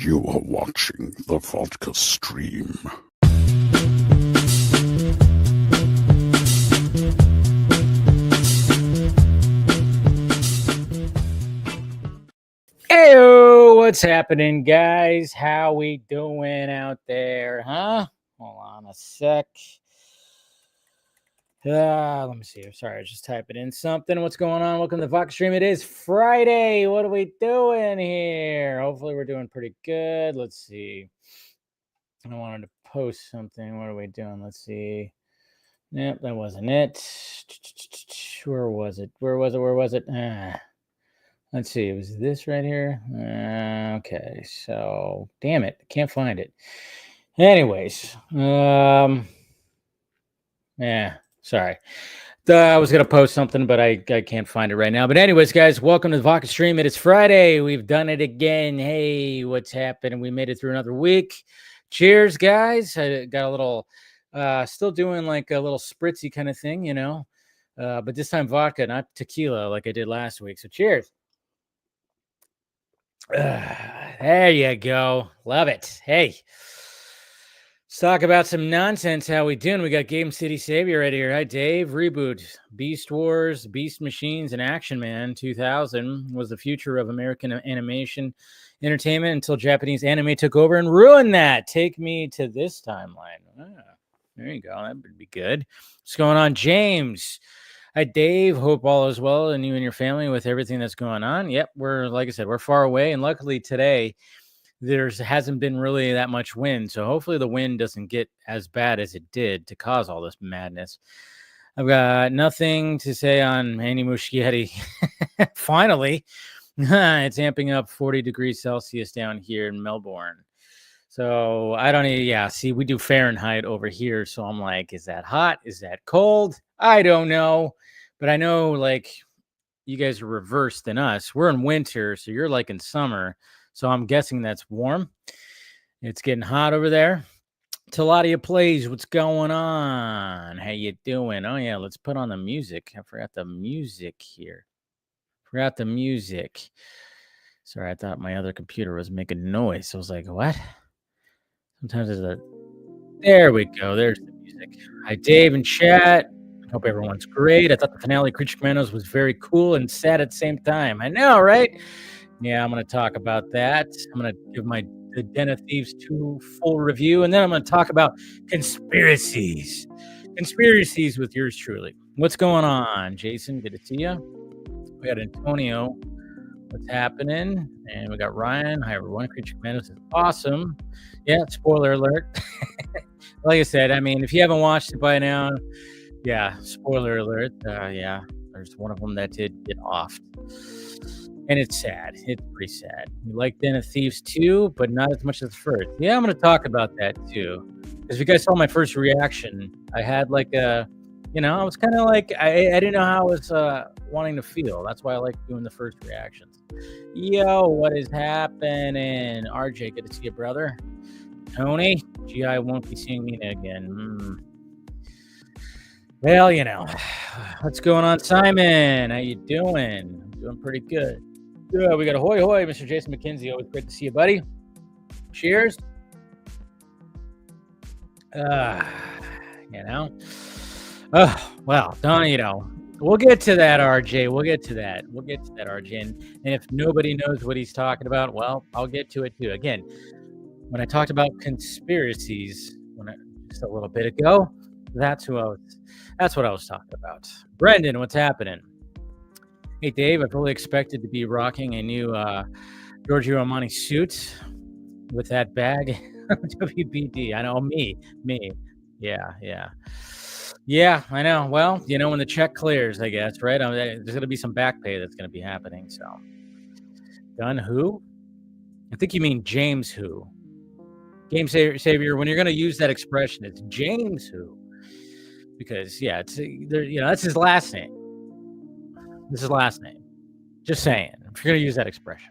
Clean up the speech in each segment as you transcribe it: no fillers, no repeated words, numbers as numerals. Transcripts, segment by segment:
You are watching the Vodka stream. Heyo, what's happening, guys? How we doing out there, huh? Hold on a sec. Let me see. I'm sorry, I was just typing in something. What's going on? Welcome to the Vodka stream. It is Friday. What are we doing here? Hopefully, we're doing pretty good. Let's see. I wanted to post something. What are we doing? Let's see. Yep, that wasn't it. Where was it? Where was it? Let's see. It was this right here. Okay. So, damn it. I can't find it. Anyways. Yeah. Sorry. I was going to post something, but I can't find it right now. But anyways, guys, welcome to the Vodka stream. It is Friday. We've done it again. Hey, what's happening? We made it through another week. Cheers, guys. I got a little, still doing like a little spritzy kind of thing, you know. But this time vodka, not tequila like I did last week. So cheers. There you go. Love it. Hey. Let's talk about some nonsense. How we doing? We got Game City Savior right here. Hi, Dave. Reboot. Beast Wars, Beast Machines, and Action Man 2000 was the future of American animation entertainment until Japanese anime took over and ruined that. Take me to this timeline. There you go. That would be good. What's going on, James? Hi, Dave. Hope all is well and you and your family with everything that's going on. Yep, like I said, we're far away. And luckily today, hasn't been really that much wind. So hopefully the wind doesn't get as bad as it did to cause all this madness. I've got nothing to say on Andy Muschietti. Finally, it's amping up 40 degrees Celsius down here in Melbourne. So I don't even, see, we do Fahrenheit over here. So I'm like, is that hot? Is that cold? I don't know. But I know like you guys are reversed than us. We're in winter. So you're like in summer. So I'm guessing that's warm. It's getting hot over there. Taladia Plays, what's going on? How you doing? Oh, yeah, let's put on the music. I forgot the music here. Sorry, I thought my other computer was making noise. I was like, what? Sometimes there's there we go. There's the music. Hi, Dave and chat. Hope everyone's great. I thought the finale of Creature Commandos was very cool and sad at the same time. I know, right? Yeah, I'm going to talk about that. I'm going to give the Den of Thieves 2 full review, and then I'm going to talk about conspiracies. Conspiracies with yours truly. What's going on, Jason? Good to see you. We got Antonio. What's happening? And we got Ryan. Hi, everyone. Creature Commandos is awesome. Yeah, spoiler alert. Like I said, I mean, if you haven't watched it by now, yeah, spoiler alert. Yeah, there's one of them that did get off. And it's sad. It's pretty sad. We like Den of Thieves 2, but not as much as the first. Yeah, I'm going to talk about that too. Because if you guys saw my first reaction, I had like I was kind of like, I didn't know how I was wanting to feel. That's why I like doing the first reactions. Yo, what is happening? RJ, good to see you, brother. Tony, I won't be seeing me again. Well, what's going on, Simon? How you doing? I'm doing pretty good. Yeah, we got a hoy, Mr. Jason McKenzie. Always great to see you, buddy. Cheers. Oh, well, we'll get to that, RJ. We'll get to that, RJ. And if nobody knows what he's talking about, well, I'll get to it too. Again, when I talked about conspiracies just a little bit ago, that's what I was talking about. Brendan, what's happening? Hey, Dave, I fully expected to be rocking a new Giorgio Armani suit with that bag. WBD. I know, me. Yeah, I know. Well, when the check clears, I guess, right? There's going to be some back pay that's going to be happening. So, Gun who? I think you mean James who. Game Savior, when you're going to use that expression, it's James who. Because, yeah, it's that's his last name. This is his last name. Just saying. If you're going to use that expression.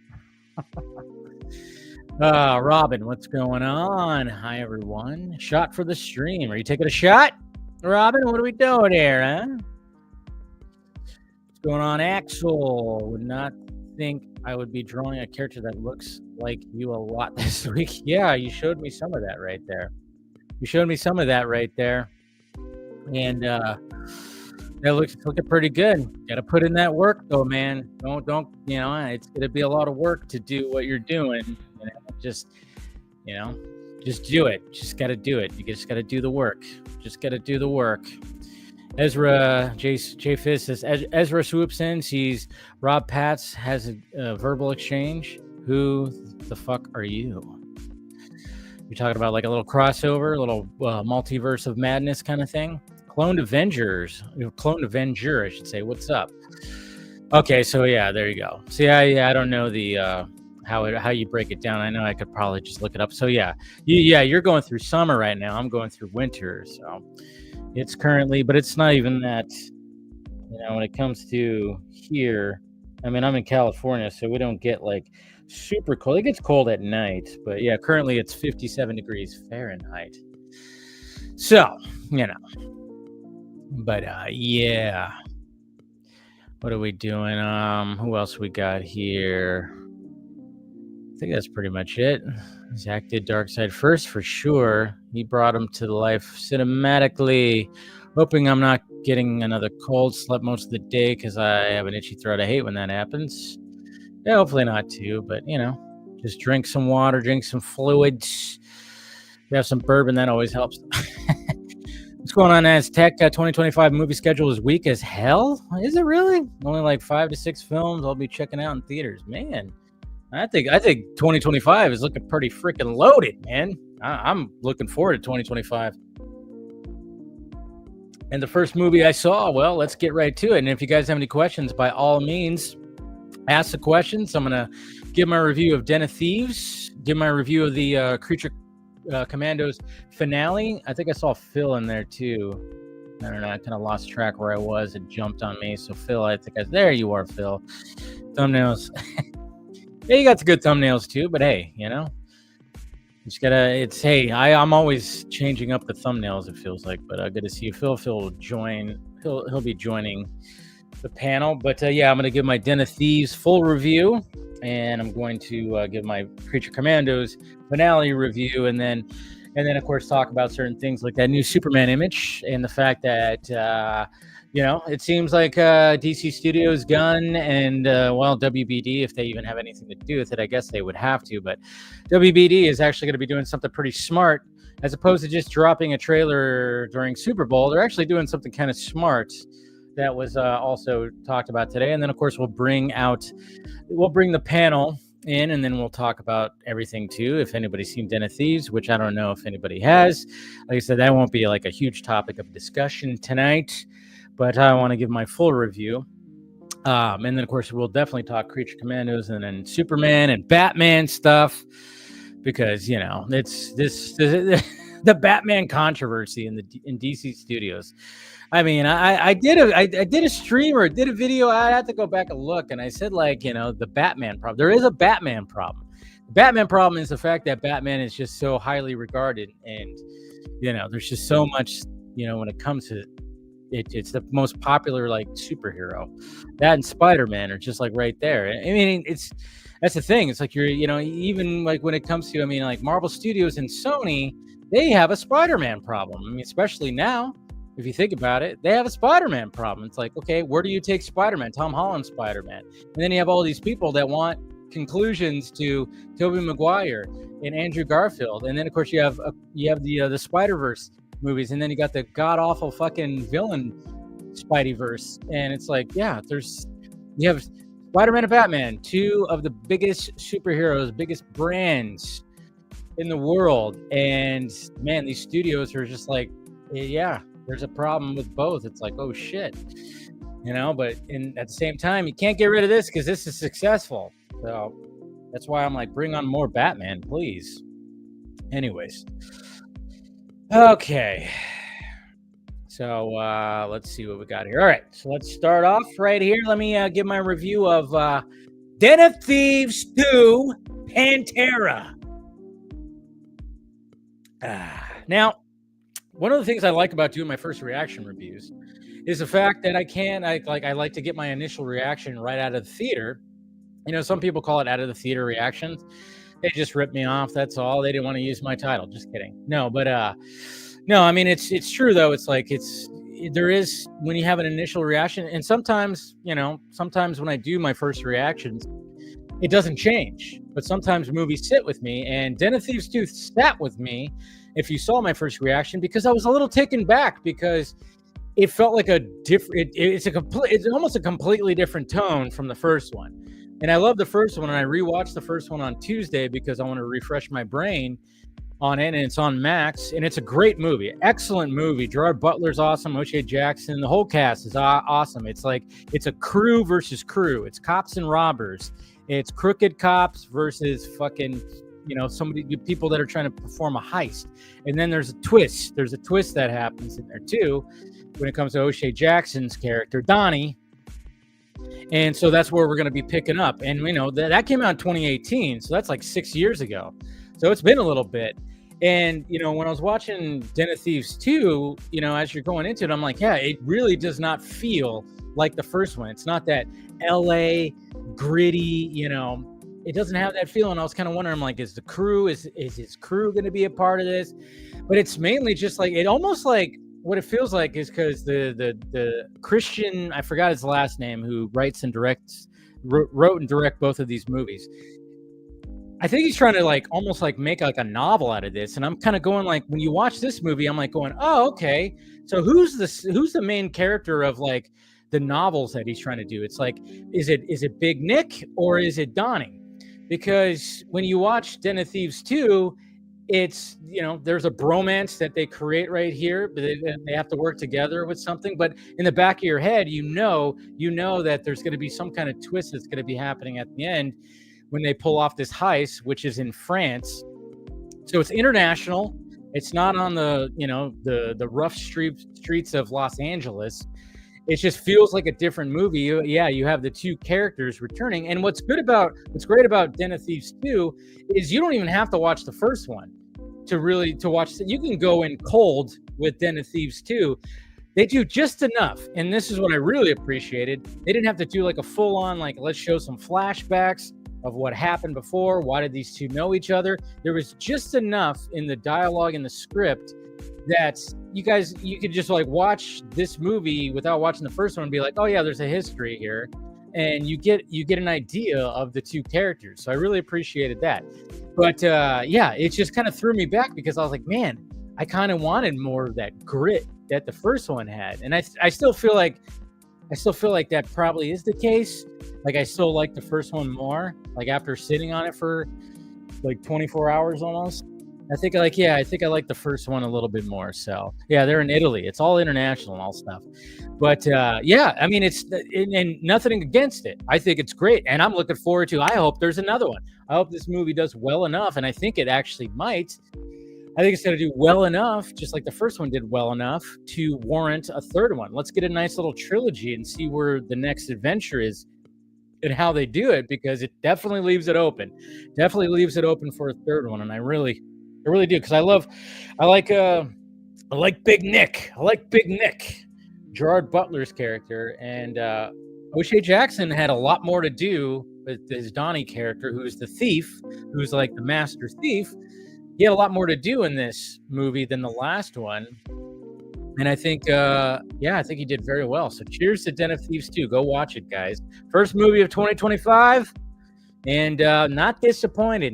Robin, what's going on? Hi, everyone. Shot for the stream. Are you taking a shot? Robin, what are we doing here, huh? What's going on, Axel? Would not think I would be drawing a character that looks like you a lot this week. Yeah, you showed me some of that right there. And that looks looking pretty good. Got to put in that work though, man. Don't it's gonna be a lot of work to do what you're doing. Just do it. Just got to do it. You just got to do the work. Ezra J Fizz says Ezra swoops in, sees Rob Patz, has a verbal exchange. Who the fuck are you? You're talking about like a little crossover, a little multiverse of madness kind of thing. Cloned Avenger, I should say. What's up? Okay, so yeah, there you go. So yeah, I don't know the how you break it down. I know I could probably just look it up. So yeah, you're going through summer right now. I'm going through winter, so it's currently, but it's not even that. When it comes to here, I mean, I'm in California, so we don't get like super cold. It gets cold at night, but yeah, currently it's 57 degrees Fahrenheit. So, but yeah. What are we doing? Who else we got here? I think that's pretty much it. Zach did Darkseid first for sure. He brought him to life cinematically. Hoping I'm not getting another cold. Slept most of the day because I have an itchy throat. I hate when that happens. Yeah, hopefully not too, but just drink some water, drink some fluids. We have some bourbon, that always helps. What's going on, Aztec? 2025 movie schedule is weak as hell. Is it really? Only like 5 to 6 films I'll be checking out in theaters. Man, I think 2025 is looking pretty freaking loaded, man. I'm looking forward to 2025. And the first movie I saw, well, let's get right to it. And if you guys have any questions, by all means, ask the questions. I'm going to give my review of Den of Thieves, give my review of the Commandos finale. I think I saw Phil in there too. I don't know. I kind of lost track where I was. It jumped on me. So Phil, I think there you are, Phil. Thumbnails. Yeah, you got the good thumbnails too, but hey, just gotta. I'm always changing up the thumbnails. It feels like, but good to see you, Phil. Phil will join. He'll be joining the panel. But yeah, I'm gonna give my Den of Thieves full review, and I'm going to give my Creature Commandos finale review, and then of course talk about certain things like that new Superman image and the fact that it seems like DC Studios Gunn and WBD, if they even have anything to do with it, I guess they would have to, but WBD is actually going to be doing something pretty smart. As opposed to just dropping a trailer during Super Bowl, they're actually doing something kind of smart that was also talked about today. And then of course we'll bring the panel in, and then we'll talk about everything too. If anybody's seen Den of Thieves, which I don't know if anybody has, like I said, that won't be like a huge topic of discussion tonight, but I want to give my full review. And then of course we'll definitely talk Creature Commandos and then Superman and Batman stuff, because it's the Batman controversy in DC Studios. I mean, I did a stream or did a video. I had to go back and look, and I said the Batman problem. There is a Batman problem. The Batman problem is the fact that Batman is just so highly regarded, and there's just so much when it comes to it. It's the most popular superhero. That and Spider-Man are just right there. I mean, that's the thing. It's like even when it comes to Marvel Studios and Sony, they have a Spider-Man problem. I mean, especially now. If you think about it, they have a Spider-Man problem. It's like, okay, where do you take Spider-Man? Tom Holland Spider-Man. And then you have all these people that want conclusions to Tobey Maguire and Andrew Garfield. And then, of course, you have the Spider-Verse movies. And then you got the god-awful fucking villain Spideyverse. And it's like, yeah, you have Spider-Man and Batman, two of the biggest superheroes, biggest brands in the world. And, man, these studios are just like, yeah. There's a problem with both. It's like, oh shit, but at the same time, you can't get rid of this because this is successful. So that's why I'm like, bring on more Batman, please. Anyways. Okay. So let's see what we got here. All right. So let's start off right here. Let me give my review of Den of Thieves 2 Pantera. Now, one of the things I like about doing my first reaction reviews is the fact that I like to get my initial reaction right out of the theater, Some people call it out of the theater reactions. They just ripped me off. That's all. They didn't want to use my title. Just kidding. No, but no, I mean, it's true though. It's like, there is, when you have an initial reaction, and sometimes when I do my first reactions, it doesn't change, but sometimes movies sit with me, and Den of Thieves 2 sat with me, if you saw my first reaction, because I was a little taken back, because it felt like a different, it's almost a completely different tone from the first one. And I love the first one, and I rewatched the first one on Tuesday because I want to refresh my brain on it, and it's on Max, and it's a great movie, excellent movie. Gerard Butler's awesome, O'Shea Jackson, the whole cast is awesome. It's like, it's a crew versus crew. It's cops and robbers. It's crooked cops versus fucking, people that are trying to perform a heist. And then there's a twist. There's a twist that happens in there too, when it comes to O'Shea Jackson's character, Donnie. And so that's where we're going to be picking up. And that came out in 2018, so that's like 6 years ago. So it's been a little bit. And, when I was watching Den of Thieves 2, as you're going into it, I'm like, yeah, it really does not feel like the first one. It's not that LA gritty, it doesn't have that feeling. I was kind of wondering, I'm like, is his crew going to be a part of this? But it's mainly just like, it almost like, what it feels like is because the Christian, I forgot his last name, who wrote and direct both of these movies. I think he's trying to like almost like make like a novel out of this. And I'm kind of going like, when you watch this movie, I'm like going, oh, okay. So who's the main character of like the novels that he's trying to do? It's like, is it Big Nick or is it Donnie? Because when you watch Den of Thieves 2, it's, there's a bromance that they create right here, but they have to work together with something. But in the back of your head, you know that there's going to be some kind of twist that's going to be happening at the end when they pull off this heist, which is in France. So it's international. It's not on the rough streets of Los Angeles. It just feels like a different movie. You have the two characters returning. And what's great about Den of Thieves 2 is you don't even have to watch the first one to watch. You can go in cold with Den of Thieves 2. They do just enough. And this is what I really appreciated. They didn't have to do like a full on, like, let's show some flashbacks of what happened before. Why did these two know each other? There was just enough in the dialogue and the script that you could just like watch this movie without watching the first one and be like, oh yeah, there's a history here, and you get an idea of the two characters. So I really appreciated that. But it just kind of threw me back, because I was like, man, I kind of wanted more of that grit that the first one had, and I still feel like that probably is the case. Like, I still like the first one more, like after sitting on it for like 24 hours almost. I think I like the first one a little bit more. So yeah, they're in Italy. It's all international and all stuff. But I mean, and nothing against it. I think it's great, and I'm looking forward to. I hope there's another one. I hope this movie does well enough, and I think it actually might. I think it's going to do well enough, just like the first one did well enough, to warrant a third one. Let's get a nice little trilogy and see where the next adventure is and how they do it, because it definitely leaves it open. Definitely leaves it open for a third one, and I really do, because I like Big Nick. I like Big Nick, Gerard Butler's character, and O'Shea Jackson had a lot more to do with his Donnie character, who's the thief, who's like the master thief. He had a lot more to do in this movie than the last one. And I think, I think he did very well. So cheers to Den of Thieves 2. Go watch it, guys. First movie of 2025. And not disappointed.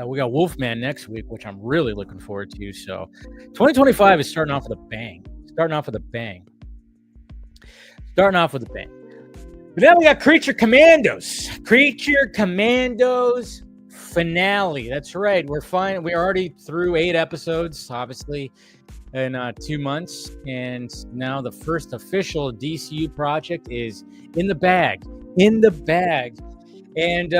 We got Wolfman next week, which I'm really looking forward to. So 2025 is starting off with a bang. But then we got Creature Commandos finale. That's right. We're fine. We're already through 8 episodes, obviously, in 2 months. And now the first official DCU project is in the bag. And,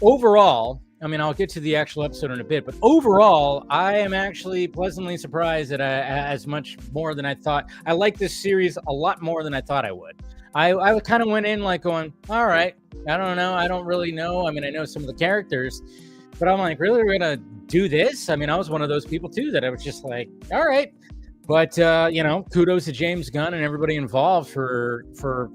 overall, I mean, I'll get to the actual episode in a bit, but overall, I am actually pleasantly surprised that as much more than I thought. I like this series a lot more than I thought I would. I kind of went in like going, all right, I don't know. I don't really know. I mean, I know some of the characters, but I'm like, really, we're going to do this? I mean, I was one of those people too, that I was just like, all right, But you know, kudos to James Gunn and everybody involved for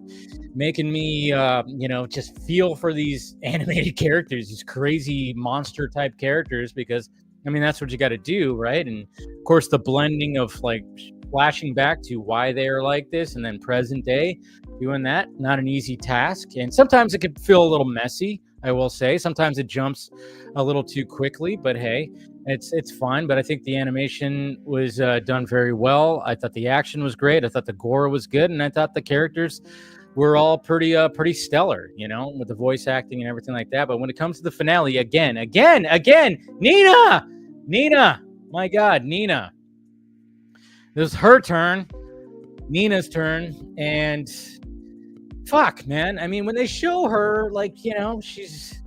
making me you know, just feel for these animated characters, these crazy monster type characters, because I mean that's what you got to do, right? And of course the blending of like flashing back to why they are like this and then present day, doing that, not an easy task. And sometimes it could feel a little messy, I will say. Sometimes it jumps a little too quickly, but hey, it's fine. But I think the animation was done very well. I thought the action was great. I thought the gore was good, and I thought the characters were all pretty stellar, you know, with the voice acting and everything like that. But when it comes to the finale, again, Nina, my God, Nina. This is her turn, Nina's turn, and fuck, man. I mean, when they show her, like, you know, she's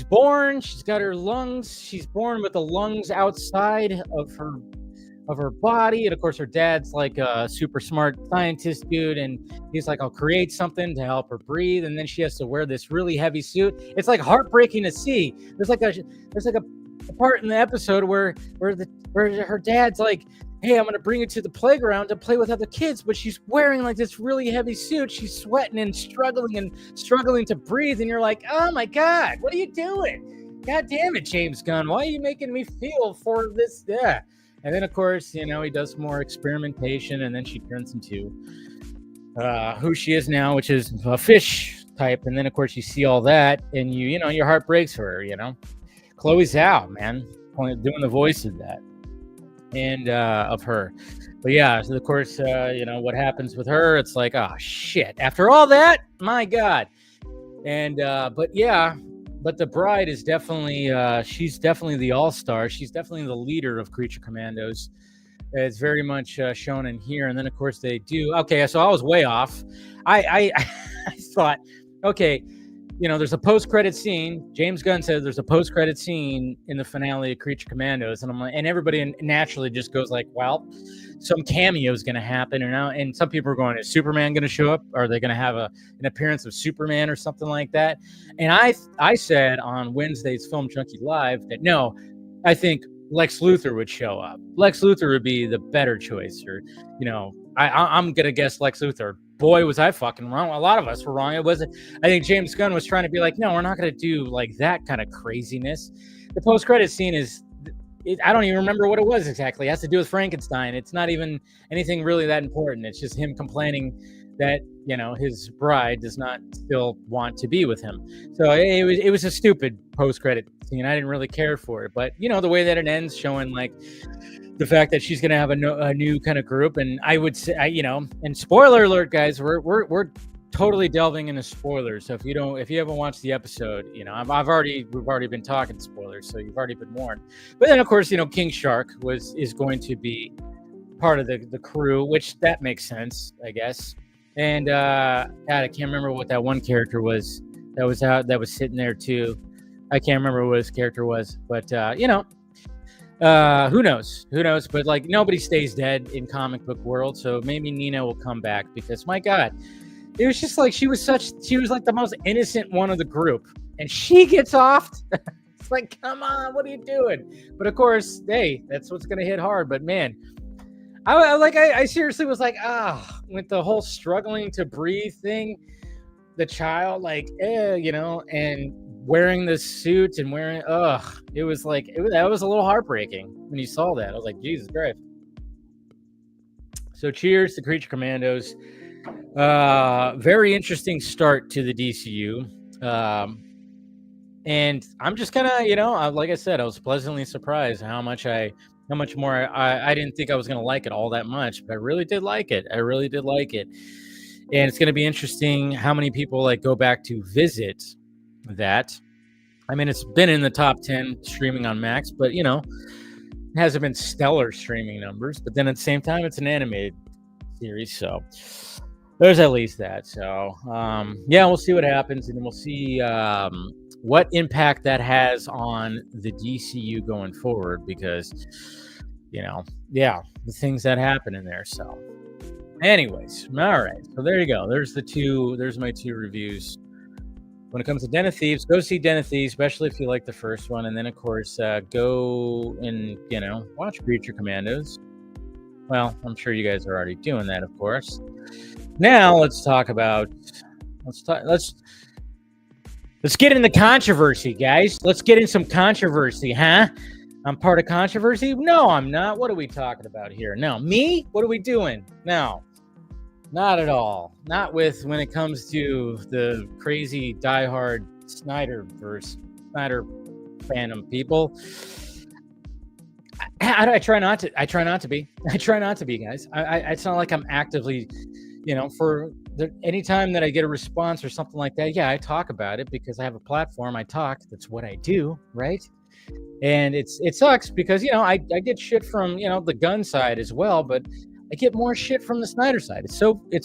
born, she's got her lungs, she's born with the lungs outside of her body, and of course her dad's like a super smart scientist dude, and he's like, I'll create something to help her breathe, and then she has to wear this really heavy suit. It's like heartbreaking to see. There's like a part in the episode where her dad's like, hey, I'm gonna bring you to the playground to play with other kids, but she's wearing like this really heavy suit. She's sweating and struggling to breathe, and you're like, oh my God, what are you doing? God damn it, James Gunn, why are you making me feel for this? Yeah. And then of course, you know, he does more experimentation, and then she turns into who she is now, which is a fish type. And then of course you see all that, and you know, your heart breaks for her, you know. Chloe Zhao, man, doing the voice of that. And of her. But yeah, so of course, you know, what happens with her, it's like, oh shit, after all that, my God. And but yeah, but the bride is definitely she's definitely the all-star. She's definitely the leader of Creature Commandos. It's very much shown in here. And then of course they do, okay, so I was way off. I thought, okay, you know, there's a post-credit scene. James Gunn says there's a post-credit scene in the finale of Creature Commandos, and I'm like, and everybody naturally just goes like, well, some cameo is going to happen, and some people are going, is Superman going to show up? Are they going to have an appearance of Superman or something like that? And I said on Wednesday's Film Junkie Live that no, I think Lex Luthor would show up. Lex Luthor would be the better choice, or you know, I'm going to guess Lex Luthor. Boy, was I fucking wrong. A lot of us were wrong. It wasn't. I think James Gunn was trying to be like, no, we're not going to do like that kind of craziness. The post-credit scene is, I don't even remember what it was exactly. It has to do with Frankenstein. It's not even anything really that important. It's just him complaining that, you know, his bride does not still want to be with him. So it was a stupid post-credit scene. I didn't really care for it. But, you know, the way that it ends, showing like the fact that she's going to have a new kind of group. And I would say, you know, and spoiler alert, guys, we're totally delving into spoilers. So if you haven't watched the episode, you know, we've already been talking spoilers, so you've already been warned. But then of course, you know, King Shark is going to be part of the crew, which that makes sense, I guess. And God, I can't remember what that one character was that was sitting there too. I can't remember what his character was, but you know, who knows? But like, nobody stays dead in comic book world, so maybe Nina will come back, because my God, it was just like she was like the most innocent one of the group, and she gets offed. It's like, come on, what are you doing? But of course, hey, that's what's gonna hit hard. But man, I seriously was like, with the whole struggling to breathe thing, the child, like, you know, and wearing this suit and it was like, that was a little heartbreaking when you saw that. I was like, Jesus Christ. So cheers to Creature Commandos. Very interesting start to the DCU. And I'm just gonna, you know, like I said, I was pleasantly surprised how much more I didn't think I was gonna like it all that much, but I really did like it. And it's gonna be interesting how many people like go back to visit that. I mean, it's been in the top 10 streaming on Max, but you know, it hasn't been stellar streaming numbers. But then at the same time, it's an animated series, so there's at least that. So yeah, we'll see what happens, and we'll see what impact that has on the DCU going forward, because you know, yeah, the things that happen in there. So anyways, all right, so there you go. There's my two reviews. When it comes to Den of Thieves, go see Den of Thieves, especially if you like the first one. And then, of course, go and, you know, watch Creature Commandos. Well, I'm sure you guys are already doing that, of course. Now let's talk about. Let's get into controversy, guys. Let's get in some controversy, huh? I'm part of controversy? No, I'm not. What are we talking about here? No, me? What are we doing? No, not at all. Not with when it comes to the crazy diehard Snyder fandom people. I try not to. I try not to be. I try not to be, guys. It's not like I'm actively, anytime that I get a response or something like that, yeah, I talk about it because I have a platform. I talk. That's what I do, right? And it sucks because I get shit from the gun side as well, but I get more shit from the Snyder side. It's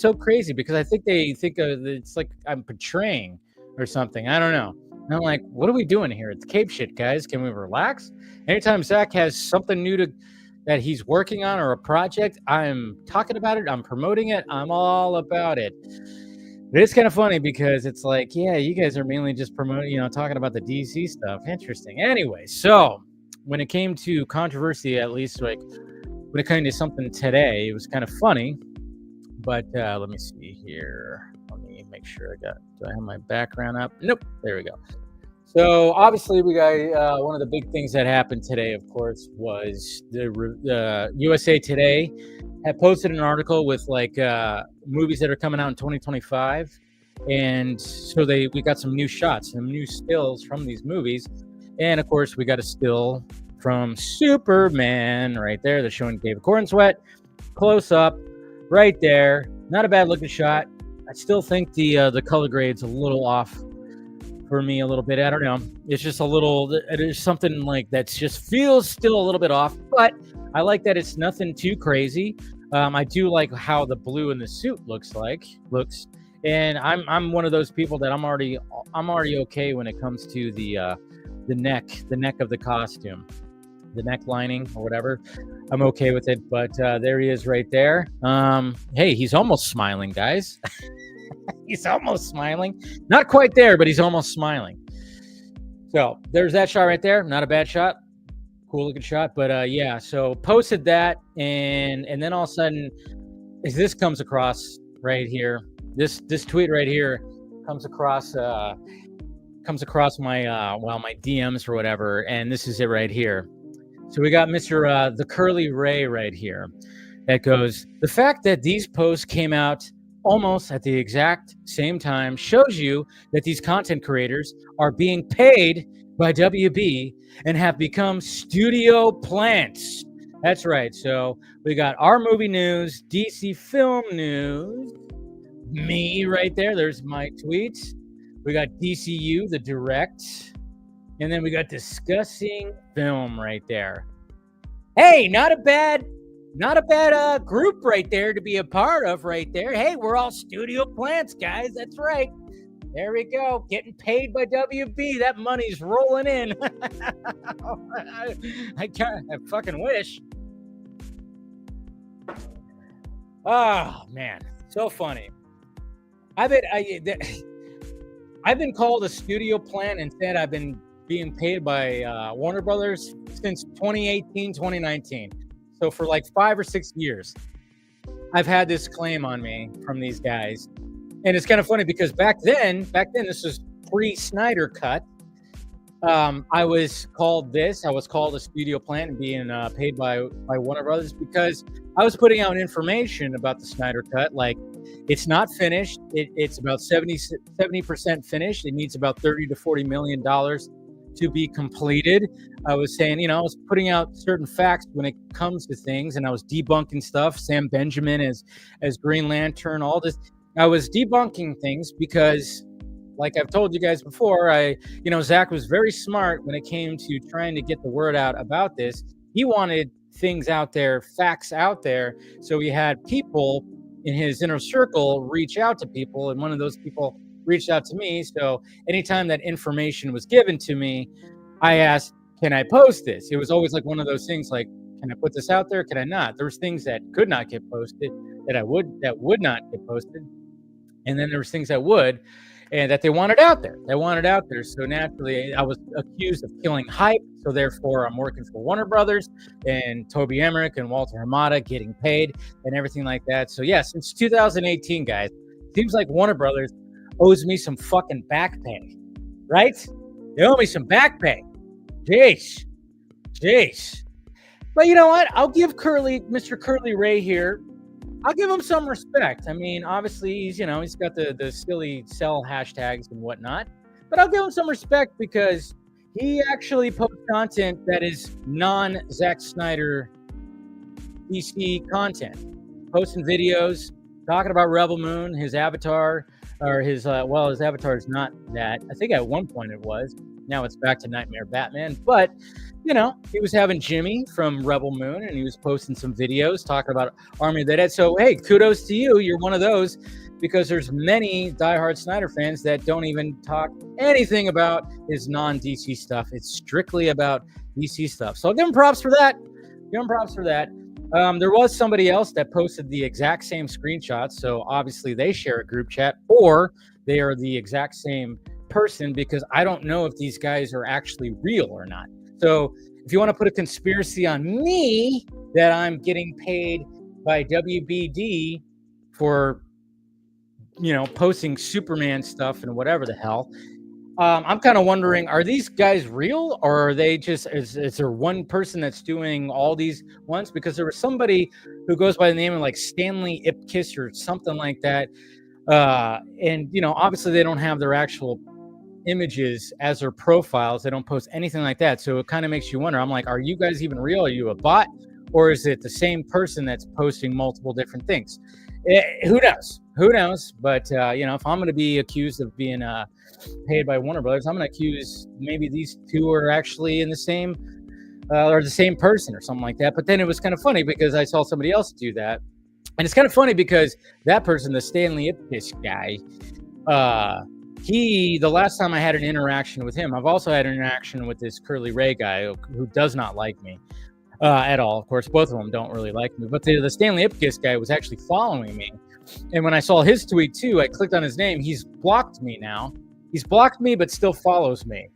so crazy because I think they think it's like I'm portraying or something. I don't know. And I'm like, what are we doing here? It's cape shit, guys. Can we relax? Anytime Zach has something new that he's working on or a project, I'm talking about it. I'm promoting it. I'm all about it. But it's kind of funny because it's like, yeah, you guys are mainly just promoting, talking about the DC stuff. Interesting. Anyway, so when it came to controversy, at least like when it came to something today, it was kind of funny. But let me see here. Let me make sure do I have my background up? Nope. There we go. So obviously we got one of the big things that happened today, of course, was the USA Today had posted an article with like movies that are coming out in 2025, and so we got some new shots, some new stills from these movies, and of course we got a still from Superman right there. They're showing David Cornsweet close up right there. Not a bad looking shot. I still think the color grade's a little off for me a little bit. I don't know. It's just a little, there's something like that just feels still a little bit off, but I like that it's nothing too crazy. I do like how the blue in the suit looks, and I'm one of those people that I'm already okay when it comes to the neck of the costume, the neck lining or whatever. I'm okay with it, but there he is right there. Hey, he's almost smiling, guys. He's almost smiling. Not quite there, but he's almost smiling. So there's that shot right there. Not a bad shot. Cool looking shot. But yeah, so posted that, and then all of a sudden, as this comes across right here, this tweet right here comes across my my DMs or whatever, and this is it right here. So we got Mr. The Curly Ray right here that goes, the fact that these posts came out almost at the exact same time shows you that these content creators are being paid by WB and have become studio plants. That's right. So we got our movie news, DC film news, me right there. There's my tweets. We got DCU, the direct, and then we got discussing film right there. Hey, not a bad group right there to be a part of right there. Hey, we're all studio plants, guys. That's right. There we go. Getting paid by WB. That money's rolling in. I fucking wish. Oh, man. So funny. I've been called a studio plant, and said I've been being paid by Warner Brothers since 2018, 2019. So for like 5 or 6 years, I've had this claim on me from these guys. And it's kind of funny because back then, this was pre-Snyder cut. I was called a studio plant and being paid by Warner Brothers because I was putting out information about the Snyder cut. Like, it's not finished. It's about 70% finished. It needs about $30 to $40 million to be completed. I was saying, I was putting out certain facts when it comes to things, and I was debunking stuff. Sam Benjamin as Green Lantern, all this. I was debunking things because, like I've told you guys before, Zach was very smart when it came to trying to get the word out about this. He wanted things out there, facts out there, so he had people in his inner circle reach out to people, and one of those people reached out to me. So anytime that information was given to me, I asked, can I post this? It was always like one of those things like, can I put this out there? Can I not? There was things that could not get posted that would not get posted. And then there was things that would. and that they wanted out there. They wanted out there. So naturally, I was accused of killing hype. So therefore, I'm working for Warner Brothers and Toby Emmerich and Walter Hamada, getting paid and everything like that. So yeah, since 2018, guys, seems like Warner Brothers owes me some fucking back pay, right? They owe me some back pay. Jeez. But you know what? I'll give Mr. Curly Ray here, I'll give him some respect. I mean, obviously, he's got the silly sell hashtags and whatnot, but I'll give him some respect because he actually posts content that is non-Zack Snyder DC content, posting videos, talking about Rebel Moon, his avatar, or his avatar is not that. I think at one point it was. Now it's back to Nightmare Batman, but he was having Jimmy from Rebel Moon, and he was posting some videos talking about Army of the Dead. So, hey, kudos to you. You're one of those, because there's many diehard Snyder fans that don't even talk anything about his non-DC stuff. It's strictly about DC stuff. So I'll give him props for that. There was somebody else that posted the exact same screenshots. So obviously they share a group chat, or they are the exact same person, because I don't know if these guys are actually real or not. So if you want to put a conspiracy on me that I'm getting paid by WBD for, posting Superman stuff and whatever the hell, I'm kind of wondering, are these guys real, or are they just, is there one person that's doing all these ones? Because there was somebody who goes by the name of like Stanley Ipkiss or something like that. And, obviously they don't have their actual images as their profiles. They don't post anything like that. So it kind of makes you wonder. I'm like, are you guys even real? Are you a bot, or is it the same person that's posting multiple different things? Who knows? But if I'm going to be accused of being paid by Warner Brothers, I'm going to accuse maybe these two are actually in the same or the same person or something like that. But then it was kind of funny because I saw somebody else do that, and it's kind of funny because that person, the Stanley Ipkiss guy, the last time I had an interaction with him, I've also had an interaction with this Curly Ray guy who does not like me at all. Of course, both of them don't really like me. But the Stanley Ipkiss guy was actually following me. And when I saw his tweet too, I clicked on his name. He's blocked me now. He's blocked me, but still follows me.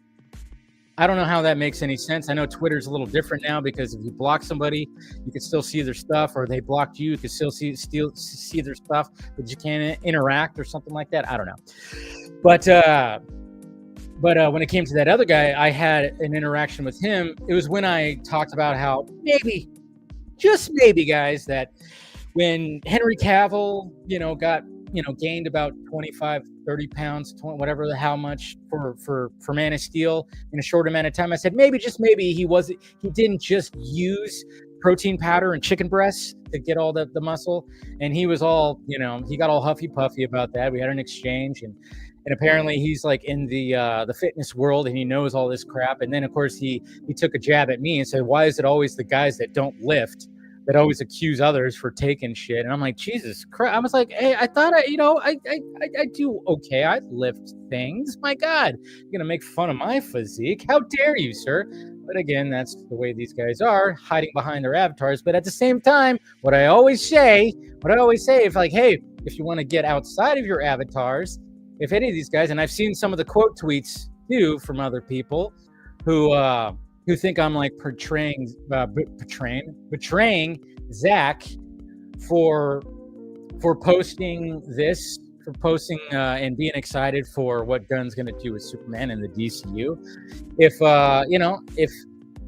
I don't know how that makes any sense. I know Twitter's a little different now, because if you block somebody, you can still see their stuff, or they blocked you can still see their stuff, but you can't interact or something like that. I don't know. But when it came to that other guy, I had an interaction with him. It was when I talked about how maybe, just maybe, guys, that when Henry Cavill, gained about 25, 30 pounds, how much for Man of Steel in a short amount of time. I said, maybe, just maybe, he didn't just use protein powder and chicken breasts to get all the muscle. And he was all, he got all huffy puffy about that. We had an exchange, and apparently he's like in the fitness world, and he knows all this crap. And then of course he took a jab at me and said, why is it always the guys that don't lift that always accuse others for taking shit? And I'm like, Jesus Christ. I was like, hey, I thought I do okay. I lift things. My God, you're going to make fun of my physique. How dare you, sir? But again, that's the way these guys are, hiding behind their avatars. But at the same time, what I always say, if like, hey, if you want to get outside of your avatars, if any of these guys, and I've seen some of the quote tweets too from other people who think I'm like betraying Zach for posting this, for posting and being excited for what Gunn's going to do with Superman in the DCU.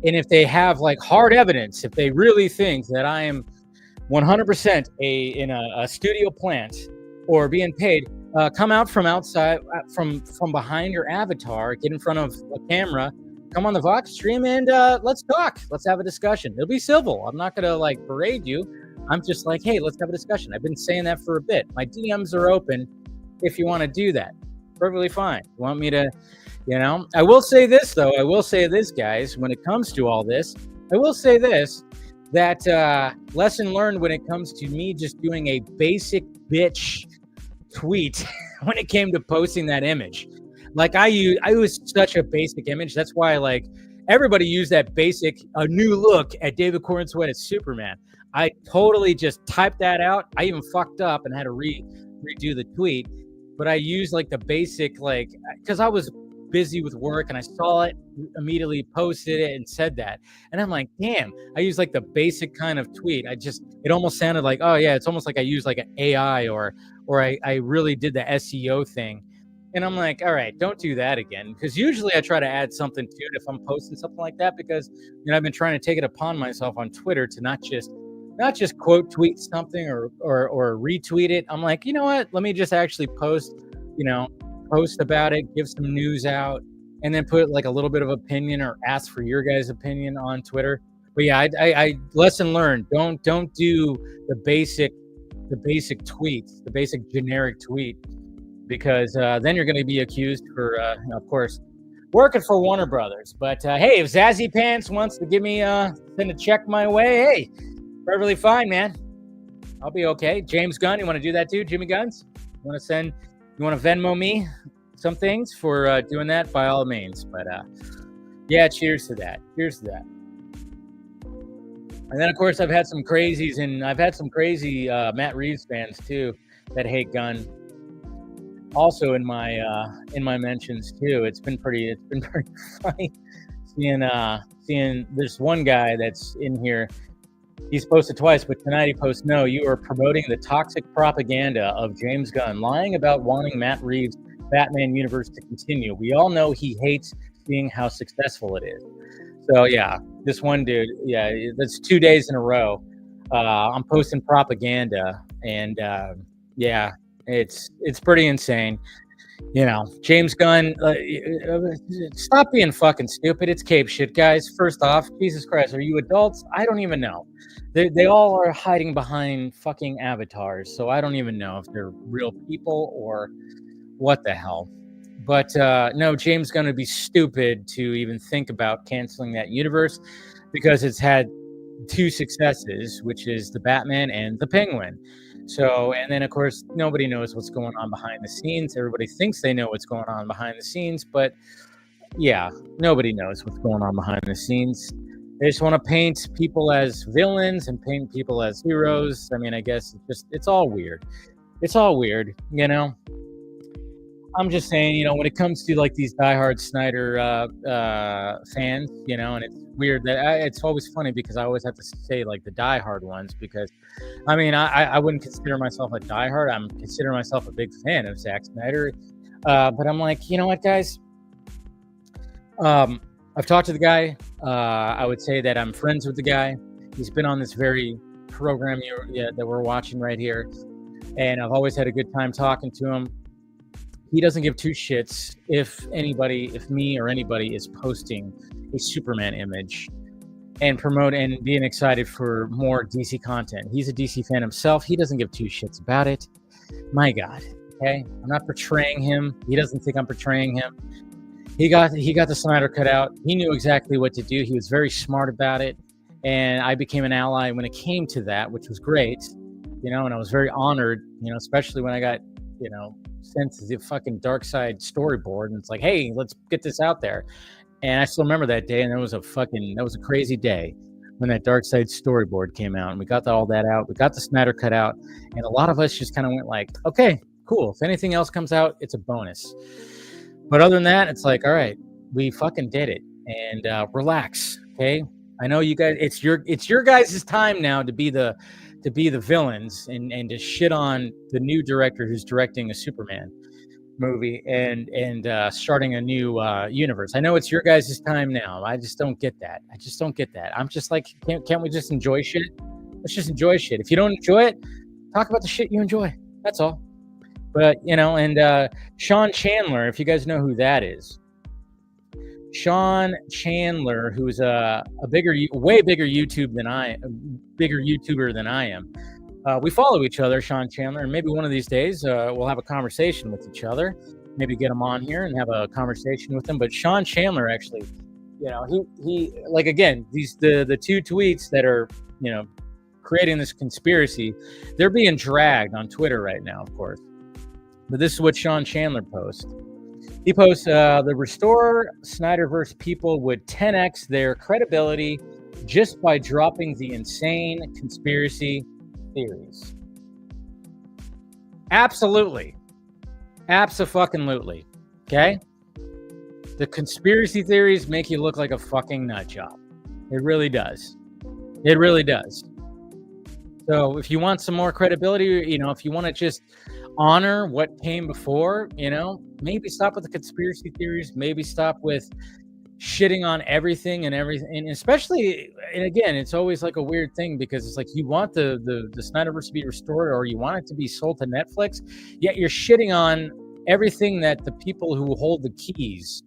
If they have like hard evidence, if they really think that I am 100% in a studio plant or being paid, come out from outside, from behind your avatar, get in front of a camera, come on the Vodka stream, and let's talk. Let's have a discussion. It'll be civil. I'm not going to like berate you. I'm just like, hey, let's have a discussion. I've been saying that for a bit. My DMs are open if you want to do that. Perfectly fine. You want me to, I will say this, though. I will say this, guys, when it comes to all this, I will say this, that lesson learned when it comes to me just doing a basic bitch tweet when it came to posting that image. Like I used such a basic image. That's why like everybody used that basic, a new look at David Corenswet as Superman. I totally just typed that out. I even fucked up and had to redo the tweet. but I use like the basic, like, because I was busy with work and I saw it, immediately posted it and said that. And I'm like, damn, I use like the basic kind of tweet. It almost sounded like, oh yeah, it's almost like I use like an AI or I really did the SEO thing. And I'm like, all right, don't do that again. Because usually I try to add something to it if I'm posting something like that, because I've been trying to take it upon myself on Twitter to not just quote tweet something or retweet it. I'm like, you know what? Let me just actually post about it, give some news out, and then put like a little bit of opinion or ask for your guys' opinion on Twitter. But yeah, I lesson learned. Don't do the basic tweets, the basic generic tweet, because then you're going to be accused for, of course, working for Warner Brothers. But hey, if Zazzy Pants wants to give me send a check my way, hey, perfectly fine, man. I'll be okay. James Gunn, you want to do that too? Jimmy Guns, you want to Venmo me some things for doing that? By all means. But yeah, cheers to that. Cheers to that. And then, of course, I've had some crazy Matt Reeves fans too that hate Gunn. Also in my mentions too. It's been pretty funny seeing this one guy that's in here. He's posted twice, but tonight he posts, "No, you are promoting the toxic propaganda of James Gunn, lying about wanting Matt Reeves' Batman universe to continue. We all know he hates seeing how successful it is." So yeah, this one dude, yeah, that's 2 days in a row. I'm posting propaganda, and yeah, it's pretty insane. James Gunn, stop being fucking stupid. It's cape shit, guys. First off, Jesus Christ, are you adults? I don't even know. They all are hiding behind fucking avatars, so I don't even know if they're real people or what the hell. But no, James Gunn would be stupid to even think about canceling that universe, because it's had 2 successes, which is the Batman and the Penguin. So, and then of course, nobody knows what's going on behind the scenes. Everybody thinks they know what's going on behind the scenes, but yeah, nobody knows what's going on behind the scenes. They just want to paint people as villains and paint people as heroes. I mean, I guess it's all weird. It's all weird, I'm just saying, when it comes to like these diehard Snyder fans, and it's weird that it's always funny because I always have to say like the diehard ones, because I mean, I wouldn't consider myself a diehard. I'm considering myself a big fan of Zack Snyder. But I'm like, you know what, guys? I've talked to the guy. I would say that I'm friends with the guy. He's been on this very program that we're watching right here. And I've always had a good time talking to him. He doesn't give 2 shits if me or anybody is posting a Superman image and being excited for more DC content. He's a DC fan himself. He doesn't give 2 shits about it. My God. Okay. I'm not portraying him. He doesn't think I'm portraying him. He got the Snyder cut out. He knew exactly what to do. He was very smart about it. And I became an ally when it came to that, which was great. And I was very honored, especially when I got, sent the fucking Dark Side storyboard, and it's like, hey, let's get this out there. And I still remember that day, and that was a crazy day when that Dark Side storyboard came out, and we got all that out. We got the Snyder cut out, and a lot of us just kind of went like, okay, cool. If anything else comes out, it's a bonus. But other than that, it's like, all right, we fucking did it, and relax, okay? I know you guys. It's your guys' time now to be the villains and to shit on the new director who's directing a Superman movie and starting a new universe. I know it's your guys' time now. I just don't get that. I'm just like, can't we just enjoy shit? Let's just enjoy shit. If you don't enjoy it, talk about the shit you enjoy. That's all. But and Sean Chandler, if you guys know who that is. Sean Chandler, who's a way bigger YouTuber than I am. We follow each other, Sean Chandler, and maybe one of these days we'll have a conversation with each other. Maybe get him on here and have a conversation with him. But Sean Chandler actually, he like, again, the 2 tweets that are creating this conspiracy, they're being dragged on Twitter right now, of course. But this is what Sean Chandler posts. He posts, the Restore Snyderverse people would 10x their credibility just by dropping the insane conspiracy theories. Absolutely. Abso-fucking-lutely. Okay? The conspiracy theories make you look like a fucking nut job. It really does. It really does. So if you want some more credibility, you know, if you want to just honor what came before, you know, maybe stop with the conspiracy theories, maybe stop with shitting on everything and everything, and especially, and again, it's always like a weird thing because it's like you want the Snyderverse to be restored or you want it to be sold to Netflix, yet you're shitting on everything that the people who hold the keys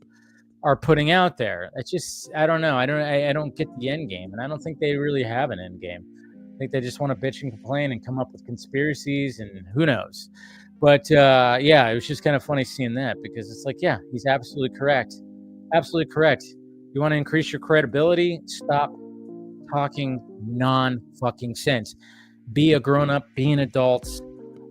are putting out there. It's just, I don't know. I don't get the end game, and I don't think they really have an end game. I think they just want to bitch and complain and come up with conspiracies and who knows. But yeah, it was just kind of funny seeing that because it's like, yeah, he's absolutely correct. Absolutely correct. You want to increase your credibility? Stop talking non-fucking sense. Be a grown-up, be an adult.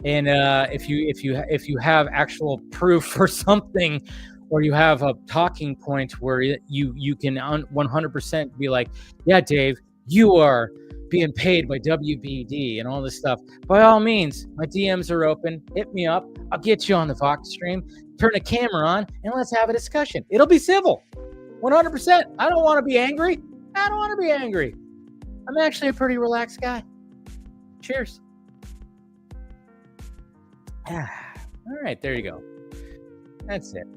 And if you have actual proof or something, or you have a talking point where you can 100% be like, yeah, Dave, you are being paid by WBD and all this stuff. By all means, my DMs are open. Hit me up. I'll get you on the Vodka stream. Turn a camera on and let's have a discussion. It'll be civil. 100%. I don't want to be angry. I don't want to be angry. I'm actually a pretty relaxed guy. Cheers. All right, there you go. That's it.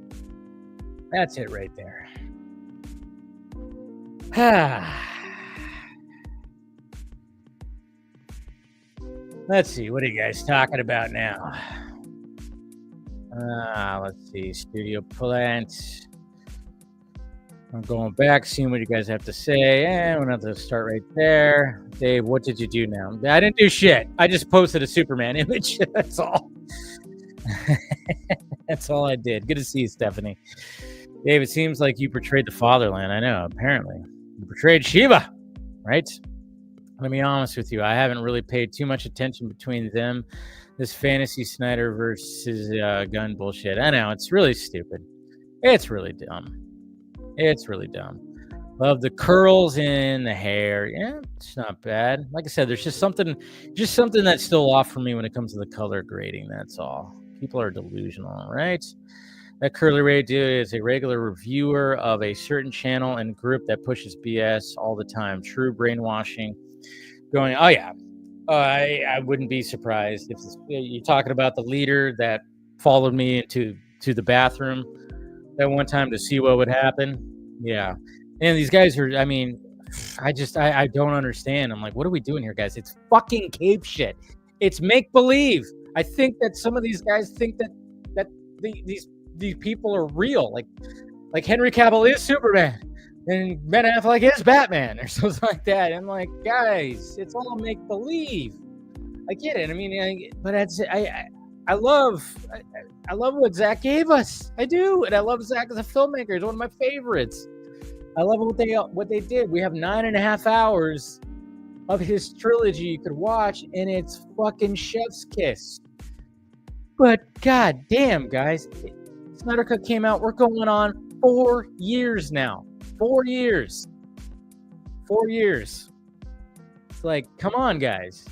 That's it right there. Let's see. What are you guys talking about now? Let's see. Studio Plant. I'm going back, seeing what you guys have to say. And we're going to have to start right there. Dave, what did you do now? I didn't do shit. I just posted a Superman image. That's all. That's all I did. Good to see you, Stephanie. Dave, it seems like you portrayed the fatherland. I know, apparently. You portrayed Shiva, right? Let me be honest with you. I haven't really paid too much attention between them. This fantasy Snyder versus gun bullshit. I know, it's really stupid. It's really dumb. It's really dumb. Love the curls in the hair. Yeah, it's not bad. Like I said, there's just something that's still off for me when it comes to the color grading. That's all. People are delusional, right? That Curly Ray dude is a regular reviewer of a certain channel and group that pushes BS all the time. True brainwashing. Going, oh yeah, I wouldn't be surprised if you're talking about the leader that followed me into the bathroom that one time to see what would happen. Yeah, and these guys are. I mean, I don't understand. I'm like, what are we doing here, guys? It's fucking cave shit. It's make believe. I think that some of these guys think that these people are real. Like Henry Cavill is Superman. And Ben Affleck is Batman or something like that. And I'm like, guys, it's all make believe. I get it. I mean, but I love what Zach gave us. I do, and I love Zach as a filmmaker. He's one of my favorites. I love what they did. We have 9.5 hours of his trilogy you could watch, and it's fucking chef's kiss. But god damn, guys, Snyder Cut came out. We're going on 4 years now. 4 years. 4 years. It's like, come on, guys.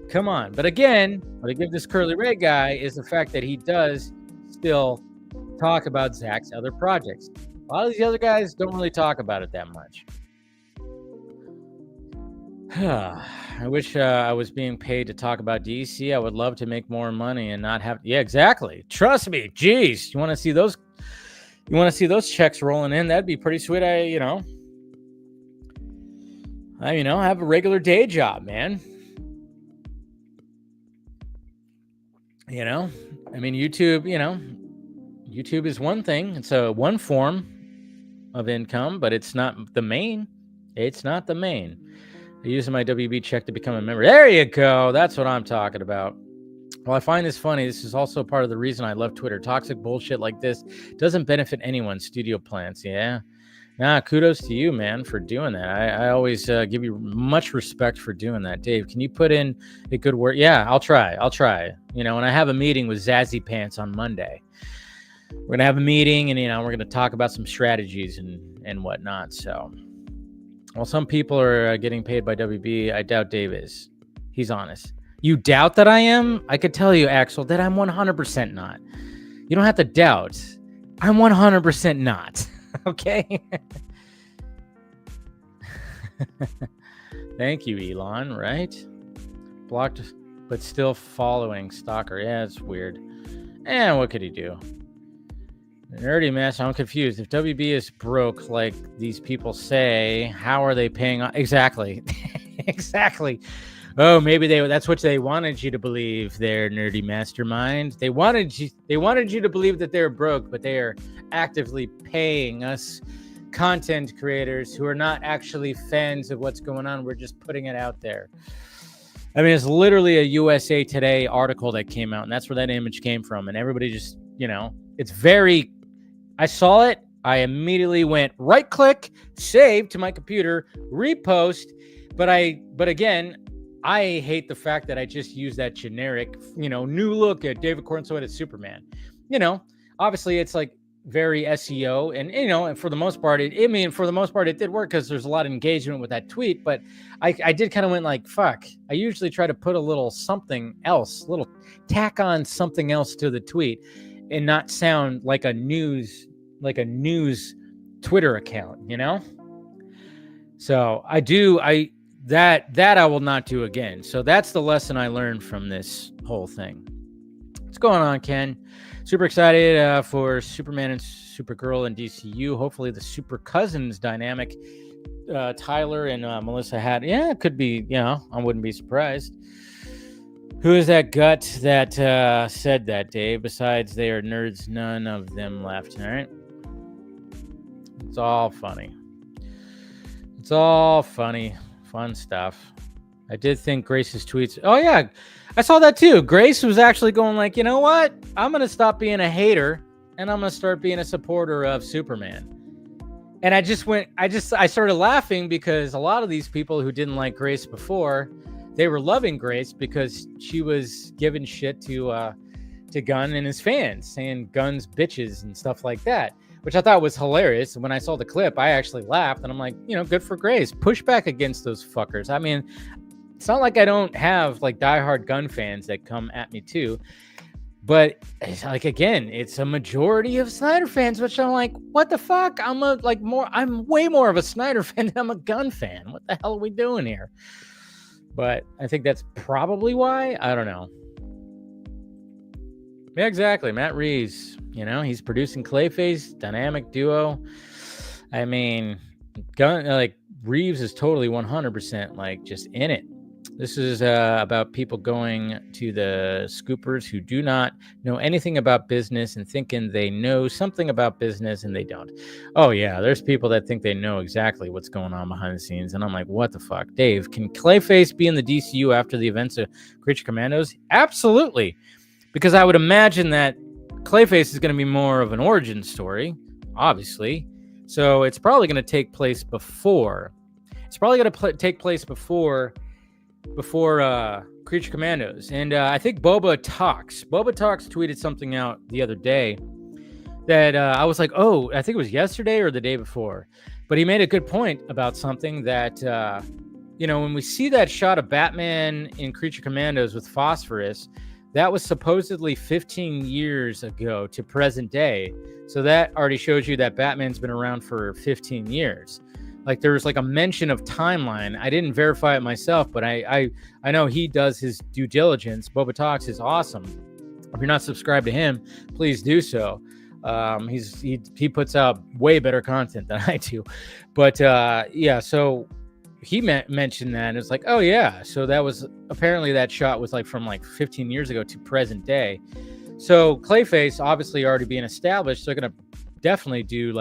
Come on. But again, what I give this Curly Ray guy is the fact that he does still talk about Zach's other projects. A lot of these other guys don't really talk about it that much. I wish I was being paid to talk about DC. I would love to make more money and not have... Yeah, exactly. Trust me. Jeez. You want to see those... You want to see those checks rolling in? That'd be pretty sweet. I have a regular day job, man. I mean, YouTube is one thing. It's one form of income, but it's not the main. It's not the main. I'm using my WB check to become a member. There you go. That's what I'm talking about. Well, I find this funny. This is also part of the reason I love Twitter. Toxic bullshit like this doesn't benefit anyone. Studio plants, yeah. Nah, kudos to you, man, for doing that. I always give you much respect for doing that. Dave, can you put in a good word? Yeah, I'll try. And I have a meeting with Zazzy Pants on Monday. We're going to have a meeting, and, we're going to talk about some strategies and whatnot. So, while some people are getting paid by WB, I doubt Dave is. He's honest. You doubt that I am? I could tell you, Axel, that I'm 100% not. You don't have to doubt. I'm 100% not. Okay? Thank you, Elon, right? Blocked, but still following stalker. Yeah, it's weird. And what could he do? Nerdy mess. I'm confused. If WB is broke, like these people say, how are they paying? Exactly. Exactly. Oh, maybe that's what they wanted you to believe, their nerdy mastermind. They wanted you to believe that they're broke, but they are actively paying us content creators who are not actually fans of what's going on. We're just putting it out there. I mean, it's literally a USA Today article that came out, and that's where that image came from. And everybody just, it's very, I saw it. I immediately went right click, save to my computer, repost. But again, I hate the fact that I just use that generic, new look at David Cornswet as Superman. Obviously it's like very SEO, and for the most part, it did work because there's a lot of engagement with that tweet. But I did kind of went like, fuck. I usually try to put a little something else, little tack on something else to the tweet, and not sound like a news Twitter account, So that I will not do again. So that's the lesson I learned from this whole thing. What's going on, Ken? Super excited for Superman and Supergirl and DCU. Hopefully the Super Cousins dynamic, Tyler and Melissa had. Yeah, it could be, I wouldn't be surprised. Who is that gut that said that, Dave? Besides they are nerds, none of them left. All right. It's all funny. It's all funny. Fun stuff. I did think Grace's tweets. Oh, yeah. I saw that too. Grace was actually going like, you know what? I'm going to stop being a hater and I'm going to start being a supporter of Superman. And I started laughing because a lot of these people who didn't like Grace before, they were loving Grace because she was giving shit to Gunn and his fans, saying Gunn's bitches and stuff like that, which I thought was hilarious. And when I saw the clip, I actually laughed and I'm like, good for Grace. Push back against those fuckers. I mean, it's not like I don't have like diehard Gunn fans that come at me too. But it's like, again, it's a majority of Snyder fans, which I'm like, what the fuck? I'm way more of a Snyder fan than I'm a Gunn fan. What the hell are we doing here? But I think that's probably why. I don't know. Yeah, exactly. Matt Reeves, he's producing Clayface, dynamic duo. I mean, Reeves is totally 100% just in it. This is about people going to the scoopers who do not know anything about business and thinking they know something about business and they don't. Oh, yeah, there's people that think they know exactly what's going on behind the scenes. And I'm like, what the fuck? Dave, can Clayface be in the DCU after the events of Creature Commandos? Absolutely. Because I would imagine that Clayface is going to be more of an origin story, obviously. So it's probably going to take place before. Before Creature Commandos. And I think Boba Talks tweeted something out the other day that I was like, oh, I think it was yesterday or the day before. But he made a good point about something that, when we see that shot of Batman in Creature Commandos with Phosphorus, that was supposedly 15 years ago to present day. So that already shows you that Batman's been around for 15 years. Like there was like a mention of timeline. I didn't verify it myself, but I know he does his due diligence. Boba Talks is awesome. If you're not subscribed to him, please do so. He puts out way better content than I do. But so he mentioned that and it's like, oh yeah. So that was apparently that shot was from 15 years ago to present day. So Clayface obviously already being established. So they're gonna definitely do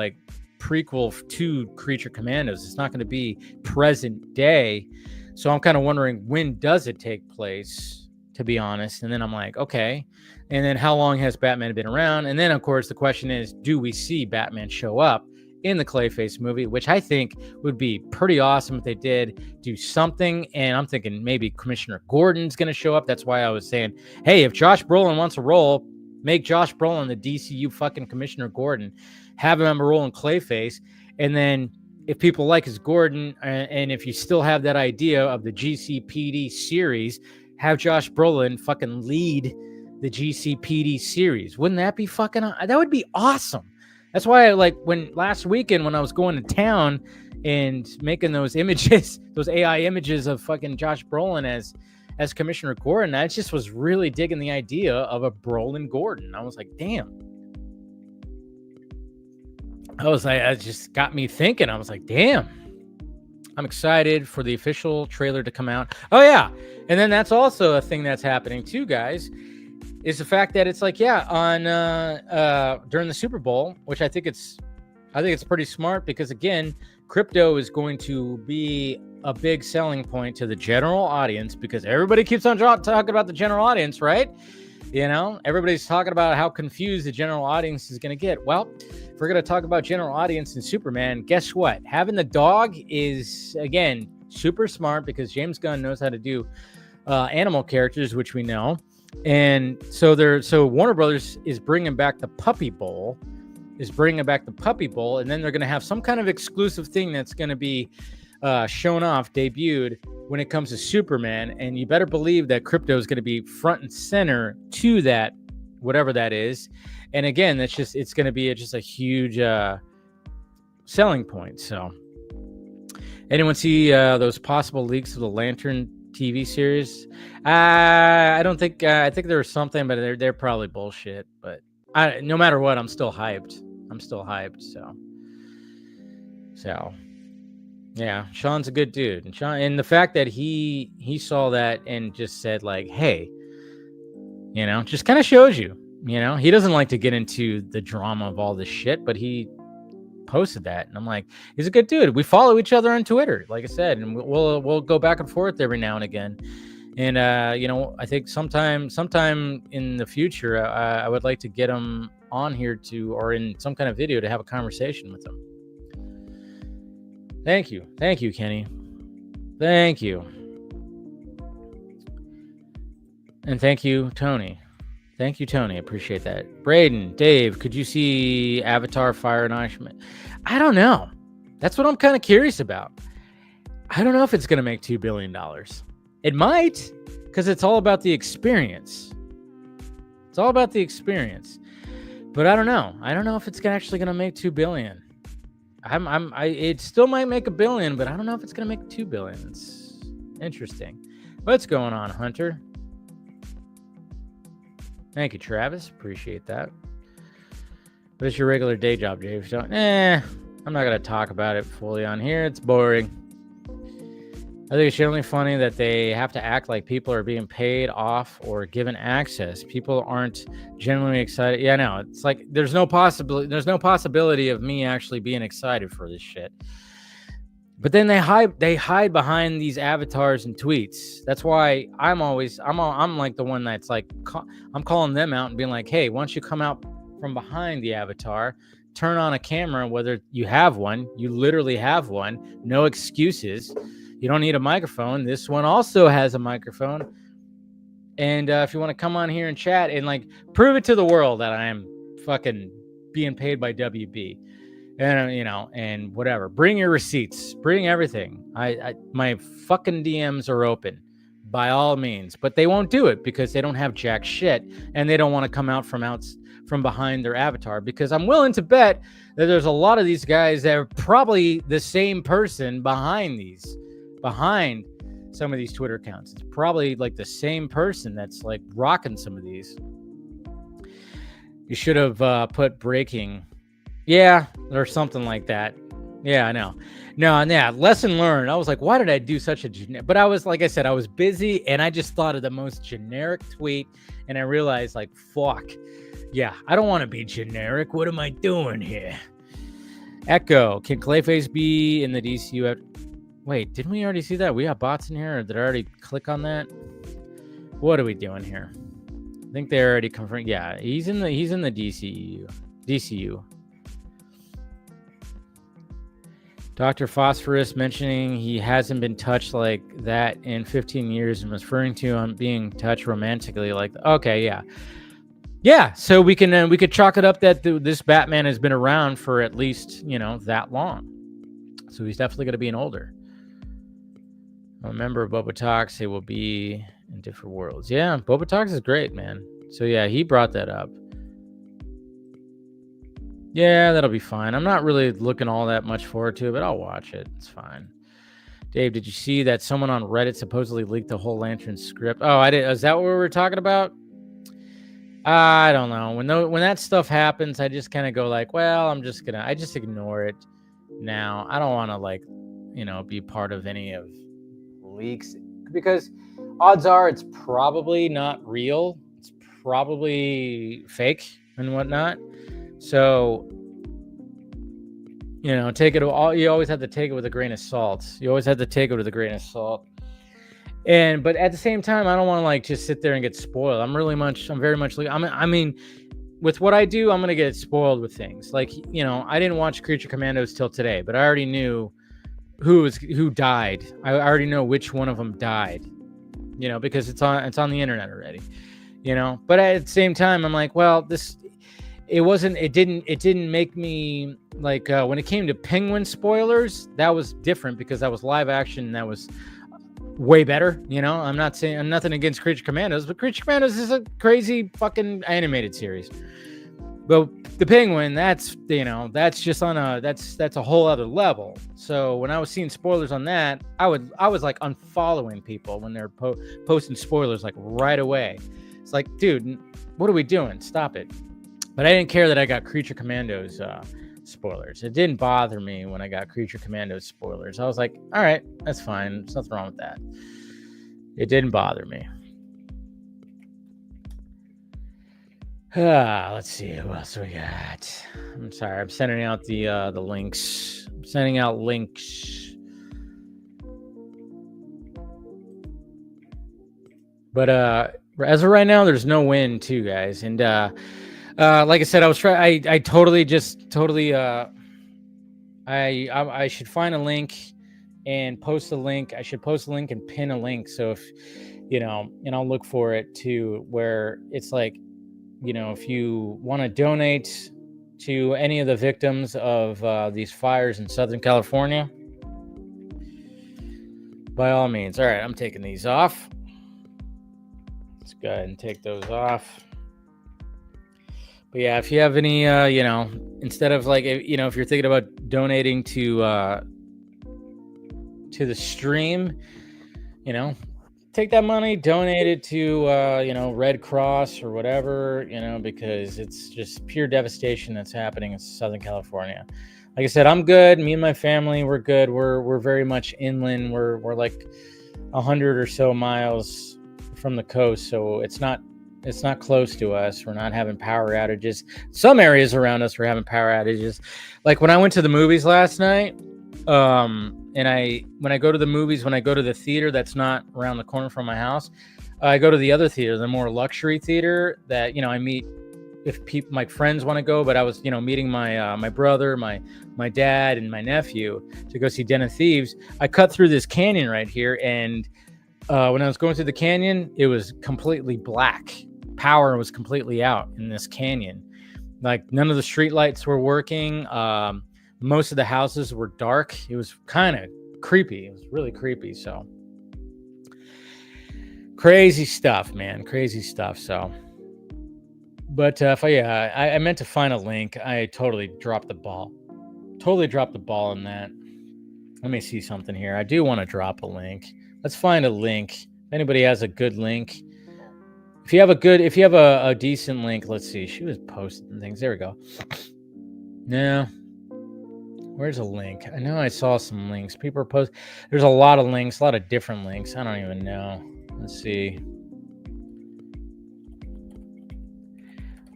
prequel to Creature Commandos. It's not going to be present day. So I'm kind of wondering, when does it take place, to be honest? And then I'm like, okay. And then how long has Batman been around? And then, of course, the question is, do we see Batman show up in the Clayface movie, which I think would be pretty awesome if they did do something. And I'm thinking maybe Commissioner Gordon's going to show up. That's why I was saying, hey, if Josh Brolin wants a role, make Josh Brolin the DCU fucking Commissioner Gordon. Have him a role in Clayface. And then if people like his Gordon, and if you still have that idea of the GCPD series, have Josh Brolin fucking lead the GCPD series. Wouldn't that be fucking? That would be awesome. That's why I when last weekend when I was going to town and making those images, those AI images of fucking Josh Brolin as Commissioner Gordon, I just was really digging the idea of a Brolin Gordon. I was like, damn. It just got me thinking. I was like, damn. I'm excited for the official trailer to come out. Oh yeah. And then that's also a thing that's happening too, guys, is the fact that it's on during the Super Bowl, which I think it's pretty smart because again, crypto is going to be a big selling point to the general audience because everybody keeps on talking about the general audience, right? Everybody's talking about how confused the general audience is going to get. Well, if we're going to talk about general audience and Superman, guess what? Having the dog is, again, super smart because James Gunn knows how to do animal characters, which we know. And so Warner Brothers is bringing back the Puppy Bowl, and then they're going to have some kind of exclusive thing that's going to be shown off, debuted when it comes to Superman. And you better believe that crypto is going to be front and center to that, whatever that is. And again, it's going to be just a huge selling point. So anyone see those possible leaks of the Lantern TV series? I don't think, I think there was something, but they're probably bullshit. But no matter what, I'm still hyped. So yeah, Sean's a good dude. And the fact that he saw that and just said hey, just kind of shows you, he doesn't like to get into the drama of all this shit, but he posted that. And I'm like, he's a good dude. We follow each other on Twitter, like I said, and we'll go back and forth every now and again. And, I think sometime in the future, I would like to get him on here or in some kind of video to have a conversation with him. Thank you, Kenny. Thank you. And thank you, Tony. Appreciate that. Braden, Dave, could you see Avatar Fire and Ice? I don't know. That's what I'm kind of curious about. I don't know if it's going to make $2 billion. It might, because it's all about the experience. But I don't know. I don't know if it's actually going to make $2 billion. It still might make $1 billion, but I don't know if it's going to make $2 billion. It's interesting. What's going on, Hunter? Thank you, Travis. Appreciate that. What is your regular day job, Dave? I'm not going to talk about it fully on here. It's boring. I think it's generally funny that they have to act like people are being paid off or given access. People aren't genuinely excited. Yeah, no, it's there's no possibility of me actually being excited for this shit. But then they hide behind these avatars and tweets. That's why I'm like the one that's I'm calling them out and being like, hey, why don't you come out from behind the avatar, turn on a camera, whether you have one, you literally have one, no excuses. You don't need a microphone. This one also has a microphone. And if you want to come on here and chat and prove it to the world that I am fucking being paid by WB. And and whatever. Bring your receipts. Bring everything. My fucking DMs are open by all means, but they won't do it because they don't have jack shit and they don't want to come out from behind their avatar, because I'm willing to bet that there's a lot of these guys that are probably the same person behind some of these Twitter accounts. It's probably the same person that's rocking some of these. You should have put breaking. Yeah, or something like that. Yeah, I know. No, yeah, lesson learned. I was like, why did I do such a generic? But I was, like I said, I was busy and I just thought of the most generic tweet and I realized fuck. Yeah, I don't want to be generic. What am I doing here? Echo, can Clayface be in the DCU? Wait, didn't we already see that? We got bots in here, or did I already click on that? What are we doing here? I think they already confirmed. Yeah, he's in the DCU. Dr. Phosphorus mentioning he hasn't been touched like that in 15 years and referring to him being touched romantically. Okay, yeah. Yeah, so we could chalk it up that this Batman has been around for at least, that long. So he's definitely going to be an older. Remember Boba Talks, it will be in different worlds. Yeah, Boba Talks is great, man. So yeah, he brought that up. Yeah, that'll be fine. I'm not really looking all that much forward to it, but I'll watch it. It's fine. Dave, did you see that someone on Reddit supposedly leaked the whole Lantern script? Oh, I did. Is that what we were talking about? I don't know. When that stuff happens, I just kind of go like, well, I just ignore it now. I don't want to like, be part of any of leaks because odds are it's probably not real. It's probably fake and whatnot. So, take it all. You always have to take it with a grain of salt. But at the same time, I don't want to like just sit there and get spoiled. I mean, with what I do, I'm going to get spoiled with things. Like, I didn't watch Creature Commandos till today, but I already knew who died. I already know which one of them died, because it's on the internet already, but at the same time, I'm like, well, it didn't make me like, when it came to Penguin spoilers, that was different because that was live action. And that was way better. I'm not saying I'm nothing against Creature Commandos, but Creature Commandos is a crazy fucking animated series. But the Penguin, that's just on that's a whole other level. So when I was seeing spoilers on that, I was like unfollowing people when they're posting spoilers like right away. It's like, dude, what are we doing? Stop it. But I didn't care that I got Creature Commandos spoilers. It didn't bother me when I got Creature Commandos spoilers. I was like, all right, that's fine. There's nothing wrong with that. It didn't bother me. Let's see who else we got. I'm sorry, I'm sending out the links. I'm sending out links. But as of right now, there's no win too, guys. And like I said, I was trying. I should find a link and post a link. I should post a link and pin a link. So if and I'll look for it too, where it's like, if you want to donate to any of the victims of these fires in Southern California, by all means. All right, I'm taking these off. Let's go ahead and take those off. But yeah, if you have any, instead of like, if you're thinking about donating to the stream, take that money, donate it to, Red Cross or whatever, because it's just pure devastation that's happening in Southern California. Like I said, I'm good. Me and my family, we're good. We're very much inland. We're like 100 or so miles from the coast, so it's not close to us. We're not having power outages. Some areas around us were having power outages. Like when I went to the movies last night, when I go to the theater that's not around the corner from my house, I go to the other theater, the more luxury theater that, I meet if people, my friends want to go, but I was, meeting my brother, my dad, and my nephew to go see Den of Thieves. I cut through this canyon right here, and when I was going through the canyon, it was completely black. Power was completely out in this canyon. Like none of the street lights were working. Most of the houses were dark. It was kind of creepy. It was really creepy. So crazy stuff, man. Crazy stuff. So, but I meant to find a link. I totally dropped the ball. In that. Let me see something here. I do want to drop a link. Let's find a link. If anybody has a good link. If you have a decent link, let's see. She was posting things. There we go. No. Where's a link? I know I saw some links. People are posting. There's a lot of links, a lot of different links. I don't even know. Let's see.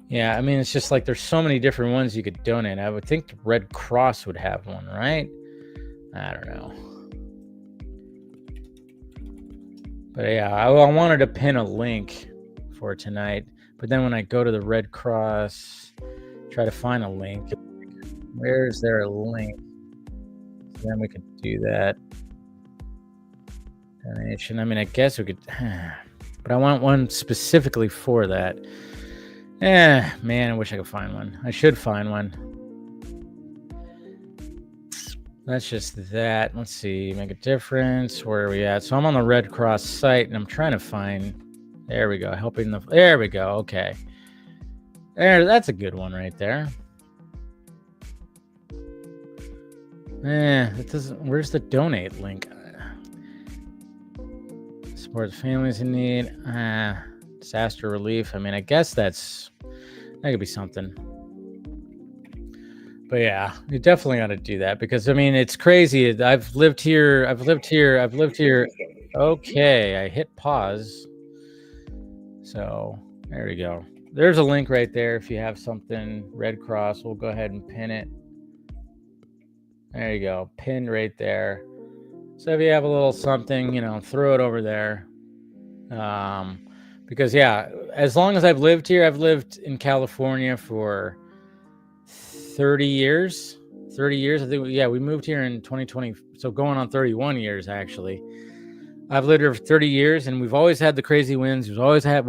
Yeah, I mean, it's just like there's so many different ones you could donate. I would think the Red Cross would have one, right? I don't know. But yeah, I wanted to pin a link for tonight, but then when I go to the Red Cross, try to find a link. Where's there a link? So then we could do that. Donation. I mean, I guess we could, but I want one specifically for that. Man, I wish I could find one. I should find one. That's just that. Let's see. Make a difference. Where are we at? So I'm on the Red Cross site, and I'm trying to find There we go. Helping the. There we go. Okay. There. That's a good one right there. It doesn't. Where's the donate link? Support families in need. Disaster relief. I mean, I guess that could be something. But yeah, you definitely got to do that because I mean, it's crazy. I've lived here. Okay, I hit pause. So there we go. There's a link right there. If you have something, Red Cross, we'll go ahead and pin it. There you go, pinned right there. So if you have a little something, throw it over there. Because yeah, as long as I've lived here, I've lived in California for 30 years. 30 years. I think, yeah, we moved here in 2020. So going on 31 years, actually. I've lived here for 30 years and we've always had the crazy winds. We've always had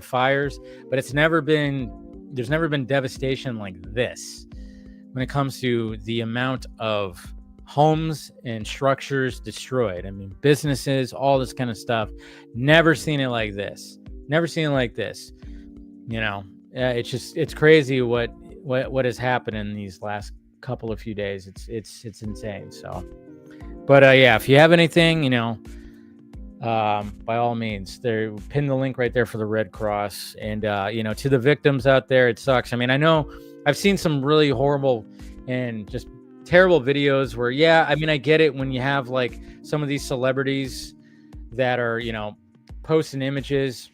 fires, but there's never been devastation like this when it comes to the amount of homes and structures destroyed. I mean, businesses, all this kind of stuff. Never seen it like this. It's crazy what has happened in these last couple of few days. It's insane. So, but yeah, if you have anything, by all means, there, pin the link right there for the Red Cross. And to the victims out there, it sucks. I mean, I know I've seen some really horrible and just terrible videos where, yeah, I mean, I get it when you have like some of these celebrities that are, posting images,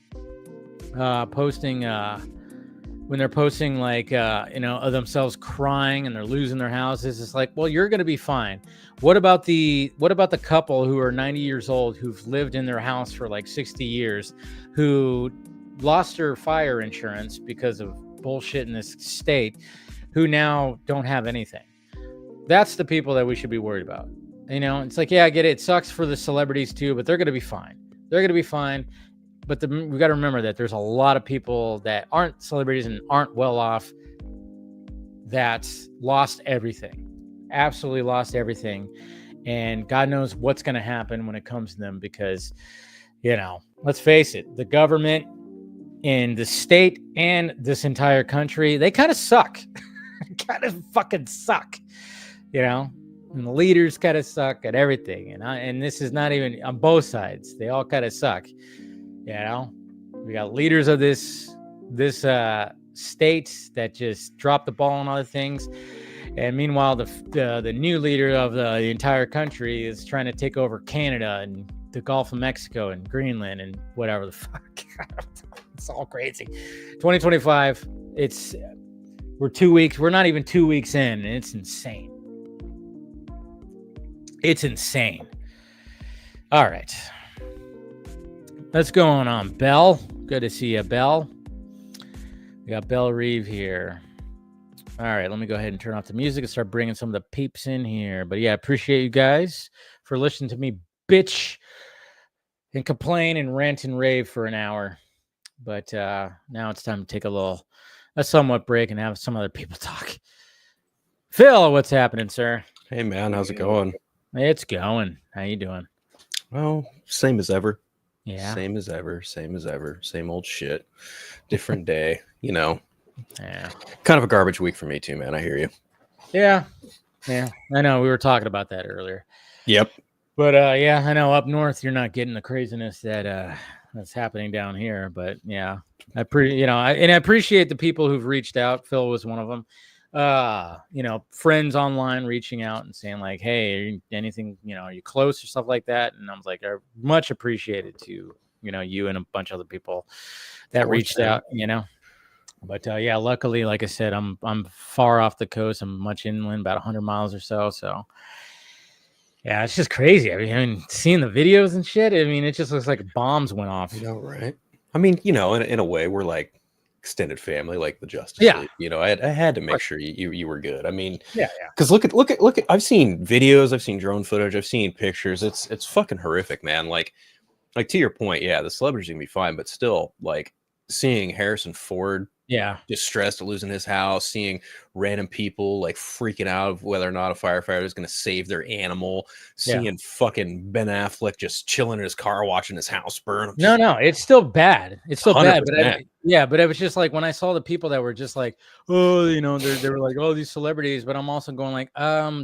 when they're posting like, of themselves crying and they're losing their houses. It's like, well, you're going to be fine. What about the couple who are 90 years old, who've lived in their house for like 60 years, who lost their fire insurance because of bullshit in this state, who now don't have anything? That's the people that we should be worried about. It's like, yeah, I get it. It sucks for the celebrities too, but they're going to be fine. But we got to remember that there's a lot of people that aren't celebrities and aren't well off that lost everything, absolutely lost everything. And God knows what's going to happen when it comes to them because, let's face it, the government in the state and this entire country, they kind of suck. Kind of fucking suck, and the leaders kind of suck at everything. And this is not even on both sides. They all kind of suck. We got leaders of this state that just drop the ball on other things, and meanwhile the new leader of the entire country is trying to take over Canada and the Gulf of Mexico and Greenland and whatever the fuck. It's all crazy. 2025. We're not even 2 weeks in, and it's insane. It's insane. All right. What's going on, Belle? Good to see you, Belle. We got Belle Reeve here. All right, let me go ahead and turn off the music and start bringing some of the peeps in here. But yeah, I appreciate you guys for listening to me bitch and complain and rant and rave for an hour. But now it's time to take a somewhat break and have some other people talk. Phil, what's happening, sir? Hey, man, how's it going? It's going. How you doing? Well, same as ever. Yeah. Same as ever. Same old shit. Different day, Yeah. Kind of a garbage week for me too, man. I hear you. Yeah. I know. We were talking about that earlier. Yep. But yeah, I know up north you're not getting the craziness that's happening down here. But yeah, I appreciate the people who've reached out. Phil was one of them. Friends online reaching out and saying like, hey, anything, are you close or stuff like that? And I was like, I much appreciated to, you and a bunch of other people that reached out, but yeah, luckily, like I said, I'm far off the coast. I'm much inland, about 100 miles or so. So yeah, it's just crazy. I mean, seeing the videos and shit, I mean, it just looks like bombs went off. Right. I mean, in a way we're like extended family, like the Justice League. I had to make sure you were good. I mean, yeah. Because look at. I've seen videos, I've seen drone footage, I've seen pictures. It's fucking horrific, man. Like to your point, yeah, the celebrities can be fine, but still, like seeing Harrison Ford distressed at losing his house, seeing random people like freaking out of whether or not a firefighter is going to save their animal, seeing fucking Ben Affleck just chilling in his car watching his house burn. No, it's still bad. It's still 100%. bad. But it was just like when I saw the people that were just like, oh, you know, they were like, oh, these celebrities. But I'm also going like,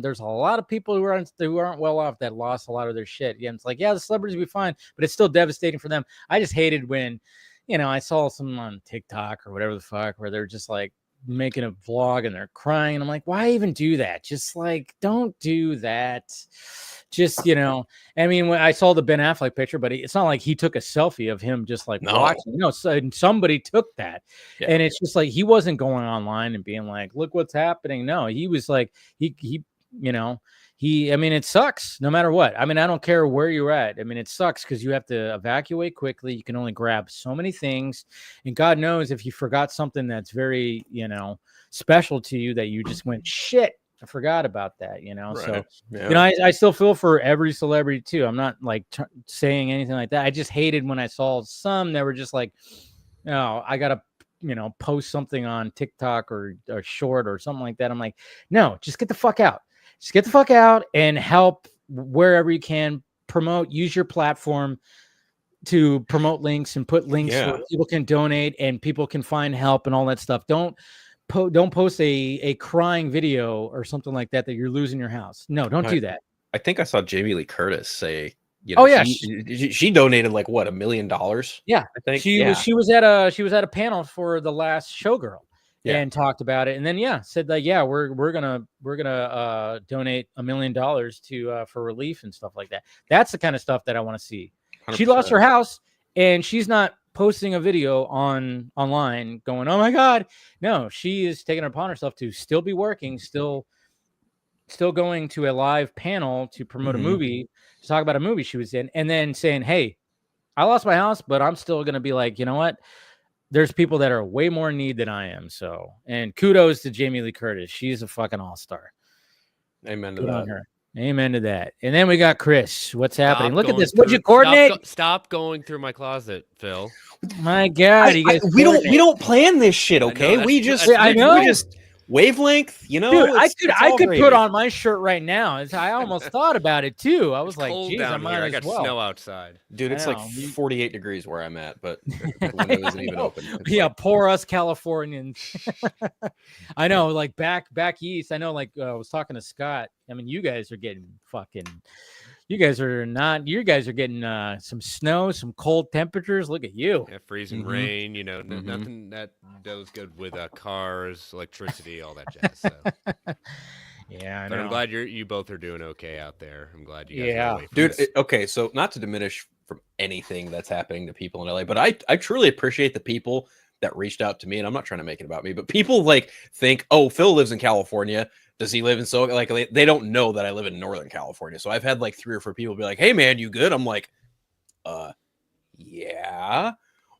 there's a lot of people who aren't well off that lost a lot of their shit. Yeah, it's like, yeah, the celebrities will be fine, but it's still devastating for them. I just hated when, you know, I saw some on TikTok or whatever the fuck where they're just like making a vlog and they're crying. I'm like, why even do that? Just like, don't do that. Just, you know, I mean, when I saw the Ben Affleck picture, but it's not like he took a selfie of him just like watching. No, so somebody took that. And it's just like he wasn't going online and being like, look what's happening. No, he was like, he you know, I mean, it sucks no matter what. I mean, I don't care where you're at. I mean, it sucks because you have to evacuate quickly. You can only grab so many things. And God knows if you forgot something that's very, you know, special to you that you just went, shit, I forgot about that, you know? Right. So, you know, I still feel for every celebrity too. I'm not like saying anything like that. I just hated when I saw some that were just like, oh, I got to, you know, post something on TikTok or short or something like that. I'm like, no, just get the fuck out. Just get the fuck out and help wherever you can. Promote, use your platform to promote links and put links where people can donate and people can find help and all that stuff. Don't post a crying video or something like that you're losing your house. No, don't do that. I think I saw Jamie Lee Curtis say, you know, she donated like what, $1 million. Yeah, I think she was at a panel for the last Showgirl. And talked about it, and then said that we're gonna donate $1 million to for relief and stuff like that. That's the kind of stuff that I want to see. 100%. She lost her house, and she's not posting a video online going, "Oh my God!" No, she is taking it upon herself to still be working, still going to a live panel to promote a movie, to talk about a movie she was in, and then saying, "Hey, I lost my house, but I'm still gonna be like, you know what? There's people that are way more in need than I am." So, and kudos to Jamie Lee Curtis. She's a fucking all-star. Amen to that. Her. Amen to that. And then we got Chris. What's happening? Look at this. What'd you coordinate? Stop going through my closet, Phil. My God, you guys. We don't plan this shit, okay? We just wavelength, you know. Dude, I could put on my shirt right now. I almost thought about it too. I was like, geez, I might as well. Snow outside. Dude, it's like 48 degrees where I'm at, but the window isn't even open. Poor us Californians. I know, like back east. I know, like I was talking to Scott. I mean, you guys are getting fucking. You guys are getting some snow, some cold temperatures. Look at you. Yeah, freezing rain, you know, nothing that does good with cars, electricity, all that jazz. So. Yeah, I know. I'm glad you both are doing okay out there. I'm glad you guys are away from this. Okay, so not to diminish from anything that's happening to people in LA, but I truly appreciate the people that reached out to me, and I'm not trying to make it about me, but people like think, oh, Phil lives in California. Does he live in SoCal? Like they don't know that I live in Northern California. So I've had like 3 or 4 people be like, "Hey man, you good?" I'm like, yeah.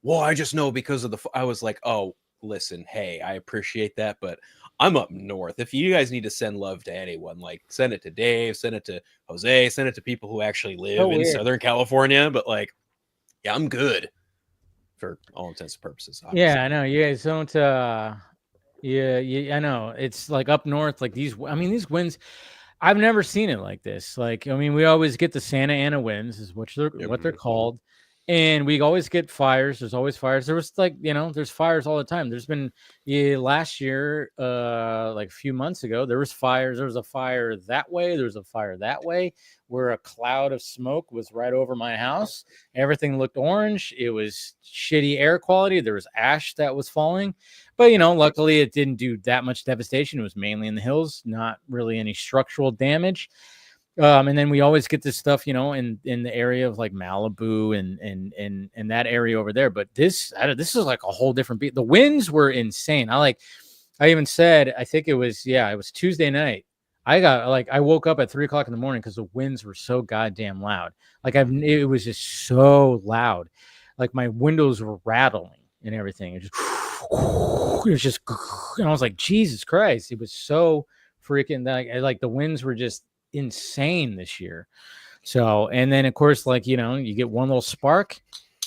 Well, I just know because of I was like, "Oh, listen, hey, I appreciate that, but I'm up north. If you guys need to send love to anyone, like send it to Dave, send it to Jose, send it to people who actually live in Southern California, but like, yeah, I'm good for all intents and purposes." Obviously. Yeah, I know you guys don't I know. It's like up north, like these winds, I've never seen it like this. Like, I mean, we always get the Santa Ana winds, is what they're called. And we always get fires. There's always fires. There was like, you know, there's fires all the time. There's been last year, like a few months ago, there was fires. There was a fire that way. There was a fire that way where a cloud of smoke was right over my house. Everything looked orange. It was shitty air quality. There was ash that was falling. But, you know, luckily it didn't do that much devastation. It was mainly in the hills, not really any structural damage. And then we always get this stuff, you know, in the area of like Malibu and that area over there. But this is like a whole different beat. The winds were insane. I even said, I think it was Tuesday night. I woke up at 3:00 in the morning because the winds were so goddamn loud. Like it was just so loud. Like my windows were rattling and everything. It was just, and I was like, Jesus Christ. It was so freaking like the winds were just insane this year. So, and then of course, like, you know, you get one little spark.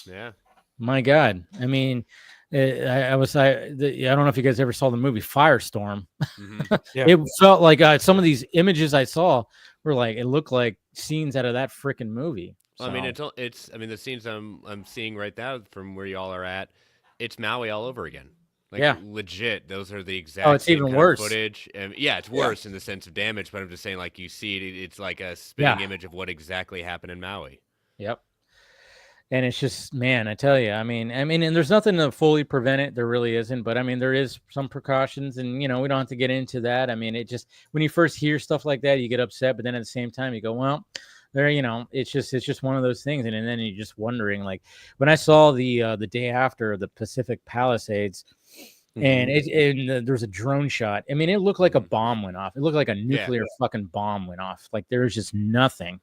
Yeah. My God. I mean, I don't know if you guys ever saw the movie Firestorm. Yeah. It felt like some of these images I saw were like, it looked like scenes out of that freaking movie. I mean, it's I mean, the scenes I'm seeing right now from where y'all are at, it's Maui all over again. Like Yeah. legit, those are the Oh, exact it's same even kind worse. of footage. And yeah, it's worse in the sense of damage, but I'm just saying, like you see it, it's like a spitting image of what exactly happened in Maui. Yep. And it's just, man, I tell you, I mean, and there's nothing to fully prevent it. There really isn't. But I mean, there is some precautions, and we don't have to get into that. I mean, it just, when you first hear stuff like that, you get upset, but then at the same time, you go, well, there, it's just one of those things. And then you're just wondering, like, when I saw the day after the Pacific Palisades, and there's a drone shot. I mean, it looked like a bomb went off. It looked like a nuclear fucking bomb went off. Like there was just nothing.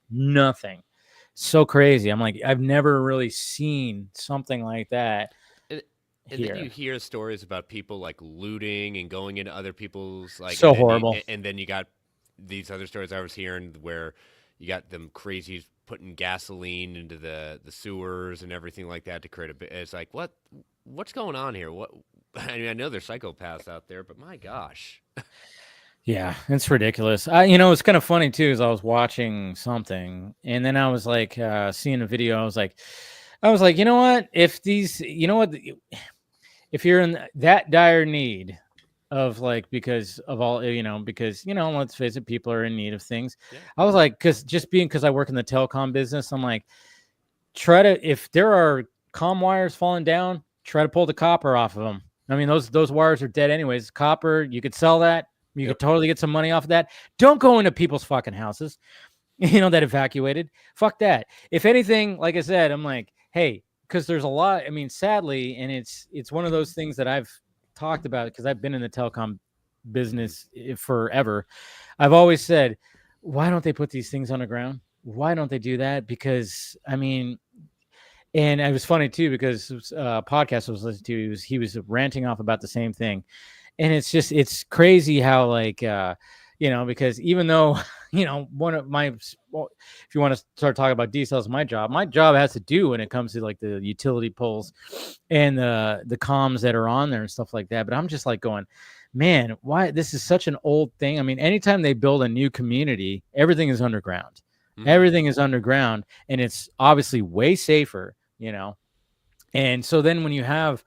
So crazy. I'm like, I've never really seen something like that. And then you hear stories about people like looting and going into other people's like so horrible. And then you got these other stories I was hearing where you got them crazies putting gasoline into the sewers and everything like that to create a bit. It's like, what's going on here? I mean, I know there's psychopaths out there, but my gosh. Yeah, it's ridiculous. It's kind of funny too, is I was watching something and then I was like seeing a video. I was like, you know what? If you're in that dire need of like, because of all, let's face it, people are in need of things. Yeah. I was like, because I work in the telecom business, I'm like, if there are comm wires falling down, try to pull the copper off of them. I mean, those wires are dead anyways. Copper, you could sell that. You could totally get some money off of that. Don't go into people's fucking houses, that evacuated. Fuck that. If anything, like I said, I'm like, hey, because there's a lot. I mean, sadly, and it's one of those things that I've talked about because I've been in the telecom business forever. I've always said, why don't they put these things underground? Why don't they do that? Because, I mean, and it was funny too, because a podcast I was listening to, he was ranting off about the same thing. And it's crazy how because even though, one of my, if you want to start talking about details, my job has to do when it comes to like the utility poles and the comms that are on there and stuff like that. But I'm just like going, man, why? This is such an old thing. I mean, anytime they build a new community, everything is underground. Mm-hmm. Everything is underground, and it's obviously way safer, And so then when you have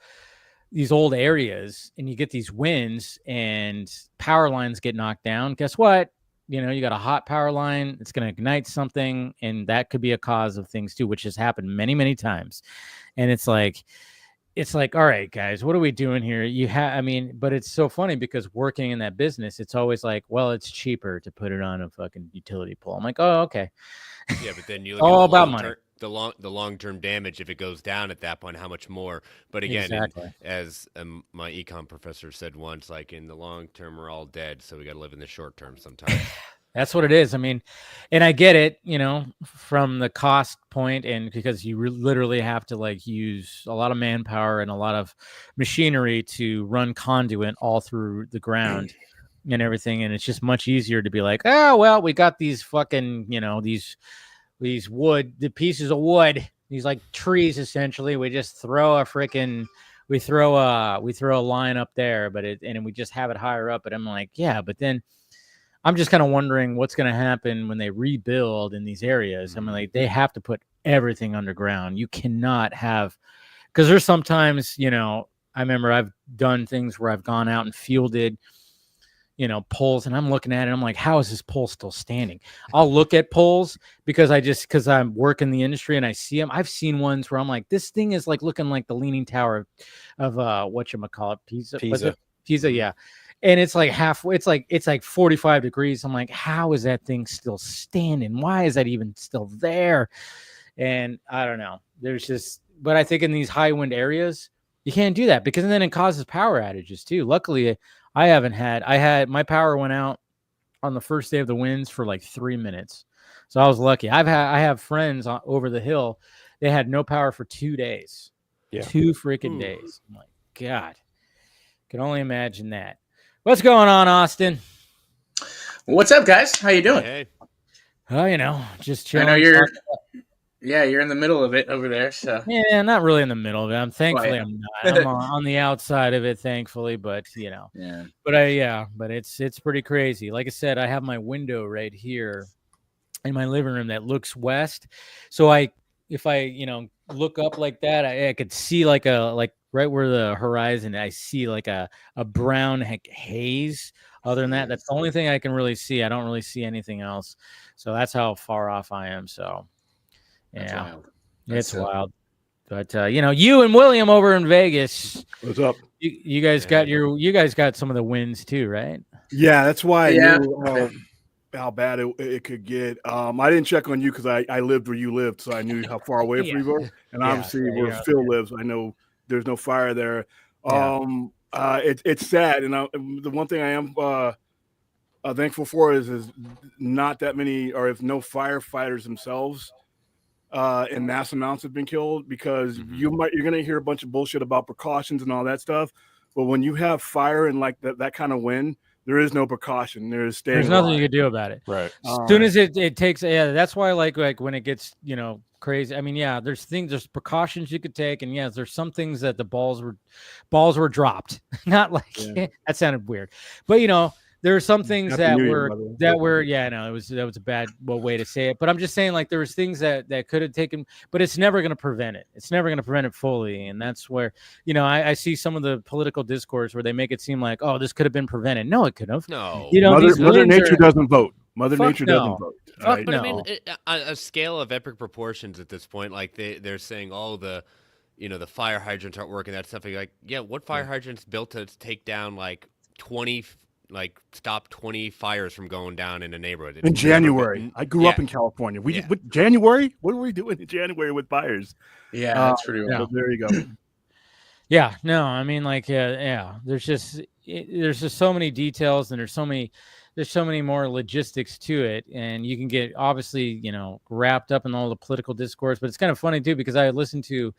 these old areas and you get these winds and power lines get knocked down, guess what? You got a hot power line, it's going to ignite something, and that could be a cause of things too, which has happened many, many times. And it's like, all right, guys, what are we doing here? But it's so funny because working in that business, it's always like, well, it's cheaper to put it on a fucking utility pole. I'm like, oh, okay. Yeah, but then you look all about money. The long-term damage, if it goes down at that point, how much more? But again, exactly. as my econ professor said once, like in the long term, we're all dead, so we got to live in the short term sometimes. That's what it is. I mean, and I get it, from the cost point, and because you literally have to like use a lot of manpower and a lot of machinery to run conduit all through the ground and everything. And it's just much easier to be like, oh, well, we got these fucking, these the pieces of wood, these like trees, essentially. We just throw a line up there, and we just have it higher up. But I'm like, yeah, but then I'm just kind of wondering what's going to happen when they rebuild in these areas. I mean, like they have to put everything underground. You cannot have, because there's sometimes, I remember I've done things where I've gone out and fielded, poles, and I'm looking at it. I'm like, how is this pole still standing? I'll look at poles because I work in the industry and I see them. I've seen ones where I'm like, this thing is like looking like the Leaning Tower of whatchamacallit, Pisa, yeah. And it's like halfway, it's like 45 degrees. I'm like, how is that thing still standing? Why is that even still there? And I don't know. But I think in these high wind areas, you can't do that because then it causes power outages too. Luckily, my power went out on the first day of the winds for like 3 minutes. So I was lucky. I have friends over the hill. They had no power for 2 days. Yeah. 2 freaking days. I'm like, God, can only imagine that. What's going on, Austin? What's up, guys? How you doing? Hey. Oh, just chilling. I know Yeah, you're in the middle of it over there. So Yeah, not really in the middle of it. I'm not. I'm on the outside of it, thankfully. But yeah. But it's pretty crazy. Like I said, I have my window right here in my living room that looks west. So if I look up like that, I could see like right where the horizon, I see like a brown haze. Other than that, that's the only thing I can really see. I don't really see anything else. So that's how far off I am. So yeah, it's wild. But you and William over in Vegas. What's up? You guys got some of the wins too, right? Yeah, that's why I knew how bad it could get. I didn't check on you because I lived where you lived, so I knew how far away from you were. And obviously where Phil lives, I know there's no fire there. It's sad, and the one thing I am thankful for is not that many, or if no firefighters themselves in mass amounts have been killed, because you're going to hear a bunch of bullshit about precautions and all that stuff. But when you have fire and like that kind of wind, there is no precaution. There's nothing you can do about it. Right. As soon as it takes, that's why like when it gets, crazy. I mean, there's precautions you could take. And there's some things that the balls were dropped. Not like that sounded weird, but there are some things that were that was a bad way to say it, but I'm just saying, like, there was things that could have taken, but it's never going to prevent it. It's never going to prevent it fully. And that's where, I see some of the political discourse where they make it seem like, oh, this could have been prevented. No, it could have. No. Mother Nature doesn't vote. Mother Nature doesn't vote. Right? But I mean, a scale of epic proportions at this point, like they're saying, oh, the fire hydrants aren't working, that stuff. Like, what fire hydrants built to take down like 20, like stop 20 fires from going down in a neighborhood? In January. I grew up in California. January? What were we doing in January with fires? Yeah, that's pretty wild. There you go. Yeah, no, I mean, like, there's just so many details, and there's so many more logistics to it, and you can get obviously, wrapped up in all the political discourse. But it's kind of funny too, because I listened to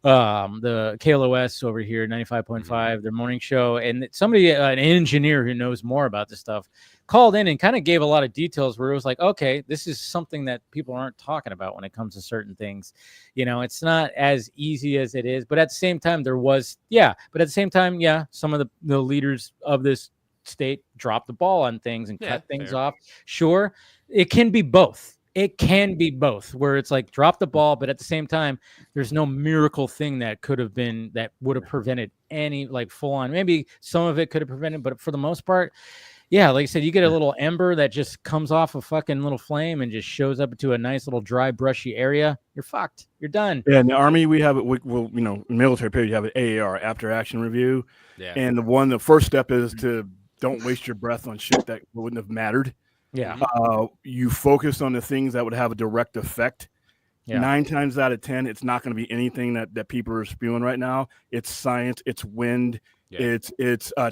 the KLOS over here, 95.5, their morning show, and somebody, an engineer who knows more about this stuff, called in and kind of gave a lot of details where it was like, okay, this is something that people aren't talking about when it comes to certain things. It's not as easy as it is, but at the same time some of the leaders of this state dropped the ball on things and cut things off. Sure, it can be both. It can be both, where it's like drop the ball, but at the same time, there's no miracle thing that would have prevented any like full on. Maybe some of it could have prevented, but for the most part, like I said, you get a little ember that just comes off a fucking little flame and just shows up to a nice little dry, brushy area. You're fucked. You're done. Yeah, in the Army, we have military period, you have an AAR, after action review. Yeah. And the first step is to don't waste your breath on shit that wouldn't have mattered. Yeah. You focus on the things that would have a direct effect. 9 times out of 10, it's not going to be anything that people are spewing right now. It's science, it's wind, it's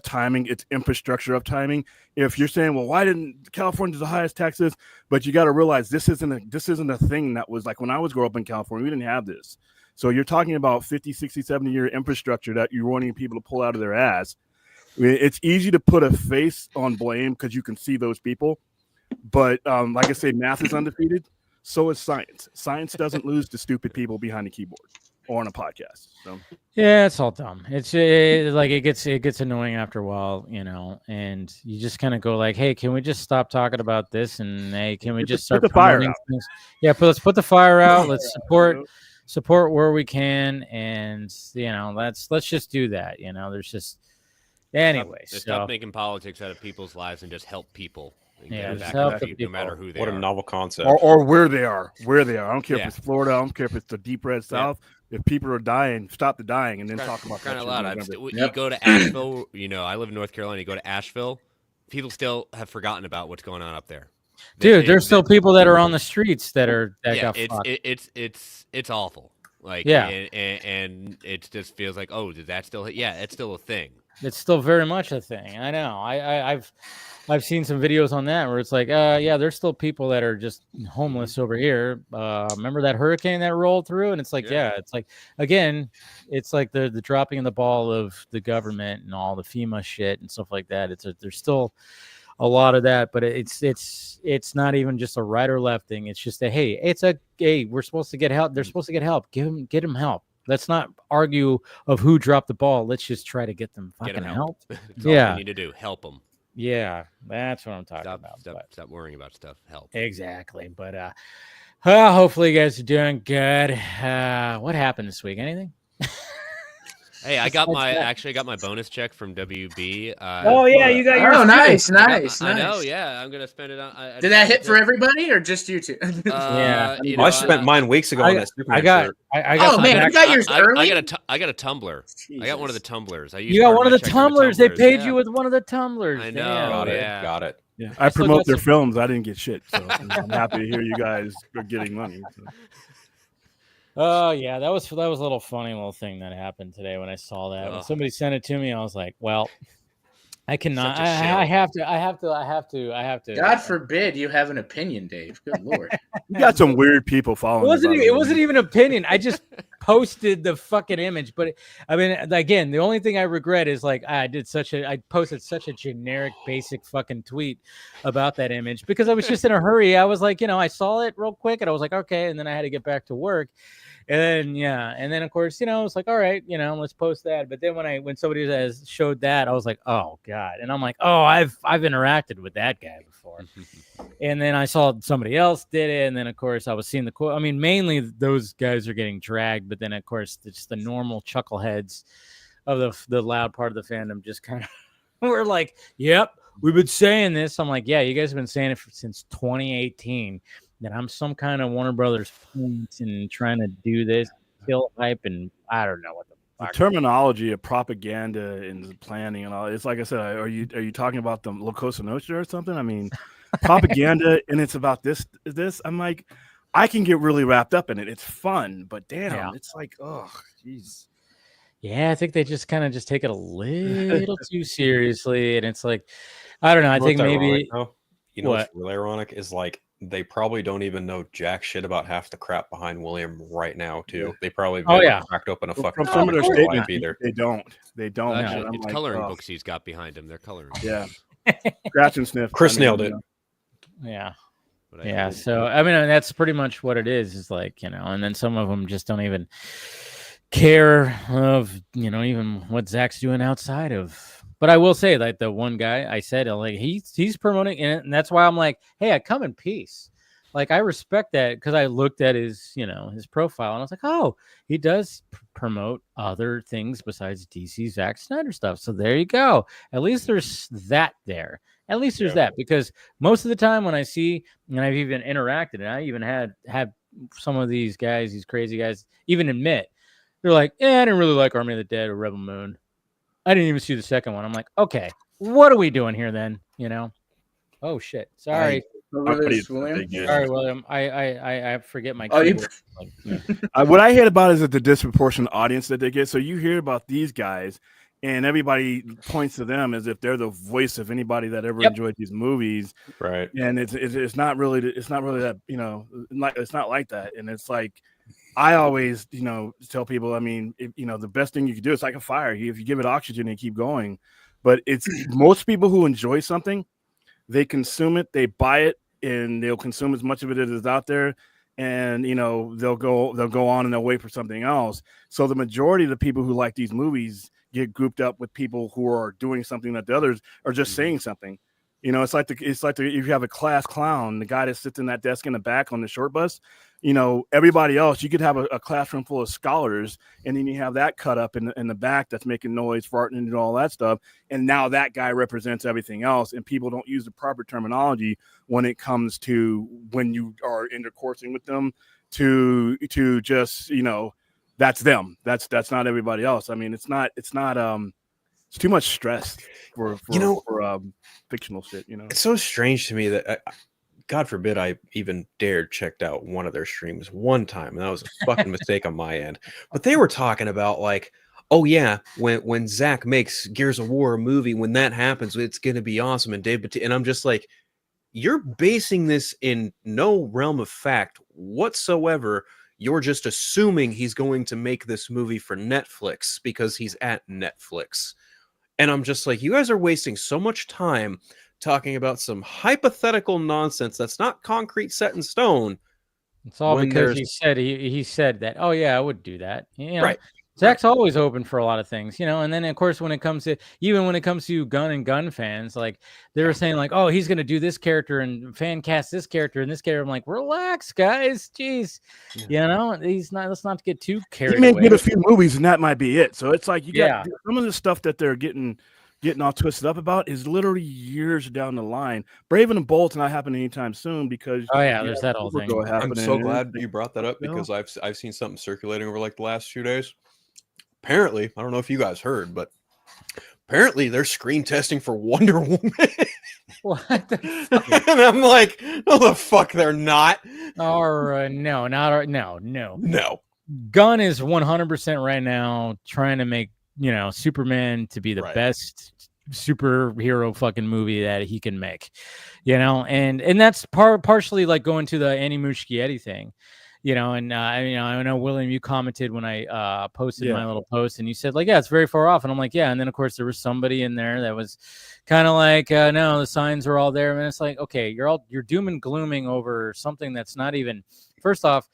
timing, it's infrastructure of timing. If you're saying, well, why didn't California do the highest taxes? But you got to realize this isn't a thing that was like when I was growing up in California, we didn't have this. So you're talking about 50, 60, 70 year infrastructure that you're wanting people to pull out of their ass. I mean, it's easy to put a face on blame because you can see those people. But like I say, math is undefeated. So is science. Science doesn't lose to stupid people behind the keyboard or on a podcast. So yeah, it's all dumb. It gets annoying after a while, and you just kind of go like, hey, can we just stop talking about this? And hey, can we just start put the fire out? Things? Yeah, let's put the fire out. Let's support where we can, and let's just do that. There's just anyway. Stop making politics out of people's lives and just help people. Yeah, no matter who they are. What a novel concept. Or where they are. I don't care if it's Florida. I don't care if it's the deep red South. If people are dying, stop the dying and then talk about that. Kind of loud. You go to Asheville. I live in North Carolina. You go to Asheville. People still have forgotten about what's going on up there. Dude, there's still people that are on the streets that got fucked. It's awful. Like and it just feels like, oh, did that still hit? Yeah, it's still a thing. It's still very much a thing. I know. I've seen some videos on that where it's like, there's still people that are just homeless over here. Remember that hurricane that rolled through? And it's like, it's like, again, it's like the dropping of the ball of the government and all the FEMA shit and stuff like that. There's still a lot of that, but it's not even just a right or left thing. It's just hey, we're supposed to get help. They're supposed to get help. Get them help. Let's not argue of who dropped the ball. Let's just try to get them fucking help. That's all we need to do. Help them. Yeah, that's what I'm talking about. Stop worrying about stuff. Help. Exactly. But hopefully you guys are doing good. What happened this week? Anything? Hey, I got my bonus check from WB. Oh yeah, you got your. Oh, nice. I know. Yeah, I'm gonna spend it on. Did that hit for everybody or just you two? Yeah, I spent mine weeks ago on that Superman shirt. I got. Oh man, you got yours early. I got a tumbler. Jesus. I got one of the tumblers. You got one of the tumblers. They paid you with one of the tumblers. I know. Got it. Yeah, I promote their films. I didn't get shit, so I'm happy to hear you guys are getting money. So. Oh yeah, that was a little funny little thing that happened today when I saw that. When somebody sent it to me, I was like, well, I cannot. I have to. God forbid you have an opinion, Dave. Good Lord. You got some weird people following. It wasn't even an opinion. I just posted the fucking image. But I mean, again, the only thing I regret is like I posted such a generic, basic fucking tweet about that image because I was just in a hurry. I was like, I saw it real quick and I was like, okay, and then I had to get back to work. And then of course, it's like, all right, let's post that. But then when somebody showed that, I was like, oh God. And I'm like, oh, I've interacted with that guy before. And then I saw somebody else did it. And then of course I was seeing the quote. I mean, mainly those guys are getting dragged, but then of course it's the normal chuckleheads of the loud part of the fandom just kind of we're like, yep, we've been saying this. I'm like, yeah, you guys have been saying it since 2018. That I'm some kind of Warner Brothers and trying to do this, kill hype, and I don't know what the terminology of propaganda and planning and all. It's like I said, are you talking about the La Cosa Nostra or something? I mean, propaganda and it's about this. I'm like, I can get really wrapped up in it. It's fun, but damn, it's like, oh, jeez. Yeah, I think they just kind of just take it a little too seriously, and it's like, I don't know. I think maybe what's really ironic is like. They probably don't even know jack shit about half the crap behind William right now, too. They probably cracked open a fucking. From some of their statements, they don't. Actually, it's coloring books he's got behind him. They're coloring. Yeah, scratch and sniff. Chris nailed it. Yeah, yeah. So I mean, that's pretty much what it is. Is like and then some of them just don't even care of even what Zach's doing outside of. But I will say, like the one guy I said, like he's promoting it, and that's why I'm like, hey, I come in peace. Like I respect that because I looked at his his profile and I was like, oh, he does promote other things besides DC Zack Snyder stuff. So there you go. At least there's that there. At least there's that because most of the time when I see and I've even interacted and I even had some of these guys, these crazy guys, even admit they're like, I didn't really like Army of the Dead or Rebel Moon. I didn't even see the second one. I'm like, okay, what are we doing here then? Oh shit. Sorry. Sorry, William. I forget my keyboard. What I hate about it is that the disproportionate audience that they get. So you hear about these guys and everybody points to them as if they're the voice of anybody that ever enjoyed these movies. Right. And it's not really that, it's not like that. And it's like, I always, tell people, I mean, the best thing you can do is like a fire. If you give it oxygen and keep going, but it's most people who enjoy something, they consume it, they buy it, and they'll consume as much of it as is out there. And, they'll go on and they'll wait for something else. So the majority of the people who like these movies get grouped up with people who are doing something that the others are just saying something. It's like if you have a class clown, the guy that sits in that desk in the back on the short bus, everybody else, you could have a classroom full of scholars and then you have that cut up in the back that's making noise, farting and all that stuff. And now that guy represents everything else. And people don't use the proper terminology when it comes to when you are intercoursing with them to just, that's them. That's not everybody else. I mean, it's too much stress for fictional shit. It's so strange to me that God forbid I even dared checked out one of their streams one time, and that was a fucking mistake on my end. But they were talking about like, oh yeah, when Zach makes Gears of War a movie, when that happens, it's gonna be awesome. And and I'm just like, you're basing this in no realm of fact whatsoever. You're just assuming he's going to make this movie for Netflix because he's at Netflix. And I'm just like, you guys are wasting so much time talking about some hypothetical nonsense that's not concrete set in stone. It's all because he said that. Oh yeah, I would do that. You know, right. Zach's always open for a lot of things, you know. And then of course, when it comes to gun fans, like they were saying, like, oh, he's gonna do this character and fan cast this character and this character. I'm like, relax, guys. Jeez, you know, he's not. Let's not get too carried away. He may get a few movies and that might be it. So it's like you got some of the stuff that they're getting all twisted up about is literally years down the line. Brave and the Bold's not happening anytime soon because there's that whole thing. I'm so glad you brought that up because I've seen something circulating over like the last 2 days. Apparently, I don't know if you guys heard, but apparently they're screen testing for Wonder Woman. What the fuck? And I'm like, no, the fuck they're not. No. Gunn is 100% right now trying to make Superman to be the best superhero fucking movie that he can make, and that's partially like going to the Andy Muschietti thing, and I know William, you commented when I posted my little post and you said like, yeah, it's very far off, and I'm like, yeah, and then of course there was somebody in there that was kind of like, no, the signs are all there, and it's like, okay, you're doom and glooming over something that's not even. First off,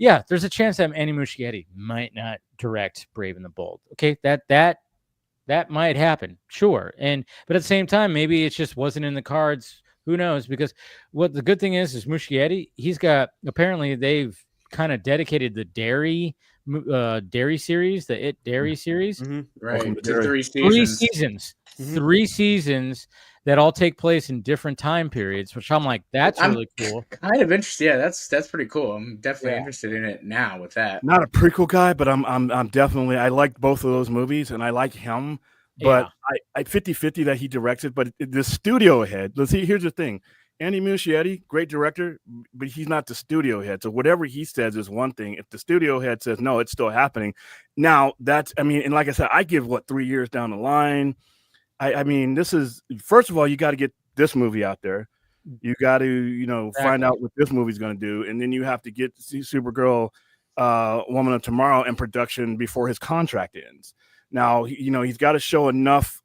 yeah, there's a chance that Andy Muschietti might not direct Brave and the Bold. Okay, that might happen, sure. But at the same time, maybe it just wasn't in the cards. Who knows? Because what the good thing is Muschietti, apparently they've kind of dedicated the dairy series, the Dairy series. Mm-hmm. Right. Three seasons. Mm-hmm. 3 seasons that all take place in different time periods, which I'm like, that's really cool. Kind of interesting. Yeah, that's pretty cool. I'm definitely interested in it now with that. Not a prequel guy, but I'm definitely, I liked both of those movies and I like him, but I 50-50 that he directed, but the studio head, here's the thing. Andy Muschietti, great director, but he's not the studio head. So whatever he says is one thing. If the studio head says, no, it's still happening. Now and like I said, I give 3 years down the line. I mean, this is, first of all, you got to get this movie out there. You got to, find out what this movie's going to do. And then you have to get Supergirl, Woman of Tomorrow in production before his contract ends. Now, he's got to show enough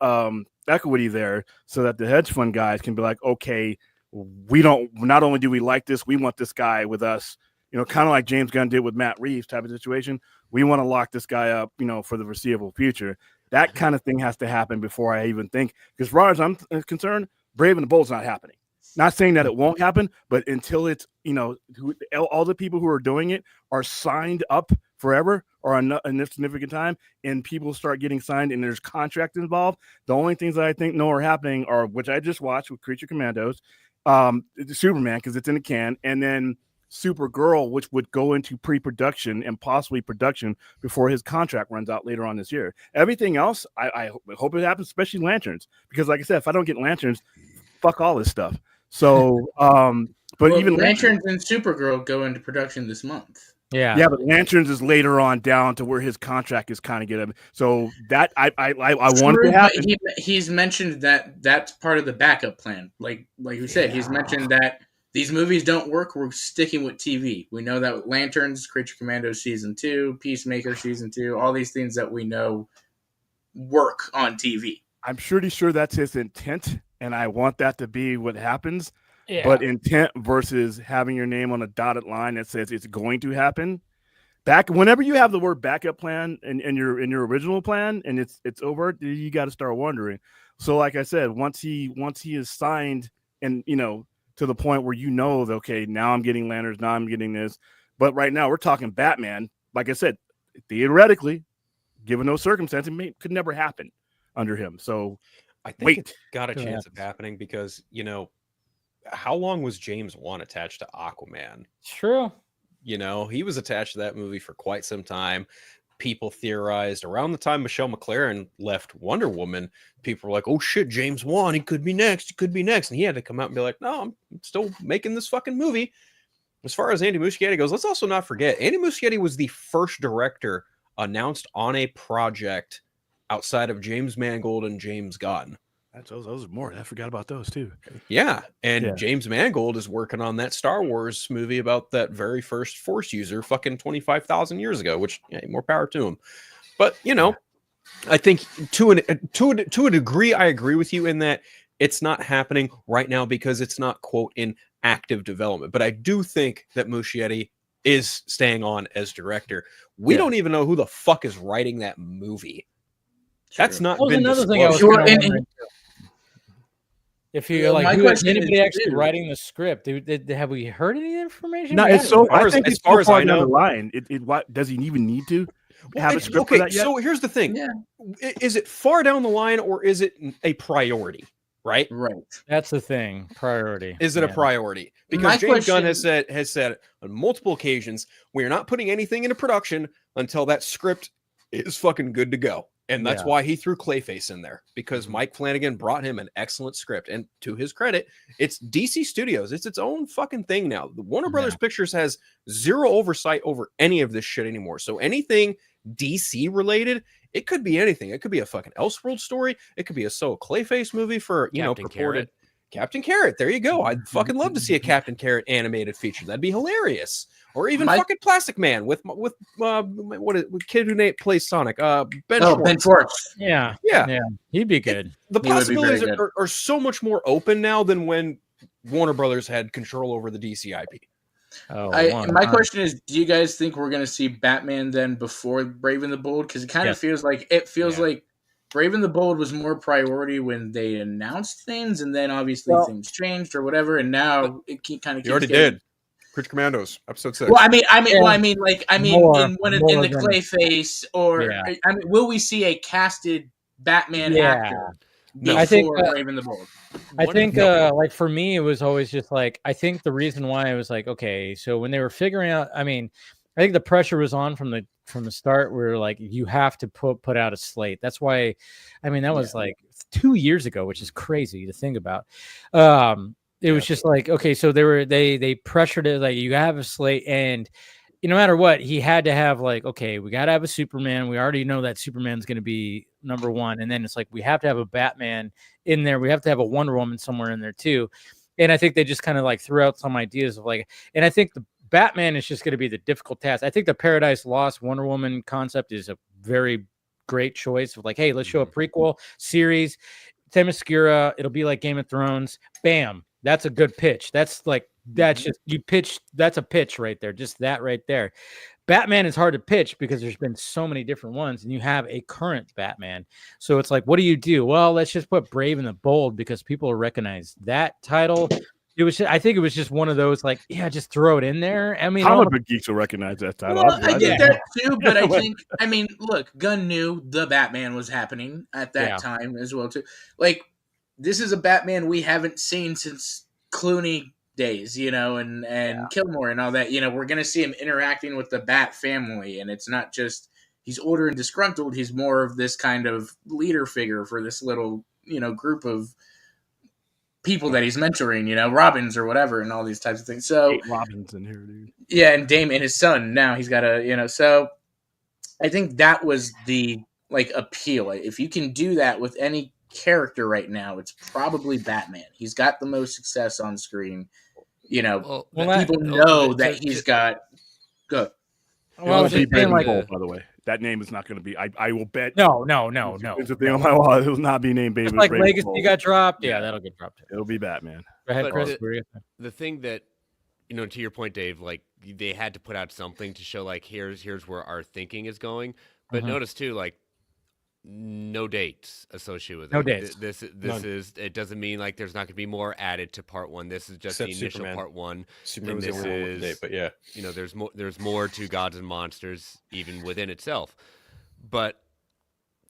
equity there so that the hedge fund guys can be like, okay, not only do we like this, we want this guy with us, kind of like James Gunn did with Matt Reeves type of situation. We want to lock this guy up, for the foreseeable future. That kind of thing has to happen before I even think, because as far as I'm concerned, Brave and the Bold's not happening. Not saying that it won't happen, but until it's, all the people who are doing it are signed up forever or a significant time, and people start getting signed and there's contract involved. The only things that I think are happening are, which I just watched with Creature Commandos, Superman, because it's in the can, and then Supergirl, which would go into pre-production and possibly production before his contract runs out later on this year. Everything else, I hope it happens, especially Lanterns, because like I said, if I don't get Lanterns, fuck all this stuff. So, even Lanterns and Supergirl go into production this month. Yeah, but Lanterns is later on down to where his contract is kind of getting. So that I want to happen. He's mentioned that that's part of the backup plan. Like you said, he's mentioned that these movies don't work. We're sticking with TV. We know that with Lanterns, Creature Commandos Season 2, Peacemaker Season 2, all these things that we know work on TV. I'm pretty sure that's his intent, and I want that to be what happens. Yeah. But intent versus having your name on a dotted line that says it's going to happen. Whenever you have the word backup plan in your original plan and it's over, you got to start wondering. So like I said, once he is signed and to the point where that, okay, now I'm getting Lanterns, now I'm getting this. But right now we're talking Batman. Like I said, theoretically, given those circumstances, it could never happen under him. So I think it's got a chance of happening because, how long was James Wan attached to Aquaman? True. He was attached to that movie for quite some time. People theorized around the time Michelle McLaren left Wonder Woman, people were like, oh shit, James Wan, he could be next. And he had to come out and be like, no, I'm still making this fucking movie. As far as Andy Muschietti goes, let's also not forget, Andy Muschietti was the first director announced on a project outside of James Mangold and James Gunn. Those are more. I forgot about those too. Yeah. And James Mangold is working on that Star Wars movie about that very first Force user fucking 25,000 years ago, which more power to him. But, I think to a degree, I agree with you in that It's not happening right now because it's not, quote, in active development. But I do think that Muschietti is staying on as director. We don't even know who the fuck is writing that movie. That's not been another disclosed. thing I was kind of wondering. If you like, who is anybody actually writing the script? Have we heard any information? No, it's so. I think as it's far so as far I know, down the line. What does he even need to have a script for that yet? So here's the thing: is it far down the line or is it a priority? Right. That's the thing. Priority. Is it a priority? Because James Gunn has said on multiple occasions, we are not putting anything into production until that script is fucking good to go. And that's why he threw Clayface in there, because Mike Flanagan brought him an excellent script. And to his credit, it's DC Studios. It's its own fucking thing now. The Warner Brothers Pictures has zero oversight over any of this shit anymore. So anything DC related, it could be anything. It could be a fucking Elseworld story. It could be a Clayface movie for, purported Captain Carrot. There you go. I'd fucking love to see a Captain Carrot animated feature. That'd be hilarious. Or even fucking Plastic Man with kid who plays Sonic, Ben Schwartz. Yeah, he'd be good. The possibilities are so much more open now than when Warner Brothers had control over the DC IP. My question is, do you guys think we're going to see Batman then before Brave and the Bold? Because it kind of feels like like Brave and the Bold was more priority when they announced things, and then obviously things changed or whatever, and now it kind of. You already did. Creature Commandos, episode 6. Well, I mean, in the Clayface, or will we see a casted Batman actor before Brave and the Bold? I think, like for me, it was always just like, I think the reason why I was like, okay, so when they were figuring out, I mean, I think the pressure was on from the start, where like you have to put out a slate. That's why, I mean, that was like 2 years ago, which is crazy to think about. It was just like, okay, so they pressured it, like you have a slate, and no matter what, he had to have like, okay, we got to have a Superman. We already know that Superman's going to be number one, and then it's like we have to have a Batman in there. We have to have a Wonder Woman somewhere in there too. And I think they just kind of like threw out some ideas of like, and I think the Batman is just going to be the difficult task. I think the Paradise Lost Wonder Woman concept is a very great choice of like, hey, let's show a prequel series, Themyscira. It'll be like Game of Thrones. Bam. That's a good pitch. That's like, that's just, you pitch, that's a pitch right there. Just that right there. Batman is hard to pitch because there's been so many different ones, and you have a current Batman. So it's like, what do? Well, let's just put Brave and the Bold because people recognize that title. It was, I think it was just one of those like, yeah, just throw it in there. I mean, comic book geeks will recognize that title. Well, I get that too, but I think, I mean, look, Gunn knew the Batman was happening at that time as well too. Like, this is a Batman we haven't seen since Clooney days, and Kilmore and all that. We're going to see him interacting with the Bat family, and it's not just he's older and disgruntled. He's more of this kind of leader figure for this little, group of people that he's mentoring, Robins or whatever, and all these types of things. So 8 Robins in here, dude. Yeah, and Damien, his son, now he's got a, so I think that was the appeal. If you can do that with any character right now, it's probably Batman. He's got the most success on screen. People know that he's got good. Well, by the way, that name is not going to be. I will bet. No. It's a thing on my wall. It will not be named Baby. Like Legacy got dropped. Yeah, that'll get dropped. It'll be Batman. Go ahead, Chris. The thing that, to your point, Dave, like they had to put out something to show like here's where our thinking is going. But notice too, like, no dates associated with it. No dates. This is. It doesn't mean like there's not going to be more added to part one. This is just the initial Superman. part one. Superman was the only one with the date, but yeah, there's more to Gods and Monsters even within itself. But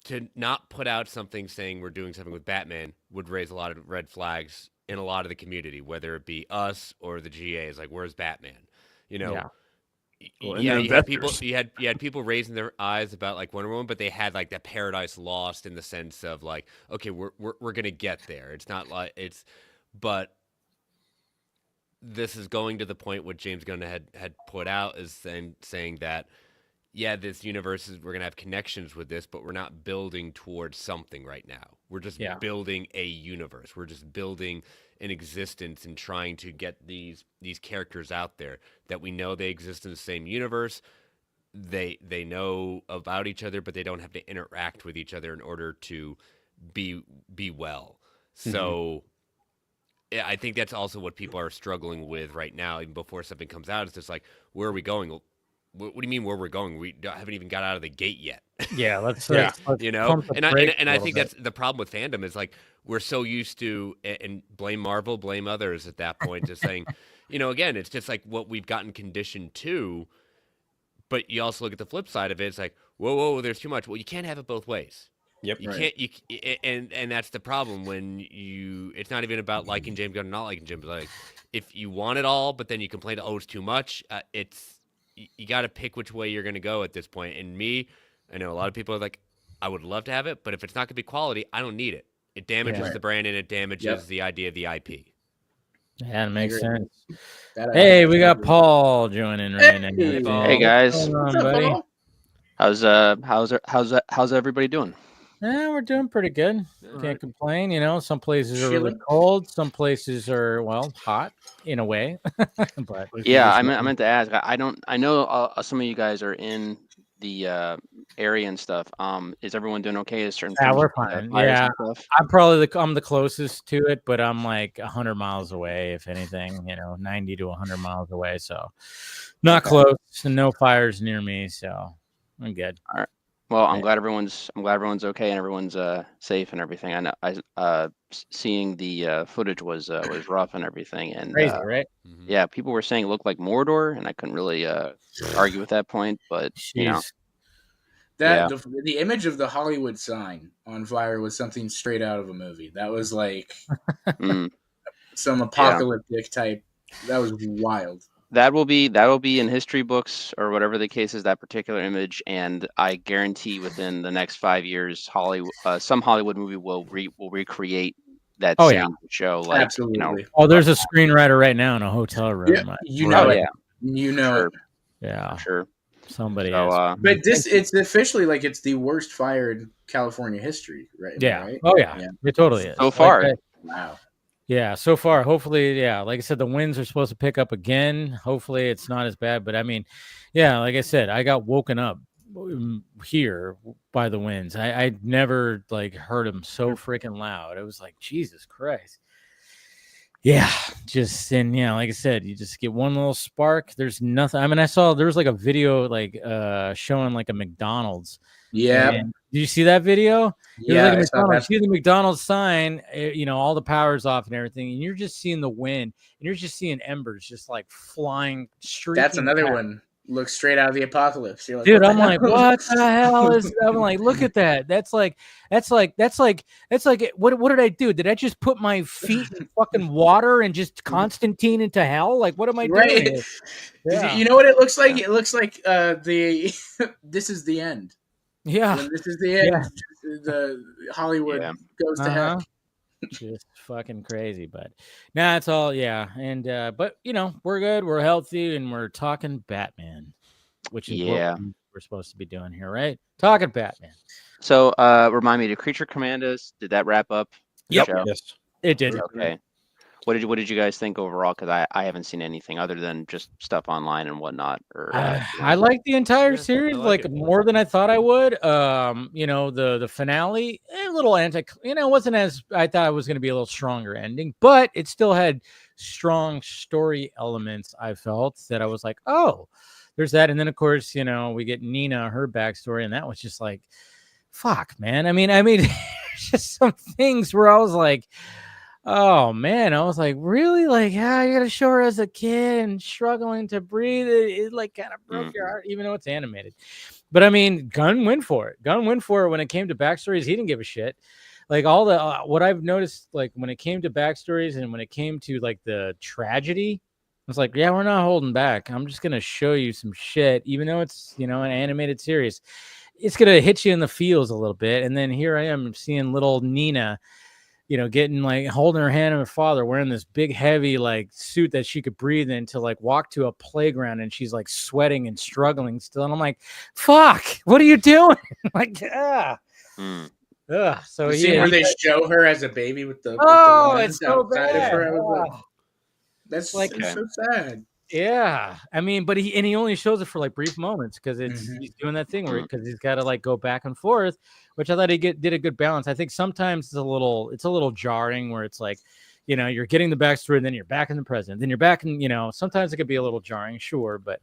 to not put out something saying we're doing something with Batman would raise a lot of red flags in a lot of the community, whether it be us or the GAs. Like, where's Batman? Yeah. Well, you had people raising their eyes about like Wonder Woman, but they had like that Paradise Lost in the sense of like, okay, we're gonna get there. It's not like but this is going to the point what James Gunn had put out is saying that this universe we're gonna have connections with this, but we're not building towards something right now. We're just building a universe. We're just building an existence and trying to get these characters out there that we know they exist in the same universe. They know about each other, but they don't have to interact with each other in order to be well. So I think that's also what people are struggling with right now, even before something comes out. It's just like, where are we going? What do you mean where we're going? We haven't even got out of the gate yet. Yeah, let's you know, and I think that's the problem with fandom is like we're so used to, and blame Marvel, blame others at that point, just saying, again, it's just like what we've gotten conditioned to. But you also look at the flip side of it. It's like, whoa, there's too much. Well, you can't have it both ways. Yep. You can't. And that's the problem when it's not even about liking James Gunn or not liking James. Like, if you want it all, but then you complain, oh, it's too much. You got to pick which way you're going to go at this point. And I know a lot of people are like, I would love to have it, but if it's not going to be quality, I don't need it. It damages the brand and it damages the idea of the IP. Yeah, it makes sense. Hey, we got Paul joining right now. Hey guys, what's up, buddy? How's everybody doing? Yeah, we're doing pretty good. Can't complain. Some places are really cold, some places are hot in a way. But yeah, I meant to ask. I know some of you guys are in the area and stuff. Is everyone doing okay? We're fine. Yeah, I'm the closest to it, but I'm like 100 miles away, if anything. 90 to 100 miles away, so not close, and no fires near me, so I'm good. All right. Well, I'm glad everyone's okay and everyone's safe and everything. I know seeing the footage was rough and everything, and crazy, right? Yeah, people were saying it looked like Mordor, and I couldn't really argue with that point. But the image of the Hollywood sign on fire was something straight out of a movie. That was like some apocalyptic type. That was wild. That will be in history books or whatever the case is, that particular image, and I guarantee within the next 5 years, some Hollywood movie will recreate that same show. Like, absolutely. There's a screenwriter right now in a hotel room. Yeah, you know it. Yeah, sure. Somebody but it's officially like it's the worst fire in California history, right? Yeah. Right? Oh yeah. It totally is. So far. Wow. Yeah, so far, hopefully, like I said, the winds are supposed to pick up again. Hopefully it's not as bad, but I mean, like I said, I got woken up here by the winds. I never heard them so freaking loud. It was like, Jesus Christ. Yeah, like I said, you just get one little spark. There's nothing. I mean, there was like a video showing like a McDonald's. Yeah. Did you see that video? Yeah. See the McDonald's sign, all the power's off and everything, and you're just seeing the wind, and you're just seeing embers just like flying straight. That's another one. Looks straight out of the apocalypse. You're like, dude, I'm like, what the hell is? I'm like, look at that. That's like, what did I do? Did I just put my feet in fucking water and just Constantine into hell? Like, what am I doing? Yeah. You know what it looks like? It looks like this is the end. Yeah. When this is the end. The Hollywood goes to heck. Just fucking crazy, but it's all and but we're good, we're healthy, and we're talking Batman, which is what we're supposed to be doing here, right? Talking Batman. So remind me, did Creature Commandos, did that wrap up? Yep. Yes, it did. Okay. What did you guys think overall? Because I haven't seen anything other than just stuff online and whatnot. Or I like the entire series more than I thought I would. The finale, a little it wasn't as I thought it was going to be a little stronger ending, but it still had strong story elements. I felt that I was like, oh, there's that, and then of course we get Nina, her backstory, and that was just like, fuck, man. I mean, just some things where I was like, oh man, I was like, really? Like, you gotta show her as a kid and struggling to breathe. It like kind of broke your heart, even though it's animated. But I mean, Gunn went for it. When it came to backstories. He didn't give a shit. Like all the what I've noticed, like when it came to backstories and when it came to like the tragedy, I was like, yeah, we're not holding back. I'm just gonna show you some shit, even though it's an animated series. It's gonna hit you in the feels a little bit, and then here I am seeing little Nina. Getting like holding her hand of her father, wearing this big, heavy like suit that she could breathe in to like walk to a playground, and she's like sweating and struggling still. And I'm like, fuck, what are you doing? Like, So where they show her as a baby with the it's so bad. that's like so sad. Yeah, I mean, but he only shows it for like brief moments because he's doing that thing where because he's got to like go back and forth, which I thought did a good balance. I think sometimes it's a little jarring where it's like, you're getting the backstory and then you're back in the present, then you're back in, sometimes it could be a little jarring, sure, but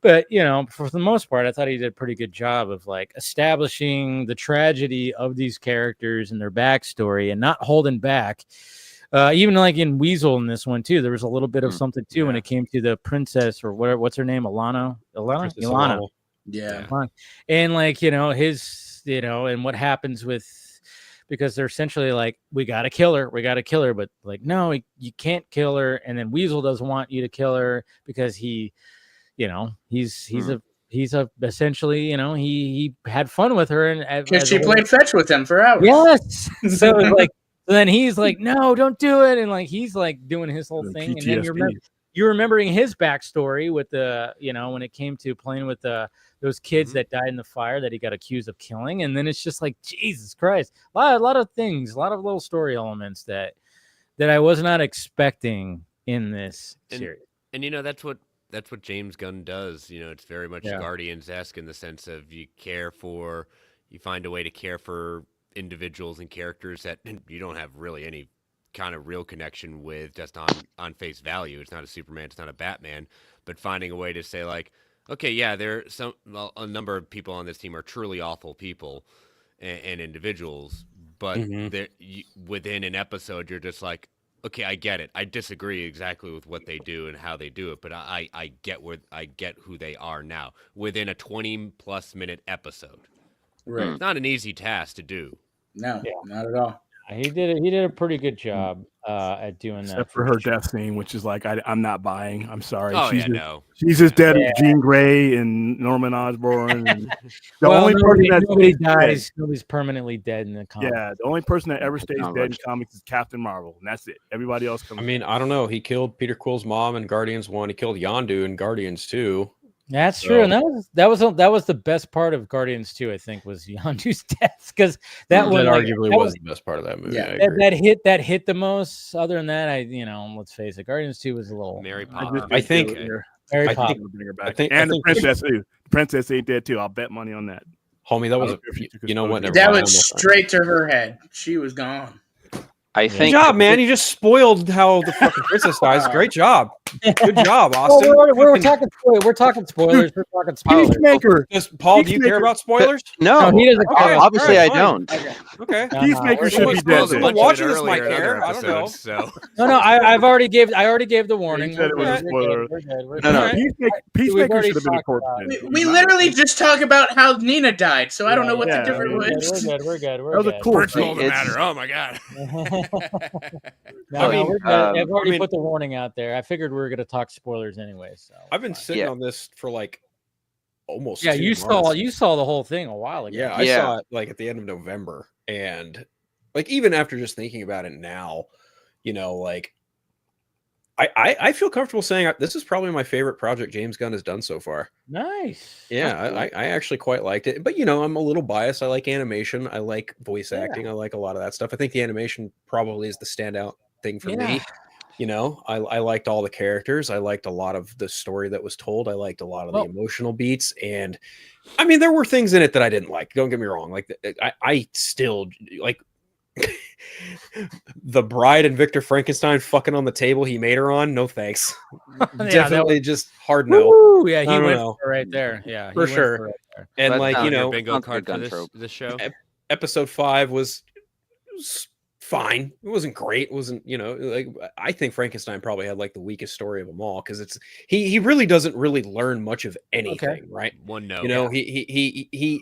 for the most part, I thought he did a pretty good job of like establishing the tragedy of these characters and their backstory and not holding back. Even like in Weasel in this one too, there was a little bit of something too when it came to the princess or what's her name, Ilana. Yeah. And like, his, and what happens with, because they're essentially like, we got to kill her. But like, no, you can't kill her. And then Weasel doesn't want you to kill her because he, he's essentially, he had fun with her. And because she played fetch with him for hours. Yes. So like, so then he's like, no, don't do it. And like, he's like doing his whole thing. PTSD. And then you're remembering his backstory with the, when it came to playing with those kids that died in the fire that he got accused of killing. And then it's just like, Jesus Christ, a lot of things, a lot of little story elements that I was not expecting in this series. And, that's what James Gunn does. It's very much Guardians-esque in the sense of you find a way to care for individuals and characters that you don't have really any kind of real connection with just on face value. It's not a Superman, it's not a Batman, but finding a way to say like, okay, yeah, a number of people on this team are truly awful people and individuals, but within an episode, you're just like, okay, I get it. I disagree exactly with what they do and how they do it, but I get who they are now within a 20+ minute episode. Right. It's not an easy task to do. No, not at all. He did a pretty good job at doing that. Except for her death scene, which is like I'm not buying. I'm sorry. Oh, she's as dead as Jean Grey and Norman Osborn. And only person nobody dies. Nobody's permanently dead in the comics. Yeah, the only person that ever stays dead in comics is Captain Marvel, and that's it. Everybody else comes. I mean, I don't know. He killed Peter Quill's mom in Guardians 1. He killed Yondu in Guardians 2. That's true, and that was the best part of Guardians 2. I think was Yondu's death because that arguably was the best part of that movie. Yeah, that hit the most. Other than that, let's face it, Guardians 2 was a little Mary Poppins. I think Mary Poppins. Bring her back. And the princess too. The princess ain't dead too. I'll bet money on that. Homie, that was what? That went straight to her head. She was gone. I think. Good job, man. You just spoiled how the fucking princess dies. Great job. Good job, Austin. We're talking spoilers. We're talking spoilers. Peacemaker. Paul, do you care about spoilers? No, he doesn't. Okay, obviously, I don't. Okay. Peacemaker should be dead. Someone watching this might care. I don't know. So. No. I already gave the warning. Said it was a spoiler. No. Peacemaker should have been reported. We literally just talk about how Nina died, so I don't know what the difference was. We're good. That was a cool. Words don't matter. Oh my god. We're good. I've already put the warning out there. I figured we were going to talk spoilers anyway. So I've been sitting on this for like almost. Yeah, you saw the whole thing a while ago. Yeah, I saw it like at the end of November, and like even after just thinking about it now, like I feel comfortable saying this is probably my favorite project James Gunn has done so far. Nice. Yeah, I actually quite liked it, but I'm a little biased. I like animation. I like voice acting. I like a lot of that stuff. I think the animation probably is the standout thing for me. I liked all the characters. I liked a lot of the story that was told. I liked a lot of the emotional beats. And I mean, there were things in it that I didn't like. Don't get me wrong. Like I still like the bride and Victor Frankenstein fucking on the table he made her on. No thanks. Definitely just hard no. Woo, yeah, he went for it right there. Yeah, for sure. And like, bingo card for this show. Episode 5 was fine. It wasn't great. It wasn't, like I think Frankenstein probably had like the weakest story of them all because it's he really doesn't really learn much of anything, right? He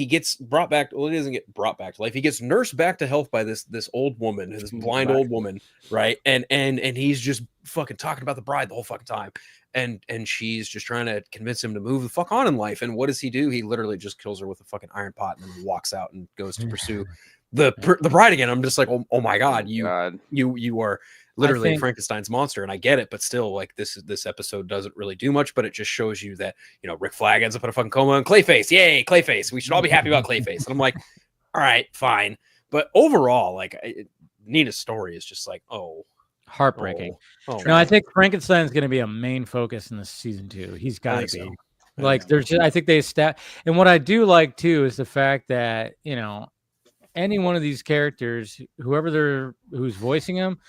gets brought back. Well, he doesn't get brought back to life. He gets nursed back to health by this old woman, this blind old woman, right? And he's just fucking talking about the bride the whole fucking time. And she's just trying to convince him to move the fuck on in life. And what does he do? He literally just kills her with a fucking iron pot and then walks out and goes to pursue the bride again. I'm just like, oh my god, you are literally Frankenstein's monster, and I get it, but still, like this episode doesn't really do much, but it just shows you that Rick Flag ends up in a fucking coma and Clayface, yay, Clayface, we should all be happy about Clayface. And I'm like, all right, fine, but overall, like Nina's story is just like, oh, Heartbreaking. Oh, no, I think Frankenstein's going to be a main focus in this season 2. He's got to be. So. Like, there's just, I think they and what I do like too is the fact that, you know, any one of these characters, who's voicing them,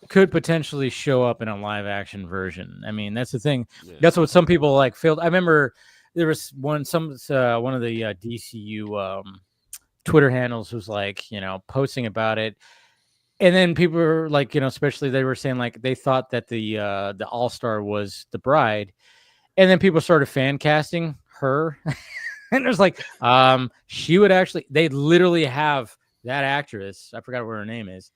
could potentially show up in a live action version. I mean, that's the thing. Yeah. That's what some people like feel. I remember there was one of the DCU Twitter handles was like, you know, posting about it. And then people were like, you know, especially they were saying like they thought that the All-Star was the bride. And then people started fan casting her. And it was like, she would actually, they literally have that actress, I forgot what her name is,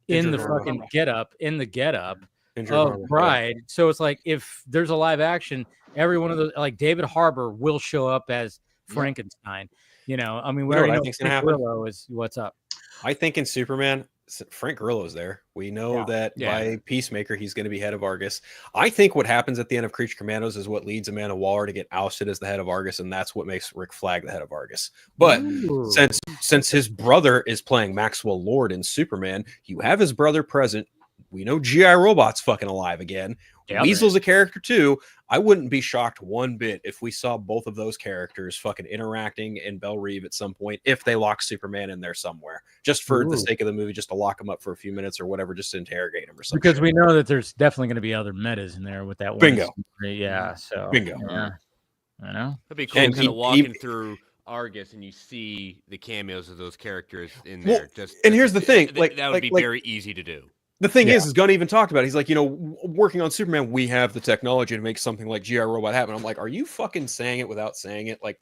in the fucking get up of bride. Yeah. So it's like, if there's a live action, every one of those, like David Harbour will show up as Frankenstein. You know, I mean, we already know Frank Grillo is what's up. I think in Superman, Frank Grillo's there. We know that by Peacemaker, he's going to be head of Argus. I think what happens at the end of Creature Commandos is what leads Amanda Waller to get ousted as the head of Argus, and that's what makes Rick Flag the head of Argus. But since his brother is playing Maxwell Lord in Superman, you have his brother present. We know G.I. Robot's fucking alive again. Yep. Weasel's a character too. I wouldn't be shocked one bit if we saw both of those characters fucking interacting in Belle Reve at some point, if they lock Superman in there somewhere, just for the sake of the movie, just to lock him up for a few minutes or whatever, just to interrogate him or something. Because we know that there's definitely going to be other metas in there with that one. Bingo. Yeah. So bingo. Yeah. I know. That'd be cool. Kind of walking through Argus and you see the cameos of those characters in there. And here's the thing, like that would be very easy to do. The thing is Gunn even talked about it. He's like, you know, working on Superman, we have the technology to make something like G.I. Robot happen. I'm like, are you fucking saying it without saying it? Like,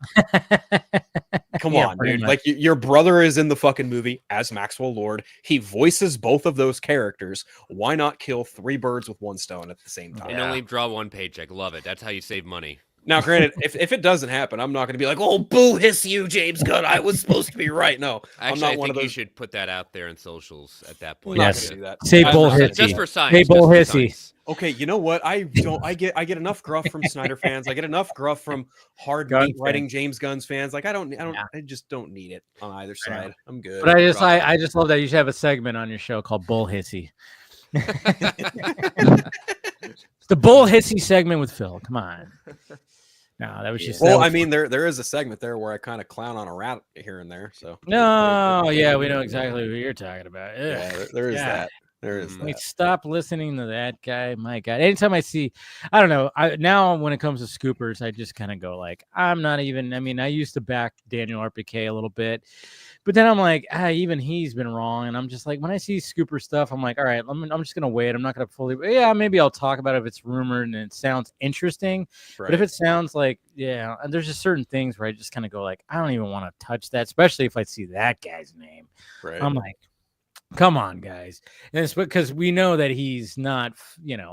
come on, dude. Like, your brother is in the fucking movie as Maxwell Lord. He voices both of those characters. Why not kill 3 birds with one stone at the same time? And only draw one paycheck. Love it. That's how you save money. Now, granted, if it doesn't happen, I'm not going to be like, oh, boo, hiss you, James Gunn. I was supposed to be right. No, actually, I'm not one of those. You should put that out there in socials at that point. Yes, do that. Say bull hissy. Just for science. Say bull hissy. Okay, you know what? I get enough gruff from Snyder fans. I get enough gruff from hard writing James Gunn's fans. Like, I just don't need it on either side. I'm good. But I just love that you should have a segment on your show called Bull Hissy. It's the Bull Hissy segment with Phil. Come on. No, that was just. Well, I mean, there is a segment there where I kind of clown on a rat here and there. So no, yeah, we know exactly what you're talking about. Yeah, there is that. There is. Like, stop listening to that guy. My God, anytime I see, I don't know. Now when it comes to scoopers, I just kind of go like, I'm not even. I mean, I used to back Daniel RPK a little bit, but then I'm like, even he's been wrong, and I'm just like, when I see scooper stuff, I'm like, all right, I'm just gonna wait. I'm not gonna fully. Yeah, maybe I'll talk about it if it's rumored and it sounds interesting. Right. But if it sounds like, and there's just certain things where I just kind of go like, I don't even want to touch that, especially if I see that guy's name. Right. I'm like, come on, guys. And it's because we know that he's not,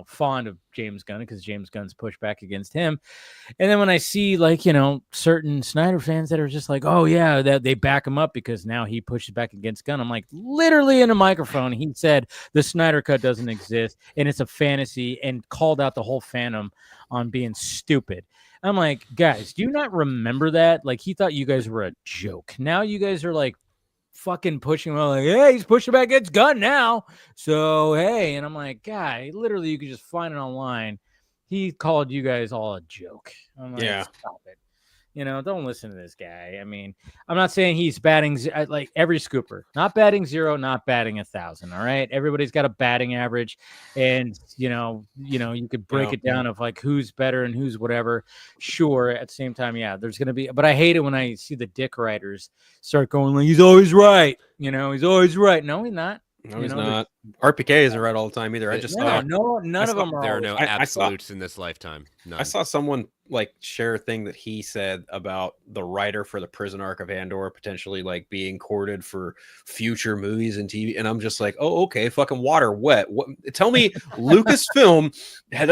fond of James Gunn because James Gunn's pushed back against him. And then when I see, like, certain Snyder fans that are just like, oh, yeah, that they back him up because now he pushes back against Gunn. I'm like, literally in a microphone, he said the Snyder Cut doesn't exist and it's a fantasy and called out the whole fandom on being stupid. I'm like, guys, do you not remember that? Like, he thought you guys were a joke. Now you guys are like, fucking pushing him like, hey, he's pushing back against Gunn now. So, hey, and I'm like, guy, literally, you could just find it online. He called you guys all a joke. I'm like, stop it. Don't listen to this guy. I mean, I'm not saying he's batting like every scooper, not batting 0, not batting 1,000. All right. Everybody's got a batting average. And, you could break it down of like who's better and who's whatever. Sure. At the same time, there's going to be, but I hate it when I see the dick writers start going like, he's always right. He's always right. No, he's not. No, he's not. RPK isn't right all the time either. I just none of them are. There are no absolutes in this lifetime. None. I saw someone like share a thing that he said about the writer for the prison arc of Andor potentially like being courted for future movies and TV, and I'm just like, oh, okay, fucking water wet. What? Tell me, Lucasfilm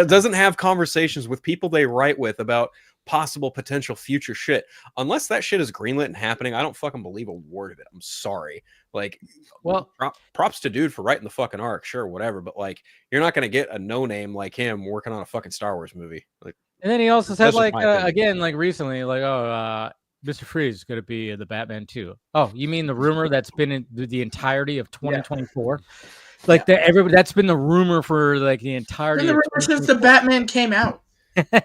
doesn't have conversations with people they write with about possible potential future shit unless that shit is greenlit and happening. I don't fucking believe a word of it. I'm sorry. Like, well, props to dude for writing the fucking arc, sure, whatever, but like, you're not gonna get a no name like him working on a fucking Star Wars movie. Like, and then he also said like again, like recently, like, Mr. Freeze is gonna be the Batman 2. Oh, you mean the rumor that's been in the entirety of 2024? Like that's been the rumor for like the entirety. The rumor since the Batman came out.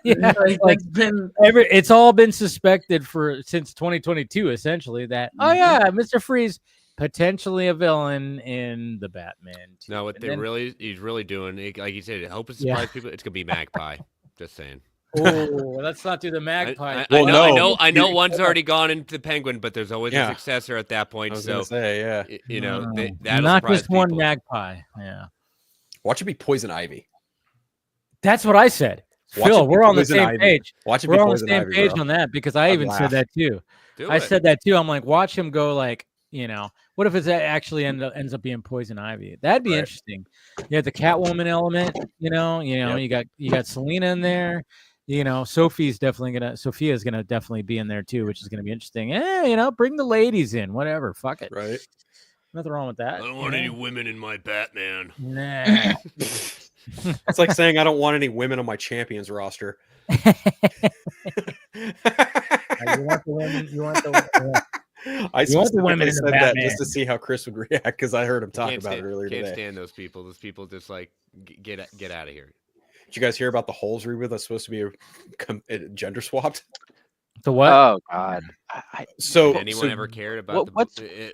Yeah, like been it's all been suspected since 2022, essentially. That Mr. Freeze potentially a villain in the Batman 2. No, what he's really doing, like you said, I hope it surprise people. It's gonna be Magpie. Just saying. Oh, let's not do the Magpie. I know one's already gone into the Penguin, but there's always a successor at that point. I was gonna say, you know, not just one Magpie. Yeah, watch it be Poison Ivy. That's what I said. Phil, we're on the same page. Watch it we're be on Poison the same Ivy, page bro. on that because I even said that too. I said that too. I'm like, watch him go like, you know, what if it actually ends up being Poison Ivy? That'd be interesting. You have the Catwoman element, you know, you got Selena in there. You know, Sophia's definitely definitely be in there too, which is gonna be interesting. You know, bring the ladies in, whatever. Fuck it. Right. Nothing wrong with that. I don't want any women in my Batman. Nah. It's like saying I don't want any women on my Champions roster. You want the women. You want the. I want the women said that just to see how Chris would react because I heard him talk about it earlier today. Can't stand those people. Those people just like get out of here. Did you guys hear about the Holes reboot that's supposed to be gender swapped? The what? Oh God! So did anyone ever cared about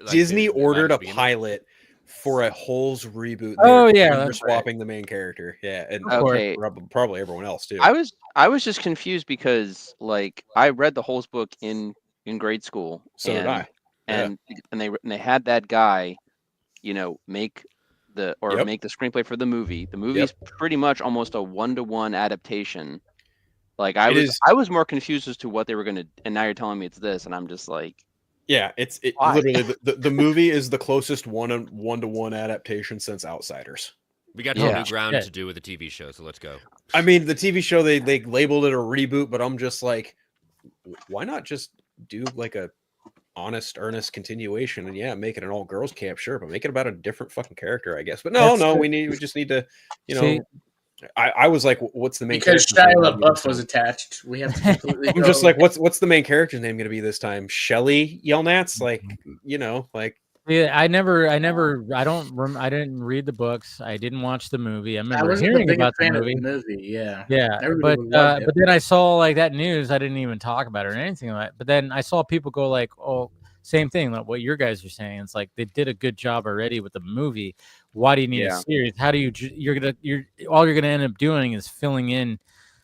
Disney ordered a pilot for a Holes reboot? Gender swapping the main character. Yeah, and probably everyone else too. I was just confused because like I read the Holes book in grade school. So did I. And they had that guy, you know, make the screenplay for the movie. The movie is pretty much almost a 1-to-1 adaptation. Like I was more confused as to what they were gonna, and now you're telling me it's this, and I'm just like, yeah, it's literally the movie is the closest 1-to-1 adaptation since Outsiders. We got some new ground to do with the TV show, so let's go. I mean, the TV show they labeled it a reboot, but I'm just like, why not just do like a honest, earnest continuation and make it an all girls camp, sure, but make it about a different fucking character, I guess. But we just need to, you know. I was like, what's the main because Shia LaBeouf was attached. We have to completely I'm just like, what's the main character's name going to be this time? Shelly Yelnats? Like, you know, like. Yeah, I didn't read the books. I didn't watch the movie. I remember hearing about the movie. Yeah. But then I saw like that news. I didn't even talk about it or anything like that. But then I saw people go like, oh, same thing, like what your guys are saying. It's like they did a good job already with the movie. Why do you need a series? How do all you're gonna end up doing is filling in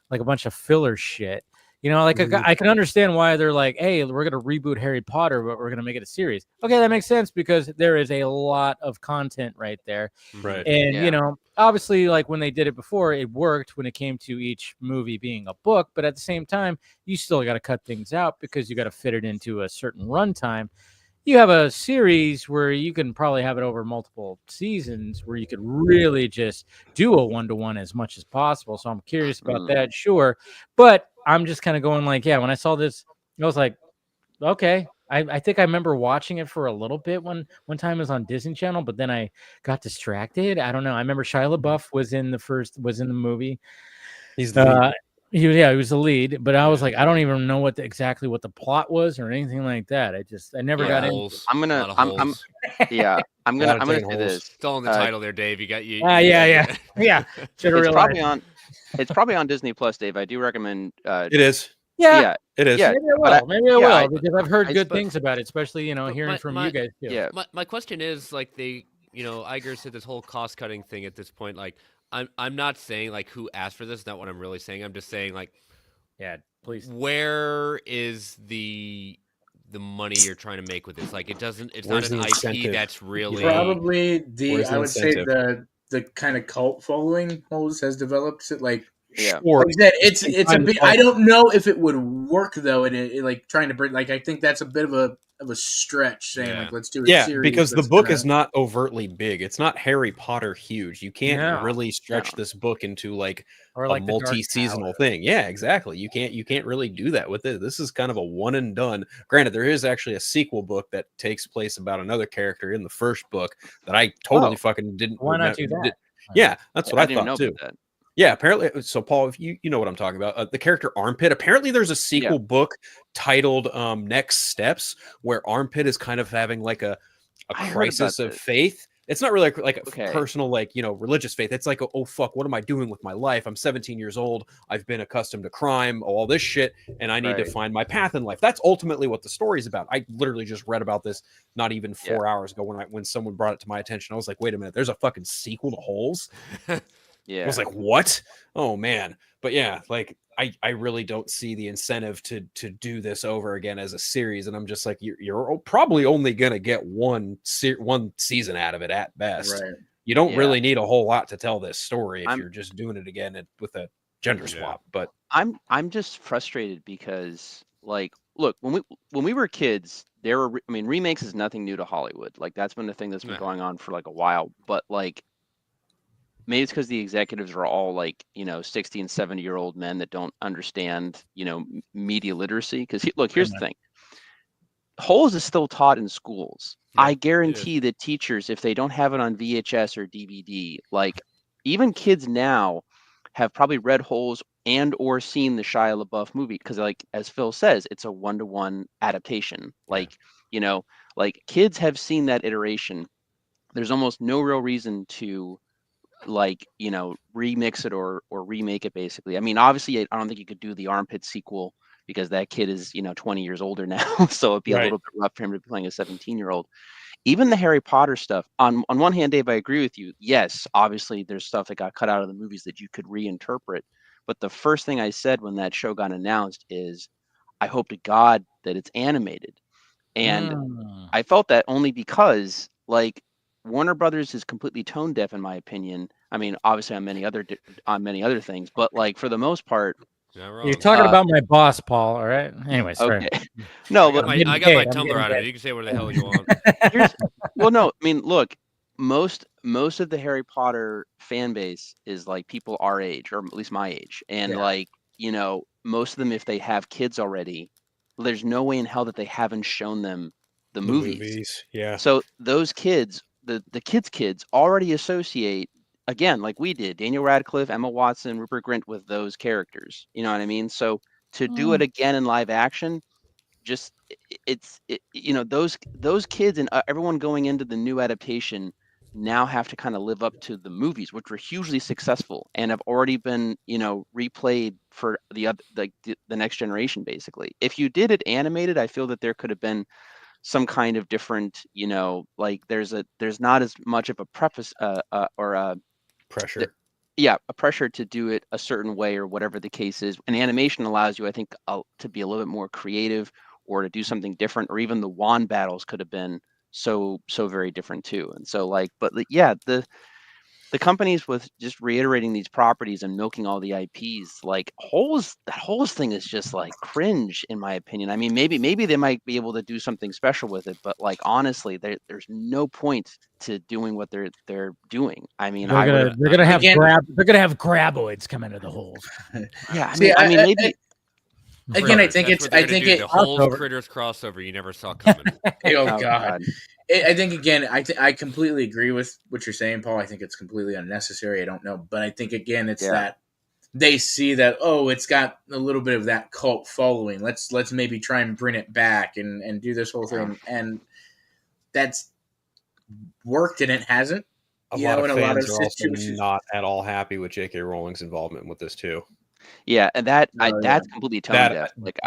like a bunch of filler shit. You know, like I can understand why they're like, hey, we're going to reboot Harry Potter, but we're going to make it a series. Okay, that makes sense because there is a lot of content right there. Right. And, you know, obviously, like when they did it before, it worked when it came to each movie being a book. But at the same time, you still got to cut things out because you got to fit it into a certain runtime. You have a series where you can probably have it over multiple seasons where you could really just do a 1-to-1 as much as possible. So I'm curious about that, sure. But I'm just kind of going like, when I saw this, I was like, okay. I think I remember watching it for a little bit one time it was on Disney Channel, but then I got distracted. I don't know. I remember Shia LaBeouf was in the movie. He's the lead. He was the lead, but I was like, I don't even know exactly what the plot was or anything like that. I never got in. I'm gonna say this. It's all in the title there, Dave. You got you. Yeah. It's probably on Disney Plus, Dave. I do recommend. It is. Yeah, it is. Yeah, maybe I will because I've heard good things about it, especially hearing from you guys too. Yeah. My question is like Iger said this whole cost cutting thing at this point. Like I'm not saying like who asked for this. Not what I'm really saying. I'm just saying like, please. Where is the money you're trying to make with this? Like it's not an IP that's really probably I would say the kind of cult following Holes has developed. Like sure. It's a bit. I don't know if it would work though. It like trying to bring I think that's a bit of a stretch saying like let's do a series. Because the book is not overtly big. It's not Harry Potter huge. You can't really stretch this book into like a multi-seasonal thing. Yeah, exactly. You can't really do that with it. This is kind of a one and done. Granted, there is actually a sequel book that takes place about another character in the first book that I totally fucking didn't. Why not do that? Yeah, that's what I thought too. Yeah, apparently. So, Paul, if you know what I'm talking about, the character Armpit. Apparently, there's a sequel book titled "Next Steps," where Armpit is kind of having like a crisis of faith. it's not really like a personal, like, you know, religious faith. It's like, oh fuck, what am I doing with my life? I'm 17 years old. I've been accustomed to crime, all this shit, and I need to find my path in life. That's ultimately what the story's about. I literally just read about this not even 4 hours ago when someone brought it to my attention. I was like, wait a minute, there's a fucking sequel to Holes. I was like, what? Oh man. But yeah, like I really don't see the incentive to do this over again as a series, and I'm just like, you're probably only gonna get one season out of it at best. Right. You don't really need a whole lot to tell this story if you're just doing it again with a gender swap. But I'm just frustrated because, like, look, when we were kids, there were, I mean, remakes is nothing new to Hollywood. Like, that's been the thing that's been going on for like a while. But like, maybe it's because the executives are all like, you know, 60 and 70-year-old men that don't understand, you know, media literacy. Because look, here's the thing: Holes is still taught in schools. I guarantee that teachers, if they don't have it on VHS or DVD, like, even kids now have probably read Holes and or seen the Shia LaBeouf movie, because, like, as Phil says, it's a 1-to-1 adaptation. Like, you know, like, kids have seen that iteration. There's almost no real reason to, like, you know, remix it or remake it, basically. I mean, obviously, I don't think you could do the Armpit sequel because that kid is, you know, 20 years older now, so it'd be a little bit rough for him to be playing a 17-year-old. Even the Harry Potter stuff, on one hand, Dave, I agree with you. Yes, obviously there's stuff that got cut out of the movies that you could reinterpret. But the first thing I said when that show got announced is, I hope to God that it's animated. And I felt that only because, like, Warner Brothers is completely tone deaf, in my opinion. I mean, obviously on many other things, but, like, for the most part, you're talking about my boss, Paul. All right. Anyways, okay. No, I got my Tumblr out of it. You can say what the hell you want. Well, no, I mean, look, most of the Harry Potter fan base is like people our age, or at least my age, and like, you know, most of them, if they have kids already, there's no way in hell that they haven't shown them the movies. Yeah. So those kids, the kids already associate, again, like we did, Daniel Radcliffe, Emma Watson, Rupert Grint, with those characters. You know what I mean? So to do it again in live action, just you know, those kids and everyone going into the new adaptation now have to kind of live up to the movies, which were hugely successful and have already been, you know, replayed for the next generation. Basically, if you did it animated, I feel that there could have been some kind of different, you know, like there's not as much of a preface or a pressure. A pressure to do it a certain way or whatever the case is. And animation allows you, I think, to be a little bit more creative or to do something different, or even the wand battles could have been so very different too. And so, like, but yeah, the companies with just reiterating these properties and milking all the IPs, like that Holes thing is just like cringe, in my opinion. I mean, maybe they might be able to do something special with it, but, like, honestly, there's no point to doing what they're doing. I mean, they're gonna have graboids come into the Holes. Yeah, I mean, maybe. Again, I think the Holes Critters crossover you never saw coming. Oh God. I think, again, I completely agree with what you're saying, Paul. I think it's completely unnecessary. I don't know, but I think, again, it's that they see that, oh, it's got a little bit of that cult following. Let's maybe try and bring it back and do this whole thing, and that's worked and it hasn't. A lot of fans are also not at all happy with J.K. Rowling's involvement with this too. Yeah, and that's completely tone deaf. Like,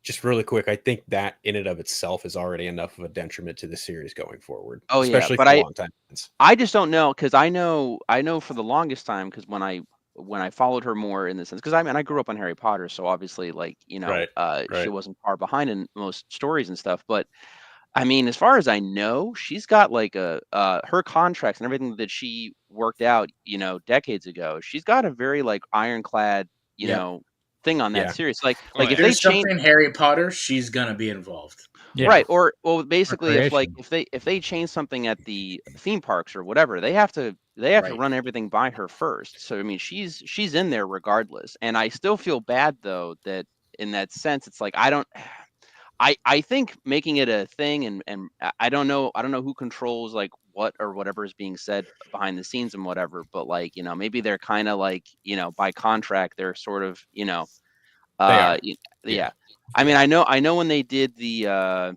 just really quick, I think that in and of itself is already enough of a detriment to the series going forward. Oh, especially but for long-time fans. I just don't know, because I know for the longest time, because when I followed her more in the sense, because I mean, I grew up on Harry Potter, so obviously, like, you know, she wasn't far behind in most stories and stuff. But I mean, as far as I know, she's got like her contracts and everything that she worked out, you know, decades ago. She's got a very, like, ironclad, you know, thing on that series. Like if they change Harry Potter, she's gonna be involved. Yeah. Right. Or, well, basically, if they change something at the theme parks or whatever, they have to run everything by her first. So I mean, she's in there regardless. And I still feel bad, though, that in that sense, it's like, I think making it a thing, and I don't know who controls, like, what or whatever is being said behind the scenes and whatever, but, like, you know, maybe they're kind of like, you know, by contract, they're sort of, you know, yeah. I mean, I know when they did the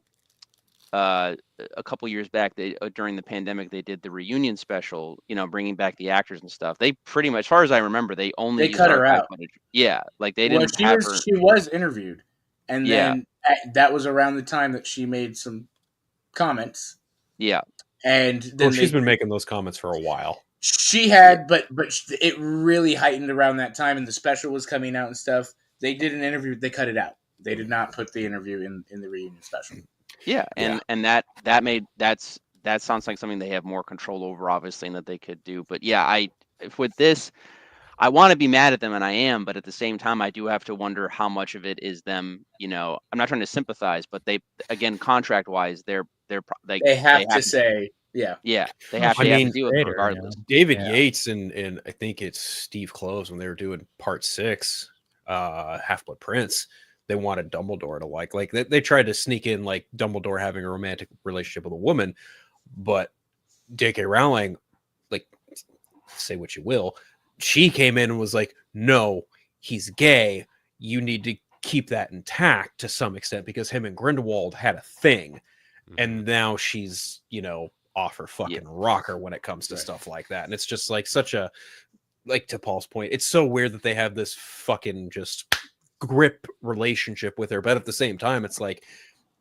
a couple years back, they during the pandemic, they did the reunion special, bringing back the actors and stuff. They pretty much, as far as I remember, they only used cut her archive out. footage. Yeah, like they Well, didn't have her. she was interviewed, and Yeah. then that was around the time that she made some comments. Yeah. And then she's been making those comments for a while. She had, but it really heightened around that time, and the special was coming out and stuff. They did an interview. They cut it out. They did not put the interview in the reunion special. Yeah, and that sounds like something they have more control over, obviously, and that they could do. But yeah, with this, I want to be mad at them, and I am, but at the same time, I do have to wonder how much of it is them. I'm not trying to sympathize, but they, again, contract wise, they have to say. Yeah, they have to deal with it regardless. David Yates and I think it's Steve Kloves, when they were doing part 6, Half-Blood Prince, they wanted Dumbledore to like they tried to sneak in like Dumbledore having a romantic relationship with a woman, but J.K. Rowling, like, say what you will, she came in and was like, no, he's gay. You need to keep that intact to some extent because him and Grindelwald had a thing, and now she's off her fucking rocker when it comes to stuff like that. And it's just like such a, like, to Paul's point, it's so weird that they have this fucking just grip relationship with her, but at the same time it's like,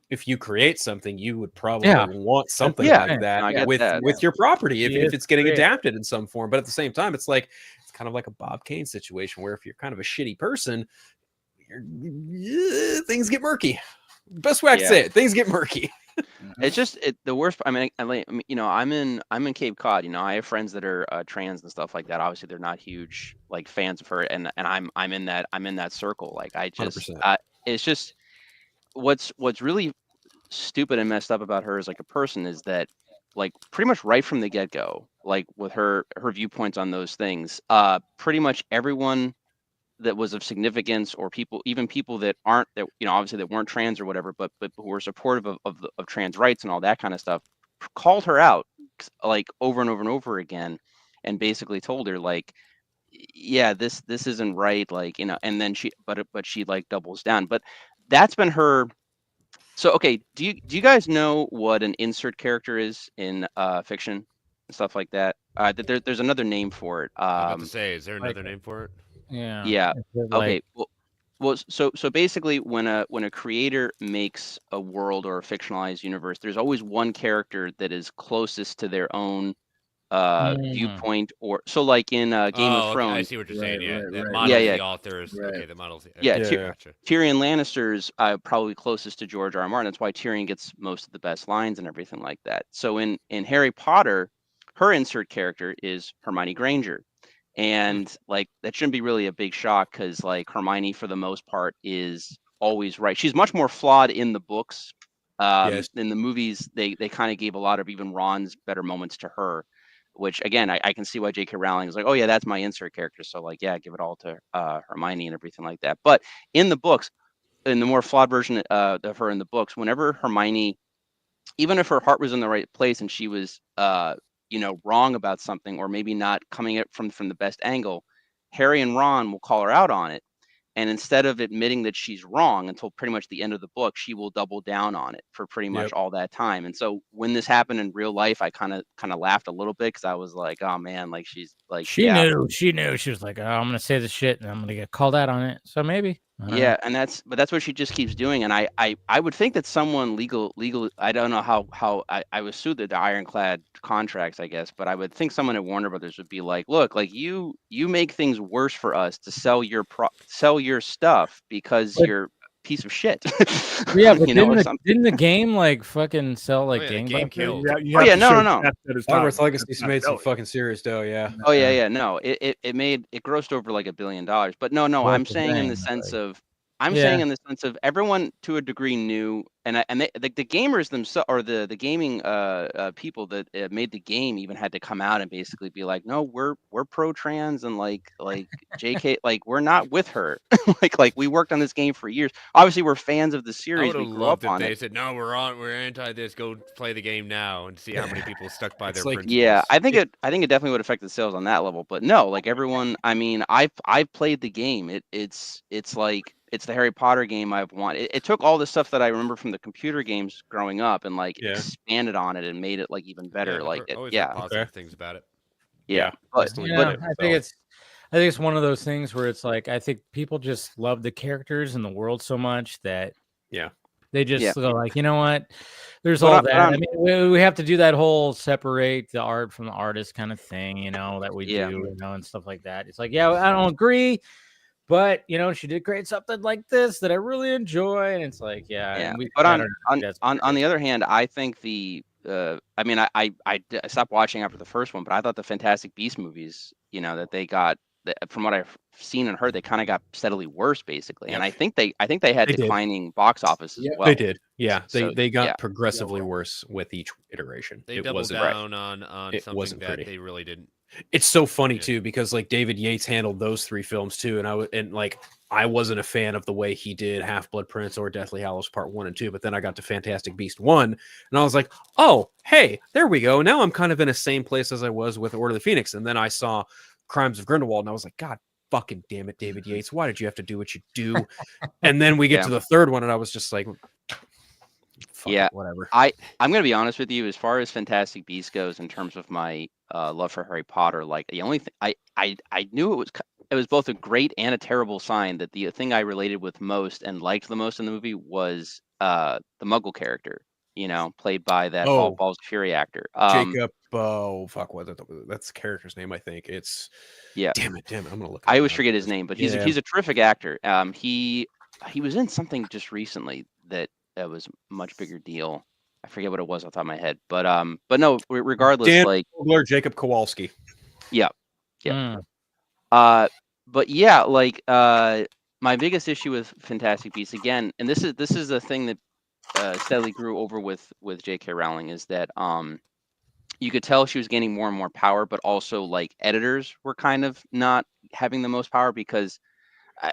if you create something, you would probably want something like that with your property if it's getting adapted in some form. But at the same time, it's like, it's kind of like a Bob Kane situation where if you're kind of a shitty person, things get murky. Best way I can say it, things get murky. It's just the worst. I mean, I'm in Cape Cod. I have friends that are trans and stuff like that. Obviously, they're not huge like fans of her, and I'm in that circle. Like, I just it's just what's really stupid and messed up about her as like a person is that, like, pretty much right from the get go, like with her viewpoints on those things, pretty much everyone that was of significance, or even people that aren't, that obviously that weren't trans or whatever, but who were supportive of trans rights and all that kind of stuff, called her out like over and over and over again, and basically told her like, yeah, this isn't right, like, and then she like doubles down. But that's been her. So okay, do you guys know what an insert character is in fiction and stuff like that? There's another name for it. I was about to say, is there another name for it? Yeah. Okay. Well, so basically, when a creator makes a world or a fictionalized universe, there's always one character that is closest to their own viewpoint, or so like in Game of Thrones. I see what you're saying. The authors. Okay, the models. Gotcha. Tyrion Lannister's probably closest to George R. R. Martin. That's why Tyrion gets most of the best lines and everything like that. So in Harry Potter, her insert character is Hermione Granger. And like, that shouldn't be really a big shock, because like Hermione for the most part is always right. She's much more flawed in the books. In the movies, they kind of gave a lot of even Ron's better moments to her, which again, I can see why J.K. Rowling is like, oh yeah, that's my insert character, so like, yeah, give it all to Hermione and everything like that. But in the books, in the more flawed version of her in the books, whenever Hermione, even if her heart was in the right place and she was wrong about something, or maybe not coming at from the best angle, Harry and Ron will call her out on it. And instead of admitting that she's wrong until pretty much the end of the book, she will double down on it for pretty much all that time. And so when this happened in real life, I kind of laughed a little bit, because I was like, oh man, like, she's like, she knew. She was like, oh, I'm gonna say this shit and I'm gonna get called out on it. So maybe. And that's what she just keeps doing. And I would think that someone legal, I don't know how I was sued the ironclad contracts, I guess, but I would think someone at Warner Brothers would be like, look, like, you make things worse for us to sell your stuff because you're a piece of shit. Yeah, but didn't the game like fucking sell like game killed? No. Hogwarts Legacy's made some fucking serious dough, yeah. Oh yeah. No, it grossed over like $1 billion. But no, I'm saying in the sense of, everyone to a degree knew, and the gamers themselves, or the gaming people that made the game, even had to come out and basically be like, no, we're pro trans, and like JK, like, we're not with her. like we worked on this game for years. Obviously, we're fans of the series. We grew up on it. They said, no, we're anti this. Go play the game now and see how many people stuck by their principles. Yeah, I think it definitely would affect the sales on that level. But no, like, everyone, I mean, I've played the game. It's like, It's the Harry Potter game I've wanted. It took all the stuff that I remember from the computer games growing up and like expanded on it and made it like even better. Like always heard positive things about it. Yeah, but I think it's one of those things where it's like I think people just love the characters and the world so much that they just go like, you know what? There's all that. I mean, we have to do that whole separate the art from the artist kind of thing, you know, that we do, you know, and stuff like that. It's like, yeah, I don't agree, but you know, she did create something like this that I really enjoy, and it's like, But on the other hand, I think the I mean, I stopped watching after the first one, but I thought the Fantastic Beasts movies, you know, that they got, from what I've seen and heard, they kind of got steadily worse, basically. And I think they had declining box office as well. They did, they got progressively worse with each iteration. They doubled down on something that they really didn't. It's so funny too, because like David Yates handled those 3 films too, and I wasn't a fan of the way he did Half-Blood Prince or Deathly Hallows Part 1 and 2, but then I got to Fantastic Beast 1, and I was like, oh, hey, there we go. Now I'm kind of in the same place as I was with Order of the Phoenix, and then I saw Crimes of Grindelwald, and I was like, God fucking damn it, David Yates, why did you have to do what you do? And then we get to the third one, and I was just like, whatever. I'm gonna be honest with you, as far as Fantastic Beasts goes, in terms of my love for Harry Potter, like the only thing I knew it was both a great and a terrible sign that the thing I related with most and liked the most in the movie was the Muggle character, you know, played by that Balls of Fury actor, Jacob. That's the character's name, I think. It's Damn it, I'm gonna look. I always forget his name, but he's a terrific actor. He was in something just recently that was a much bigger deal. I forget what it was off the top of my head, but no, regardless, Dan like Vogler, Jacob Kowalski. But yeah, like my biggest issue with Fantastic Beasts, again, and this is the thing that steadily grew over with J.K. Rowling, is that you could tell she was gaining more and more power, but also like editors were kind of not having the most power, because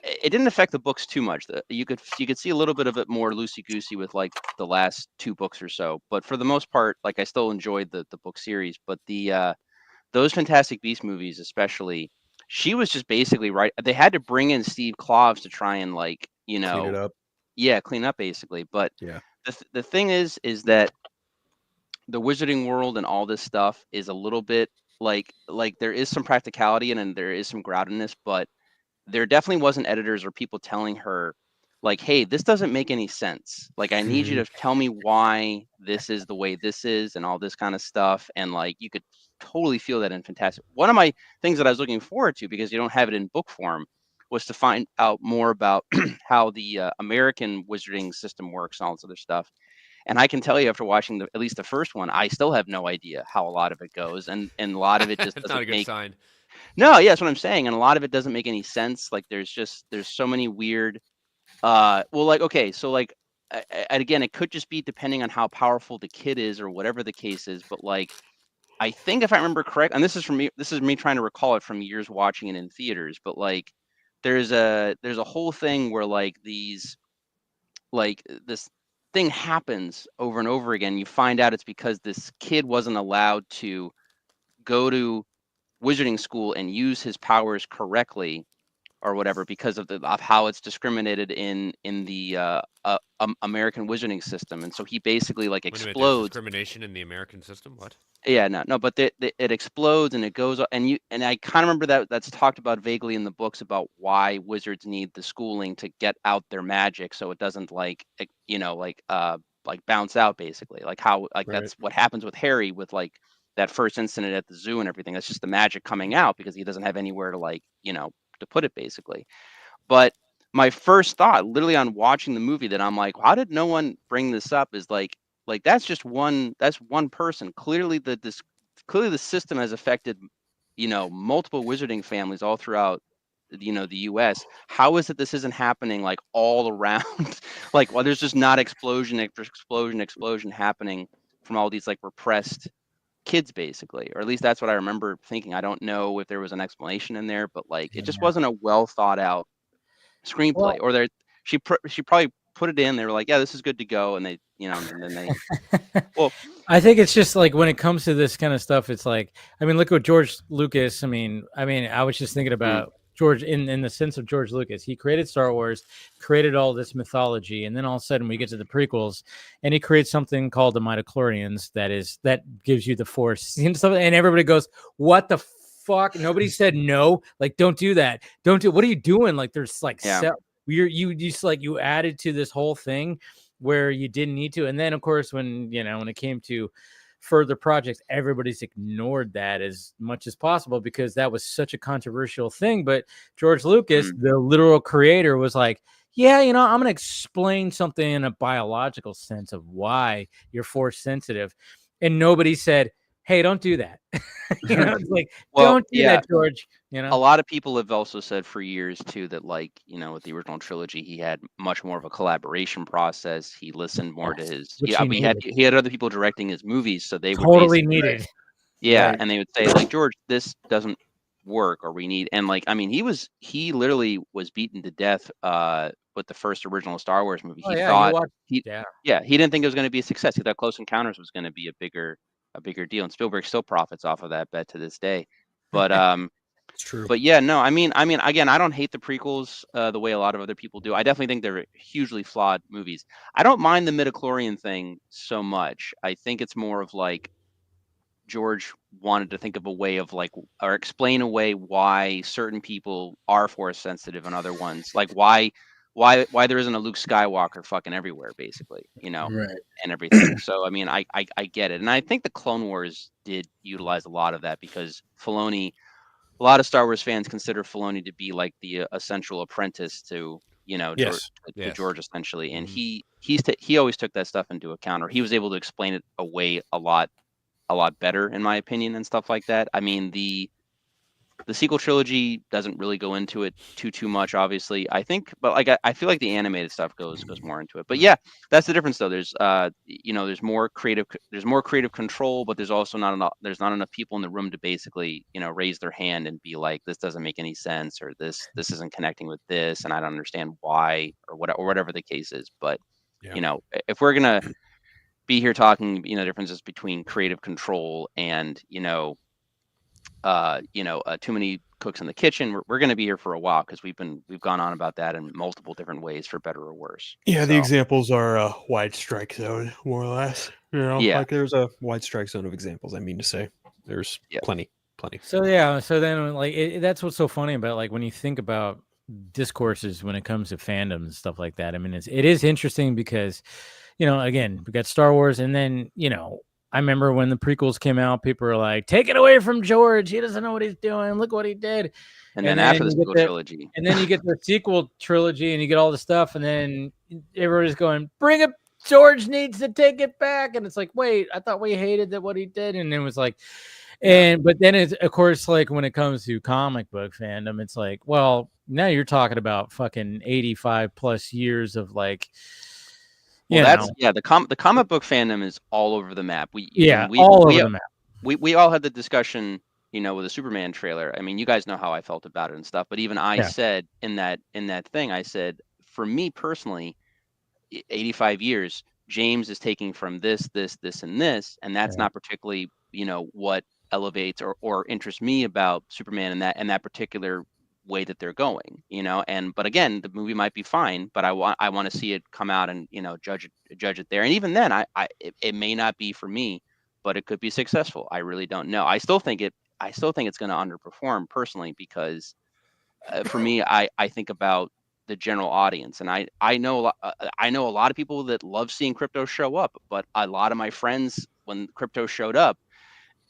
it didn't affect the books too much. You could see a little bit of it more loosey goosey with like the last 2 books or so, but for the most part, like I still enjoyed the book series. But those Fantastic Beasts movies, especially, she was just basically right. They had to bring in Steve Kloves to try and, like, you know, clean it up. Clean up basically. But the thing is that the Wizarding world and all this stuff is a little bit like there is some practicality and there is some groundedness, but there definitely wasn't editors or people telling her like, hey, this doesn't make any sense. Like, I need you to tell me why this is the way this is and all this kind of stuff. And like, you could totally feel that in Fantastic. One of my things that I was looking forward to, because you don't have it in book form, was to find out more about how the American wizarding system works and all this other stuff. And I can tell you, after watching at least the first one, I still have no idea how a lot of it goes. And a lot of it just doesn't not a good sign. No, that's what I'm saying. And a lot of it doesn't make any sense. Like, there's so many weird, okay, so like, and again, it could just be depending on how powerful the kid is or whatever the case is. But like, I think if I remember correct, and this is me trying to recall it from years watching it in theaters, but like, there's a whole thing where like this thing happens over and over again. You find out it's because this kid wasn't allowed to go to wizarding school and use his powers correctly or whatever, because of how it's discriminated in the American wizarding system. And so he basically like explodes. Discrimination in the American system? What? Yeah, no, but it explodes and it goes, and I kind of remember that's talked about vaguely in the books about why wizards need the schooling to get out their magic, so it doesn't like bounce out, basically, like how that's what happens with Harry with like that first incident at the zoo and everything. That's just the magic coming out because he doesn't have anywhere to to put it, basically. But my first thought, literally on watching the movie, that I'm like, how did no one bring this up, is like that's one person. Clearly the system has affected multiple wizarding families all throughout the US. How is it this isn't happening like all around? Like, well, there's just not explosion happening from all these like repressed kids, basically, or at least that's what I remember thinking. I don't know if there was an explanation in there, but like it just wasn't a well thought out screenplay. Or she probably put it in. They were like, yeah, this is good to go, and they and then they. Well, I think it's just like when it comes to this kind of stuff, it's like, I mean, look at George Lucas. I mean, I was just thinking about George, in the sense of George Lucas, he created Star Wars, created all this mythology, and then all of a sudden we get to the prequels, and he creates something called the midichlorians that gives you the Force and stuff, and everybody goes, "What the fuck?" Nobody said no, like don't do that, don't do. What are you doing? Like there's like you just like you added to this whole thing where you didn't need to, and then of course when it came to further projects, everybody's ignored that as much as possible because that was such a controversial thing. But George Lucas, the literal creator, was like, yeah, I'm going to explain something in a biological sense of why you're Force sensitive. And nobody said, hey, don't do that. It's like, don't do that, George. A lot of people have also said for years too that, like, with the original trilogy, he had much more of a collaboration process. He listened more to his. He had other people directing his movies, so they totally needed. Yeah, right. And they would say like, George, this doesn't work, or we need. And like, I mean, he literally was beaten to death with the first original Star Wars movie. He didn't think it was going to be a success. He thought Close Encounters was going to be a bigger deal, and Spielberg still profits off of that bet to this day. But it's true. But yeah, no, I mean, again, I don't hate the prequels the way a lot of other people do. I definitely think they're hugely flawed movies. I don't mind the midichlorian thing so much. I think it's more of like George wanted to think of a way of like, or explain away why certain people are Force sensitive and other ones, like why there isn't a Luke Skywalker fucking everywhere, basically, right. And everything. So I mean, I get it, and I think the Clone Wars did utilize a lot of that because Filoni. A lot of Star Wars fans consider Filoni to be like the essential apprentice to, to George essentially, and he always took that stuff into account, or he was able to explain it away a lot better, in my opinion, and stuff like that. I mean, the sequel trilogy doesn't really go into it too much, obviously. I think, but like I feel like the animated stuff goes more into it. But yeah, that's the difference, though. There's there's more creative control, but there's also not enough people in the room to basically raise their hand and be like, this doesn't make any sense, or this isn't connecting with this, and I don't understand why, or whatever the case is. But if we're gonna be here talking differences between creative control and too many cooks in the kitchen, we're going to be here for a while because we've gone on about that in multiple different ways, for better or worse. The examples are a wide strike zone, more or less. Like there's a wide strike zone of examples. I mean to say, there's plenty. So then like that's what's so funny about, like, when you think about discourses when it comes to fandoms and stuff like that. I mean, it is interesting because again, we got Star Wars, and then I remember when the prequels came out, people were like, take it away from George. He doesn't know what he's doing. Look what he did. And then after the sequel trilogy. And then you get the sequel trilogy and you get all the stuff. And then everybody's going, bring it. George needs to take it back. And it's like, wait, I thought we hated what he did. And it was like, but then it's, of course, like when it comes to comic book fandom, it's like, well, now you're talking about fucking 85 plus years of like, the comic book fandom is all over the map. All over the map. We all had the discussion, with the Superman trailer. I mean, you guys know how I felt about it and stuff. But even I said in that thing, I said, for me personally, 85 years, James is taking from this, and this, and that's not particularly, what elevates or interests me about Superman and that particular way that they're going, but again, the movie might be fine, but I want to see it come out and judge it there. And even then, it may not be for me, but it could be successful. I really don't know. I still think it's going to underperform personally because for me, I think about the general audience, and I know a lot of people that love seeing crypto show up, but a lot of my friends, when crypto showed up,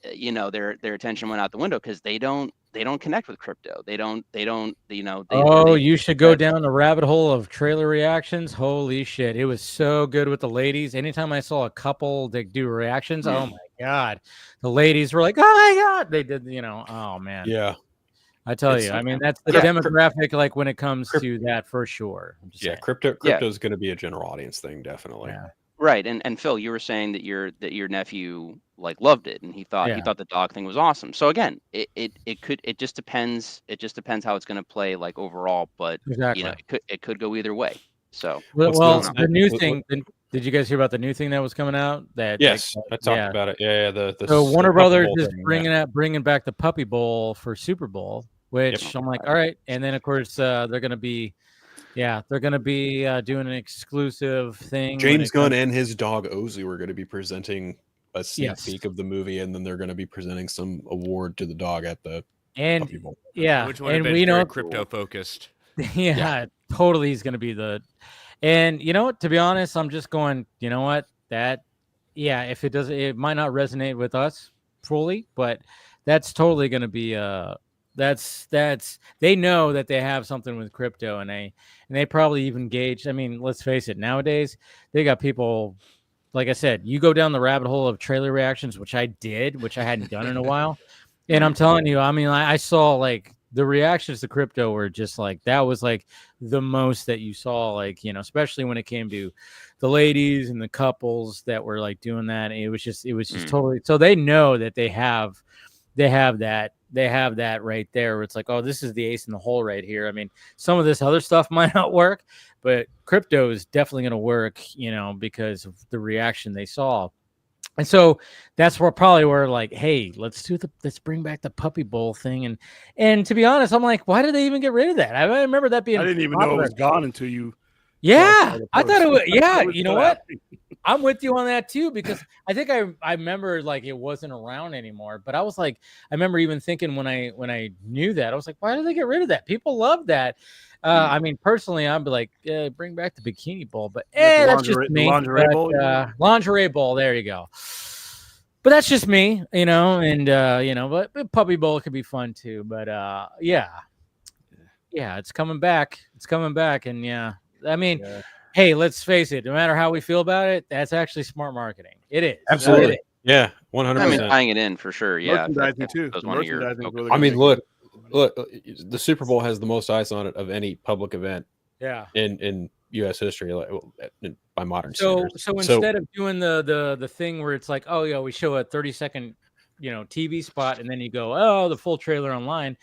their attention went out the window because they don't connect with crypto. You should go down the rabbit hole of trailer reactions. Holy shit. It was so good with the ladies. Anytime I saw a couple that do reactions, oh my God, the ladies were like, oh my God, they did, oh man. Yeah. I tell you, I mean, that's the demographic, like when it comes to that for sure. Crypto is going to be a general audience thing. Definitely. Yeah. Right. And Phil, you were saying that your nephew like loved it and he thought the dog thing was awesome. So again, it just depends how it's going to play like overall, but it could go either way. So the new thing, did you guys hear about the new thing that was coming out? I talked about it. Yeah. So Warner Brothers is bringing back the Puppy Bowl for Super Bowl. which I'm like, all right. And then of course they're gonna be doing an exclusive thing. James Gunn and his dog Ozzy were going to be presenting a sneak Yes. peek of the movie, and then they're going to be presenting some award to the dog at the Puppy Bowl. Yeah, which one and we know crypto focused. Yeah, totally. He's going to be and you know what? To be honest, I'm just going. You know what? If it doesn't, it might not resonate with us fully, but that's totally going to be that's they know that they have something with crypto, and they probably even gauge. I mean, let's face it. Nowadays, they got people. Like I said, you go down the rabbit hole of trailer reactions, which I hadn't done in a while. And I'm telling you, I mean, I saw like the reactions to crypto were just like, that was like the most that you saw, like, you know, especially when it came to the ladies and the couples that were like doing that. It was just totally, so they know that they have that right there where it's like, oh, this is the ace in the hole right here. I mean, some of this other stuff might not work, but crypto is definitely going to work, you know, because of the reaction they saw. And so that's where like, hey, let's bring back the Puppy Bowl thing. And to be honest, I'm like, why did they even get rid of that? I remember that being, I didn't even know it was gone until you. Yeah, I thought it was. Yeah, you know what? I'm with you on that too, because I think I remember like it wasn't around anymore. But I was like, I remember even thinking when I knew that, I was like, why did they get rid of that? People love that. I mean, personally, I'd be like, bring back the Bikini Bowl, but that's just me. Lingerie bowl. Lingerie bowl. There you go. But that's just me, you know, and you know, but Puppy Bowl could be fun too. But yeah, it's coming back. It's coming back, and yeah. I mean, hey, let's face it. No matter how we feel about it, that's actually smart marketing. It is. Absolutely. Yeah, 100%. I mean, tying it in for sure. Yeah. Merchandising too. Really, I mean, look, the Super Bowl has the most eyes on it of any public event. Yeah. In U.S. history, like by modern standards. So instead of doing the thing where it's like, oh yeah, we show a 30-second, you know, TV spot, and then you go, oh, the full trailer online.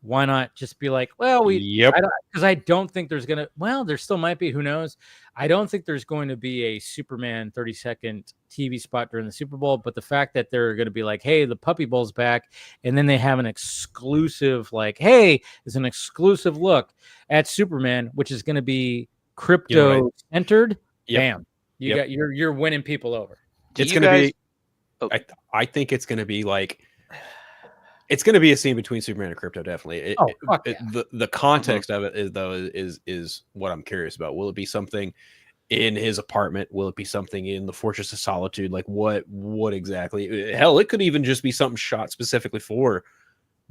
Why not just be like, well, because I don't think there's going to, well, there still might be, who knows? I don't think there's going to be a Superman 30-second TV spot during the Super Bowl, but the fact that they're going to be like, hey, the Puppy Bowl's back, and then they have an exclusive, like, hey, it's an exclusive look at Superman, which is going to be crypto centered. Bam. You're winning people over. It's going to be, I think it's going to be like, it's going to be a scene between Superman and crypto, definitely. The context of it is what I'm curious about. Will it be something in his apartment? Will it be something in the Fortress of Solitude? Like what exactly? Hell, it could even just be something shot specifically for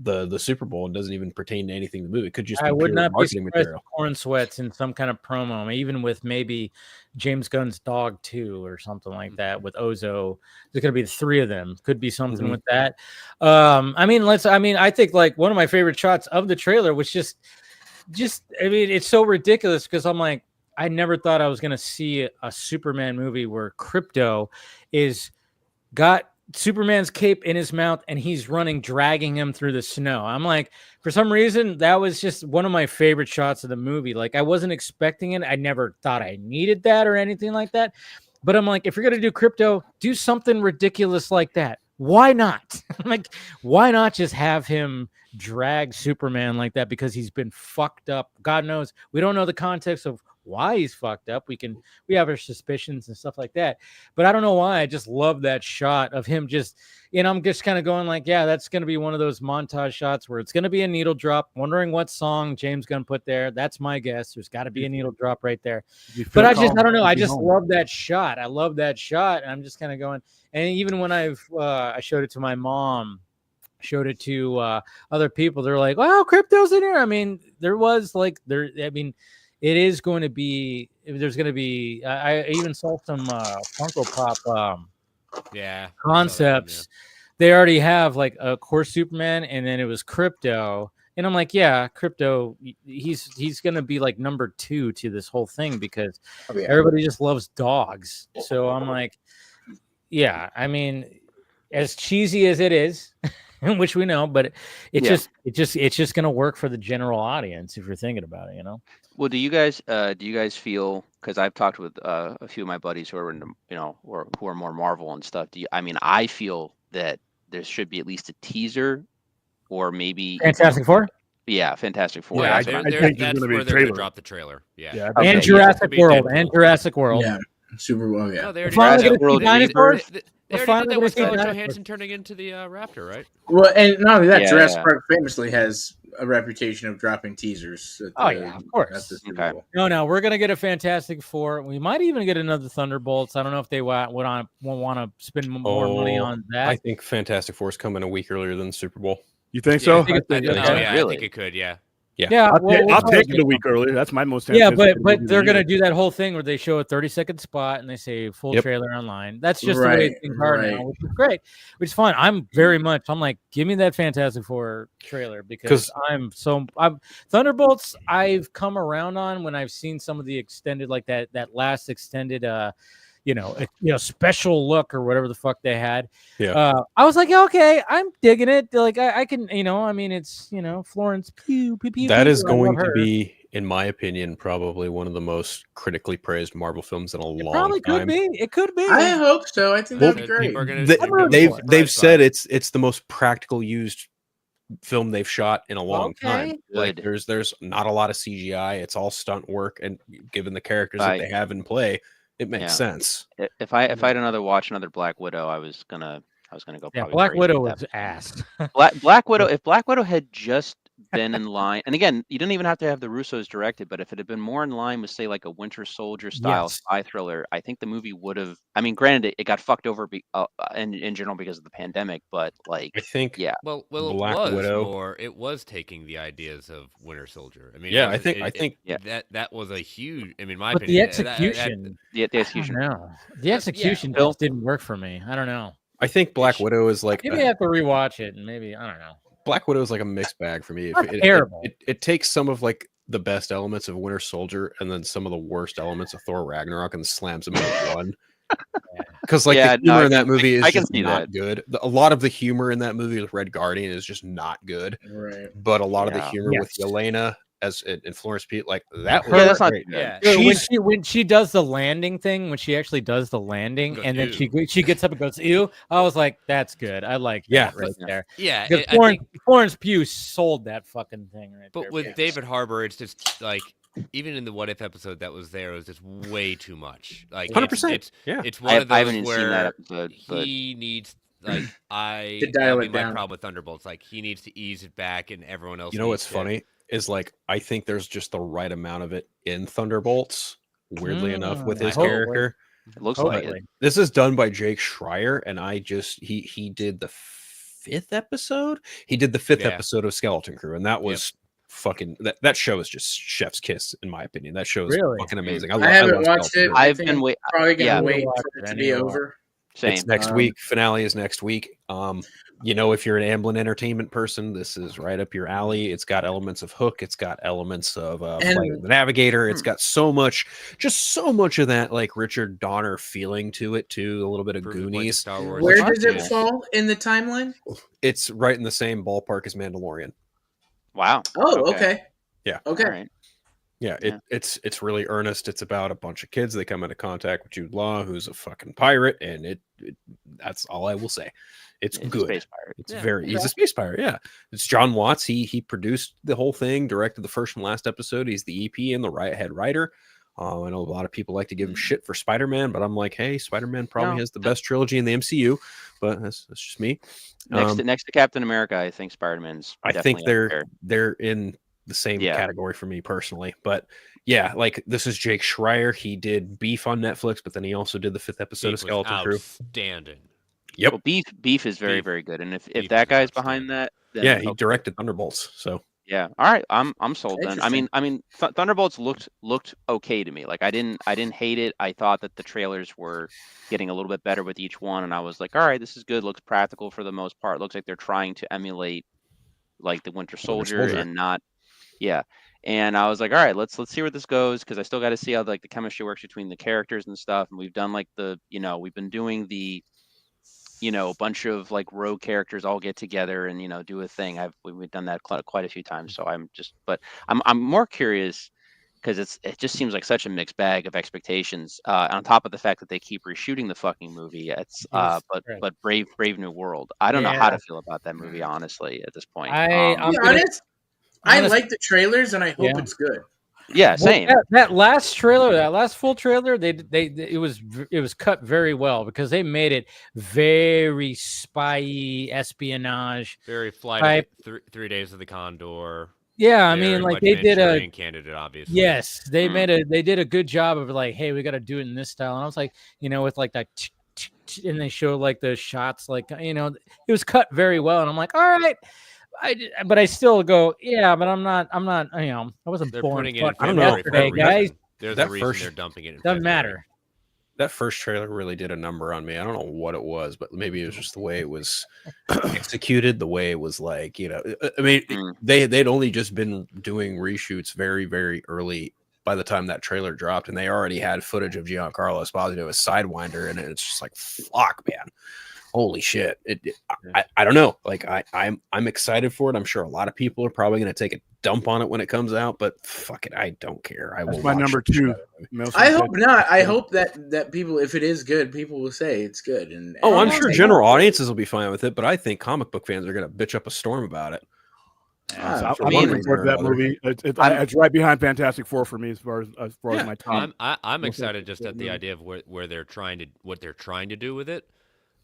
the Super Bowl and doesn't even pertain to anything in the movie. It could just be I would not marketing be material. Corn sweats in some kind of promo, even with maybe James Gunn's dog too, or something like that with Ozo. There's gonna be the three of them. Could be something with that. I mean, I think like one of my favorite shots of the trailer was just I mean, it's so ridiculous because I'm like, I never thought I was gonna see a Superman movie where crypto is got Superman's cape in his mouth and he's running, dragging him through the snow. I'm like, for some reason, that was just one of my favorite shots of the movie. Like, I wasn't expecting it. I never thought I needed that or anything like that. But I'm like, if you're going to do crypto, do something ridiculous like that. Why not? Like, why not just have him drag Superman like that? Because he's been fucked up. God knows. We don't know the context of why he's fucked up. We have our suspicions and stuff like that, but I don't know why. I just love that shot of him just, you know, I'm just kind of going like, yeah, that's going to be one of those montage shots where it's going to be a needle drop, wondering what song James Gunn put there. That's my guess. There's got to be a needle drop right there. But I don't know. I just love that shot. I love that shot. And I'm just kind of going, and even when I showed it to my mom, showed it to other people, they're like, wow, crypto's in here. I mean, it is going to be, there's going to be, I even saw some Funko Pop concepts. They already have like a core Superman, and then it was crypto. And I'm like, yeah, crypto, he's going to be like number 2 to this whole thing because everybody just loves dogs. So I'm like, yeah, I mean, as cheesy as it is, which we know, but it's just going to work for the general audience if you're thinking about it, you know? Well, do you guys feel, because I've talked with a few of my buddies who are in, you know, or who are more Marvel and stuff. I feel that there should be at least a teaser, or maybe Fantastic Four. Yeah, Fantastic Four. Yeah, That's I what I'm think that's there's gonna be where a they're going to trailer. drop the trailer. Yeah. Yeah, Okay, and yeah. Jurassic Could be World. Deadpool. And Jurassic World. Yeah, Super Bowl. Yeah. No, they We're already finally did going to that. see dinosaurs. They We're already finally did that going with to see Scarlett dinosaurs. Johansson turning into the Raptor, right? Well, and not only that, Yeah, Jurassic yeah. Park famously has a reputation of dropping teasers. At the, Oh, yeah, of course. At the Super Okay. Bowl. No, we're gonna get a Fantastic Four. We might even get another Thunderbolts. I don't know if they want to spend more money on that. I think Fantastic Four is coming a week earlier than the Super Bowl. You think Yeah, so? I think think I Really? think it could. Yeah. Yeah, I'll take it a week earlier. That's my most. Yeah, anticipated but movie they're of the gonna year. do that whole thing where they show a 30-second spot and they say full Yep. trailer online. That's just the way Right, things are now, right. which is great, which is fun. I'm like, give me that Fantastic Four trailer because I'm Thunderbolts. I've come around on when I've seen some of the extended, like that last extended, special look or whatever the fuck they had. Yeah. I was like, yeah, okay, I'm digging it. Like I can, it's Florence Pugh. That is I love going to her. be, in my opinion, probably one of the most critically praised Marvel films in a long Probably time. could be. It could be. I hope so. I think that'd be great. People are gonna, They've said it's the most practical used film they've shot in a long time. Like Good. there's not a lot of CGI. It's all stunt work, and given the characters that they have in play, it makes sense. If I had watch another Black Widow, I was gonna go. Yeah, probably Black crazy Widow with was that. ass. Black Widow. If Black Widow had just been in line, and again, you didn't even have to have the Russos direct it, but if it had been more in line with, say, like a Winter Soldier style spy thriller, I think the movie would have. I mean, granted, it got fucked over in general because of the pandemic, but like, I think, yeah. Well, Black Widow. It was taking the ideas of Winter Soldier. I mean, I think that was a huge. I mean, my But opinion. the execution, the execution. The execution just didn't work for me. I don't know. I think Black Widow is like. Maybe I have to rewatch it, and maybe I don't know. Black Widow is like a mixed bag for me. Terrible. It takes some of like the best elements of Winter Soldier and then some of the worst elements of Thor Ragnarok and slams them into one. Because the humor in that movie is just not good. A lot of the humor in that movie with Red Guardian is just not good. Right. But a lot of the humor with Yelena as in Florence Pugh, like that was that's not great. When she does the landing thing, when she actually does the landing, and then she gets up and goes ew, I was like, that's good. I like that right there. Yeah, Florence Pugh sold that fucking thing right there. But with David Harbour, it's just like even in the What If episode that was there, it was just way too much. Like 100%. It's one of those I haven't where seen that episode, but he needs like to dial it my down. problem with Thunderbolts. Like he needs to ease it back, and everyone else. You know what's funny is like I think there's just the right amount of it in Thunderbolts. Weirdly enough, with his character, it looks like it. This is done by Jake Schreier, and he did the fifth episode. He did the fifth episode of Skeleton Crew, and that was fucking that show is just chef's kiss in my opinion. That show is fucking amazing. I haven't watched it. I've been probably gonna wait for it to be over. Same. It's next week. Finale is next week. If you're an Amblin Entertainment person, this is right up your alley. It's got elements of Hook. It's got elements of Flight of the Navigator. It's got so much of that like Richard Donner feeling to it too. A little bit of Goonies. Star Wars. Where does it fall in the timeline? It's right in the same ballpark as Mandalorian. Wow. Oh, okay. Yeah. Okay. All right. Yeah, it's really earnest. It's about a bunch of kids. They come into contact with Jude Law, who's a fucking pirate, and that's all I will say. It's good. Space pirate. He's a space pirate. Yeah, it's John Watts. He produced the whole thing, directed the first and last episode. He's the EP and the head writer. I know a lot of people like to give him shit for Spider-Man, but I'm like, hey, Spider-Man probably has the best trilogy in the MCU, but that's just me. Next to Captain America, I think Spider-Man's. I think they're in the same category for me personally, but yeah, like this is Jake Schreier. He did Beef on Netflix, but then he also did the fifth episode of Skeleton Crew. Outstanding. Yep. Well, Beef is very, very good, and if that guy's behind that, then he directed Thunderbolts. So yeah, all right, I'm sold then. I mean, Thunderbolts looked okay to me. Like I didn't hate it. I thought that the trailers were getting a little bit better with each one, and I was like, all right, this is good. Looks practical for the most part. Looks like they're trying to emulate like the Winter Soldier and not. Yeah. And I was like, all right, let's see where this goes, because I still got to see how like the chemistry works between the characters and stuff. And we've done like we've been doing the, a bunch of like rogue characters all get together and do a thing. We've done that quite a few times. So I'm more curious because it just seems like such a mixed bag of expectations. On top of the fact that they keep reshooting the fucking movie, but Brave New World. I don't know how to feel about that movie honestly at this point. I'll be honest. I like the trailers, and I hope it's good. Yeah, same. That last trailer, that last full trailer, it was cut very well because they made it very spy espionage, very flight of 3 days of the Condor. Yeah, I mean, like they did a candidate, obviously. Yes, they did a good job of like, hey, we got to do it in this style, and I was like, with like that, and they show like the shots, like it was cut very well, and I'm like, all right. But I still go, yeah, but I'm not, I wasn't They're born. Putting it in I don't know, guys. There's a reason they're dumping it. Doesn't matter. That first trailer really did a number on me. I don't know what it was, but maybe it was just the way it was executed, the way it was like, I mean, they'd only just been doing reshoots very, very early by the time that trailer dropped, and they already had footage of Giancarlo Esposito as Sidewinder, and it's just like, fuck, man. Holy shit. I don't know. Like I'm excited for it. I'm sure a lot of people are probably going to take a dump on it when it comes out, but fuck it. I don't care. That's my number 2. I hope not. I hope that people, if it is good, people will say it's good. And I'm sure general audiences will be fine with it, but I think comic book fans are going to bitch up a storm about it. I'm looking forward to that movie. It's right behind Fantastic Four for me as far as my top. I'm excited just at the idea of where what they're trying to do with it.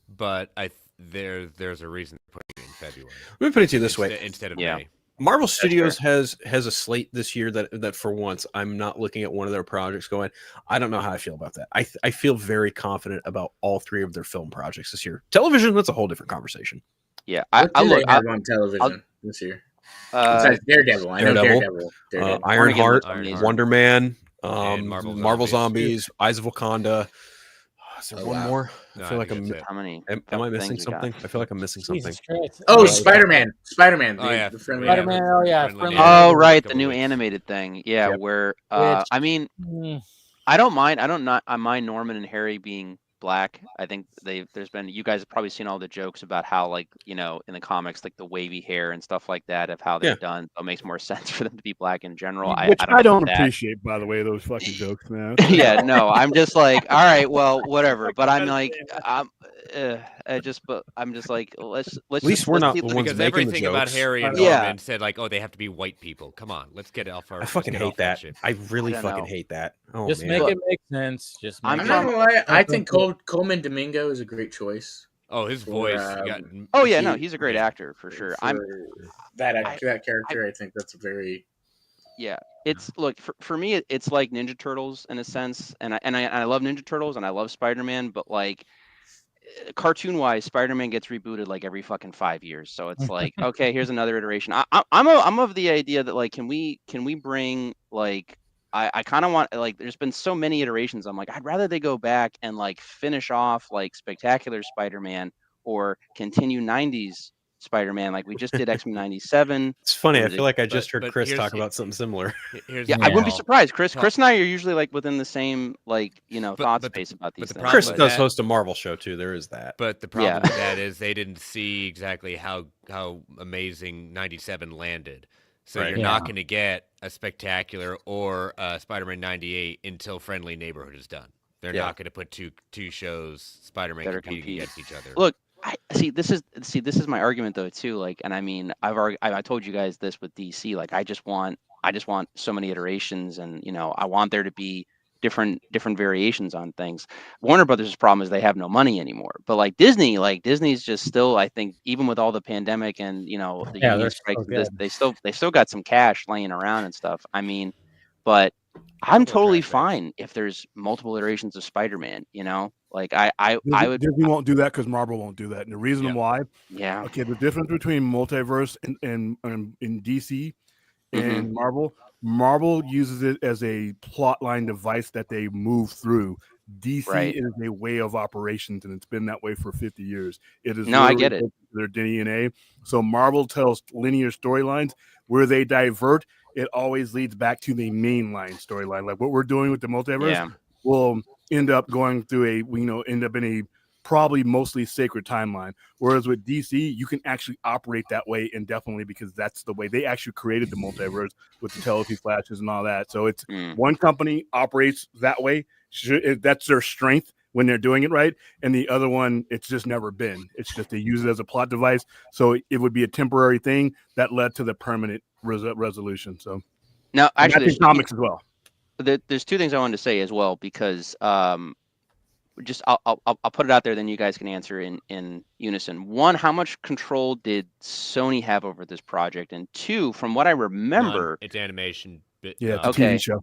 But there's a reason they're putting it in February. Let me put it to you this way: instead of May. Marvel Studios has a slate this year that for once I'm not looking at one of their projects going, I don't know how I feel about that. I feel very confident about all 3 of their film projects this year. Television, that's a whole different conversation. Yeah, I look on television this year. Besides Daredevil, I know Daredevil. Ironheart, Wonder Man, Marvel Zombies, Eyes of Wakanda. Is there one more? I feel like how many? Am I missing something? I feel like I'm missing something. Spider-Man. The friendly. Spider-Man. Oh yeah. Oh right, the new animated thing. Yeah, where I mean, I don't mind. I mind Norman and Harry being black. I think there's been, you guys have probably seen all the jokes about how, like, in the comics, like the wavy hair and stuff like that, of how they're done. So it makes more sense for them to be black in general. Which I don't appreciate, by the way, those fucking jokes, man. Yeah, no, I'm just like, all right, well, whatever. But I'm like, I'm just like, let's. At least we're not the ones because making everything the jokes. about Harry and Norman said like, oh, they have to be white people. Come on, let's get off our. I fucking hate that. I really fucking hate that. Oh, just man. make it make sense. I'm not gonna lie. I think Coleman Domingo is a great choice. Oh, his voice. He's a great actor for sure. That character. I think that's a very. Yeah, it's look for me. It's like Ninja Turtles in a sense, and I love Ninja Turtles and I love Spider-Man, but like cartoon wise, Spider-Man gets rebooted like every fucking 5 years. So it's like, okay, here's another iteration. I'm of the idea that like, can we bring like. I kind of want, like, there's been so many iterations. I'm like, I'd rather they go back and like finish off like Spectacular Spider-Man or continue 90s Spider-Man. Like we just did X-Men 97. It's funny. I feel like I just heard Chris talk about something similar. I wouldn't be surprised. Chris and I are usually like within the same, like, thought space about these things. Chris does host a Marvel show too. There is that. But the problem with that is they didn't see exactly how amazing 97 landed. So you're not going to get a Spectacular or a Spider-Man 98 until Friendly Neighborhood is done. They're not going to put two shows Spider-Man competing against each other. Look, this is my argument though too. Like, and I mean, I told you guys this with DC. Like, I just want so many iterations, and I want there to be different variations on things. Warner Brothers' problem is they have no money anymore. But Disney's just still, I think, even with all the pandemic and the union strike, they still got some cash laying around and stuff. I mean, but I'm totally fine if there's multiple iterations of Spider-Man. Like I would. Disney won't do that because Marvel won't do that, and the reason why. Yeah. Okay, the difference between multiverse and in DC and Marvel uses it as a plotline device that they move through. DC is a way of operations, and it's been that way for 50 years. It is I get it. Their DNA. So Marvel tells linear storylines. Where they divert, it always leads back to the mainline storyline. Like what we're doing with the multiverse will end up going through end up in a probably mostly sacred timeline. Whereas with DC, you can actually operate that way indefinitely because that's the way they actually created the multiverse with the telepathy flashes and all that. So it's one company operates that way. That's their strength when they're doing it right, and the other one, it's just never been. It's just they use it as a plot device, so it would be a temporary thing that led to the permanent resolution. So now, actually, that's in comics as well. There's two things I wanted to say as well, because just I'll put it out there, then you guys can answer in unison. One, how much control did Sony have over this project? And two, from what I remember, it's animation. Yeah, it's a TV show.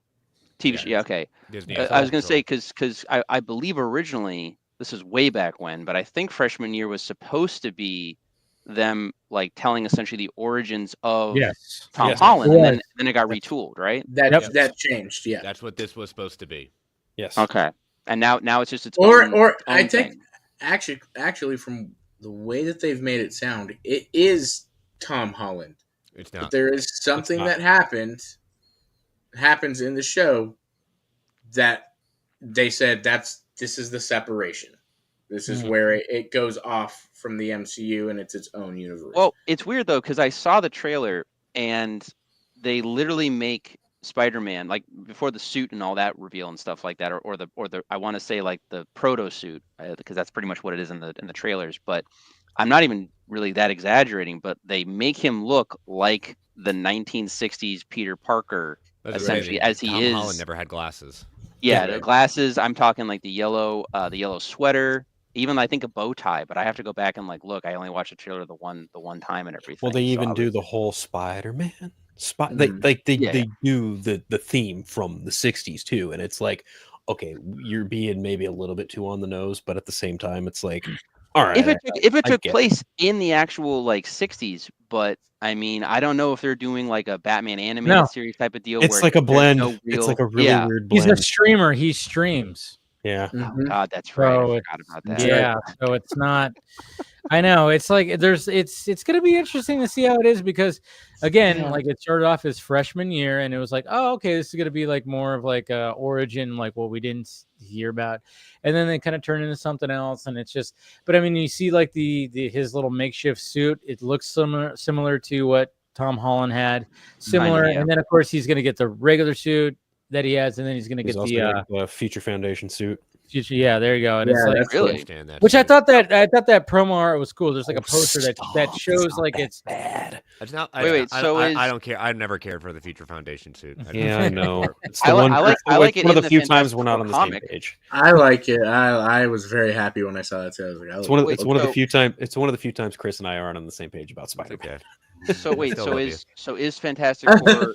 TV show, yeah, okay. I was going to say, because I believe originally, this is way back when, but I think freshman year was supposed to be them like telling essentially the origins of Tom Holland, and then it got retooled, right? That changed, yeah. That's what this was supposed to be. Yes. Okay. And now it's just its own I thing. think actually from the way that they've made it sound, it is Tom Holland. It's not. But there is something that happens in the show that they said this is the separation. This is where it goes off from the MCU and it's its own universe. Well, it's weird though, because I saw the trailer and they literally make Spider-Man, like before the suit and all that reveal and stuff like that, or the I want to say like the proto suit, because that's pretty much what it is in the trailers. But I'm not even really that exaggerating. But they make him look like the 1960s Peter Parker, essentially, as he is. Tom Holland never had glasses. Yeah, the glasses. I'm talking like the yellow sweater. Even I think a bow tie, but I have to go back and like look. I only watched the trailer the one time and everything. Well, they even do the whole Spider-Man. They do the theme from the 60s too, and it's like, okay, you're being maybe a little bit too on the nose, but at the same time, it's like, all right. If it took place in the actual like 60s, but I mean, I don't know if they're doing like a Batman animated series type of deal. It's like a blend. It's like a really weird blend. He's a streamer. He streams. Yeah. Oh, God, that's right. I forgot about that. Yeah. So it's not. I know. It's like it's going to be interesting to see how it is, because again, like it started off as freshman year and it was like, oh, okay, this is going to be like more of like a origin, like what we didn't hear about, and then they kind of turn into something else, and it's just. But I mean, you see like his little makeshift suit. It looks similar to what Tom Holland had, similar, and then of course he's going to get the regular suit that he has, and then he's going to get the Future Foundation suit. Yeah, there you go. And it's like really, which I thought that promo art was cool. There's like a poster that shows like it's bad. It's not. Wait. I don't care. I've never cared for the Future Foundation suit. I know. It's I like it. One of the few times we're not on the same page. I like it. I was very happy when I saw that too. I was like, it's one of the few times Chris and I aren't on the same page about Spider-Man. So wait, is Fantastic Four?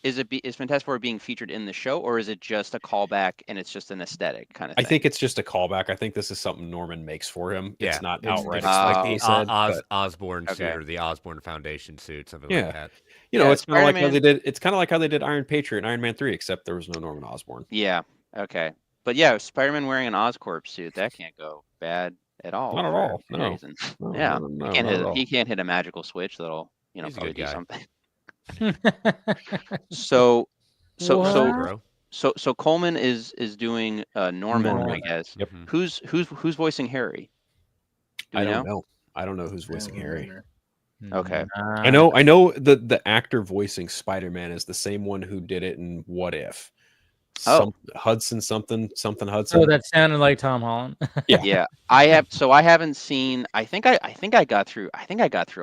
Is Fantastic Four being featured in the show, or is it just a callback and it's just an aesthetic kind of thing? I think it's just a callback. I think this is something Norman makes for him. Yeah, it's not outright. It's like the Osborne suit or the Osborne Foundation suit, something like that. You know, it's kind of like how they did. It's kind of like how they did Iron Patriot and Iron Man 3, except there was no Norman Osborn. Yeah. Okay. But yeah, Spider-Man wearing an Oscorp suit, that can't go bad at all. Not at all. No. Yeah. He can't hit a magical switch that'll probably do something. So Coleman is doing Norman, I guess. Yep. Who's voicing Harry? I don't know. I don't know who's voicing Harry. Okay. I know the actor voicing Spider-Man is the same one who did it in What If. Hudson something Hudson. Oh, that sounded like Tom Holland. Yeah. I haven't seen. I think I got through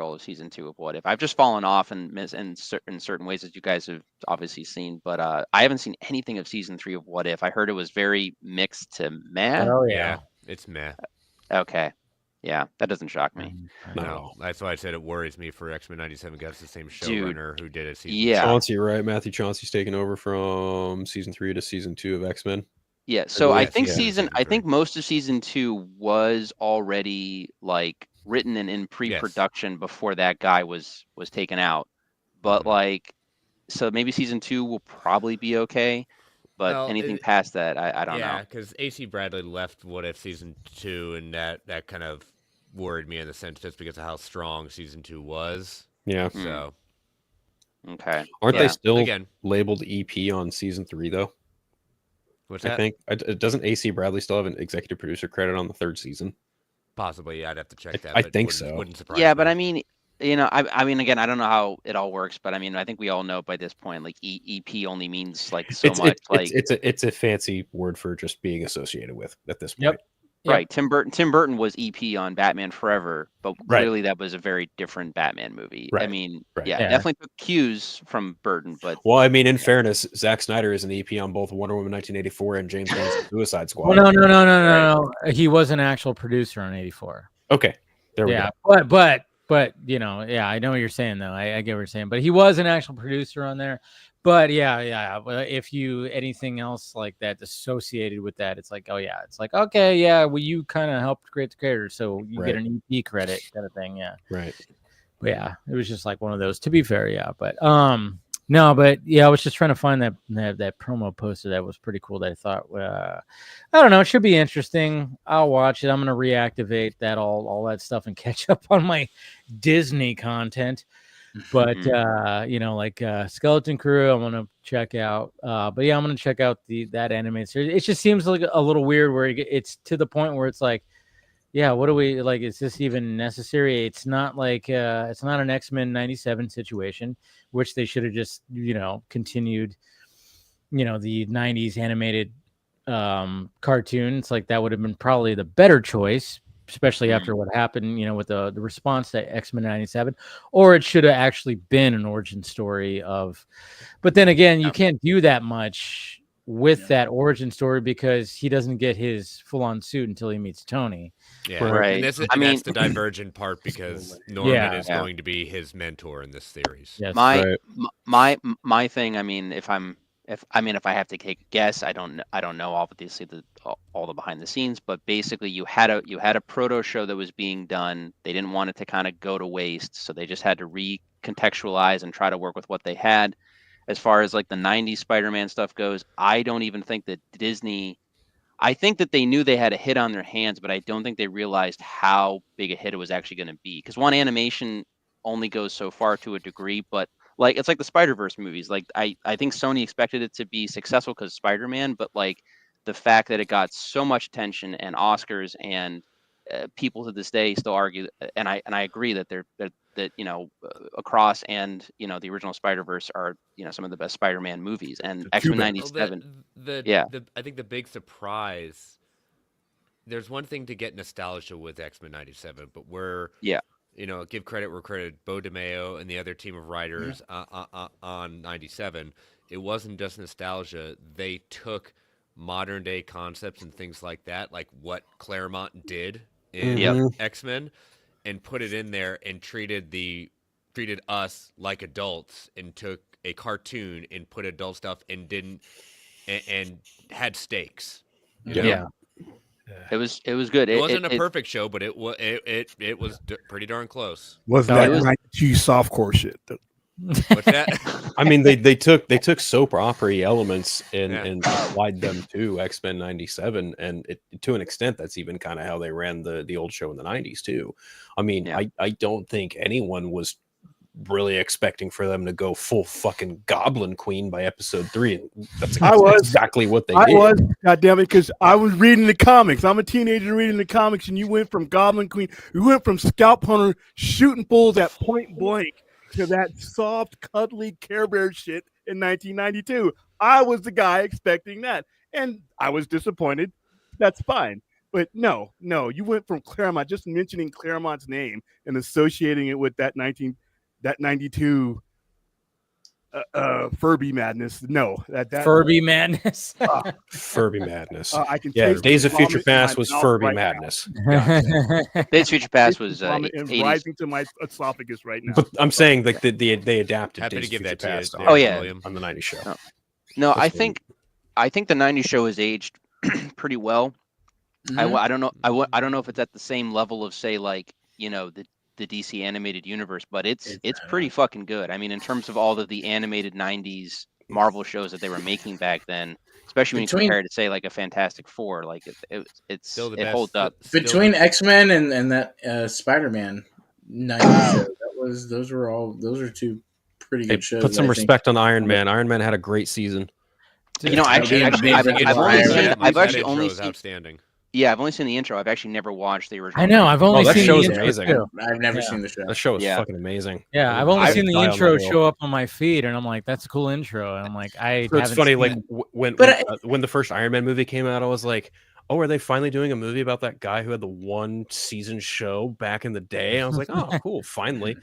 all of season 2 of What If. I've just fallen off and missed in certain ways, as you guys have obviously seen. But I haven't seen anything of season 3 of What If. I heard it was very mixed to meh. Oh yeah, it's meh. Okay. Yeah, that doesn't shock me. No, that's why I said it worries me for X-Men 97. That's the same showrunner who did it. Chauncey, right? Matthew Chauncey's taking over from season 3 to season 2 of X-Men. Yeah, so I think most of season 2 was already like written and in pre-production before that guy was taken out. But so maybe season 2 will probably be okay. But anything past that, I don't know. Yeah, because AC Bradley left What If season 2, and that kind of worried me in the sense just because of how strong season 2 was. Yeah. So. Okay. Aren't they still labeled EP on season 3 though? What's that? I think doesn't AC Bradley still have an executive producer credit on the 3rd season? Possibly, yeah, I'd have to check that. I think so. Wouldn't surprise me. But I mean. I mean, again, I don't know how it all works, but I mean, I think we all know by this point, like EP only means like so much. It's a fancy word for just being associated with at this point. Right. Tim Burton was EP on Batman Forever, but clearly that was a very different Batman movie. Right. I mean, Right. definitely took cues from Burton, but well, I mean, in fairness, Zack Snyder is an EP on both Wonder Woman 1984 and James Gunn's Suicide Squad. Well, no. He was an actual producer on 84. Okay, there we go. But you know, I know what you're saying though. I get what you're saying, but he was an actual producer on there. But if you anything else like that associated with that, it's like, it's like, okay, well, you kind of helped create the character, so you get an EP credit kind of thing, right. But it was just like one of those. To be fair, but no, but I was just trying to find that promo poster that was pretty cool. That I thought, I don't know, it should be interesting. I'll watch it. I'm gonna reactivate that all that stuff and catch up on my Disney content. But like Skeleton Crew, I want to check out. But I'm gonna check out that animated series. It just seems like a little weird where it's to the point where it's like, what do we like? Is this even necessary? It's not like it's not an X-Men 97 situation, which they should have just continued. The 90s animated cartoon. It's like that would have been probably the better choice, especially after what happened, with the response to X-Men 97, or it should have actually been an origin story of, but then again, you can't do that much with that origin story because he doesn't get his full-on suit until he meets Tony. Yeah, right. And that's the divergent part because Norman is going to be his mentor in this series. Yes. My thing, I mean, if I have to take a guess, I don't know obviously all the behind the scenes, but basically you had a proto show that was being done. They didn't want it to kind of go to waste, so they just had to recontextualize and try to work with what they had. As far as like the 90s Spider-Man stuff goes, I don't even think that Disney, I think that they knew they had a hit on their hands, but I don't think they realized how big a hit it was actually going to be. Because one, animation only goes so far to a degree, but like it's like the Spider-Verse movies. Like I think Sony expected it to be successful because Spider-Man, but like the fact that it got so much attention and Oscars and people to this day still argue, and I agree that that Across and the original Spider-Verse are some of the best Spider-Man movies, and X-Men 97. I think the big surprise. There's one thing to get nostalgia with X-Men 97, but give credit where credit, Bo DeMeo and the other team of writers on 97. It wasn't just nostalgia. They took modern day concepts and things like that, like what Claremont did in X-Men, and put it in there and treated us like adults and took a cartoon and put adult stuff and had stakes. Yeah. It was good. It wasn't a perfect show, but it was pretty darn close. Wasn't that 92 softcore shit? What's that? I mean, they took soap opera elements and applied them to X-Men 97, and to an extent, that's even kind of how they ran the old show in the 90s too. I mean, I don't think anyone was really expecting for them to go full fucking Goblin Queen by episode 3, and that's exactly what they did. God damn it, because I was reading the comics. I'm a teenager reading the comics, and you went from Goblin Queen, you went from Scalp Hunter shooting bulls at point blank to that soft, cuddly Care Bear shit in 1992. I was the guy expecting that, and I was disappointed. That's fine. But no, you went from Claremont, just mentioning Claremont's name and associating it with that 92 Furby madness. No, that Furby madness. Furby madness. I can Days of Future Past was Furby madness. Days of Future Past was rising to my esophagus right now. But I'm saying like they adapted. Happy Days to give of that Future to Past you. On the 90s show. No, I think the 90s show has aged pretty well. Mm-hmm. I don't know. I don't know if it's at the same level of say like the DC animated universe, but it's pretty fucking good. I mean, in terms of all of the animated 90s Marvel shows that they were making back then, especially when you compare it to say like a Fantastic Four, like it holds up. Between X-Men and that Spider-Man 90s show, those are two pretty good shows. Put some respect on Iron Man. Iron Man had a great season. I've only seen outstanding. Yeah, I've only seen the intro. I've actually never watched the original. I know. I've only seen the intro. Amazing. Too. I've never seen the show. The show is fucking amazing. Yeah, I've only seen the intro show up on my feed, and I'm like, "That's a cool intro." And I'm like, "It's funny." Like when the first Iron Man movie came out, I was like, oh, are they finally doing a movie about that guy who had the 1-season show back in the day? And I was like, oh, cool, finally.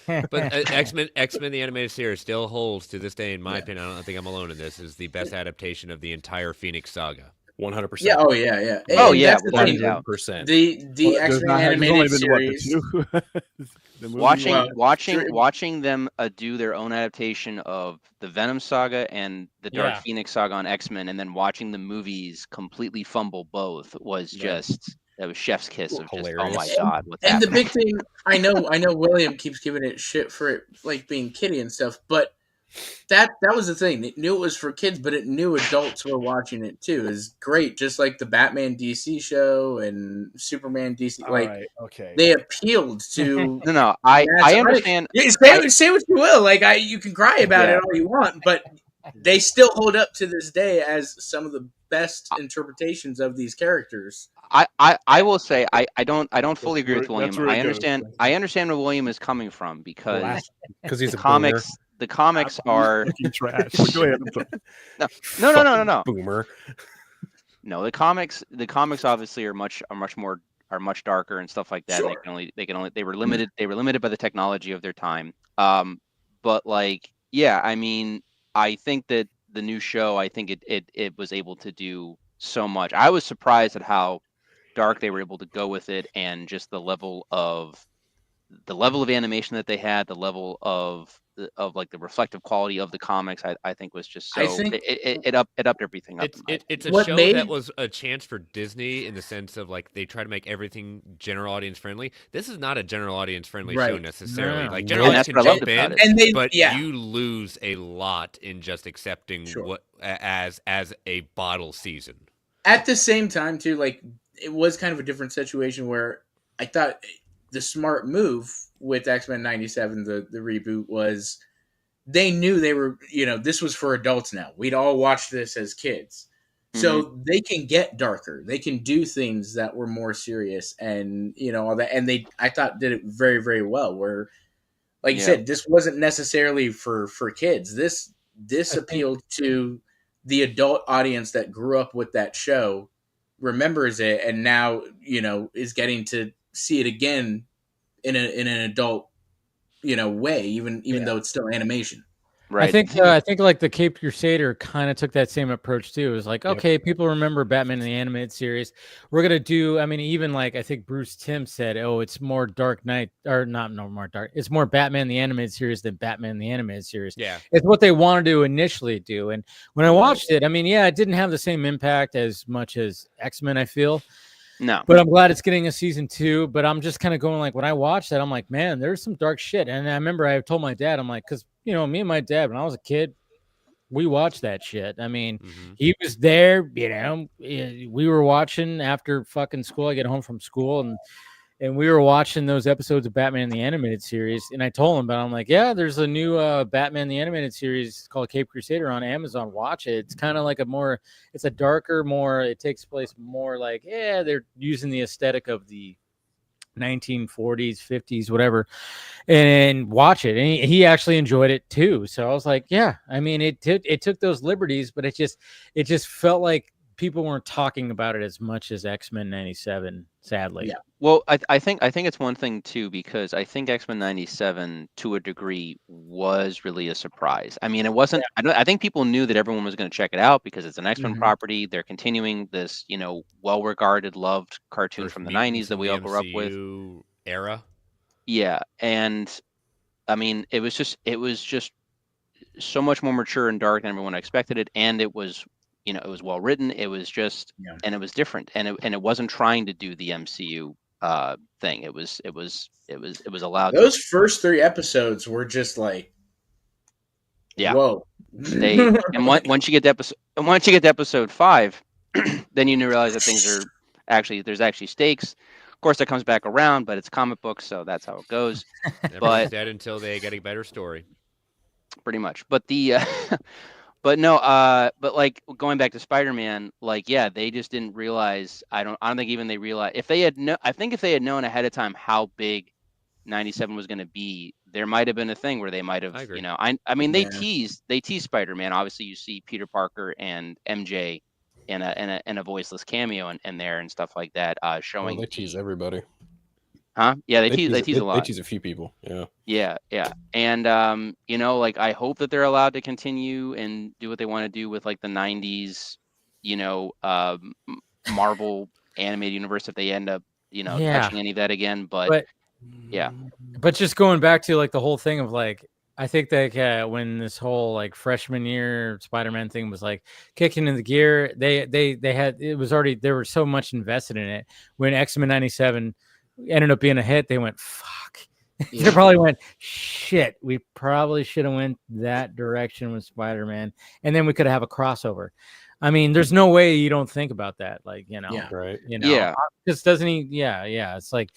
But X-Men the animated series still holds to this day, in my opinion. I don't think I'm alone in this. Is the best adaptation of the entire Phoenix saga. 100%. Yeah. Oh yeah. Oh And yeah. that's the thing. 100%. The X-Men animated series. Watching them do their own adaptation of the Venom saga and the Dark Phoenix saga on X-Men, and then watching the movies completely fumble both was just that was chef's kiss of just, oh my god, what's and happening? The big thing, I know William keeps giving it shit for it like being kiddie and stuff, but that was the thing. It knew it was for kids, but it knew adults were watching it too. It's great, just like the Batman DC show and Superman DC. They appealed to. No, I understand. Say what you will. You can cry about it all you want, but they still hold up to this day as some of the best interpretations of these characters. I will say I don't fully agree with William. I understand where William is coming from because he's the comics. Boomer. The comics are trash. Go ahead. No. Boomer. No, the comics obviously are much much darker and stuff like that. Sure. They were limited by the technology of their time. But I mean, I think that the new show, I think it was able to do so much. I was surprised at how dark they were able to go with it, and just the level of animation that they had, the level of the reflective quality of the comics, I think was just so. It upped everything up. It's a show that was a chance for Disney in the sense of they try to make everything general audience friendly. This is not a general audience friendly show necessarily. No. General audience can jump in, but yeah. you lose a lot in just accepting what as a bottle season. At the same time, too, it was kind of a different situation where I thought the smart move with X-Men 97, the reboot, was they knew they were, this was for adults now. We'd all watched this as kids. So they can get darker. They can do things that were more serious and, all that. And I thought, did it very, very well. Where, like you said, this wasn't necessarily for kids. This appealed to the adult audience that grew up with that show, remembers it, and now, is getting to see it again in an adult, way, even though it's still animation. Right. I think the Cape Crusader kind of took that same approach too. It was okay, people remember Batman in the animated series. We're gonna do. I mean, even I think Bruce Timm said, "Oh, it's more Dark Knight, or not, no more Dark. It's more Batman the animated series than Batman the animated series." Yeah, it's what they wanted to initially do. And when I watched it, I mean, it didn't have the same impact as much as X-Men, I feel. No, but I'm glad it's getting a season 2. But I'm just kind of going when I watched that, I'm like, man, there's some dark shit. And I remember I told my dad, I'm like, because me and my dad, when I was a kid, we watched that shit. I mean, he was there. We were watching after fucking school. I get home from school and we were watching those episodes of Batman the animated series. And I told him, but I'm like, yeah, there's a new Batman the animated series called Cape Crusader on Amazon. Watch it. It's kind of it's a darker, it takes place more they're using the aesthetic of the 1940s, 50s, whatever, and watch it. And he actually enjoyed it too. So I was like, yeah, I mean, it took those liberties, but it just felt like people weren't talking about it as much as X-Men 97, sadly. Yeah. Well, I think it's one thing too, because I think X-Men 97 to a degree was really a surprise. I mean, it wasn't. Yeah. I think people knew that everyone was going to check it out because it's an X-Men property. They're continuing this, well-regarded, loved cartoon from the 90s that we all grew up with. Era. Yeah, and I mean, it was just so much more mature and dark than everyone expected it, and it was. It was well written. It was just, and it was different, and it wasn't trying to do the MCU thing. It was allowed. Those first 3 episodes were just whoa. And once you get to episode 5, then you realize that things are there's actually stakes. Of course, that comes back around, but it's comic books, so that's how it goes. But dead until they get a better story. Pretty much, but the. But no, but going back to Spider-Man, they just didn't realize. I don't think even they realized if they had known ahead of time how big 97 was going to be, there might have been a thing where they might have, I mean, they teased Spider-Man. Obviously, you see Peter Parker and MJ and a voiceless cameo in there and stuff like that, showing. They tease everybody. Huh? Yeah, they tease a lot. They tease a few people. Yeah. And like, I hope that they're allowed to continue and do what they want to do with like the 90s, Marvel animated universe if they end up, touching any of that again. But yeah. But just going back to like the whole thing of like, I think that when this whole like freshman year Spider-Man thing was like kicking into gear, they had, it was already, there was so much invested in it. When X-Men 97 ended up being a hit, they went, fuck. Yeah. They probably went, shit, we probably should have went that direction with Spider-Man, and then we could have a crossover. I mean, there's no way you don't think about that, like, right? Just doesn't he? Yeah. It's like,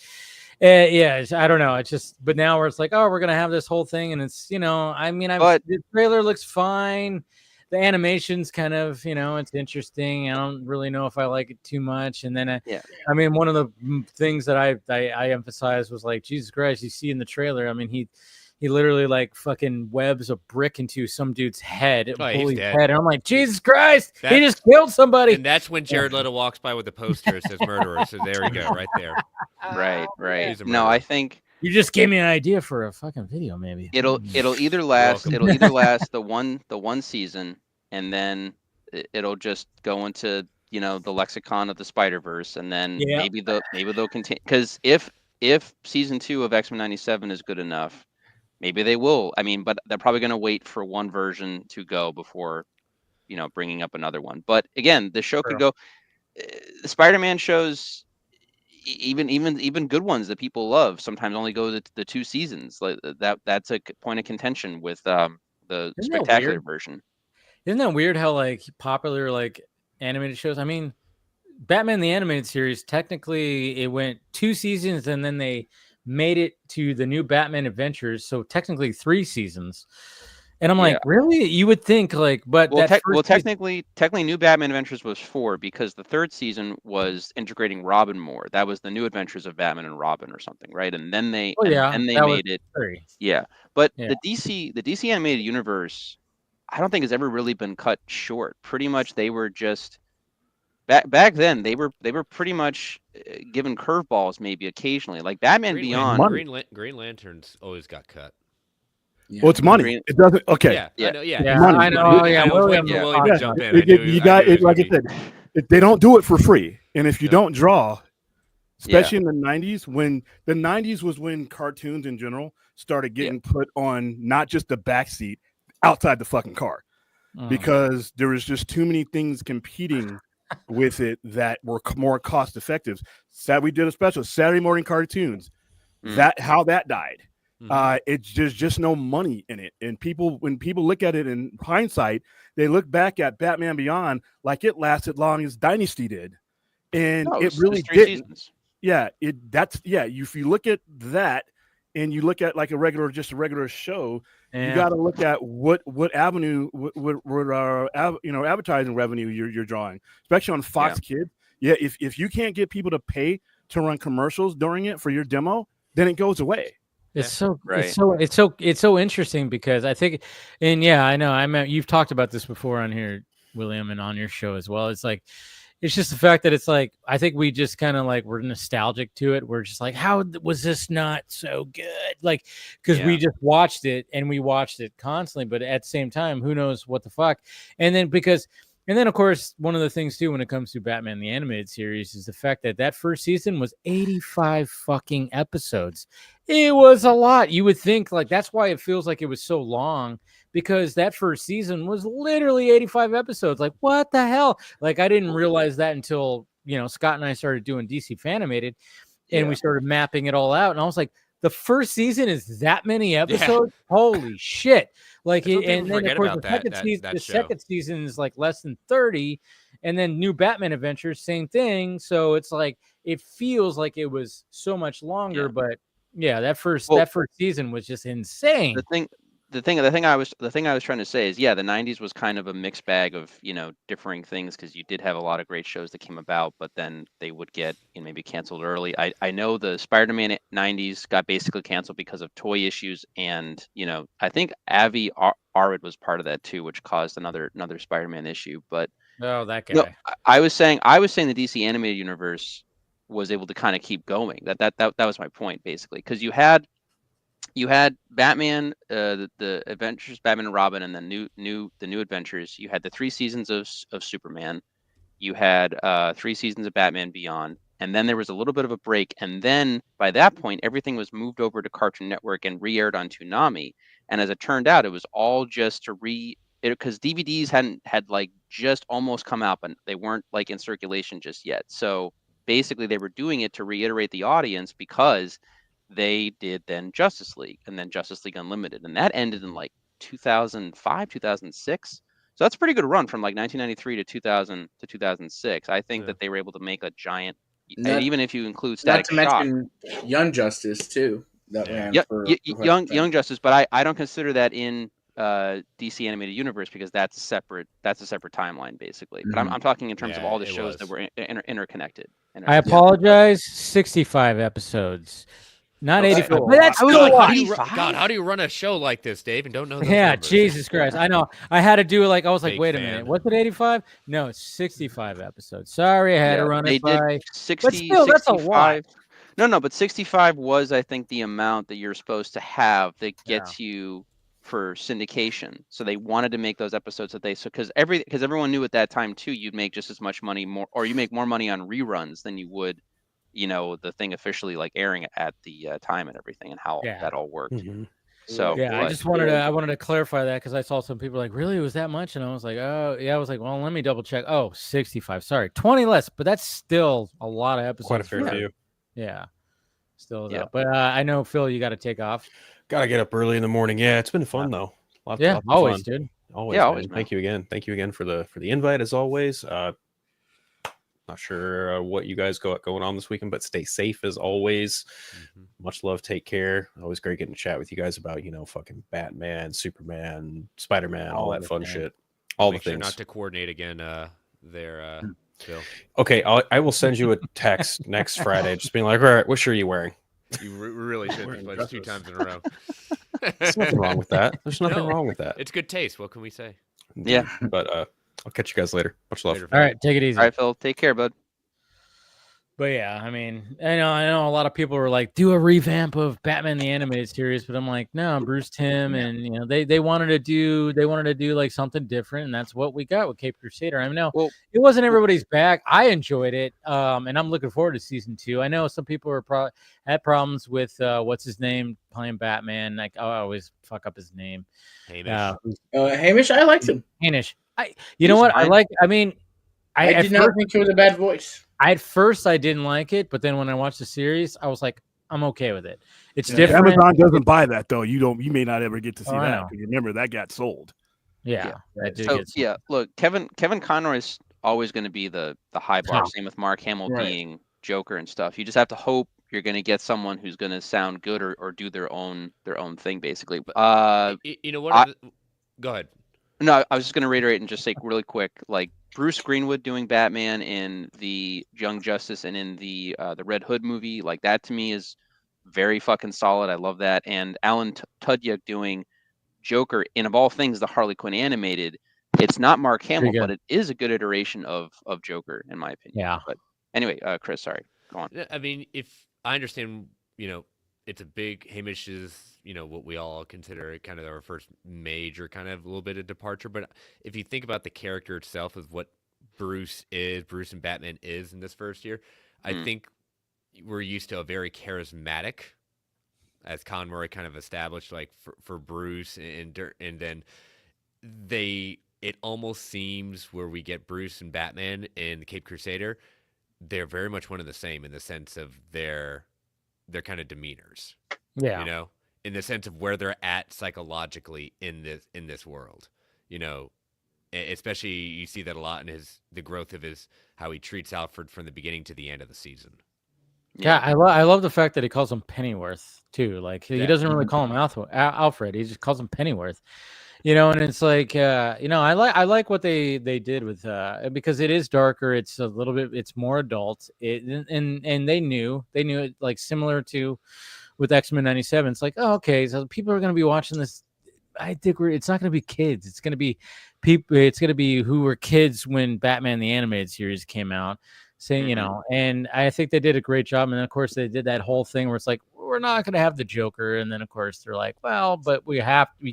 I don't know. It's just, but now where it's like, oh, we're gonna have this whole thing, and it's, I mean, the trailer looks fine. The animation's kind of, it's interesting. I don't really know if I like it too much. And then, I mean, one of the things that I emphasized was like, Jesus Christ, you see in the trailer, I mean, he literally like fucking webs a brick into some dude's head, bully's head. And I'm like, Jesus Christ, he just killed somebody. And that's when Jared Leto walks by with the poster that says murderer. So there we go, right there. Right. No, I think you just gave me an idea for a fucking video. Maybe it'll either last the one season, and then it'll just go into the lexicon of the Spider-Verse, and then maybe they'll continue, because if season 2 of X-Men 97 is good enough, maybe they will. I mean, but they're probably going to wait for one version to go before bringing up another one. But again, the show could go. The Spider-Man shows, even good ones that people love, sometimes only go the 2 seasons. Like that's a point of contention with the spectacular version. Isn't that weird how like popular like animated shows? I mean, Batman the Animated Series, technically it went 2 seasons, and then they made it to the new Batman Adventures, so technically 3 seasons. And I'm like, really? You would think like, but technically, New Batman Adventures was 4, because the 3rd season was integrating Robin more. That was the New Adventures of Batman and Robin or something, right? And then they made it 3. Yeah, but the DC animated universe, I don't think has ever really been cut short. Pretty much, they were just back then. They were pretty much given curveballs, maybe occasionally, like Batman Beyond. Green Lanterns always got cut. Well, it's money. It doesn't. Okay. I know. William jump in. You got it. Like I said, they don't do it for free. And if you don't draw, especially in the 90s, when the 90s was when cartoons in general started getting put on not just the back seat, outside the fucking car, because there was just too many things competing with it that were more cost effective. We did a special Saturday morning cartoons. How that died. It's just no money in it, and when people look at it in hindsight, they look back at Batman Beyond like it lasted long as Dynasty did, and it really didn't. Seasons. If you look at that, and you look at like a regular show, you got to look at what avenue, what advertising revenue you're drawing, especially on Fox Kids. Yeah, if you can't get people to pay to run commercials during it for your demo, then it goes away. It's so interesting, because I think, and I know you've talked about this before on here, William, and on your show as well. It's like, it's just the fact that it's like, I think we just kind of like, we're nostalgic to it. We're just like, how was this not so good? Like, because we just watched it, and we watched it constantly, but at the same time, who knows what the fuck? And then of course, one of the things too, when it comes to Batman the Animated Series, is the fact that first season was 85 fucking episodes. It was a lot. You would think like that's why it feels like it was so long, because that first season was literally 85 episodes. Like, what the hell? Like, I didn't realize that until Scott and I started doing DC Fanimated, and we started mapping it all out. And I was like, the first season is that many episodes? Yeah. Holy shit. Like, and then of course the second season is like less than 30, and then New Batman Adventures, same thing. So it's like, it feels like it was so much longer, but that first season was just insane. The thing I was trying to say is, the 90s was kind of a mixed bag of, differing things, because you did have a lot of great shows that came about, but then they would get maybe canceled early. I know the Spider-Man 90s got basically canceled because of toy issues, and I think Avi Arad was part of that too, which caused another Spider-Man issue. But Oh, that guy. No, I was saying the DC animated universe was able to kind of keep going. That was my point, basically, because you had Batman, the Adventures, Batman and Robin, and the new Adventures. You had the 3 seasons of Superman. You had 3 seasons of Batman Beyond, and then there was a little bit of a break. And then by that point, everything was moved over to Cartoon Network and re-aired on Toonami. And as it turned out, it was all just to because DVDs had like just almost come out, but they weren't like in circulation just yet. So basically, they were doing it to reiterate the audience, because they did then Justice League and then Justice League Unlimited, and that ended in like 2005, 2006. So that's a pretty good run from like 1993 to 2000 to 2006. I think that they were able to make a giant, and even if you include Static Shock. Not to mention Young Justice too. That ran for Young Justice, but I don't consider that in DC animated universe, because that's a separate timeline basically. But I'm talking in terms of all the shows that were interconnected. I apologize. 65 episodes. Not 84. But that's still how do you run a show like this, Dave, and don't know those numbers? Jesus Christ. I know. I had to do it like, I was like, wait a fan. minute. What's it, 85? No, it's 65 episodes. Sorry, I had to run it by. 60, but still, 65. That's a lot. No, but 65 was, I think, the amount that you're supposed to have that gets you for syndication. So they wanted to make those episodes that because everyone knew at that time too, you'd make just as much money or you make more money on reruns than you would, the thing officially like airing at the time and everything, and how that all worked. So I just wanted to clarify that, because I saw some people like, really, it was that much? And I was like, oh yeah. I was like, well, let me double check. Oh, 65. Sorry, 20 less, but that's still a lot of episodes. Quite a fair few. Yeah, still is up. But I know, Phil, you got to take off. Gotta get up early in the morning. Yeah, it's been fun though. Always, dude. Always. Thank you again for the invite, as always. Not sure what you guys got going on this weekend, but stay safe as always. Much love. Take care. Always great getting to chat with you guys about fucking Batman, Superman, Spider-Man, all that fun shit. All the things. Not to coordinate again. There, Phil. Okay, I will send you a text next Friday, just being like, all right, what shirt are you wearing? You really should have played 2 times in a row. There's nothing wrong with that. There's nothing wrong with that. It's good taste. What can we say? Yeah. But I'll catch you guys later. Much love. All right, take it easy. All right, Phil. Take care, bud. But yeah, I mean, I know a lot of people were like, do a revamp of Batman the Animated Series, but I'm like, no, Bruce Timm, and they wanted to do like something different, and that's what we got with Cape Crusader. I know it wasn't everybody's back. I enjoyed it, and I'm looking forward to season 2. I know some people had problems with what's his name playing Batman. Like, I always fuck up his name. Hamish. Hamish, I liked him. Hamish. You know what? I did not think he was a bad voice. At first, I didn't like it, but then when I watched the series, I was like, I'm okay with it. It's different. Amazon doesn't buy that though. You may not ever get to see that. Remember, that got sold. Yeah. Look, Kevin Conroy is always going to be the high bar. Same with Mark Hamill being Joker and stuff. You just have to hope you're going to get someone who's going to sound good or do their own thing, basically. But go ahead. No, I was just going to reiterate and just say really quick, like Bruce Greenwood doing Batman in the Young Justice and in the Red Hood movie, like that to me is very fucking solid. I love that. And Alan Tudyk doing Joker in, of all things, the Harley Quinn animated. It's not Mark Hamill, but it is a good iteration of Joker, in my opinion. Yeah. But anyway, Chris, sorry. Go on. I mean, if I understand, it's a big Hamish is, what we all consider kind of our first major kind of a little bit of departure. But if you think about the character itself of what Bruce and Batman is in this first year, I think we're used to a very charismatic, as Conroy kind of established, like for Bruce, and then it almost seems where we get Bruce and Batman in the Cape Crusader, they're very much one and the same in the sense of their kind of demeanors. Yeah. In the sense of where they're at psychologically in this world. Especially you see that a lot in the growth of how he treats Alfred from the beginning to the end of the season. Yeah, I love the fact that he calls him Pennyworth too. Like he doesn't really call him Alfred. He just calls him Pennyworth. And it's like I like what they did with because it is darker. It's a little bit. It's more adult. And they knew it, like similar to with X-Men 97. It's like, oh, okay, so people are going to be watching this I think it's not going to be kids. It's going to be people. It's going to be who were kids when Batman the Animated Series came out. Saying, you know, and I think they did a great job. And then of course they did that whole thing where it's like, we're not going to have the Joker. And then of course they're like, well, but we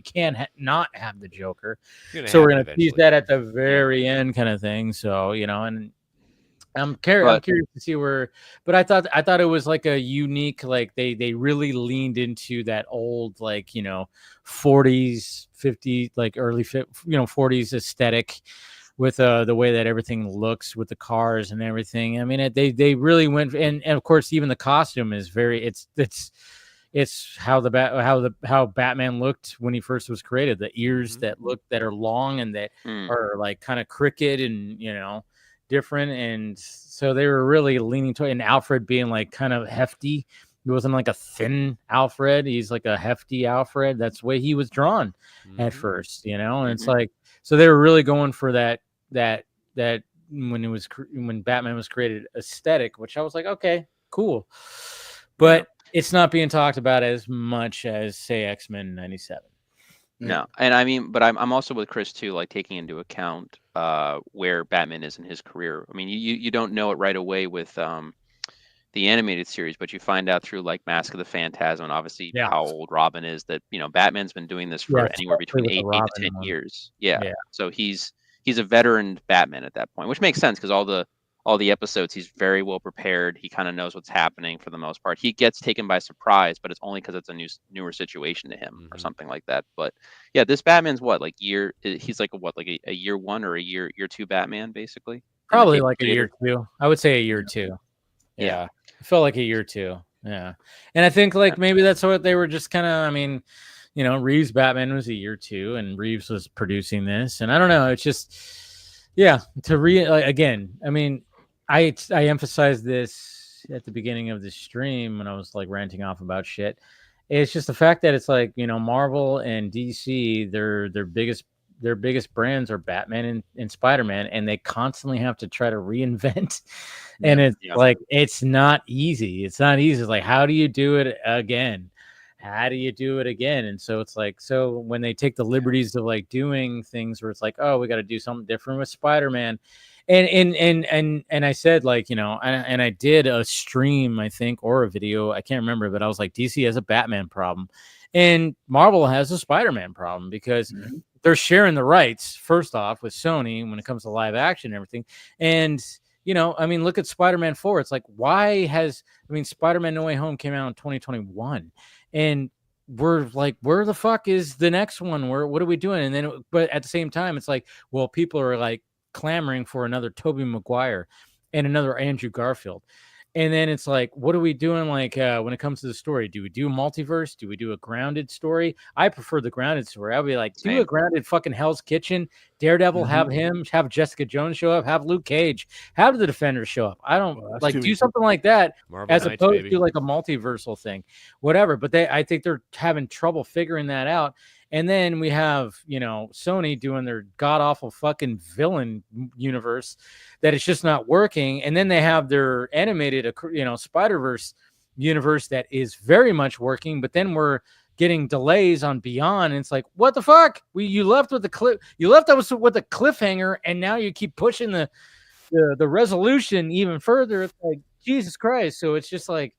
can't not have the Joker. So we're going to tease that at the very end kind of thing. So, you know, and I'm curious to see where, but I thought it was like a unique, like they really leaned into that old, like, you know, 40s, 50s, like early, 40s aesthetic with the way that everything looks with the cars and everything. I mean, they really went, and of course even the costume is very, it's how Batman looked when he first was created. The ears that are long and that are like kind of crooked and, you know, different. And so they were really leaning toward, and Alfred being like kind of hefty. He wasn't like a thin Alfred. He's like a hefty Alfred. That's the way he was drawn at first, you know. And it's like, so they were really going for that when Batman was created aesthetic, which I was like, okay, cool. But it's not being talked about as much as, say, X-Men 97. No, and I mean, but I'm also with Chris too, like taking into account where Batman is in his career. I mean, you don't know it right away with the animated series, but you find out through like Mask of the Phantasm and obviously how old Robin is, that, you know, Batman's been doing this for anywhere between 8 to 10 years. Yeah. So he's a veteran Batman at that point, which makes sense because all the episodes, he's very well prepared. He kind of knows what's happening for the most part. He gets taken by surprise, but it's only because it's a newer situation to him or something like that. But yeah, this Batman's he's like a year one or a year two Batman, basically. Probably like a year two. I would say a year two. Yeah. It felt like a year two. Yeah. And I think like maybe that's what they were just kind of, I mean, you know, Reeves' Batman was a year two and Reeves was producing this. And I don't know. It's just, again, I mean, I emphasized this at the beginning of the stream when I was like ranting off about shit. It's just the fact that it's like, you know, Marvel and DC, their biggest brands are Batman and Spider-Man, and they constantly have to try to reinvent. And it's like, it's not easy. It's not easy. It's like, how do you do it again? How do you do it again? And so it's like, so when they take the liberties of like doing things where it's like, oh, we got to do something different with Spider-Man. And I said, like, you know, and I did a stream, I think, or a video, I can't remember, but I was like, DC has a Batman problem and Marvel has a Spider-Man problem because they're sharing the rights, first off, with Sony when it comes to live action and everything. And, you know, I mean, look at Spider-Man 4. It's like, Spider-Man No Way Home came out in 2021. And we're like, where the fuck is the next one? What are we doing? And then, but at the same time, it's like, well, people are like clamoring for another Tobey Maguire and another Andrew Garfield. And then it's like, what are we doing? Like, when it comes to the story, do we do a multiverse? Do we do a grounded story? I prefer the grounded story. I'll be like, do a grounded fucking Hell's Kitchen, Daredevil, have Jessica Jones show up, have Luke Cage, have the Defenders show up. I don't do something like that Marvel as Knights, opposed to like a multiversal thing, whatever. But I think they're having trouble figuring that out. And then we have, you know, Sony doing their god awful fucking villain universe that it's just not working. And then they have their animated, you know, Spider-Verse universe that is very much working. But then we're getting delays on Beyond. And it's like, what the fuck? You left us with a cliffhanger, and now you keep pushing the resolution even further. It's like, Jesus Christ. So it's just like,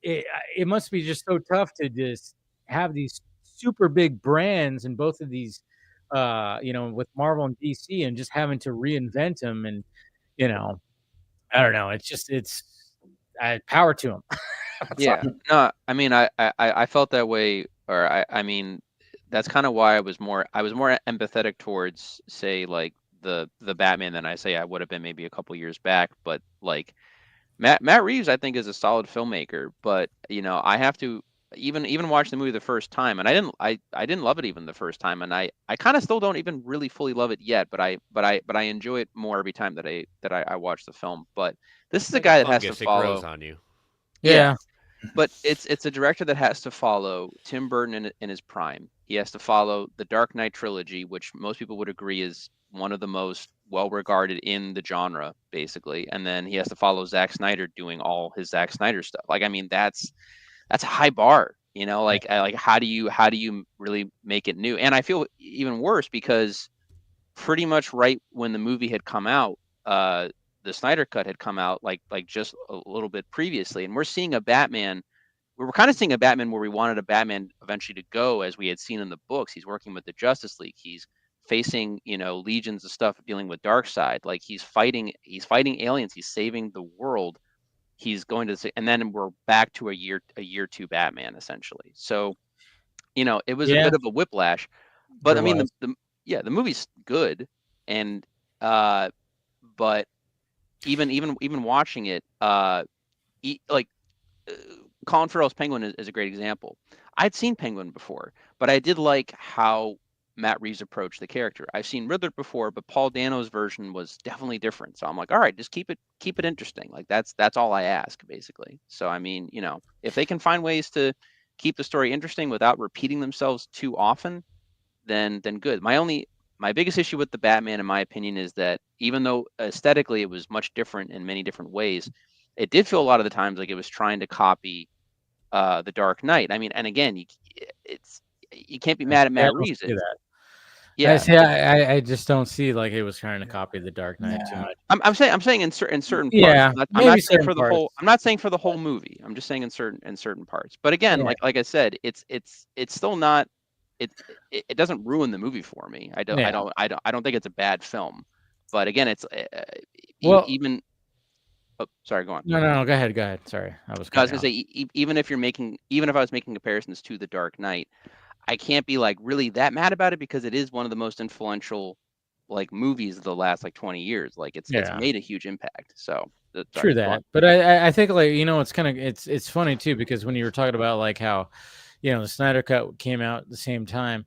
it must be just so tough to just have these super big brands in both of these, you know, with Marvel and DC, and just having to reinvent them. And, you know, I don't know. It's power to them. Yeah. No, I mean, I felt that way, or I mean, that's kind of why I was more empathetic towards, say, like the Batman than I would have been maybe a couple years back. But like Matt Reeves, I think, is a solid filmmaker. But, you know, I have to even watch the movie the first time, and I didn't love it even the first time, and I kind of still don't even really fully love it yet, but I enjoy it more every time that I watch the film. But this is a guy that has to follow. It grows on you. Yeah. But it's a director that has to follow Tim Burton in his prime. He has to follow the Dark Knight trilogy, which most people would agree is one of the most well-regarded in the genre, basically. And then he has to follow Zack Snyder doing all his Zack Snyder stuff. Like, I mean, that's a high bar You know, like how do you really make it new? And I feel even worse because pretty much right when the movie had come out, the Snyder Cut had come out like just a little bit previously, and we're seeing a Batman. We were kind of seeing a Batman where we wanted a Batman eventually to go, as we had seen in the books. He's working with the Justice League. He's facing, legions of stuff, dealing with Darkseid. Like he's fighting aliens. He's saving the world. He's going to, and then we're back to a year two Batman essentially. So, it was a bit of a whiplash. But I mean, the movie's good, and but even watching it, Colin Farrell's Penguin is a great example. I'd seen Penguin before, but I did like how Matt Reeves approached the character. I've seen Riddler before, but Paul Dano's version was definitely different. So I'm like, all right, just keep it interesting. Like that's all I ask, basically. So I mean, if they can find ways to keep the story interesting without repeating themselves too often, then good. My biggest issue with the Batman, in my opinion, is that even though aesthetically it was much different in many different ways, it did feel a lot of the times like it was trying to copy the Dark Knight. I mean, and again, you can't be mad at Matt Reeves. Yeah, I just don't see like it was trying to copy the Dark Knight too much. I'm saying in certain parts. Yeah, I'm not saying for the whole. I'm not saying for the whole movie. I'm just saying in certain parts. But again, like I said, it's still not. It doesn't ruin the movie for me. I don't think it's a bad film. But again, it's even. Oh, sorry, go on. No, go ahead. Sorry, I was going to say, even if I was making comparisons to The Dark Knight, I can't be like really that mad about it because it is one of the most influential like movies of the last like 20 years. Like it's made a huge impact. So true that. But I think like it's kind of it's funny too because when you were talking about like how the Snyder Cut came out at the same time.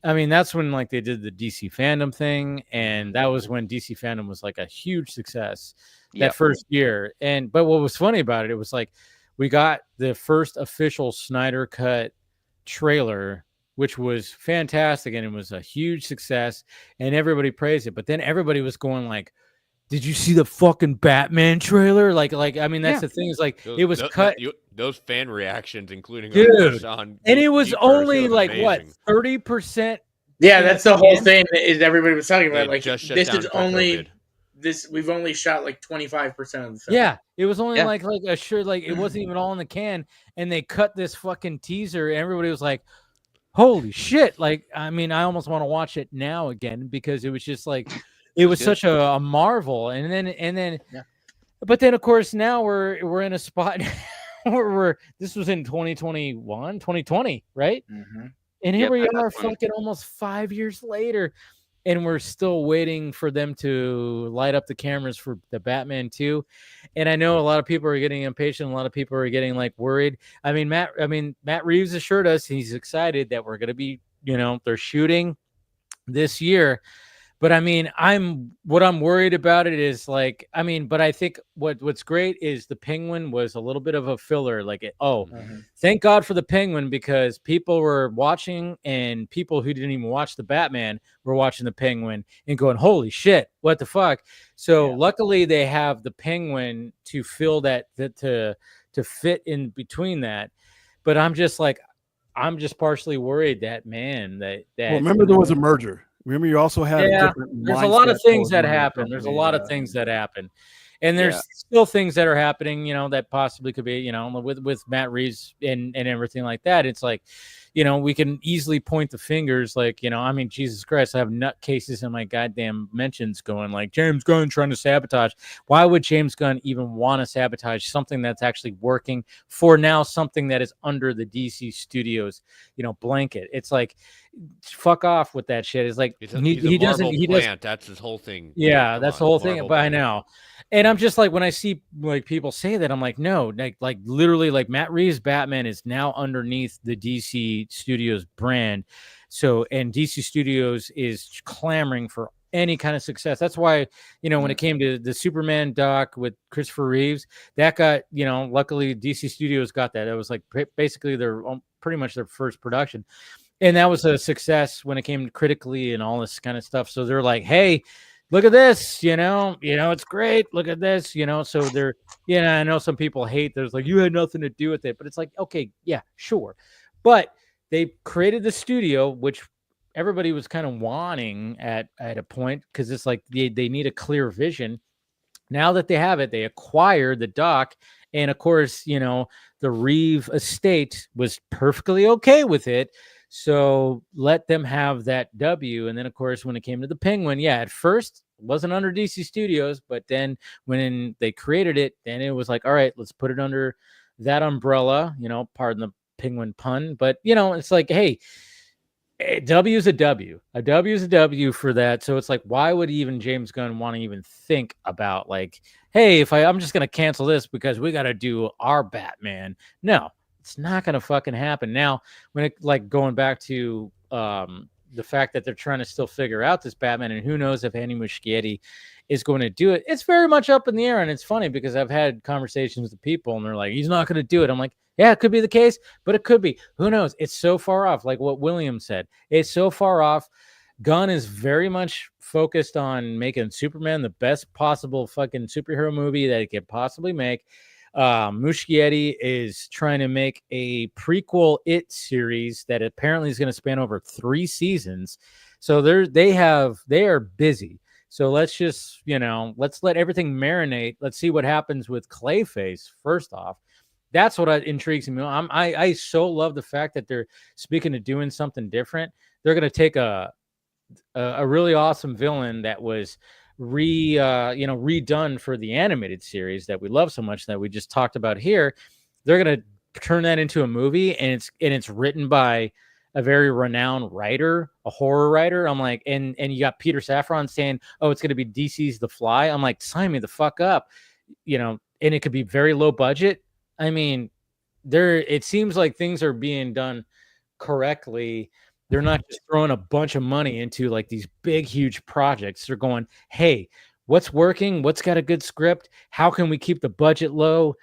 I mean, that's when like they did the DC Fandom thing, and that was when DC Fandom was like a huge success that first year. But what was funny about it was like we got the first official Snyder Cut trailer, which was fantastic, and it was a huge success, and everybody praised it. But then everybody was going like, "Did you see the fucking Batman trailer?" Like I mean, that's the thing is like it was cut. Those fan reactions, including and it was only like amazing. What 30%. Yeah, that's the whole thing is everybody was talking about. Like this is only COVID. We've only shot like 25% of the film. Yeah, it was only like a sure like it wasn't even all in the can, and they cut this fucking teaser, and everybody was like, "Holy shit!" Like, I mean, I almost want to watch it now again because it was just like it was such a marvel, and then, but then of course now we're in a spot. This was in 2020, right? Mm-hmm. And here we are fucking almost 5 years later, and we're still waiting for them to light up the cameras for the Batman 2. And I know a lot of people are getting impatient. A lot of people are getting like worried. I mean, Matt Reeves assured us he's excited that we're going to be, they're shooting this year. But I mean, what I'm worried about it is like, I mean, but I think what's great is the Penguin was a little bit of a filler. Like, thank God for the Penguin because people were watching and people who didn't even watch the Batman were watching the Penguin and going, holy shit, what the fuck? So luckily they have the Penguin to fill that to fit in between that. But I'm just partially worried that well, remember there was a merger. Remember, you also had there's a lot of things that happen. There's a lot of things that happen, and there's still things that are happening. That possibly could be, with Matt Reeves and everything like that. It's like, we can easily point the fingers. Like, I mean, Jesus Christ, I have nutcases in my goddamn mentions going like James Gunn trying to sabotage. Why would James Gunn even want to sabotage something that's actually working for now? Something that is under the DC Studios, blanket. It's like. Fuck off with that shit. It's like he doesn't. That's his whole thing. Yeah, that's the whole thing. But I know, and I'm just like when I see like people say that, I'm like, no, like literally, like Matt Reeves' Batman is now underneath the DC Studios brand. So and DC Studios is clamoring for any kind of success. That's why when it came to the Superman doc with Christopher Reeves, that got luckily DC Studios got that. It was like basically pretty much their first production. And that was a success when it came critically and all this kind of stuff. So they're like, hey, look at this, it's great. Look at this, so they're, I know some people hate there's like, you had nothing to do with it, but it's like, okay, yeah, sure. But they created the studio, which everybody was kind of wanting at a point, because it's like they need a clear vision. Now that they have it, they acquired the dock. And of course, you know, the Reeve estate was perfectly okay with it. So let them have that W. And then, of course, when it came to the Penguin, yeah, at first it wasn't under DC Studios, but then when they created it, then it was like, all right, let's put it under that umbrella, you know, pardon the Penguin pun. But, you know, it's like, hey, a W is a W. A W is a W for that. So it's like, why would even James Gunn want to even think about like, hey, if I'm just gonna cancel this because we got to do our Batman? No, it's not gonna fucking happen. Now, when it like going back to the fact that they're trying to still figure out this Batman, and who knows if Andy Muschietti is going to do it. It's very much up in the air, and it's funny because I've had conversations with people, and they're like, he's not going to do it. I'm like, yeah, it could be the case, but it could be. Who knows? It's so far off, like what William said. It's so far off. Gunn is very much focused on making Superman the best possible fucking superhero movie that it could possibly make. Muschietti is trying to make a prequel It series that apparently is going to span over 3 seasons. So they are busy. So let's just, you know, let's let everything marinate. Let's see what happens with Clayface first off. That's what intrigues me. I so love the fact that they're speaking of doing something different. They're going to take a really awesome villain that was redone for the animated series that we love so much that we just talked about here. They're going to turn that into a movie, and it's written by a very renowned writer, a horror writer. I'm like, and you got Peter Safran saying, oh, it's going to be DC's The Fly. I'm like, sign me the fuck up, you know, and it could be very low budget. I mean, it seems like things are being done correctly. They're not just throwing a bunch of money into like these big, huge projects. They're going, hey, what's working? What's got a good script? How can we keep the budget low?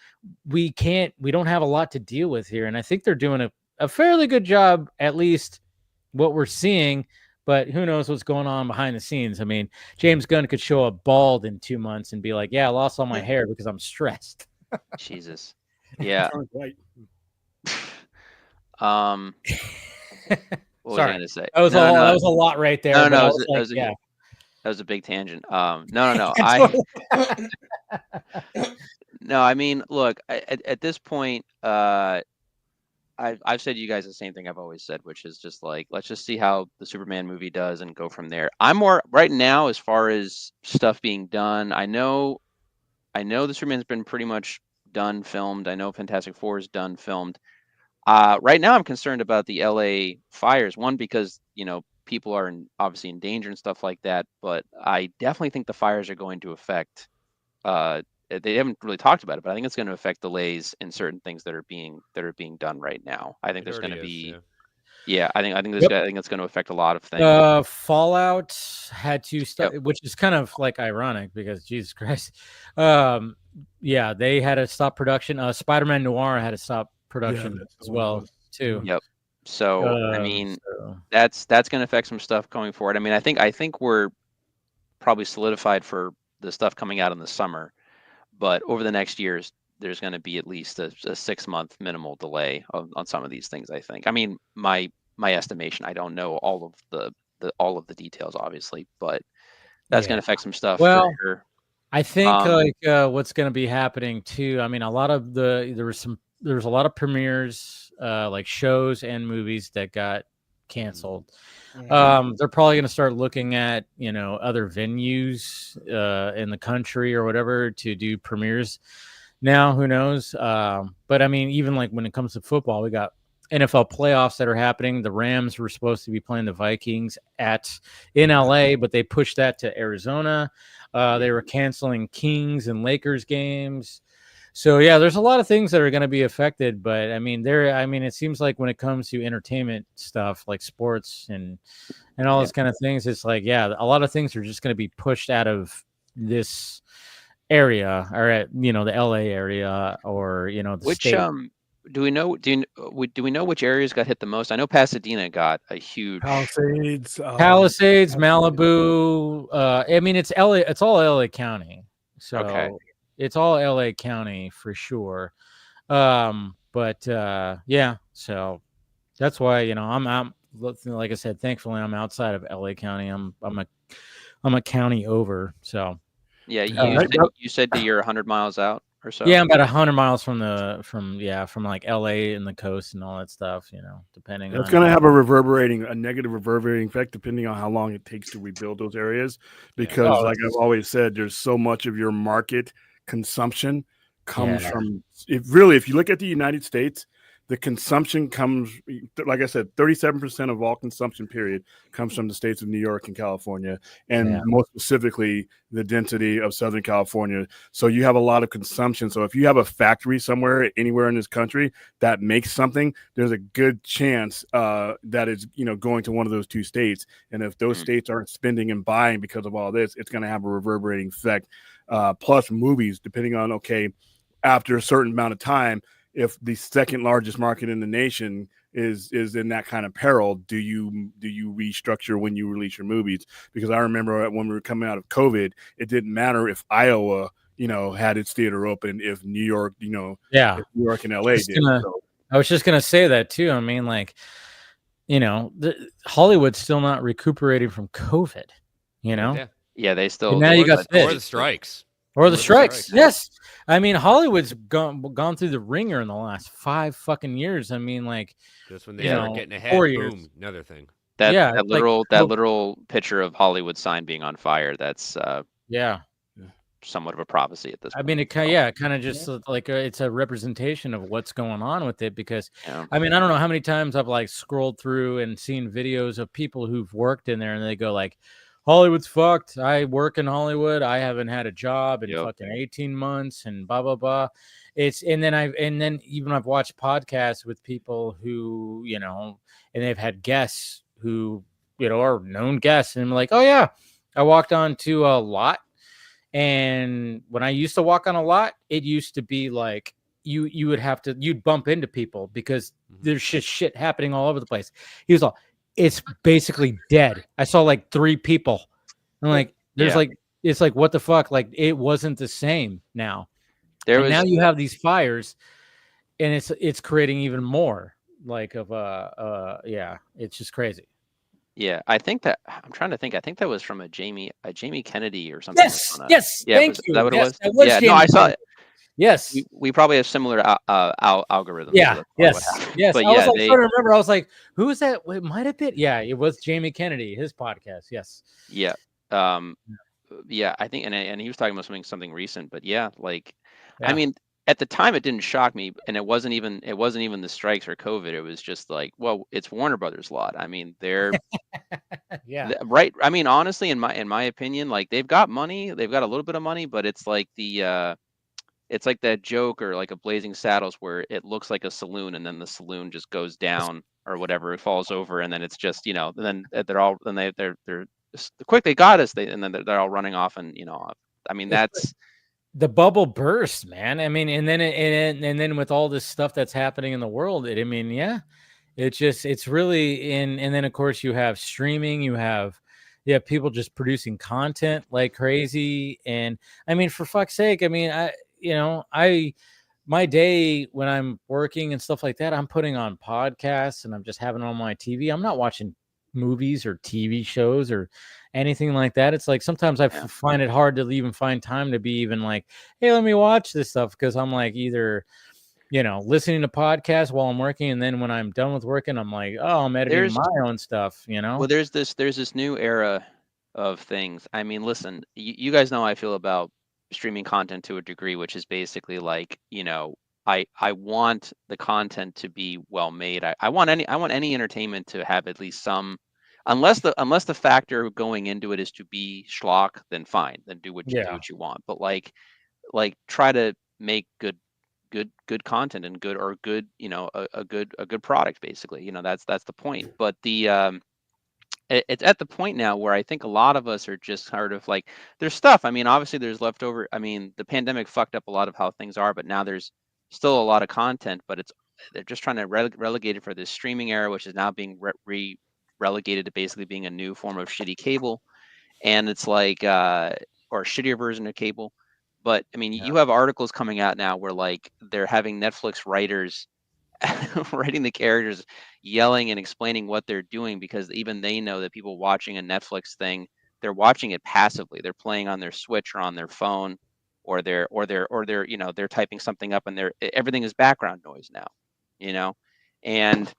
We don't have a lot to deal with here. And I think they're doing a fairly good job, at least what we're seeing, but who knows what's going on behind the scenes. I mean, James Gunn could show up bald in 2 months and be like, yeah, I lost all my hair because I'm stressed. Jesus. Yeah. Right. What was I going to say? That was that was a lot right there. That was a big tangent. No. No, I mean, look, at this point, I've said to you guys the same thing I've always said, which is just like, let's just see how the Superman movie does and go from there. I'm more right now as far as stuff being done. I know the Superman's been pretty much done filmed. I know Fantastic Four is done filmed. Right now, I'm concerned about the LA fires. One, because, you know, people are obviously in danger and stuff like that. But I definitely think the fires are going to affect. They haven't really talked about it, but I think it's going to affect delays in certain things that are being done right now. I think there's going to be. Yeah, I think it's going to affect a lot of things. Fallout had to stop, which is kind of like ironic because Jesus Christ. Yeah, they had to stop production. Spider-Man Noir had to stop production as well too. Yep. So I mean, that's going to affect some stuff going forward. I mean, I think we're probably solidified for the stuff coming out in the summer, but over the next years, there's going to be at least a 6-month minimal delay on some of these things. I think. I mean, my estimation. I don't know all of the details, obviously, but that's going to affect some stuff. Well, for sure. I think what's going to be happening too. I mean, there was a lot of premieres, like shows and movies that got canceled. They're probably going to start looking at, you know, other venues in the country or whatever to do premieres. Now, who knows? But I mean, even like when it comes to football, we got NFL playoffs that are happening. The Rams were supposed to be playing the Vikings in LA, but they pushed that to Arizona. They were canceling Kings and Lakers games. So yeah, there's a lot of things that are going to be affected, but I mean, it seems like when it comes to entertainment stuff like sports and all those kind of things, it's like, yeah, a lot of things are just going to be pushed out of this area, or at, you know, the LA area, or, you know, the state. Do we know which areas got hit the most? I know Pasadena got a huge Palisades, Malibu. I mean, it's LA. It's all LA County. So okay. It's all LA County for sure. But yeah, so That's why, I'm out. Like I said, thankfully, I'm outside of LA County. I'm a county over. So yeah, you said that you're 100 miles out or so. Yeah, I'm about 100 miles from like LA and the coast and all that stuff. Depending. It's going to have a negative reverberating effect depending on how long it takes to rebuild those areas. Because, like I've always said, there's so much of your market consumption comes from. If you look at the United States, the consumption comes, like I said, 37% of all consumption period comes from the states of New York and California, and more specifically, the density of Southern California. So you have a lot of consumption. So if you have a factory somewhere, anywhere in this country that makes something, there's a good chance that it's going to one of those two states. And if those states aren't spending and buying because of all this, it's going to have a reverberating effect. Plus movies, depending on, after a certain amount of time, if the second largest market in the nation is in that kind of peril, do you restructure when you release your movies? Because I remember when we were coming out of COVID, it didn't matter if Iowa, had its theater open, if New York, if New York and LA did. I was just gonna say that too. I mean, Hollywood's still not recuperating from COVID. Yeah, they still. And now you got or the strikes. Or the strikes. Yes. I mean, Hollywood's gone through the ringer in the last 5 fucking years. I mean, just when they start getting ahead, boom, another thing. That literal picture of Hollywood sign being on fire. That's somewhat of a prophecy at this point. I mean, it kind of just it's a representation of what's going on with it. Because I mean, I don't know how many times I've scrolled through and seen videos of people who've worked in there, and they go Hollywood's fucked. I work in Hollywood. I haven't had a job in fucking 18 months and blah, blah, blah. And then even I've watched podcasts with people who, and they've had guests who, are known guests. And I'm like, oh yeah, I walked onto a lot. And when I used to walk on a lot, it used to be you'd bump into people because there's just shit happening all over the place. He was all, it's basically dead. I saw 3 people. I'm it's what the fuck? It wasn't the same now. Now you have these fires, and it's creating even more it's just crazy. Yeah, I think that I'm trying to think. I think that was from a Jamie Kennedy or something. Yes. Thank you. Is that what it was? Yeah, no, I saw it. Yes, we probably have similar algorithms. Yeah, yes. But I was trying to remember. I was like, "Who was that?" It might have been. Yeah, it was Jamie Kennedy, his podcast. Yes. Yeah. I think, and he was talking about something recent. But I mean, at the time, it didn't shock me, and it wasn't even the strikes or COVID. It was just well, it's Warner Brothers' lot. I mean, they're right. I mean, honestly, in my opinion, they've got money. They've got a little bit of money, but it's it's like that joke or a Blazing Saddles where it looks like a saloon and then the saloon just goes down or whatever, it falls over, and then it's just then they're quick, they got us, and then they're all running off, and I mean that's the bubble burst, man. I mean, and then with all this stuff that's happening in the world, it's really and then of course you have streaming, you have people just producing content like crazy, and I mean, for fuck's sake, I mean, my day when I'm working and stuff like that, I'm putting on podcasts and I'm just having it on my TV. I'm not watching movies or TV shows or anything like that. It's sometimes I find it hard to even find time to be even hey, let me watch this stuff, because I'm either listening to podcasts while I'm working, and then when I'm done with working, I'm I'm editing my own stuff. Well, there's this new era of things. I mean, listen, you guys know how I feel about streaming content to a degree, which is basically I want the content to be well made. I want any entertainment to have at least some, unless the factor going into it is to be schlock, then fine, then do what you want. But try to make good content and good a good product, basically. That's the point. But it's at the point now where I think a lot of us are just sort of there's stuff. I mean, obviously there's leftover. I mean, the pandemic fucked up a lot of how things are, but now there's still a lot of content, but they're just trying to relegate it for this streaming era, which is now being relegated to basically being a new form of shitty cable. And it's or a shittier version of cable. But I mean, you have articles coming out now where they're having Netflix writers writing the characters, yelling and explaining what they're doing, because even they know that people watching a Netflix thing, they're watching it passively. They're playing on their Switch or on their phone, or they're they're typing something up, and everything is background noise now, and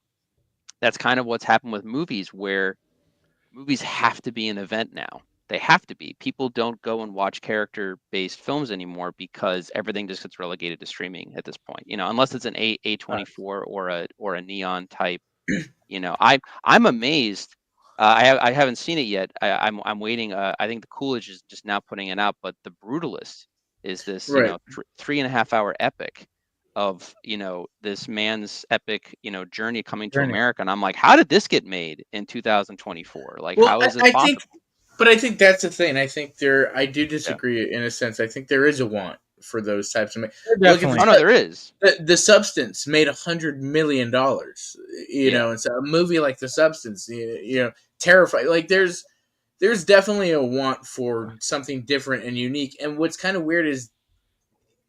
that's kind of what's happened with movies, where movies have to be an event now. They have to be. People don't go and watch character-based films anymore because everything just gets relegated to streaming at this point. Unless it's an A24 or a Neon type. I'm amazed. I haven't seen it yet. I'm waiting. I think the Coolidge is just now putting it out, but the Brutalist is this 3.5 hour epic of this man's epic journey coming to America, and I'm like, how did this get made in 2024? Like, how is it possible? But I think that's the thing. I think I do disagree in a sense. I think there is a want for those types of. Definitely. There is. The Substance made $100 million. And so a movie like The Substance, terrifying. Like there's definitely a want for something different and unique. And what's kind of weird is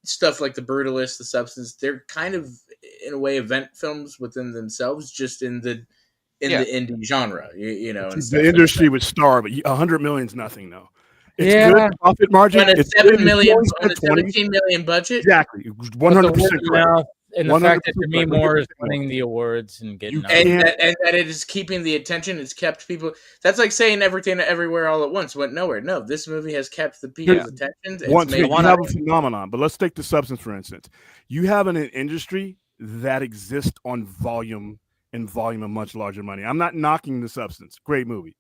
stuff like The Brutalist, The Substance. They're kind of in a way event films within themselves, just in the indie genre, the industry would starve. 100 million is nothing, though. It's good profit margin. On a 17 million budget, exactly, 100%. And the fact that Demi Moore is winning the awards and getting and that it is keeping the attention. It's kept people. That's like saying Everything Everywhere All at Once went nowhere. No, this movie has kept the people's attention. You have a phenomenon, but let's take The Substance for instance. You have an industry that exists on volume of much larger money. I'm not knocking The Substance. Great movie.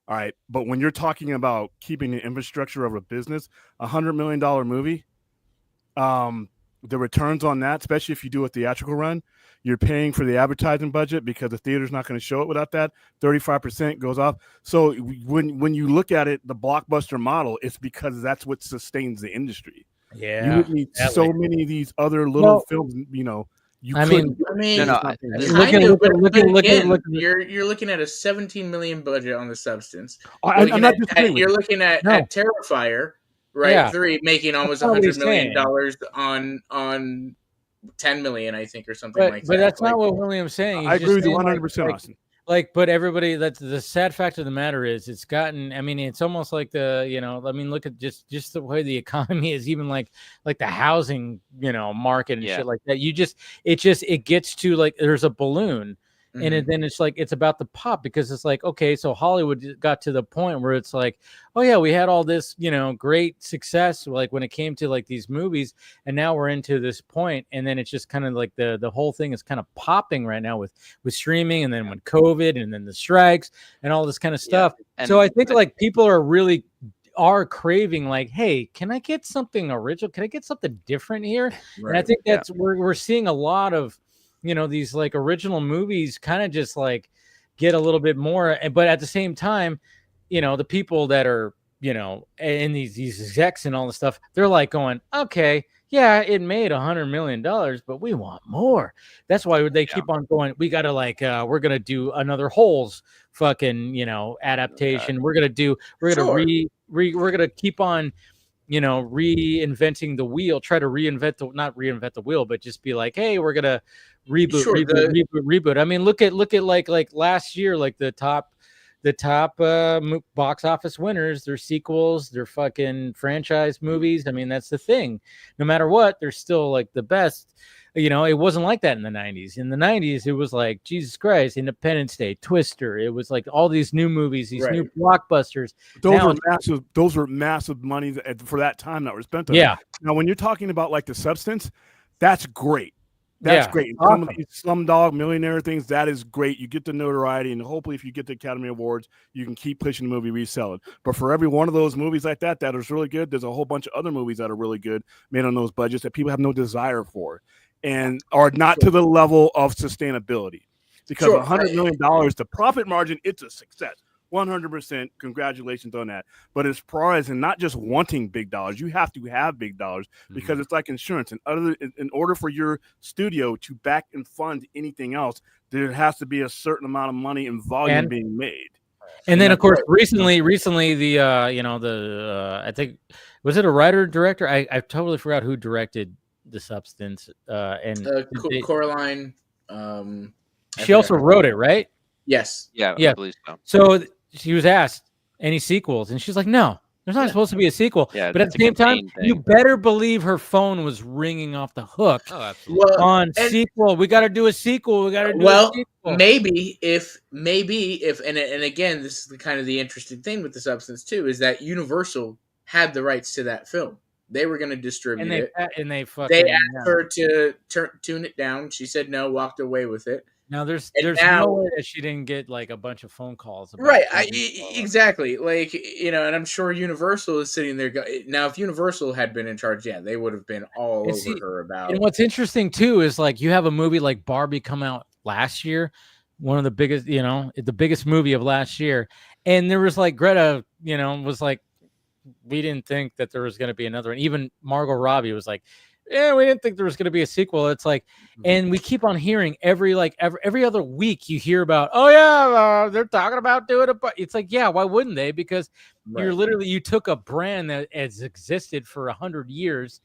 All right. But when you're talking about keeping the infrastructure of a business, $100 million movie, the returns on that, especially if you do a theatrical run, you're paying for the advertising budget because the theater's not going to show it without that. 35% goes off. So when you look at it, the blockbuster model, it's because that's what sustains the industry. Yeah. You would need so many of these other little films, You're looking at a 17 million budget on The Substance. You're looking at Terrifier, right? Yeah. 3 making almost $100 million on 10 million, I think, or something like that. But that's not what William's saying. I agree with you 100%, Austin. But everybody, that's the sad fact of the matter is it's gotten, it's almost like look at just the way the economy is, even like the housing, market and shit like that. It gets to like, there's a balloon and then it's like, it's about the pop, because it's like, okay, so Hollywood got to the point where it's like, oh yeah, we had all this, great success, like when it came to like these movies, and now we're into this point, and then it's just kind of like the whole thing is kind of popping right now with streaming, and then when COVID, and then the strikes and all this kind of stuff. So I think like people are craving like, hey, can I get something original? Can I get something different here? Right. And I think that's we're seeing a lot of these like original movies kind of just like get a little bit more, but at the same time, the people that are, in these execs and all the stuff, they're like going, okay, yeah, it made $100 million, but we want more. That's why they keep on going. We got to we're going to do another Holes fucking, adaptation. We're going to keep on, reinventing the wheel, try to not reinvent the wheel, but just be like, hey, we're going to reboot. I mean, look at like last year, like the top box office winners, their sequels, their fucking franchise movies. I mean, that's the thing. No matter what, they're still like the best. It wasn't like that in the 90s. In the 90s, it was like, Jesus Christ, Independence Day, Twister. It was like all these new movies, these new blockbusters. Those were massive money for that time that were spent on it. Now, when you're talking about like The Substance, that's great. That's great. Awesome. Some of these Slumdog Millionaire things, that is great. You get the notoriety, and hopefully if you get the Academy Awards, you can keep pushing the movie, resell it. But for every one of those movies like that is really good, there's a whole bunch of other movies that are really good, made on those budgets that people have no desire for and are not to the level of sustainability. Because $100 million, the profit margin, it's a success. 100%. Congratulations on that. But as far as not just wanting big dollars, you have to have big dollars because it's like insurance. And in order for your studio to back and fund anything else, there has to be a certain amount of money and volume being made. And then, of course, recently, the I think, was it a writer director? I totally forgot who directed The Substance. Coraline. She also wrote it, right? Yes. Yeah. Yeah. I believe so. So she was asked any sequels, and she's like, no. There's not supposed to be a sequel. Yeah, but at the same time, you better believe her phone was ringing off the hook. Oh, absolutely. Well, on sequel. We got to do a sequel. We got to do a sequel. Maybe if, and again, this is the kind of the interesting thing with the Substance too, is that Universal had the rights to that film. They were going to distribute it. And they asked her to tune it down. She said no, walked away with it. Now there's no way that she didn't get like a bunch of phone calls about right. Exactly. Like, you know, and I'm sure Universal is sitting there. Now, if Universal had been in charge, yeah, they would have been all over her about. And what's interesting too is like you have a movie like Barbie come out last year, one of the biggest, you know, the biggest movie of last year, and there was like Greta, you know, was like, we didn't think that there was going to be another one. Even Margot Robbie was like, yeah, we didn't think there was going to be a sequel. It's like, and we keep on hearing every other week you hear about, oh yeah, they're talking about doing it. But it's like, yeah, why wouldn't they? Because you took a brand that has existed for 100 years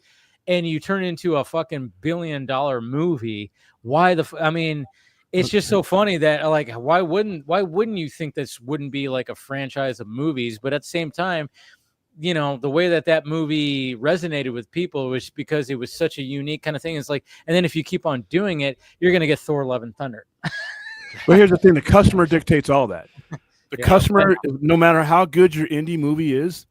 and you turn it into a fucking $1 billion movie. Why I mean, it's just so funny that like, why wouldn't you think this wouldn't be like a franchise of movies? But at the same time, you know, the way that movie resonated with people was because it was such a unique kind of thing. It's like, and then if you keep on doing it, you're going to get Thor: Love and Thunder. But here's the thing. The customer dictates all that. The customer, no matter how good your indie movie is,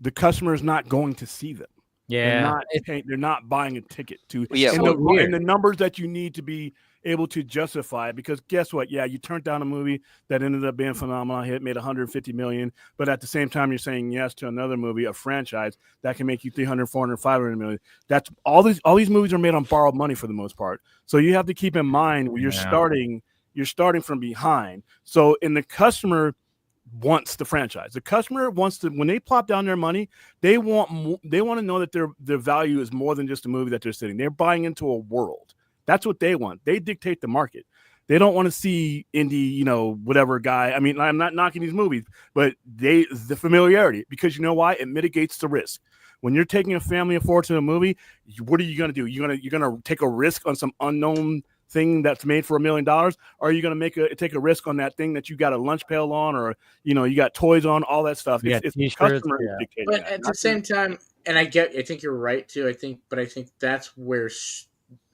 the customer is not going to see them. Yeah. They're not buying a ticket to, and the numbers that you need to be able to justify it, because guess what? Yeah, you turned down a movie that ended up being phenomenal hit, made 150 million, but at the same time you're saying yes to another movie, a franchise that can make you 300, 400, 500 million. That's all these movies are made on borrowed money for the most part. So you have to keep in mind when you're starting from behind. So the customer wants the franchise. The customer wants to, when they plop down their money, they want to know that their value is more than just a movie that they're sitting. They're buying into a world. That's what they want. They dictate the market. They don't want to see indie, you know, whatever guy. I mean, I'm not knocking these movies, but the familiarity, because you know why? It mitigates the risk. When you're taking a family of four to a movie, what are you going to do? You're gonna take a risk on some unknown thing that's made for $1 million, or are you going to take a risk on that thing that you got a lunch pail on, or you know, you got toys on, all that stuff? It's the customer dictating. But at the same time, and I think you're right too. I think that's where,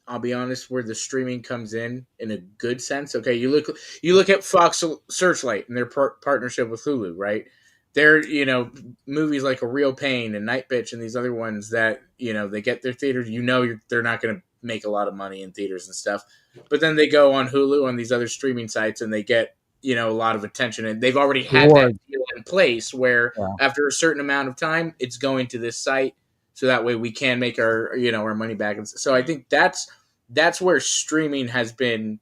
I'll be honest, where the streaming comes in a good sense. Okay, you look at Fox Searchlight and their partnership with Hulu, right? They're, you know, movies like A Real Pain and Night Bitch and these other ones that, you know, they get their theaters. You know, they're not going to make a lot of money in theaters and stuff, but then they go on Hulu, on these other streaming sites, and they get, you know, a lot of attention, and they've already had that deal in place where after a certain amount of time, it's going to this site. So that way we can make our, you know, our money back. And so I think that's where streaming has been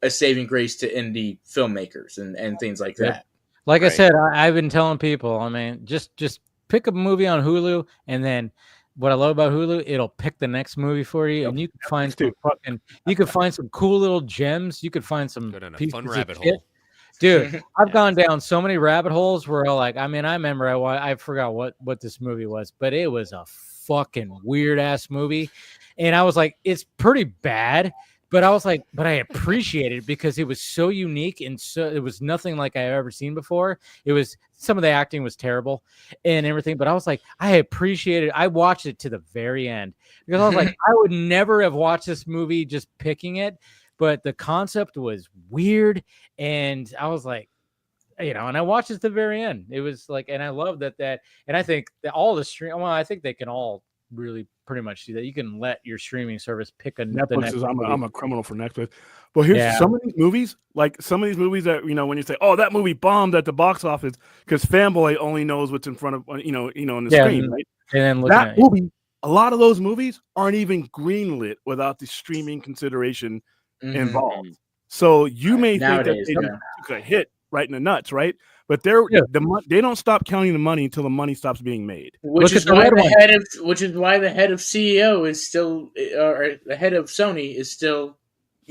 a saving grace to indie filmmakers and things like that. Like I said, I've been telling people, I mean, just pick a movie on Hulu, and then what I love about Hulu, it'll pick the next movie for you, and you can find some cool little gems. You could find some fun rabbit hole. Dude, I've gone down so many rabbit holes where I remember I forgot what this movie was, but it was a fucking weird ass movie. And I was like, it's pretty bad, but I was like, but I appreciate it because it was so unique, and so it was nothing like I've ever seen before. It was, some of the acting was terrible and everything, but I was like, I appreciate it. I watched it to the very end because I was like, I would never have watched this movie just picking it, but the concept was weird, and I was like, you know, and I watched it to the very end. It was like, and I love that, and I think that all the I think they can all really pretty much do that. You can let your streaming service pick another. I'm a criminal for Netflix. But here's some of these movies, that, you know, when you say, oh, that movie bombed at the box office, because Fanboy only knows what's in front of, you know, on the screen, right? And then that movie, a lot of those movies aren't even greenlit without the streaming consideration involved. So you may think that they just took a hit right in the nuts, right? But they don't stop counting the money until the money stops being made. Which is why the head of CEO is still, or the head of Sony is still,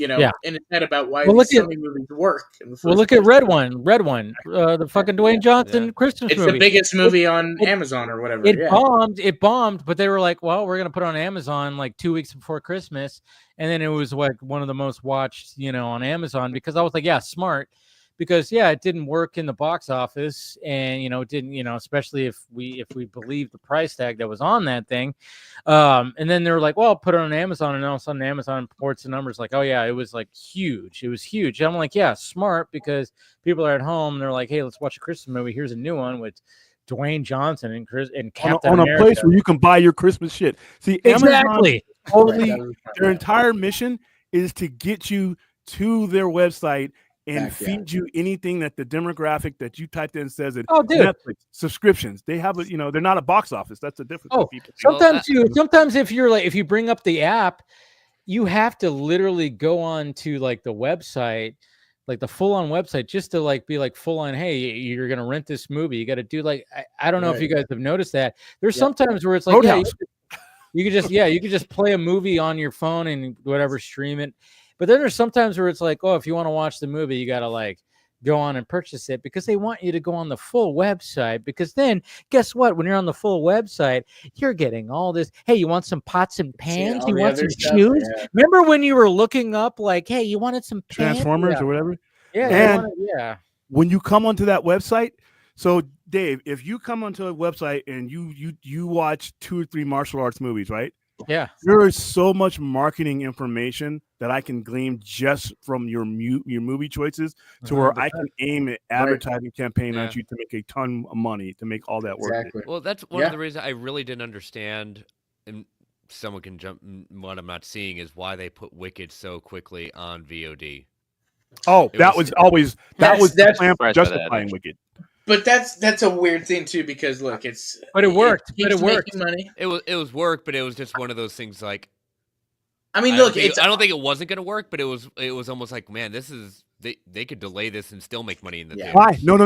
in his head about why these Sony movies work. Look at Red One, the fucking Dwayne Johnson Christmas movie. It's the biggest movie on Amazon or whatever. It bombed, but they were like, well, we're gonna put it on Amazon like 2 weeks before Christmas, and then it was like one of the most watched, on Amazon, because I was like, yeah, smart. Because it didn't work in the box office, and it didn't, especially if we believe the price tag that was on that thing. And then they were like, well, put it on Amazon, and all of a sudden Amazon reports the numbers like, oh yeah, it was like huge. It was huge. I'm like, yeah, smart, because people are at home and they're like, hey, let's watch a Christmas movie. Here's a new one with Dwayne Johnson and Captain on America. A place where you can buy your Christmas shit. See, exactly. Amazon, their entire mission is to get you to their website and feed you anything that the demographic that you typed in says it. Oh, dude. Netflix subscriptions. They have they're not a box office. That's the difference. Oh, sometimes if you bring up the app, you have to literally go on to like the website, like the full-on website, just to like be like full on, hey, you're gonna rent this movie. You got to do like I don't know if you guys have noticed that. There's sometimes where it's like, you could just play a movie on your phone and whatever, stream it. But then there's sometimes where it's like, oh, if you want to watch the movie, you got to like go on and purchase it, because they want you to go on the full website, because then guess what? When you're on the full website, you're getting all this. Hey, you want some pots and pans? You want some shoes? Yeah. Remember when you were looking up like, hey, you wanted some Transformers or whatever? Yeah. When you come onto that website, so Dave, if you come onto a website and you watch 2 or 3 martial arts movies, right? Yeah, there is so much marketing information that I can glean just from your movie choices, to where I can aim an advertising campaign on you to make a ton of money, to make all that work. Well, that's one of the reasons I really didn't understand, and someone can jump. What I'm not seeing is why they put Wicked so quickly on VOD. Oh, that was the plan for justifying Wicked. But that's a weird thing too, because look, but it worked. It worked. Money. It was work, but it was just one of those things. Like, I mean, I don't think it wasn't going to work, but it was almost like, man, this is they could delay this and still make money in the theater. Why? No.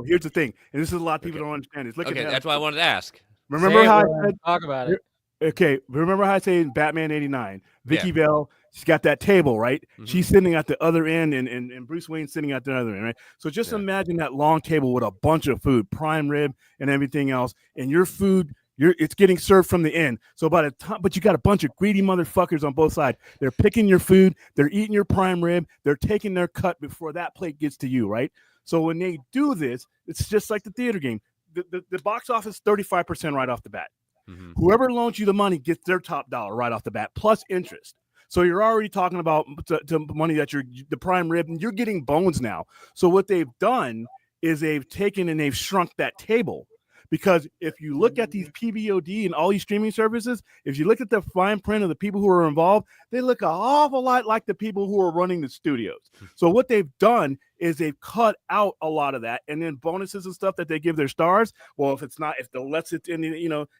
Here's the thing, and this is a lot of people don't understand. It's that's why I wanted to ask. Remember how I said, talk about it? Okay, remember how I say in Batman '89, Vicky Bell, she's got that table, right? Mm-hmm. She's sitting at the other end, and Bruce Wayne's sitting at the other end, right? So just imagine that long table with a bunch of food, prime rib and everything else, and your food, it's getting served from the end. So by the time, but you got a bunch of greedy motherfuckers on both sides. They're picking your food, they're eating your prime rib, they're taking their cut before that plate gets to you, right? So when they do this, it's just like the theater game. The box office 35% right off the bat. Mm-hmm. Whoever loans you the money gets their top dollar right off the bat, plus interest. So you're already talking about the money that the prime rib, and you're getting bones now. So what they've done is they've taken and they've shrunk that table. Because if you look at these PVOD and all these streaming services, if you look at the fine print of the people who are involved, they look an awful lot like the people who are running the studios. So what they've done is they've cut out a lot of that, and then bonuses and stuff that they give their stars. Well, if the less it's in,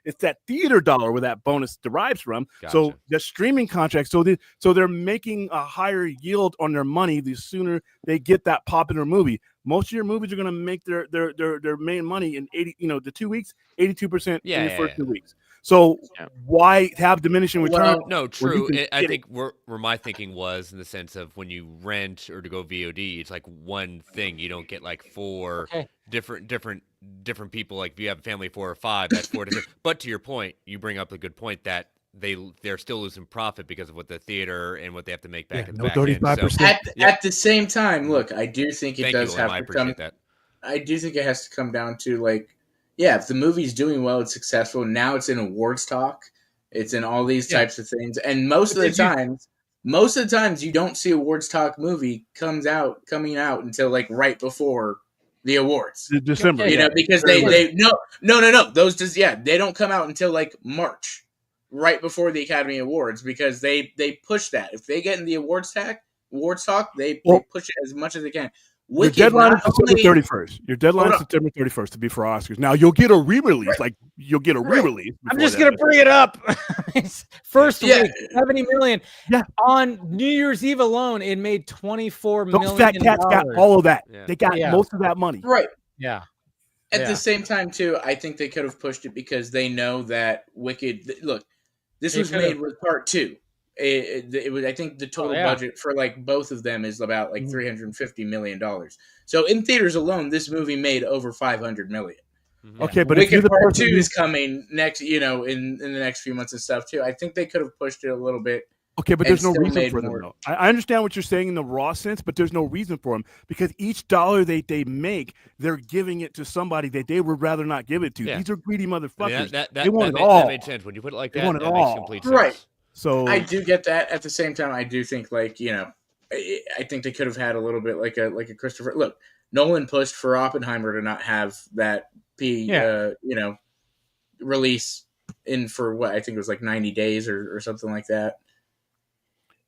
it's that theater dollar where that bonus derives from. Gotcha. So the streaming contracts, so they're making a higher yield on their money the sooner they get that popular movie. Most of your movies are going to make their main money in 2 weeks, 82% in the first 2 weeks. So why have diminishing return? Well, no, true. I think where my thinking was in the sense of when you rent or to go VOD, it's like one thing. You don't get like 4 different people. Like if you have a family of 4 or 5, that's 4 different. But to your point, you bring up a good point that they're still losing profit because of what the theater and what they have to make back in the back 35%. So, at the same time, look, I do think it does have to come. I do think it has to come down to like, if the movie's doing well, it's successful. Now it's in awards talk. It's in all these types of things, and most of the times you don't see awards talk movie coming out until like right before the awards, December. Because they no those they don't come out until like March. Right before the Academy Awards, because they push that. If they get in the awards talk, they push it as much as they can. Your deadline is September 31st. Your deadline is September 31st to be for Oscars. Now you'll get a re-release. Like you'll get a re-release. I'm just gonna bring it up. First week, 70 million. Yeah. On New Year's Eve alone, it made $24 million. Those fat cats got all of that. Yeah. They got most of that money. Right. Yeah. At the same time, too, I think they could have pushed it because they know that Wicked. Look, this was made with part 2. it was, I think the total budget for like both of them is about like $350 million. So in theaters alone, this movie made over $500 million. Okay, but Wicked Part 2 is coming next, in the next few months and stuff too. I think they could have pushed it a little bit. Okay, but there's no reason for them, though. I understand what you're saying in the raw sense, but there's no reason for them because each dollar they make, they're giving it to somebody that they would rather not give it to. These are greedy motherfuckers. They want it all. That made sense. When you put it like that, that makes complete sense. Right. So I do get that. At the same time, I do think I think they could have had a little bit like a Christopher. Look, Nolan pushed for Oppenheimer to not have that release in for what I think it was like 90 days or something like that.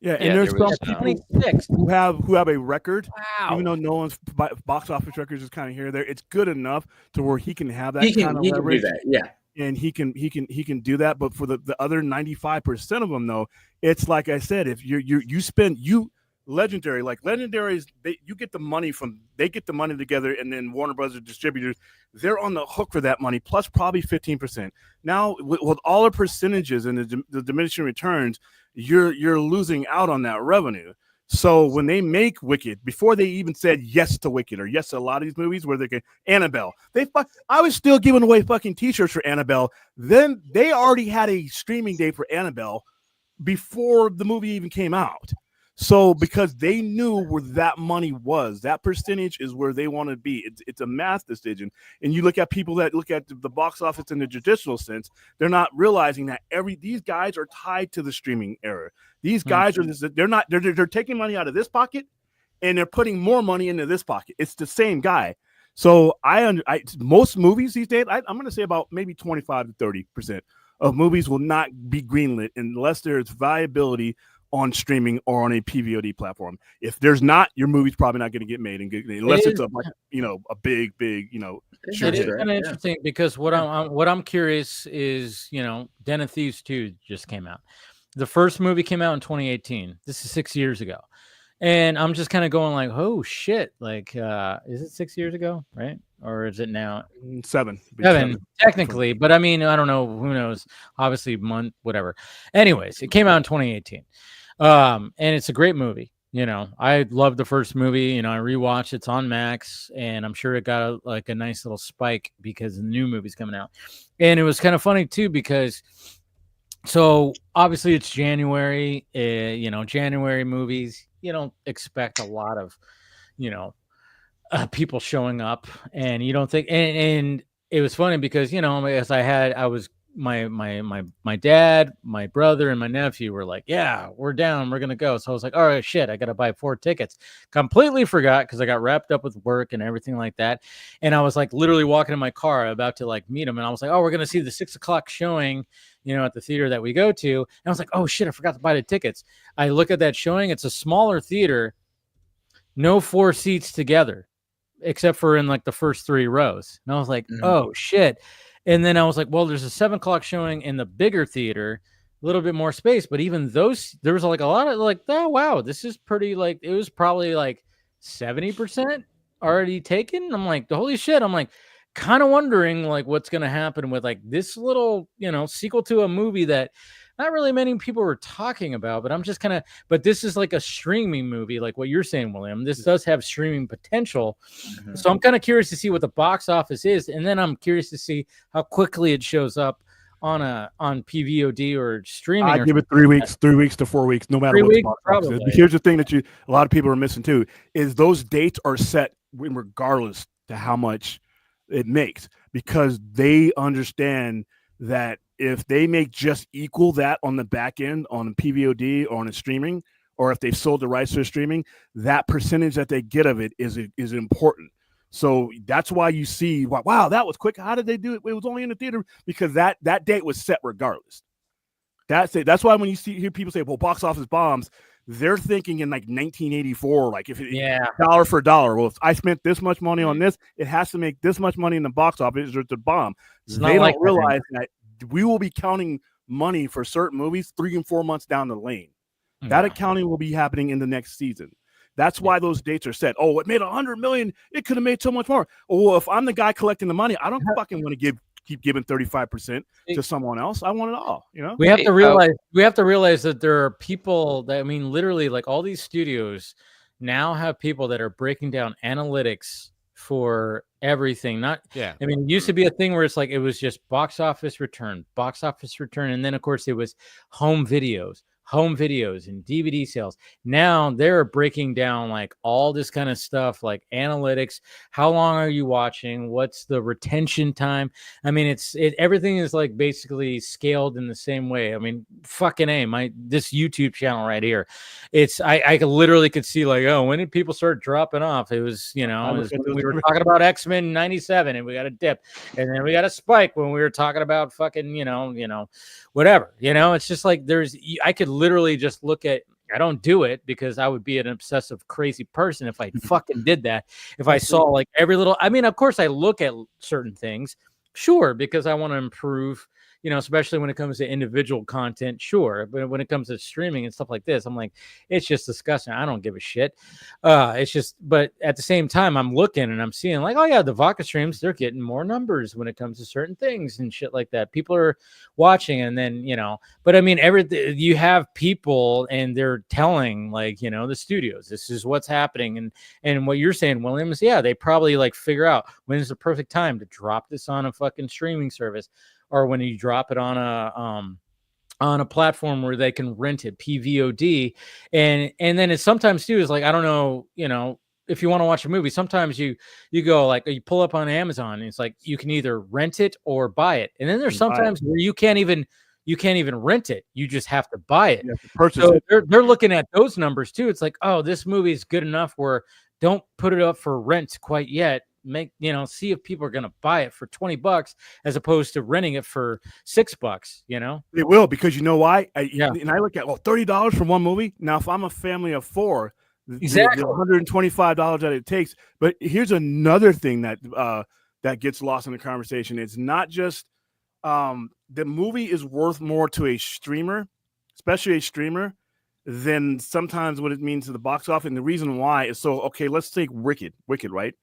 Yeah, and there's some people who have a record, even though Nolan's box office records is kind of here or there. It's good enough to where he can have that kind of leverage. Can do that, yeah. And he can do that. But for the other 95% of them, though, it's like I said, if Legendaries, you get the money they get the money together, and then Warner Brothers distributors, they're on the hook for that money plus probably 15%. Now with all the percentages and the diminishing returns, you're losing out on that revenue. So when they make Wicked, before they even said yes to Wicked or yes to a lot of these movies where they can Annabelle, I was still giving away fucking t-shirts for Annabelle. Then they already had a streaming date for Annabelle before the movie even came out. So because they knew where that money was, that percentage is where they want to be. It's a math decision. And you look at people that look at the box office in the traditional sense, they're not realizing that these guys are tied to the streaming era. These guys they're taking money out of this pocket and they're putting more money into this pocket. It's the same guy. So most movies these days, I'm going to say about maybe 25 to 30% of movies will not be greenlit unless there's viability on streaming or on a PVOD platform. If there's not, your movie's probably not going to get made, unless it's a big It's kind of interesting because what I'm curious is, Den of Thieves 2 just came out. The first movie came out in 2018. This is 6 years ago. And I'm just kind of going like, oh shit, like is it 6 years ago, right? Or is it now? Seven technically, but I mean, I don't know, who knows? Obviously, month, whatever. Anyways, it came out in 2018. And it's a great movie. I loved the first movie. I rewatched. It's on Max, and I'm sure it got a nice little spike because the new movie's coming out. And it was kind of funny too because, so obviously it's January. January movies, you don't expect a lot of, people showing up, and you don't think. And it was funny because my dad, my brother, and my nephew were like, yeah, we're down, we're gonna go. So I was like, all right, shit, I gotta buy 4 tickets. Completely forgot because I got wrapped up with work and everything like that. And I was like literally walking in my car about to meet him, and I was like, oh, we're gonna see the 6 o'clock showing, at the theater that we go to. And I was like, oh shit, I forgot to buy the tickets. I look at that showing, it's a smaller theater, no 4 seats together, except for in the first 3 rows. And I was like, oh shit. And then I was like, well, there's a 7 o'clock showing in the bigger theater, a little bit more space. But even those, there was a lot of oh, wow, this is pretty, it was probably 70% already taken. I'm like, holy shit. I'm kind of wondering what's going to happen with this little, sequel to a movie that not really many people were talking about, but I'm just but this is a streaming movie, like what you're saying, William. This does have streaming potential. Mm-hmm. So I'm kind of curious to see what the box office is. And then I'm curious to see how quickly it shows up on PVOD or streaming. I give it 3 weeks, 3 weeks to 4 weeks, no matter what the box office is. But here's the thing that a lot of people are missing too, is those dates are set regardless to how much it makes, because they understand that if they make just equal that on the back end on PVOD or on a streaming, or if they've sold the rights to streaming, that percentage that they get of it is important. So that's why you see, wow, that was quick. How did they do it? It was only in the theater because that date was set regardless. That's it. That's why when you hear people say, well, box office bombs, they're thinking in 1984, dollar for dollar. Well, if I spent this much money on this, it has to make this much money in the box office or it's a bomb. They don't realize that we will be counting money for certain movies 3 and 4 months down the lane. That accounting will be happening in the next season. That's why those dates are set. Oh, it made $100 million. It could have made so much more. Oh, well, if I'm the guy collecting the money, I don't fucking want to give keep giving 35% to someone else. I want it all. We have to realize that there are people that, I mean, literally, like, all these studios now have people that are breaking down analytics for everything. I mean, it used to be a thing where it's like it was just box office return, and then of course it was home videos and DVD sales. Now they're breaking down like all this kind of stuff, like analytics. How long are you watching? What's the retention time? I mean, everything is like basically scaled in the same way. I mean, fucking this YouTube channel right here, I literally could see like, oh, when did people start dropping off? It was, we were talking about X-Men 97 and we got a dip, and then we got a spike when we were talking about fucking, whatever, it's just like I could literally just look at, I don't do it because I would be an obsessive, crazy person if I fucking did that. If I saw like every little, I mean, of course I look at certain things, sure, because I want to improve, especially when it comes to individual content, sure. But when it comes to streaming and stuff like this, I'm like, it's just disgusting. I don't give a shit. It's just, but at the same time, I'm looking and I'm seeing like, oh yeah, the Vodka streams, they're getting more numbers when it comes to certain things and shit like that. People are watching, and then, but I mean, you have people and they're telling like, the studios, this is what's happening. And what you're saying, William, is they probably like figure out when is the perfect time to drop this on a fucking streaming service, or when you drop it on a platform where they can rent it, PVOD. And then it's sometimes too is like, I don't know, if you want to watch a movie, sometimes you go like, you pull up on Amazon and it's like, you can either rent it or buy it. And then there's sometimes where you can't even rent it. You just have to buy it. So they're looking at those numbers too. It's like, oh, this movie is good enough where don't put it up for rent quite yet. See if people are going to buy it for $20 as opposed to renting it for $6, They will, because you know why? And I look at, $30 for one movie. Now, if I'm a family of four, exactly, the $125 that it takes. But here's another thing that gets lost in the conversation. It's not just the movie is worth more to a streamer, especially a streamer, than sometimes what it means to the box office. And the reason why is let's take Wicked, right?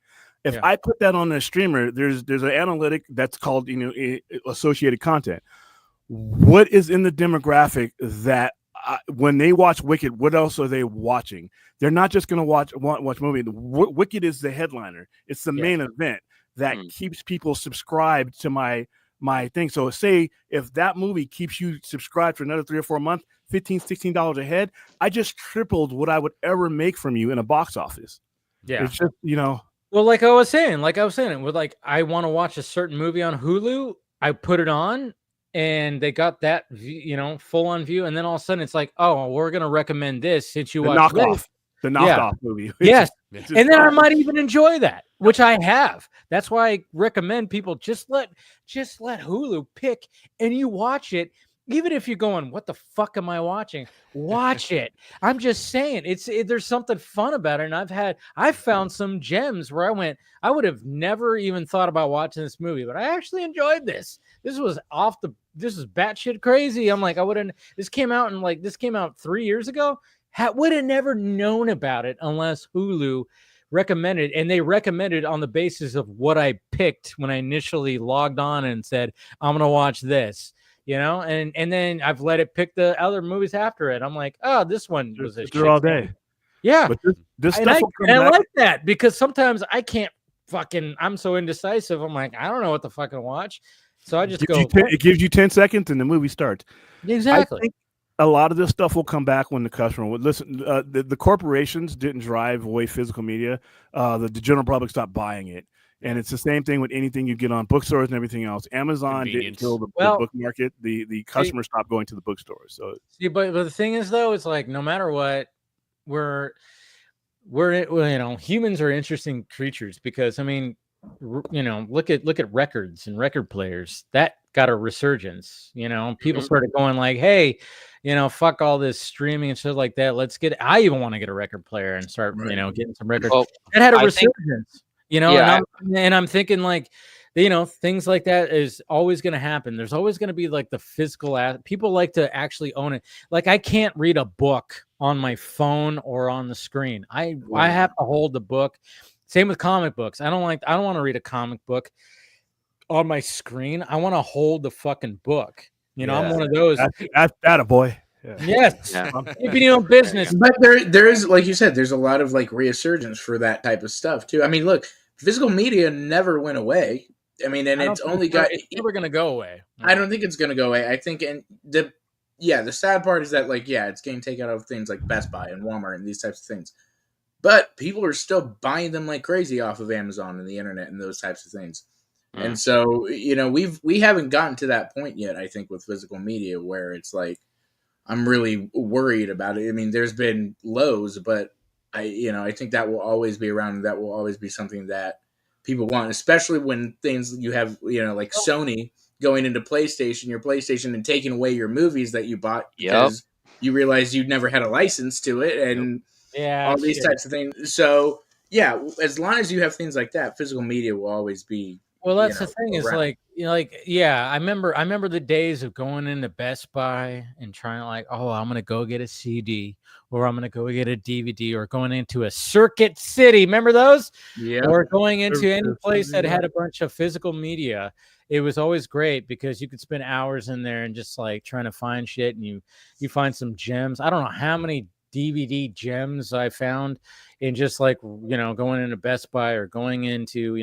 If I put that on a streamer, there's an analytic that's called associated content. What is in the demographic that when they watch Wicked, what else are they watching? They're not just going to watch movie. Wicked is the headliner. It's the main event that keeps people subscribed to my thing. So say if that movie keeps you subscribed for another 3 or 4 months, $15, $16 ahead, I just tripled what I would ever make from you in a box office. Yeah. It's just, Well, like I was saying, with like, I want to watch a certain movie on Hulu. I put it on and they got that, full on view. And then all of a sudden it's like, oh, we're going to recommend this since you watch the knockoff movie. Yes. And then I might even enjoy that, which I have. That's why I recommend people just let Hulu pick and you watch it. Even if you're going, what the fuck am I watching? Watch it. I'm just saying, there's something fun about it. And I've found some gems where I would have never even thought about watching this movie, but I actually enjoyed this. This was batshit crazy. I'm like, this came out 3 years ago. Would have never known about it unless Hulu recommended, and they recommended on the basis of what I picked when I initially logged on and said, I'm going to watch this. And then I've let it pick the other movies after it. I'm like, oh, this one was a shit all day. Yeah. But this and stuff I like that because sometimes I can't I'm so indecisive. I'm like, I don't know what the fuck to watch. So I just it gives you 10 seconds and the movie starts. Exactly. I think a lot of this stuff will come back when the customer would listen. The corporations didn't drive away physical media. The general public stopped buying it. And it's the same thing with anything you get on bookstores and everything else. Amazon didn't kill the book market. The customers stopped going to the bookstores. So but the thing is, though, it's like no matter what, we're humans are interesting creatures because I mean, look at records and record players that got a resurgence. People started going like, hey, fuck all this streaming and shit like that. I even want to get a record player and start getting some records. Well, it had a resurgence. And I'm thinking like, things like that is always going to happen. There's always going to be like the physical people like to actually own it. Like I can't read a book on my phone or on the screen. I have to hold the book. Same with comic books. I don't want to read a comic book on my screen. I want to hold the fucking book. I'm one of those. That's that a boy. Yeah. Yes. Yeah. Keeping your own business. But there is, like you said, there's a lot of like resurgence for that type of stuff too. I mean, look, physical media never went away. I mean, and it's never going to go away. I don't think it's going to go away. I think, and the sad part is that, like, it's getting taken out of things like Best Buy and Walmart and these types of things. But people are still buying them like crazy off of Amazon and the internet and those types of things. And so, we haven't gotten to that point yet, I think, with physical media where it's like, I'm really worried about it. I mean, there's been lows, but I think that will always be around. And that will always be something that people want, especially when things you have, like Sony going into your PlayStation and taking away your movies that you bought because you realized you never had a license to it and all these types of things. So as long as you have things like that, physical media will always be. Well, that's the thing around. Is I remember the days of going into Best Buy and trying to I'm going to go get a CD or I'm going to go get a DVD or going into a Circuit City. Remember those? Yeah. Or going into any place that had a bunch of physical media. It was always great because you could spend hours in there and just like trying to find shit and you find some gems. I don't know how many DVD gems I found in just like, going into Best Buy or going into,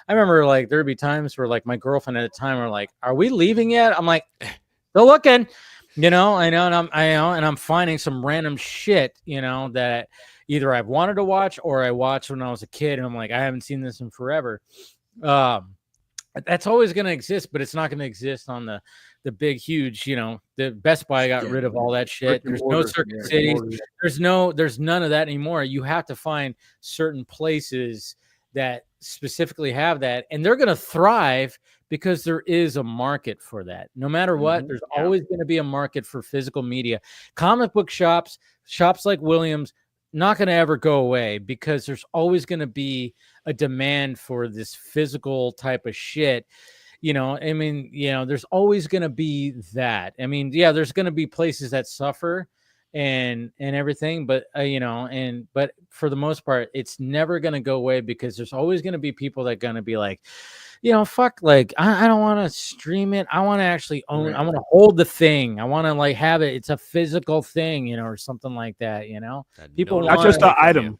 I remember like there'd be times where like my girlfriend at the time were like, are we leaving yet? I'm like, still looking, I know. And I'm finding some random shit, that either I've wanted to watch or I watched when I was a kid. And I'm like, I haven't seen this in forever. That's always going to exist, but it's not going to exist on the big, huge, the Best Buy got rid of all that shit. There's no Circuit Cities. There's none of that anymore. You have to find certain places that specifically have that, and they're going to thrive because there is a market for that. No matter what, there's always going to be a market for physical media. Comic book shops like Williams, not going to ever go away because there's always going to be a demand for this physical type of shit. There's always going to be that. I mean, there's going to be places that suffer and everything, but but for the most part, it's never going to go away because there's always going to be people that are going to be like, fuck, like I don't want to stream it. I want to actually own. I want to hold the thing. I want to like have it. It's a physical thing, or something like that. People not just the item.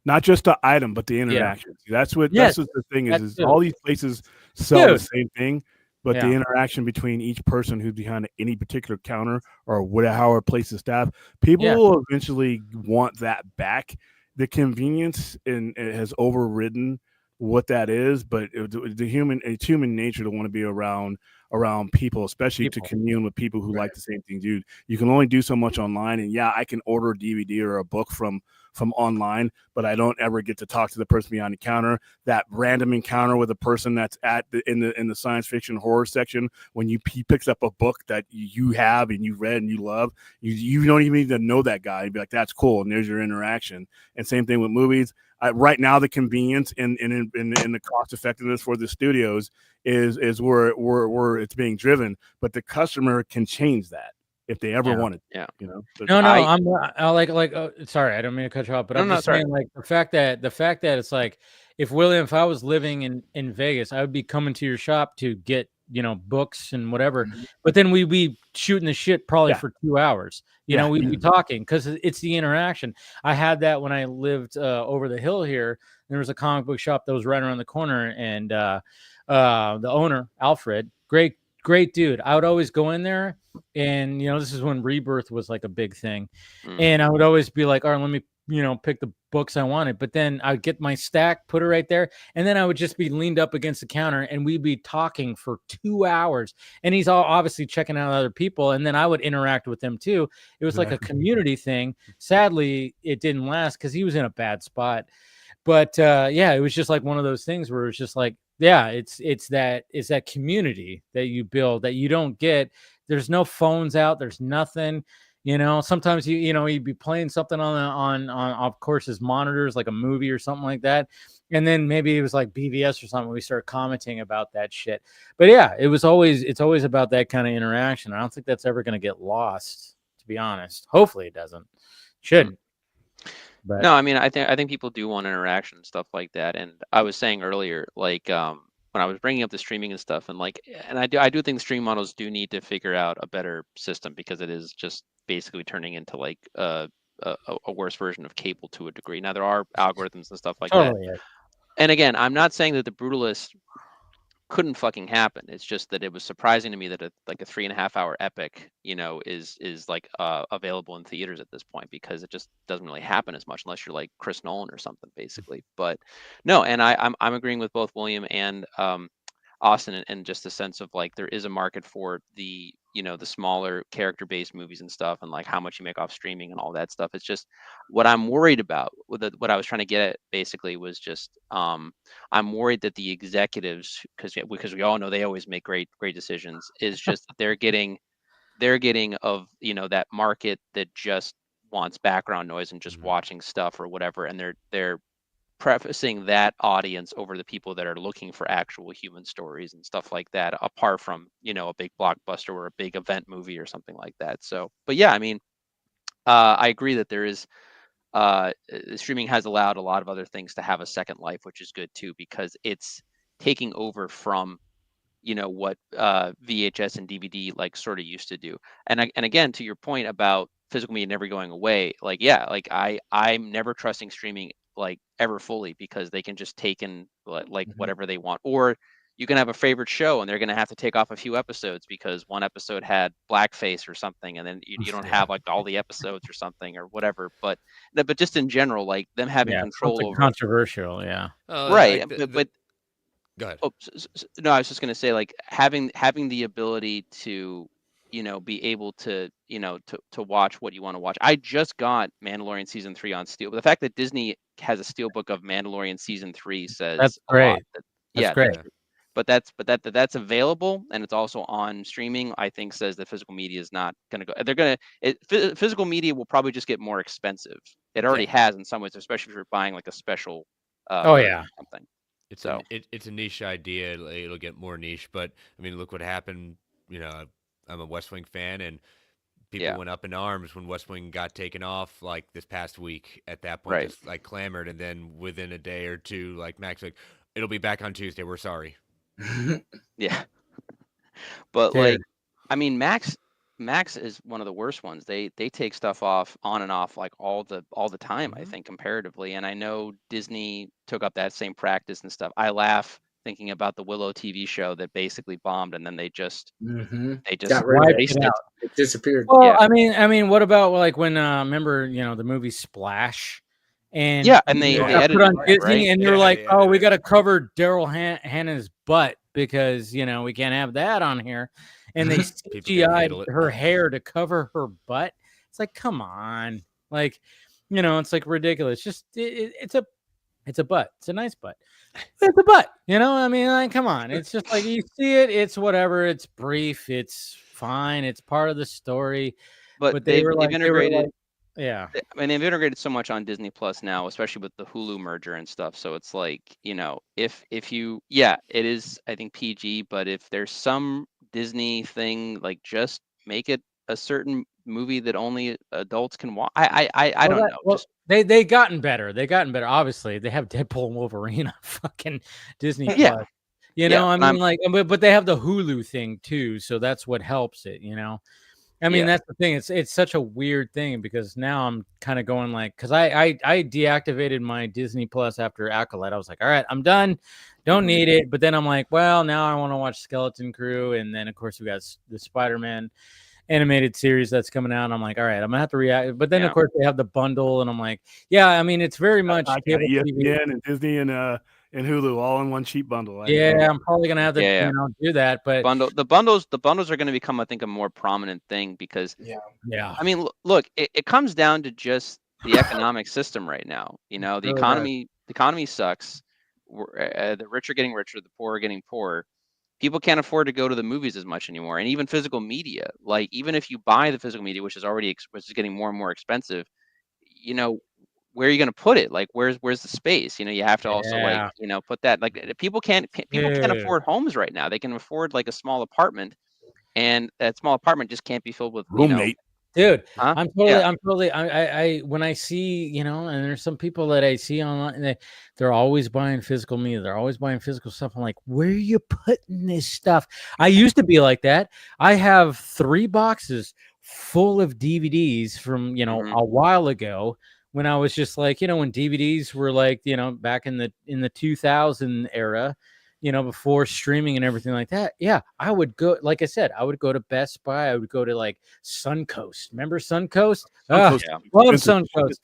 Not just the item, but the interaction. That's what the thing is all these places sell the same thing, but the interaction between each person who's behind any particular counter or how a place is staffed, people will eventually want that back. The convenience it has overridden what that is, but it's human nature to want to be around people, especially to commune with people who like the same thing. Dude, you can only do so much online, and I can order a DVD or a book from online, but I don't ever get to talk to the person behind the counter. That random encounter with a person that's in the science fiction horror section when he picks up a book that you have and you read and you love, you don't even need to know that guy. You'd be like, that's cool, and there's your interaction. And same thing with movies. Right now, the convenience and the cost effectiveness for the studios is where it's being driven, but the customer can change that if they ever wanted. Sorry, I don't mean to cut you off, but I'm just saying, like the fact that it's like if I was living in Vegas, I would be coming to your shop to get books and whatever, but then we'd be shooting the shit probably for 2 hours. We'd be talking because it's the interaction. I had that when I lived over the hill here. There was a comic book shop that was right around the corner, and the owner, Alfred, great dude. I would always go in there, and this is when Rebirth was like a big thing, and I would always be like, all right, let me pick the books I wanted. But then I would get my stack, put it right there, and then I would just be leaned up against the counter, and we'd be talking for 2 hours. And he's all obviously checking out other people, and then I would interact with them too. It was like a community thing. Sadly, it didn't last because he was in a bad spot. But it was just like one of those things where it was just like, it's that community that you build that you don't get. There's no phones out. There's nothing. Sometimes you'd be playing something on of course his monitors, like a movie or something like that, and then maybe it was like BVS or something. We started commenting about that shit. But it's always about that kind of interaction. I don't think that's ever going to get lost, to be honest. Hopefully it doesn't. Shouldn't. But no, I mean, I think people do want interaction and stuff like that. And I was saying earlier, like when I was bringing up the streaming and stuff, and I do think stream models do need to figure out a better system, because it is just basically turning into like a worse version of cable to a degree. Now there are algorithms and stuff like that. And again, I'm not saying that the Brutalist couldn't fucking happen. It's just that it was surprising to me that a 3.5 hour epic, is like available in theaters at this point, because it just doesn't really happen as much unless you're like Chris Nolan or something, basically. But no, and I'm agreeing with both William and Austin, and just the sense of like there is a market for the the smaller character-based movies and stuff, and like how much you make off streaming and all that stuff. It's just what I'm worried about. What I was trying to get at basically was just I'm worried that the executives, because we all know they always make great decisions, is just that they're getting of that market that just wants background noise and just watching stuff or whatever, and they're prefacing that audience over the people that are looking for actual human stories and stuff like that, apart from a big blockbuster or a big event movie or something like that. So, but yeah, I mean, I agree that there is streaming has allowed a lot of other things to have a second life, which is good too, because it's taking over from what VHS and DVD like sort of used to do. And again, to your point about physical media never going away, like yeah, like I'm never trusting streaming like ever fully, because they can just take in like whatever they want. Or you can have a favorite show and they're going to have to take off a few episodes because one episode had blackface or something, and then you don't have like all the episodes or something or whatever. But just in general, like them having control over controversial, right. Like but go ahead. Oh, no, I was just going to say, like having the ability to be able to to watch what you want to watch. I just got Mandalorian season 3 on Steel, but the fact that Disney has a steelbook of Mandalorian season 3 says that's a lot. great. That's great. But that's available and it's also on streaming, I think says that physical media is not going to go. They're going to physical media will probably just get more expensive. It already has in some ways, especially if you're buying like a special something. It's a niche idea. It'll get more niche, but I mean, look what happened. I'm a West Wing fan, and people went up in arms when West Wing got taken off like this past week. At that point, just like clamored, and then within a day or two, like Max, like it'll be back on Tuesday. We're sorry. Yeah, but like, I mean, Max is one of the worst ones. They take stuff off on and off like all the time, I think, comparatively. And I know Disney took up that same practice and stuff. I laugh thinking about the Willow TV show that basically bombed, and then they just got rid of it. It disappeared. Well, I mean, what about like when remember the movie Splash? And and they put on Disney, and you're like, oh, we got to cover Daryl Hannah's butt because we can't have that on here. And they CGI'd her hair to cover her butt. It's like, come on, like, it's like ridiculous. Just it's a butt. It's a nice butt. It's a butt. I mean, like, come on. It's just like you see it. It's whatever. It's brief. It's fine. It's part of the story. But they've integrated. Yeah, I mean, they've integrated so much on Disney Plus now, especially with the Hulu merger and stuff. So it's like, if you, it is, I think, PG, but if there's some Disney thing, like just make it a certain movie that only adults can watch. I don't know. Well, they gotten better. Obviously, they have Deadpool and Wolverine on fucking Disney Plus. I mean, like, but they have the Hulu thing too, so that's what helps it. I mean, that's the thing. It's such a weird thing because now I'm kind of going like, because I deactivated my Disney Plus after Acolyte. I was like, all right, I'm done. Don't need it. But then I'm like, well, now I want to watch Skeleton Crew. And then, of course, we got the Spider-Man animated series that's coming out. And I'm like, all right, I'm going to have to react. But then, of course, they have the bundle. And I'm like, I mean, it's very much cable ESPN and Disney and Hulu all in one cheap bundle. I'm probably gonna have to do that. But the bundles are going to become, I think, a more prominent thing because I mean, look, it comes down to just the economic system right now. The economy sucks. The rich are getting richer, the poor are getting poorer. People can't afford to go to the movies as much anymore, and even physical media. Like even if you buy the physical media, which is getting more and more expensive, where are you going to put it? Like, where's the space? You have to also put that. Like, people can't afford homes right now. They can afford like a small apartment, and that small apartment just can't be filled with roommate. Dude, Huh? I'm totally. I when I see, you know, and there's some people that I see online, and they're always buying physical media. They're always buying physical stuff. I'm like, where are you putting this stuff? I used to be like that. I have 3 boxes full of DVDs from, you know, a while ago when I was just like, you know, when DVDs were like, you know, back in the 2000 era. You know, before streaming and everything like that. Yeah, I would go, like I said, I would go to Best Buy. I would go to like Suncoast. Remember Suncoast? Love Suncoast.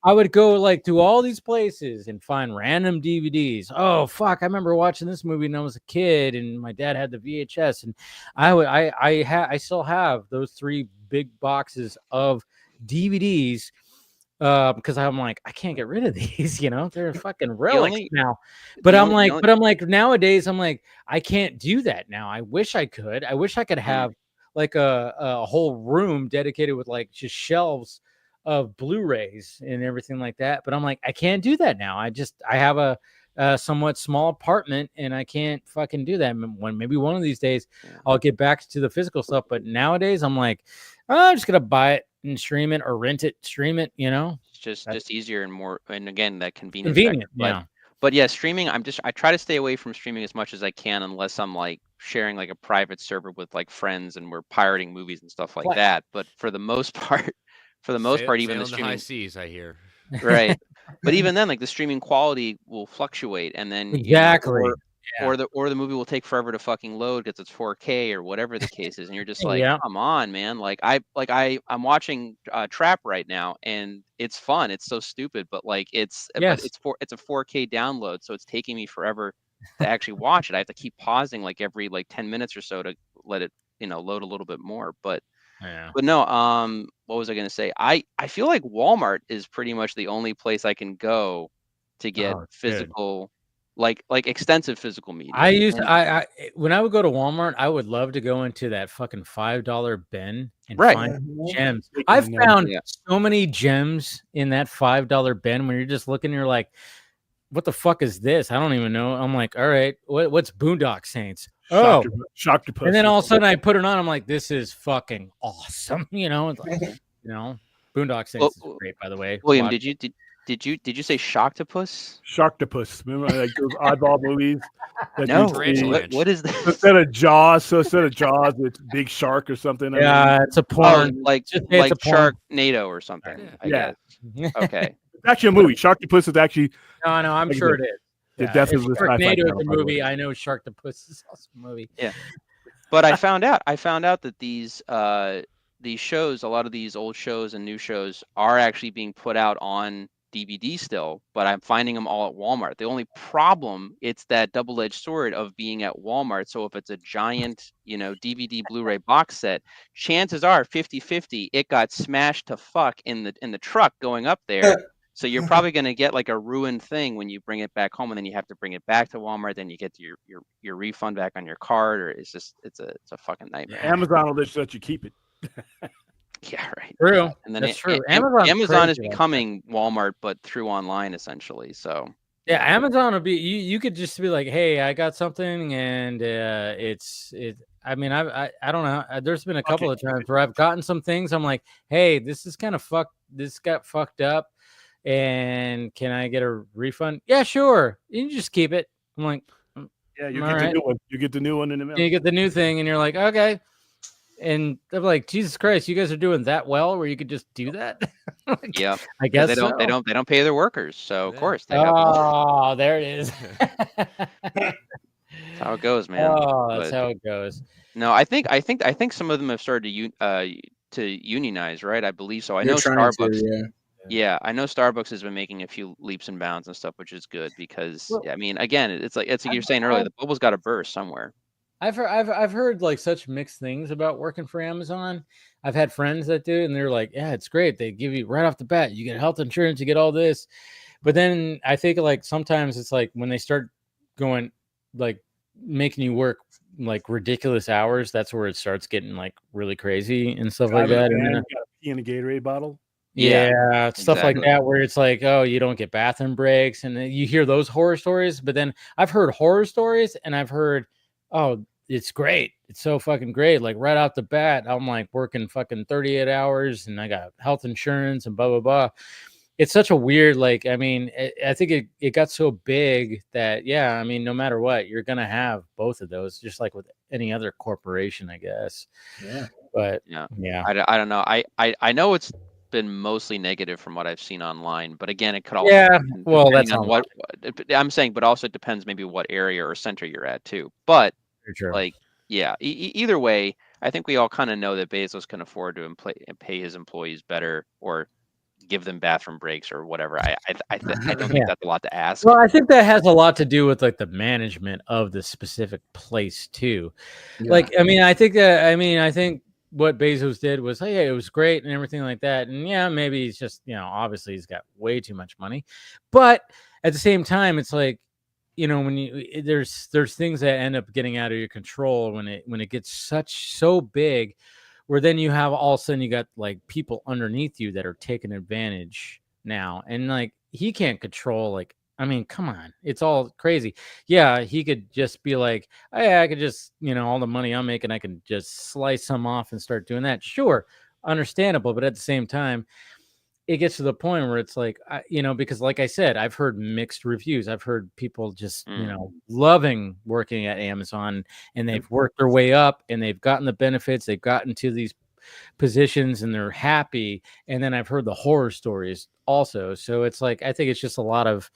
I would go like to all these places and find random DVDs. Oh fuck! I remember watching this movie when I was a kid, and my dad had the VHS, and I still have those 3 big boxes of DVDs. Because I'm like, I can't get rid of these, you know, they're fucking relics now. But I'm like, nowadays, I'm like, I can't do that now. I wish I could. I wish I could have like a whole room dedicated with like just shelves of Blu-rays and everything like that. But I'm like, I can't do that now. I have a somewhat small apartment, and I can't fucking do that. Maybe one of these days I'll get back to the physical stuff. But nowadays, I'm like, I'm just gonna buy it and stream it, or rent it, stream it, you know. It's just easier and more, and again, that convenience factor, but yeah, streaming, I try to stay away from streaming as much as I can, unless I'm like sharing like a private server with like friends and we're pirating movies and stuff like that. But for the most part, even the streaming, high seas, I hear. Right. But even then, like the streaming quality will fluctuate, and then or the movie will take forever to fucking load because it's 4K or whatever the case is, and you're just like, come on, man. I'm watching Trap right now, and it's fun. It's so stupid, but like it's a 4K download, so it's taking me forever to actually watch it. I have to keep pausing like every like 10 minutes or so to let it, you know, load a little bit more. But no, what was I gonna say? I feel like Walmart is pretty much the only place I can go to get physical. Like extensive physical media. I when I would go to Walmart, I would love to go into that fucking $5 bin and find gems. I've found so many gems in that $5 bin when you're just looking, you're like, what the fuck is this? I don't even know. I'm like, all right, what's Boondock Saints? Shocktopus. And then all of a sudden I put it on. I'm like, this is fucking awesome. You know, it's like, you know, Boondock Saints is great, by the way. William, did you say Shocktopus? Shocktopus. Remember like those oddball movies? No. What is this? Instead of Jaws, it's Big Shark or something. It's a porn. Like Sharknado or something. Yeah. Okay. It's actually a movie. Shocktopus is actually. No, I'm sure it is. It definitely is. Sharknado is a movie. I know Sharktopus is also a movie. Yeah. But I found out that these shows, a lot of these old shows and new shows, are actually being put out on DVD still, but I'm finding them all at Walmart. The only problem, it's that double-edged sword of being at Walmart. So if it's a giant, you know, DVD Blu-ray box set, chances are 50-50 it got smashed to fuck in the truck going up there. So you're probably going to get like a ruined thing when you bring it back home, and then you have to bring it back to Walmart, then you get your refund back on your card, or it's a fucking nightmare. Amazon will just let you keep it. Yeah, right. True. And then that's true. Amazon is becoming Walmart, but through online essentially. So yeah, Amazon will be. You could just be like, hey, I got something, and it's. I mean, I don't know. There's been a couple of times where I've gotten some things. I'm like, hey, this is kind of fucked. This got fucked up, and can I get a refund? Yeah, sure. You can just keep it. I'm like, yeah, you get the new one. You get the new one in the mail. You get the new thing, and you're like, okay. And they're like, Jesus Christ, you guys are doing that well where you could just do that? Like, yeah. I guess they don't pay their workers. So of course they there it is. That's how it goes, man. That's how it goes. No, I think some of them have started to unionize, right? I believe so. I know Starbucks. Yeah, I know Starbucks has been making a few leaps and bounds and stuff, which is good because I mean, again, it's like you're saying earlier, the bubble's got to burst somewhere. I've heard like such mixed things about working for Amazon. I've had friends that do, and they're like, yeah, it's great. They give you right off the bat, you get health insurance, you get all this. But then I think like sometimes it's like when they start going like making you work like ridiculous hours, that's where it starts getting like really crazy and stuff like that. And then pee in a Gatorade bottle. Yeah, stuff like that where it's like, oh, you don't get bathroom breaks, and then you hear those horror stories. But then I've heard horror stories, and I've heard, oh, it's great. It's so fucking great. Like right off the bat, I'm like working fucking 38 hours and I got health insurance and blah, blah, blah. It's such a weird, like, I mean, I think it got so big that, yeah, I mean, no matter what, you're going to have both of those, just like with any other corporation, I guess. Yeah. But yeah. I don't know. I know it's been mostly negative from what I've seen online, but again, it could also well, that's on what I'm saying, but also it depends maybe what area or center you're at too. But like, yeah, either way, I think we all kind of know that Bezos can afford to pay his employees better or give them bathroom breaks or whatever. I don't think that's a lot to ask. Well, I think that has a lot to do with like the management of the specific place too. Yeah. Like, I mean, I think what Bezos did was, hey, it was great and everything like that. And yeah, maybe he's just, obviously he's got way too much money, but at the same time, it's like, when there's things that end up getting out of your control when it gets so big, where then you have all of a sudden you got like people underneath you that are taking advantage now, and like he can't control, like, I mean, come on, it's all crazy. Yeah, he could just be like, hey, I could just, all the money I'm making, I can just slice some off and start doing that. Sure, understandable, but at the same time, it gets to the point where it's like, because like I said, I've heard mixed reviews. I've heard people just, loving working at Amazon, and they've worked their way up and they've gotten the benefits. They've gotten to these positions and they're happy. And then I've heard the horror stories also. So it's like, I think it's just a lot of,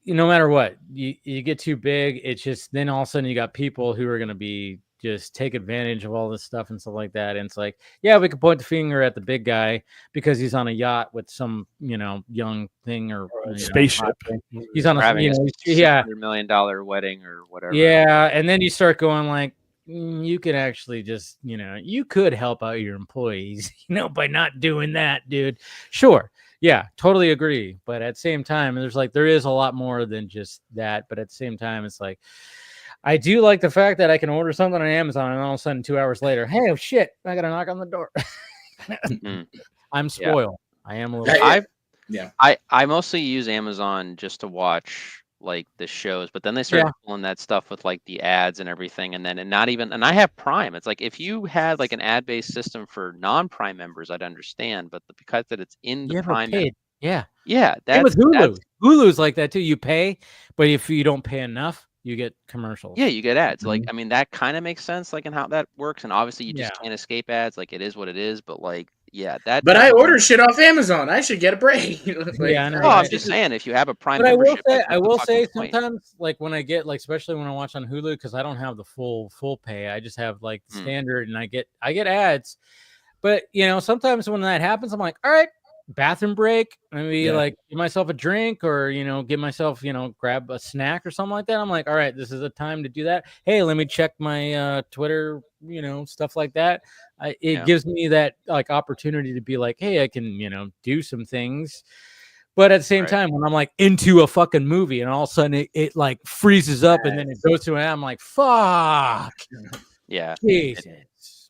no matter what, you get too big, it's just, then all of a sudden you got people who are going to be just take advantage of all this stuff and stuff like that. And it's like, yeah, we could point the finger at the big guy because he's on a yacht with some, young thing or spaceship. He's on a $600 million wedding or whatever. Yeah. And then you start going like, you could actually just, you could help out your employees, by not doing that, dude. Sure. Yeah, totally agree. But at the same time, there is a lot more than just that. But at the same time, it's like, I do like the fact that I can order something on Amazon and all of a sudden 2 hours later, hey, oh shit, I got to knock on the door. I'm spoiled. Yeah. I am a little. I mostly use Amazon just to watch like the shows, but then they started pulling that stuff with like the ads and everything, and I have Prime. It's like if you had like an ad-based system for non-Prime members, I'd understand, but because that it's in the Prime, yeah, that's with Hulu. Hulu's like that too. You pay, but if you don't pay enough, you get commercials. Yeah, you get ads. Like, I mean, that kind of makes sense, like in how that works. And obviously, you just can't escape ads. Like, it is what it is. But like, yeah, that. But I order shit off Amazon. I should get a break. I know. I'm just saying, if you have a Prime membership, I will say sometimes, like when I get, like, especially when I watch on Hulu, because I don't have the full pay. I just have like the standard, and I get ads. But sometimes when that happens, I'm like, all right, bathroom break, maybe like give myself a drink or give myself grab a snack or something like that. I'm like, all right, this is a time to do that. Hey, let me check my Twitter, stuff like that. It gives me that like opportunity to be like, hey, I can do some things. But at the same time, when I'm like into a fucking movie and all of a sudden it like freezes up and then it goes to an ad, I'm like, fuck. Yeah. Jesus.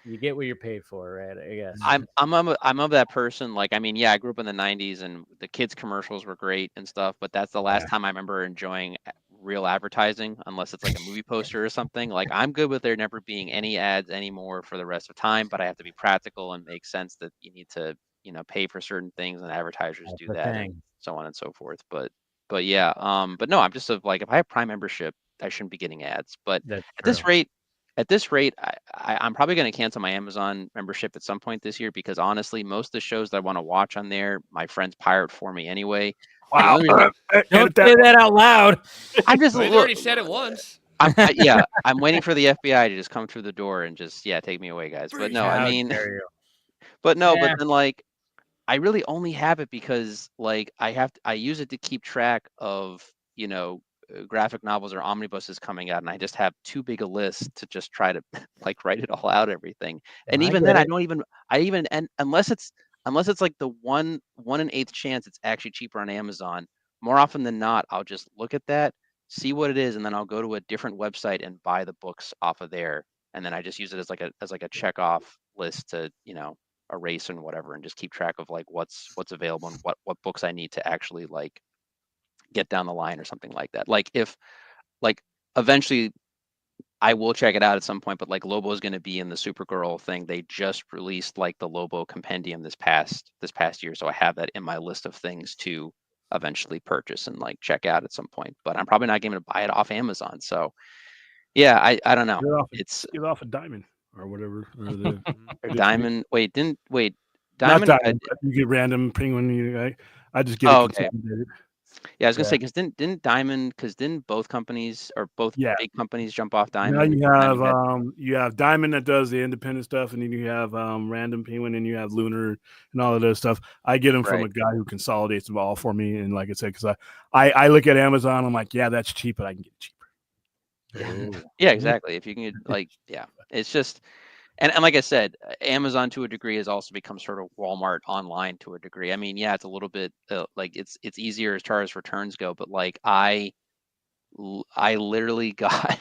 You get what you're paid for, right? I guess. I'm of that person. Like, I mean, I grew up in the 90s and the kids' commercials were great and stuff, but that's the last time I remember enjoying real advertising, unless it's like a movie poster or something. Like, I'm good with there never being any ads anymore for the rest of time, but I have to be practical and make sense that you need to, pay for certain things, and advertisers do that and so on and so forth. But yeah, but no, I'm just like, if I have Prime membership, I shouldn't be getting ads. But at this rate, I'm probably going to cancel my Amazon membership at some point this year, because honestly, most of the shows that I want to watch on there, my friends pirate for me anyway. Wow! Don't say that out loud. I just already said it once. I'm waiting for the FBI to just come through the door and just take me away, guys. But no, I mean, but then like, I really only have it because like I use it to keep track of graphic novels or omnibuses coming out, and I just have too big a list to just try to like write it all out, everything. And even then, and unless it's like the 1 1/8 chance it's actually cheaper on Amazon, more often than not, I'll just look at that, see what it is, and then I'll go to a different website and buy the books off of there. And then I just use it as like a check off list to, erase and whatever, and just keep track of like what's available and what books I need to actually like get down the line or something like that. Like if like eventually I will check it out at some point, but like Lobo is going to be in the Supergirl thing. They just released like the Lobo compendium this past year, so I have that in my list of things to eventually purchase and like check out at some point. But I'm probably not going to buy it off Amazon. So yeah, I don't know. Get off a Diamond or whatever. Or Diamond. Wait, Diamond. Not Diamond. You get random Penguin. I just get it. Okay. Yeah, I was gonna say because didn't Diamond, because didn't both companies or both big companies jump off Diamond? Now you have Diamond that does the independent stuff, and then you have Random Penguin, and you have Lunar and all of those stuff. I get them from a guy who consolidates them all for me, and like I said, because I look at Amazon, I'm like, yeah, that's cheap, but I can get it cheaper. Yeah, exactly. If you can get it's just. And like I said, Amazon to a degree has also become sort of Walmart online to a degree. I mean, yeah, it's a little bit like it's easier as far as returns go, but like I literally got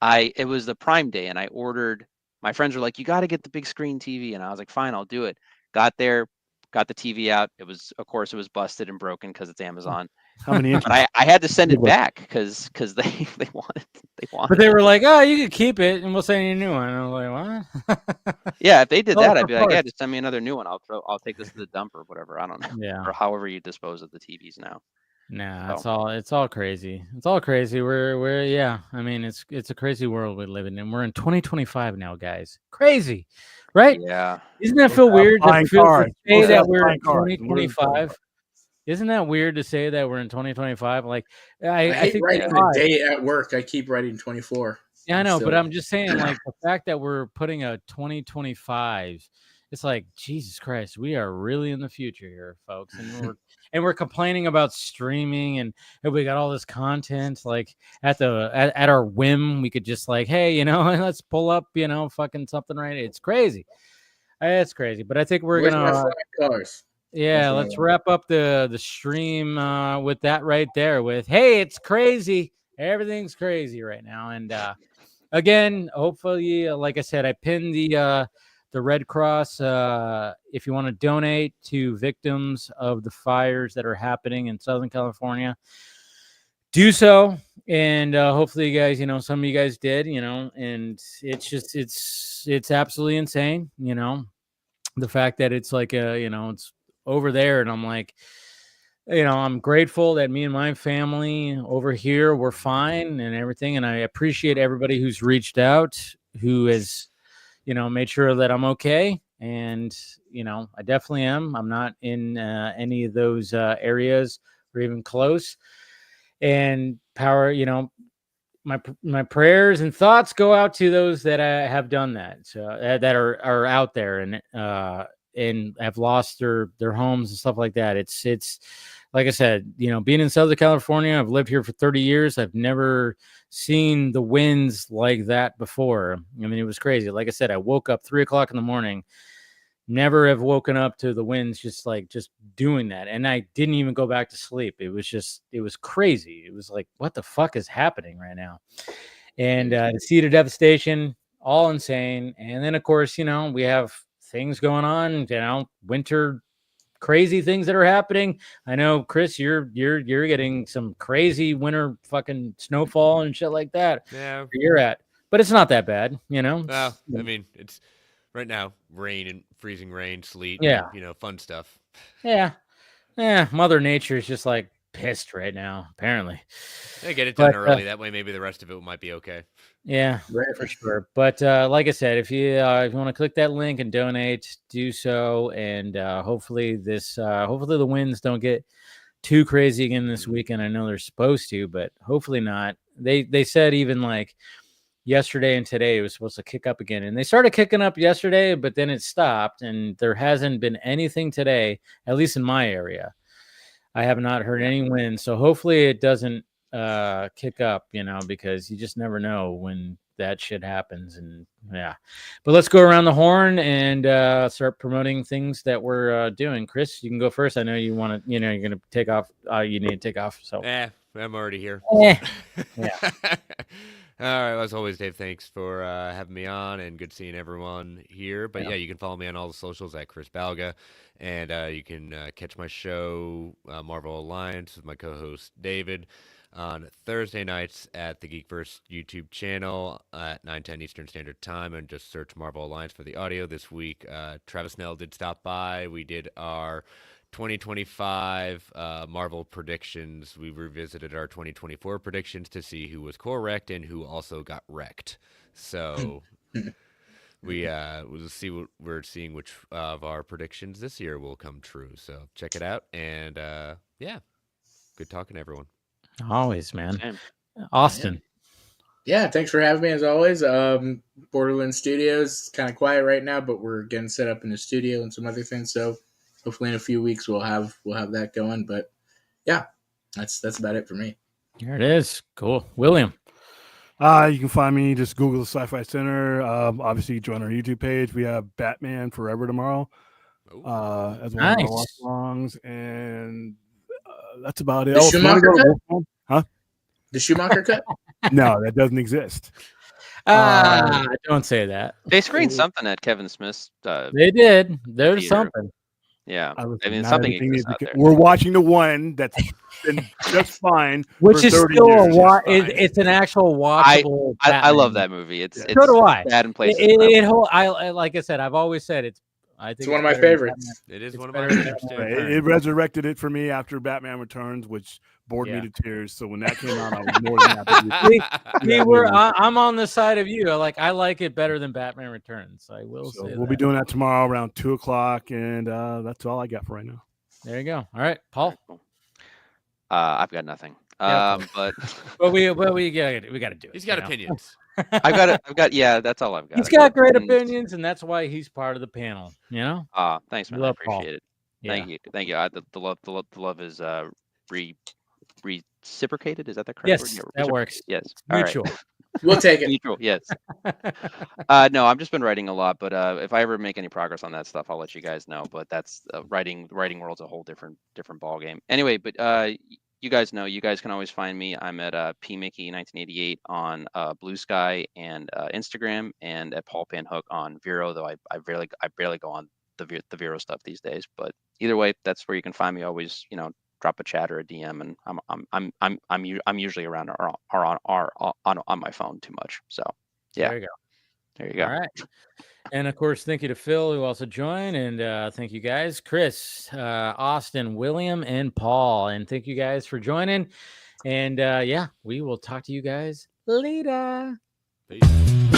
it was the Prime Day and I ordered. My friends were like, "You got to get the big screen TV," and I was like, "Fine, I'll do it." Got there, got the TV out. It was busted and broken because it's Amazon. How many inches? But I had to send it back because they wanted. But they were like, "Oh, you can keep it, and we'll send you a new one." And I was like, "What?" Yeah, if they did that, I'd be like, "Yeah, just send me another new one. I'll take this to the dump or whatever. I don't know. Yeah, or however you dispose of the TVs now." Nah, it's all crazy. It's all crazy. We're yeah. I mean, it's a crazy world we live in, and we're in 2025 now, guys. Crazy, right? Yeah. Isn't that feel weird to say that we're in 2025? Isn't that weird to say that we're in 2025? Like, I think writing the day at work. I keep writing 24. Yeah, I know, but I'm just saying, like, the fact that we're putting a 2025, it's like, Jesus Christ, we are really in the future here, folks, and we're complaining about streaming and we got all this content like at our whim. We could just like, hey, let's pull up, fucking something, right? It's crazy. It's crazy, but I think we're gonna. Yeah, let's wrap up the stream with that right there. With hey, it's crazy. Everything's crazy right now, and again, hopefully, like I said, I pinned the Red Cross. If you want to donate to victims of the fires that are happening in Southern California, do so. And hopefully, you guys, some of you guys did, and it's just it's absolutely insane, the fact that it's like it's over there, and I'm like, I'm grateful that me and my family over here were fine and everything, and I appreciate everybody who's reached out, who has, made sure that I'm okay, and I definitely am. I'm not in any of those areas or even close, and power, my prayers and thoughts go out to those that have done that, so that are out there and have lost their homes and stuff like that. It's like I said, being in Southern California, I've lived here for 30 years. I've never seen the winds like that before. I mean, it was crazy. Like I said, I woke up 3:00 in the morning. Never have woken up to the winds just doing that. And I didn't even go back to sleep. It was crazy. It was like, what the fuck is happening right now? And to see the devastation, all insane. And then, of course, we have things going on, winter crazy things that are happening. I know, Chris, you're getting some crazy winter fucking snowfall and shit like that. Yeah, where you're at, but it's not that bad, Well, I mean, it's right now rain and freezing rain, sleet. Yeah, and, fun stuff. Yeah, Mother Nature is just like pissed right now, apparently. Yeah, get it done early. That way, maybe the rest of it might be okay. Yeah, for sure. But like I said, if you want to click that link and donate, do so. And hopefully the winds don't get too crazy again this weekend. I know they're supposed to, but hopefully not. They said even like yesterday and today it was supposed to kick up again, and they started kicking up yesterday, but then it stopped, and there hasn't been anything today, at least in my area. I have not heard any wind, so hopefully it doesn't kick up, because you just never know when that shit happens. And yeah, but let's go around the horn and start promoting things that we're doing. Chris, you can go first. I know you want to, you're gonna take off. You need to take off. So I'm already here. Yeah. All right, as always, Dave, thanks for having me on, and good seeing everyone here. But yeah, you can follow me on all the socials at Chris Balga, and you can catch my show, Marvel Alliance, with my co-host David. on Thursday nights at the Geekverse YouTube channel at 9:10 Eastern Standard Time, and just search Marvel Alliance for the audio. This week, Travis Snell did stop by. We did our 2025 Marvel predictions. We revisited our 2024 predictions to see who was correct and who also got wrecked. So we'll see what we're seeing, which of our predictions this year will come true. So check it out, and yeah, good talking to everyone. Always, man. Austin. Yeah, thanks for having me as always. Borderlands Studios kind of quiet right now, but we're getting set up in the studio and some other things. So hopefully in a few weeks we'll have that going. But yeah, that's about it for me. Here it is. Cool. William. You can find me, just Google the Sci-Fi Center. Obviously, join our YouTube page. We have Batman Forever tomorrow, as one of our watch-alongs, and that's about it. The Schumacher cut? Huh? The Schumacher cut? No, that doesn't exist. Don't say that. They screened something at Kevin Smith's. They did. There's something. Yeah, I mean something exists out there. We're watching the one that's been just fine, which is still it's an actual watchable. I love that movie. It's so do I. Bad in places. Like I said, I've always said it's. I think it's one of my favorites. It is one of my favorites. It resurrected it for me after Batman Returns, which bored me to tears. So when that came out, I was more than happy. I'm on the side of you. I like it better than Batman Returns. I will say. We'll be doing that tomorrow around 2:00, and that's all I got for right now. There you go. All right, Paul. I've got nothing. But we got to do it. He's got opinions. I've got yeah, that's all I've got. He's got great opinions, and that's why he's part of the panel. You know. Thanks, man. I appreciate it. Thank you. The love is reciprocated. Is that the correct word? Yes, that works. Yes, mutual. Right. We'll take it. Mutual. Yes. No, I've just been writing a lot, but if I ever make any progress on that stuff, I'll let you guys know. But that's writing world's a whole different ball game. Anyway, but you guys know, you guys can always find me. I'm at PMickey1988 on Blue Sky and Instagram, and at Paul Panhook on Vero. Though I barely go on the Vero stuff these days. But either way, that's where you can find me. Always, drop a chat or a DM, and I'm usually around or on my phone too much. So yeah, there you go. All right. And of course, thank you to Phil, who also joined, and thank you guys, Chris, Austin, William, and Paul, and thank you guys for joining. And we will talk to you guys later. Peace.